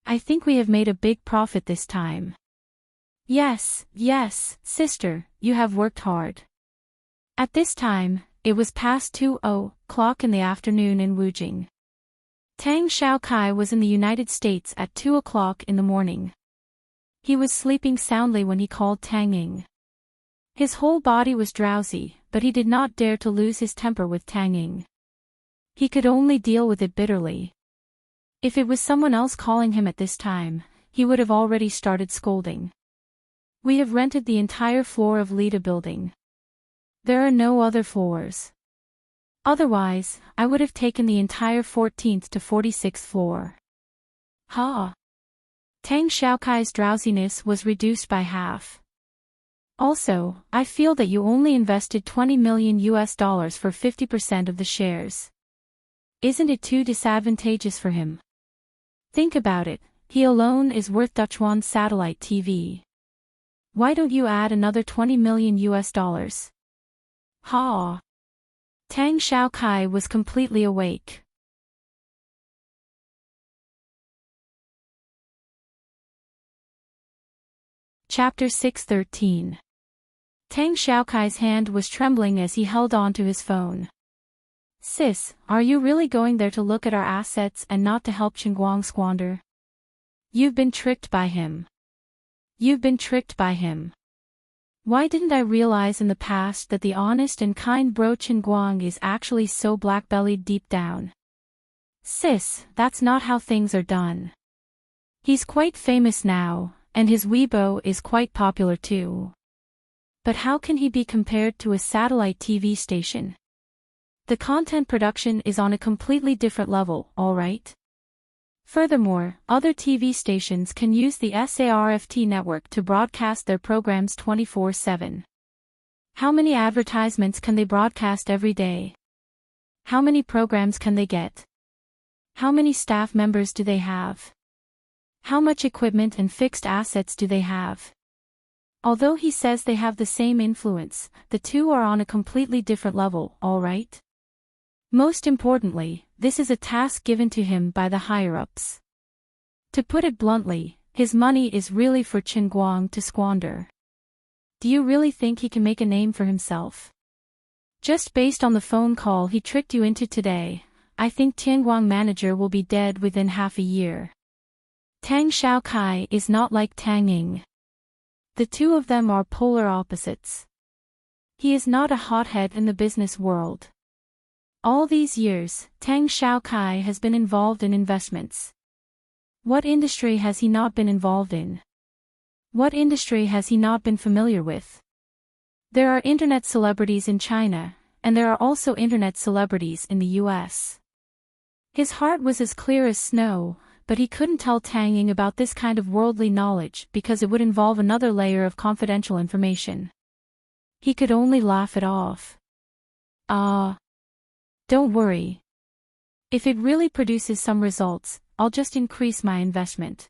Speaker 1: I think we have made a big profit this time. Yes, sister, you have worked hard. At this time, it was past 2:00 in the afternoon in Wujing. Tang Xiaokai was in the United States at 2:00 in the morning. He was sleeping soundly when he called Tang Ying. His whole body was drowsy, but he did not dare to lose his temper with Tang Ying. He could only deal with it bitterly. If it was someone else calling him at this time, he would have already started scolding. We have rented the entire floor of Lida Building. There are no other floors. Otherwise, I would have taken the entire 14th to 46th floor. Ha! Tang Xiaokai's drowsiness was reduced by half. Also, I feel that you only invested $20 million for 50% of the shares. Isn't it too disadvantageous for him? Think about it, he alone is worth Duchuan satellite TV. Why don't you add another $20 million? Ha! Tang Xiaokai was completely awake. Chapter 6:13. Tang Xiaokai's hand was trembling as he held on to his phone. Sis, are you really going there to look at our assets and not to help Chen Guang squander? You've been tricked by him. You've been tricked by him. Why didn't I realize in the past that the honest and kind bro Chen Guang is actually so black-bellied deep down? Sis, that's not how things are done. He's quite famous now, and his Weibo is quite popular too. But how can he be compared to a satellite TV station? The content production is on a completely different level, alright? Furthermore, other TV stations can use the SARFT network to broadcast their programs 24/7. How many advertisements can they broadcast every day? How many programs can they get? How many staff members do they have? How much equipment and fixed assets do they have? Although he says they have the same influence, the two are on a completely different level, alright? Most importantly, this is a task given to him by the higher-ups. To put it bluntly, his money is really for Chen Guang to squander. Do you really think he can make a name for himself? Just based on the phone call he tricked you into today, I think Tianguang manager will be dead within half a year. Tang Xiaokai is not like Tang Ying. The two of them are polar opposites. He is not a hothead in the business world. All these years, Tang Xiaokai has been involved in investments. What industry has he not been involved in? What industry has he not been familiar with? There are internet celebrities in China, and there are also internet celebrities in the US. His heart was as clear as snow, but he couldn't tell Tang Ying about this kind of worldly knowledge because it would involve another layer of confidential information. He could only laugh it off. Don't worry. If it really produces some results, I'll just increase my investment.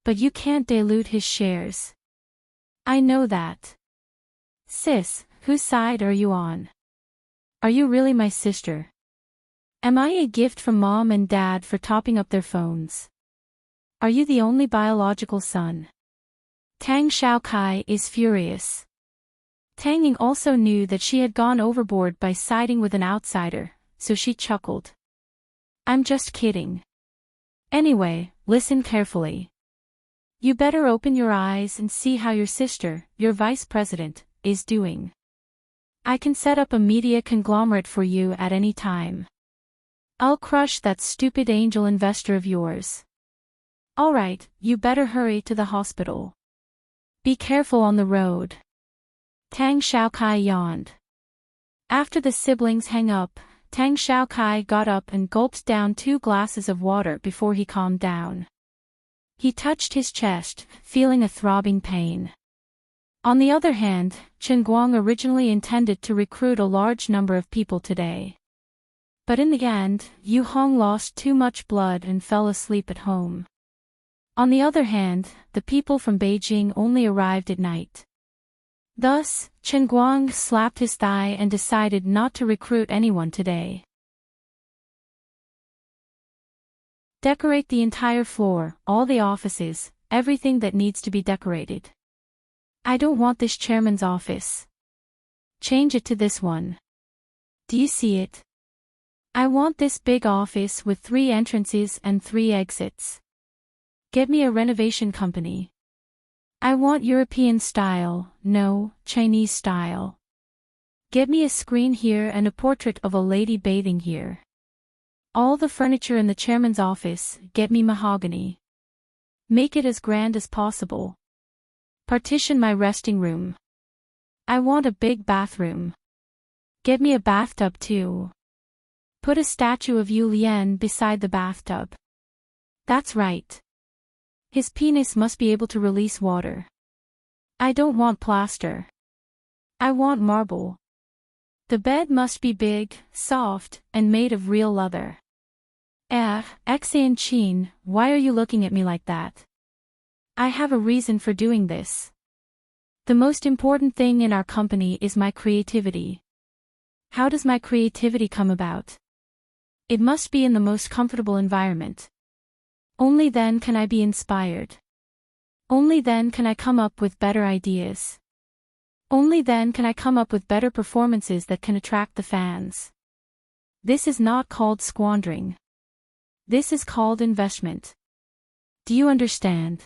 Speaker 1: But you can't dilute his shares. I know that. Sis, whose side are you on? Are you really my sister? Am I a gift from mom and dad for topping up their phones? Are you the only biological son? Tang Xiaokai is furious. Tang Ying also knew that she had gone overboard by siding with an outsider, so she chuckled. I'm just kidding. Anyway, listen carefully. You better open your eyes and see how your sister, your vice president, is doing. I can set up a media conglomerate for you at any time. I'll crush that stupid angel investor of yours. Alright, you better hurry to the hospital. Be careful on the road. Tang Xiaokai yawned. After the siblings hang up, Tang Xiaokai got up and gulped down 2 glasses of water before he calmed down. He touched his chest, feeling a throbbing pain. On the other hand, Chen Guang originally intended to recruit a large number of people today. But in the end, Yu Hong lost too much blood and fell asleep at home. On the other hand, the people from Beijing only arrived at night. Thus, Chen Guang slapped his thigh and decided not to recruit anyone today. Decorate the entire floor, all the offices, everything that needs to be decorated. I don't want this chairman's office. Change it to this one. Do you see it? I want this big office with 3 entrances and 3 exits. Get me a renovation company. I want European style, no, Chinese style. Get me a screen here and a portrait of a lady bathing here. All the furniture in the chairman's office, get me mahogany. Make it as grand as possible. Partition my resting room. I want a big bathroom. Get me a bathtub too. Put a statue of Yu Lian beside the bathtub. That's right. His penis must be able to release water. I don't want plaster. I want marble. The bed must be big, soft, and made of real leather. Enchanting, why are you looking at me like that? I have a reason for doing this. The most important thing in our company is my creativity. How does my creativity come about? It must be in the most comfortable environment. Only then can I be inspired. Only then can I come up with better ideas. Only then can I come up with better performances that can attract the fans. This is not called squandering. This is called investment. Do you understand?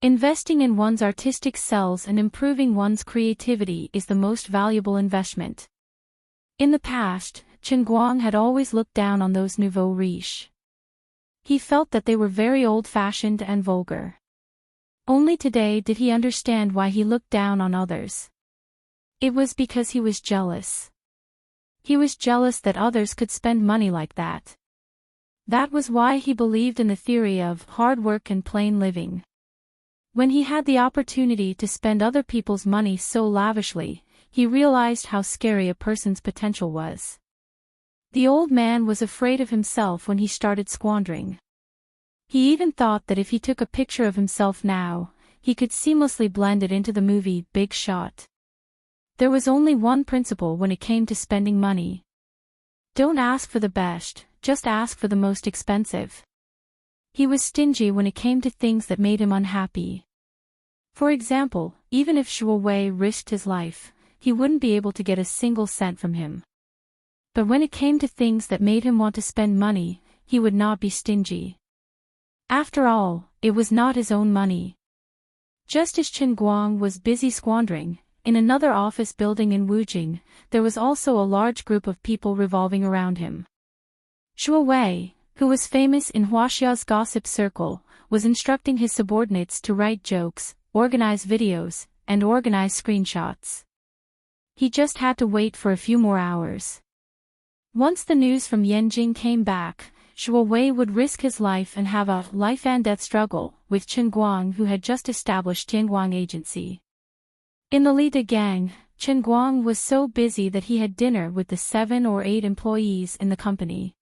Speaker 1: Investing in one's artistic selves and improving one's creativity is the most valuable investment. In the past, Chen Guang had always looked down on those nouveau riche. He felt that they were very old-fashioned and vulgar. Only today did he understand why he looked down on others. It was because he was jealous. He was jealous that others could spend money like that. That was why he believed in the theory of hard work and plain living. When he had the opportunity to spend other people's money so lavishly, he realized how scary a person's potential was. The old man was afraid of himself when he started squandering. He even thought that if he took a picture of himself now, he could seamlessly blend it into the movie Big Shot. There was only one principle when it came to spending money. Don't ask for the best, just ask for the most expensive. He was stingy when it came to things that made him unhappy. For example, even if Shuo Wei risked his life, he wouldn't be able to get a single cent from him. But when it came to things that made him want to spend money, he would not be stingy. After all, it was not his own money. Just as Chen Guang was busy squandering, in another office building in Wujing, there was also a large group of people revolving around him. Shuo Wei, who was famous in Huaxia's gossip circle, was instructing his subordinates to write jokes, organize videos, and organize screenshots. He just had to wait for a few more hours. Once the news from Yanjing came back, Shuo Wei would risk his life and have a life-and-death struggle with Chen Guang, who had just established Tianguang Agency. In the Li De gang, Chen Guang was so busy that he had dinner with the 7 or 8 employees in the company.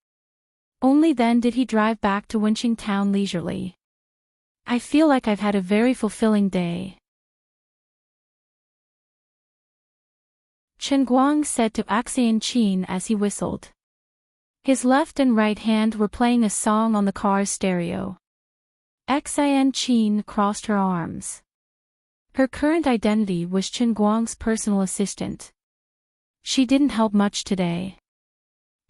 Speaker 1: Only then did he drive back to Wenqing town leisurely. I feel like I've had a very fulfilling day. Chen Guang said to Axian Qin as he whistled. His left and right hand were playing a song on the car's stereo. Axian Qin crossed her arms. Her current identity was Chen Guang's personal assistant. She didn't help much today.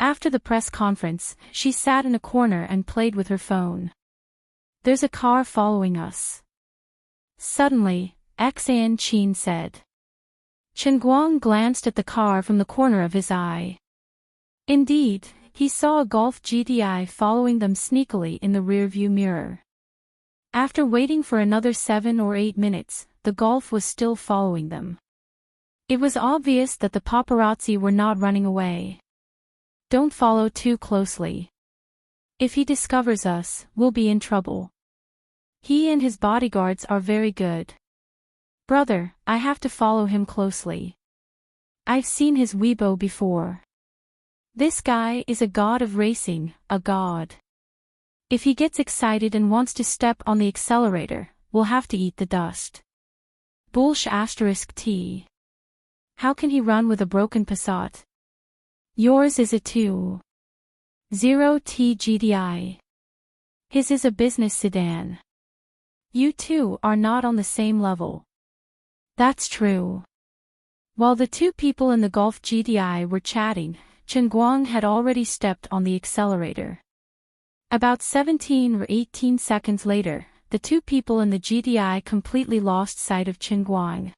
Speaker 1: After the press conference, she sat in a corner and played with her phone. There's a car following us. Suddenly, Axian Qin said. Chen Guang glanced at the car from the corner of his eye. Indeed, he saw a Golf GTI following them sneakily in the rearview mirror. After waiting for another 7 or 8 minutes, the Golf was still following them. It was obvious that the paparazzi were not running away. Don't follow too closely. If he discovers us, we'll be in trouble. He and his bodyguards are very good. Brother, I have to follow him closely. I've seen his Weibo before. This guy is a god of racing, a god. If he gets excited and wants to step on the accelerator, we'll have to eat the dust. Bullsh *T. How can he run with a broken Passat? Yours is a 2.0 T GDI. His is a business sedan. You two are not on the same level. That's true. While the two people in the Golf GDI were chatting, Chen Guang had already stepped on the accelerator. About 17 or 18 seconds later, the two people in the GDI completely lost sight of Chen Guang.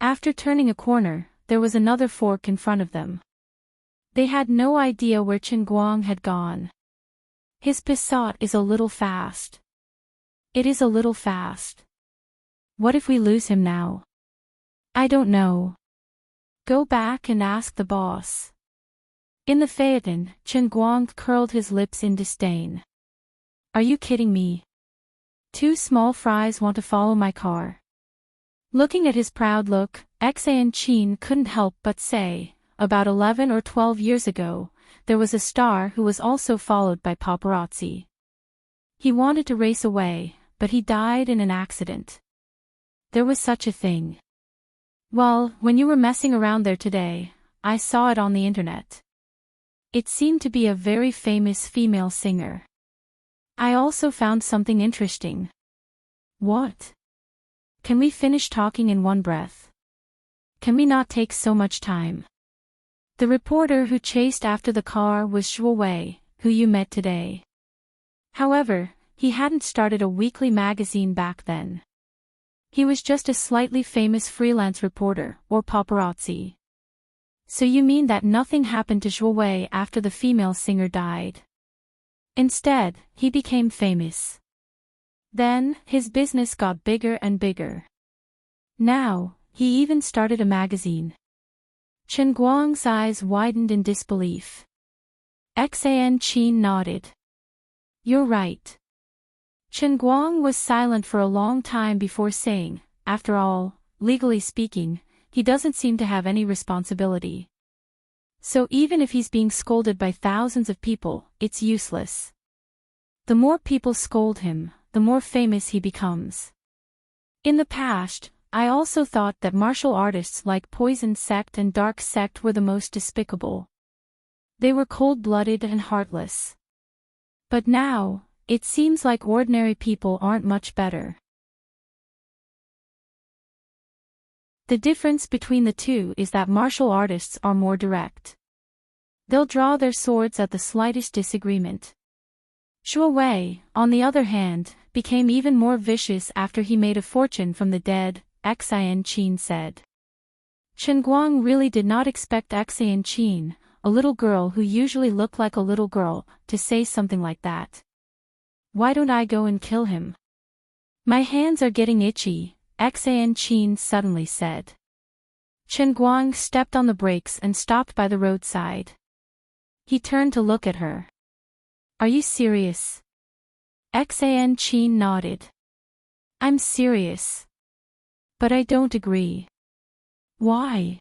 Speaker 1: After turning a corner, there was another fork in front of them. They had no idea where Chen Guang had gone. His Passat is a little fast. It is a little fast. What if we lose him now? I don't know. Go back and ask the boss. In the phaeton, Chen Guang curled his lips in disdain. Are you kidding me? 2 small fries want to follow my car. Looking at his proud look, Axian Qin couldn't help but say, about 11 or 12 years ago, there was a star who was also followed by paparazzi. He wanted to race away, but he died in an accident. There was such a thing. Well, when you were messing around there today, I saw it on the internet. It seemed to be a very famous female singer. I also found something interesting. What? Can we finish talking in one breath? Can we not take so much time? The reporter who chased after the car was Shuo Wei, who you met today. However, he hadn't started a weekly magazine back then. He was just a slightly famous freelance reporter, or paparazzi. So you mean that nothing happened to Shuo Wei after the female singer died? Instead, he became famous. Then, his business got bigger and bigger. Now, he even started a magazine. Chen Guang's eyes widened in disbelief. Axian Qin nodded. You're right. Chen Guang was silent for a long time before saying, after all, legally speaking, he doesn't seem to have any responsibility. So even if he's being scolded by thousands of people, it's useless. The more people scold him, the more famous he becomes. In the past, I also thought that martial artists like Poison Sect and Dark Sect were the most despicable. They were cold-blooded and heartless. But now, it seems like ordinary people aren't much better. The difference between the two is that martial artists are more direct. They'll draw their swords at the slightest disagreement. Shuo Wei, on the other hand, became even more vicious after he made a fortune from the dead, Xian Qin said. Chen Guang really did not expect Xian Qin, a little girl who usually looked like a little girl, to say something like that. Why don't I go and kill him? My hands are getting itchy, Xian Qin suddenly said. Chen Guang stepped on the brakes and stopped by the roadside. He turned to look at her. Are you serious? Xian Qin nodded. I'm serious. But I don't agree. Why?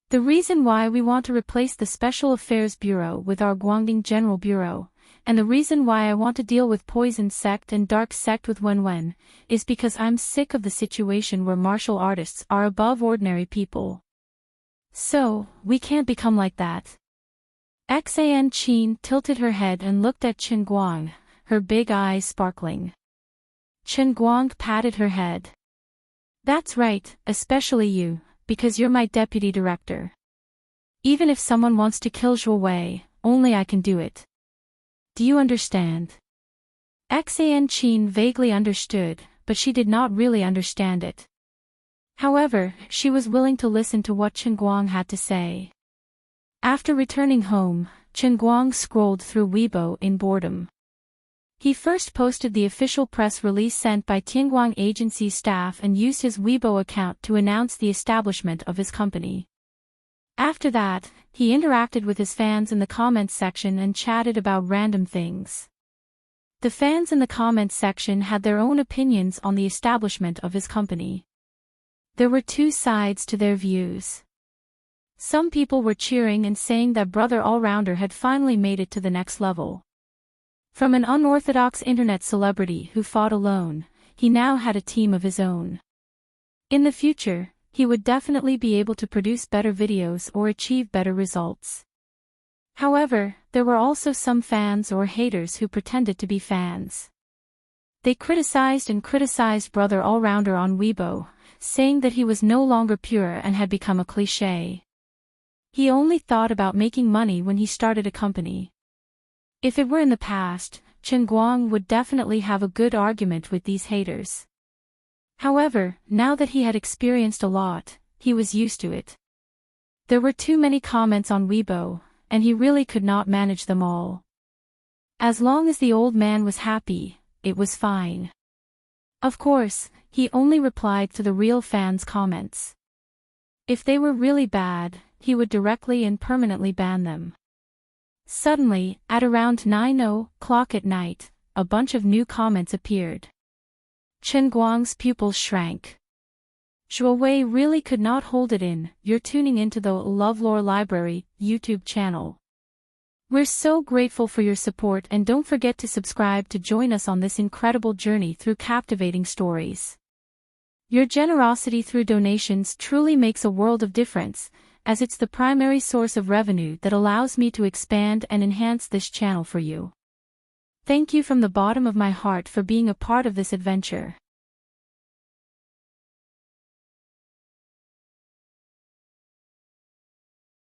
Speaker 1: The reason why we want to replace the Special Affairs Bureau with our Guangding General Bureau, and the reason why I want to deal with Poison Sect and Dark Sect with Wenwen, is because I'm sick of the situation where martial artists are above ordinary people. So, we can't become like that. Xian Qin tilted her head and looked at Chen Guang, her big eyes sparkling. Chen Guang patted her head. That's right, especially you, because you're my deputy director. Even if someone wants to kill Shuo Wei, only I can do it. Do you understand? Xian Qin vaguely understood, but she did not really understand it. However, she was willing to listen to what Chen Guang had to say. After returning home, Chen Guang scrolled through Weibo in boredom. He first posted the official press release sent by Tianguang Agency staff and used his Weibo account to announce the establishment of his company. After that, he interacted with his fans in the comments section and chatted about random things. The fans in the comments section had their own opinions on the establishment of his company. There were two sides to their views. Some people were cheering and saying that Brother Allrounder had finally made it to the next level. From an unorthodox internet celebrity who fought alone, he now had a team of his own. In the future, he would definitely be able to produce better videos or achieve better results. However, there were also some fans or haters who pretended to be fans. They criticized Brother Allrounder on Weibo, saying that he was no longer pure and had become a cliché. He only thought about making money when he started a company. If it were in the past, Chen Guang would definitely have a good argument with these haters. However, now that he had experienced a lot, he was used to it. There were too many comments on Weibo, and he really could not manage them all. As long as the old man was happy, it was fine. Of course, he only replied to the real fans' comments. If they were really bad, he would directly and permanently ban them. Suddenly, at around 9:00 at night, a bunch of new comments appeared. Chen Guang's pupils shrank. Shuo Wei really could not hold it in. You're tuning into the LoveLore Library YouTube channel. We're so grateful for your support, and don't forget to subscribe to join us on this incredible journey through captivating stories. Your generosity through donations truly makes a world of difference, as it's the primary source of revenue that allows me to expand and enhance this channel for you. Thank you from the bottom of my heart for being a part of this adventure.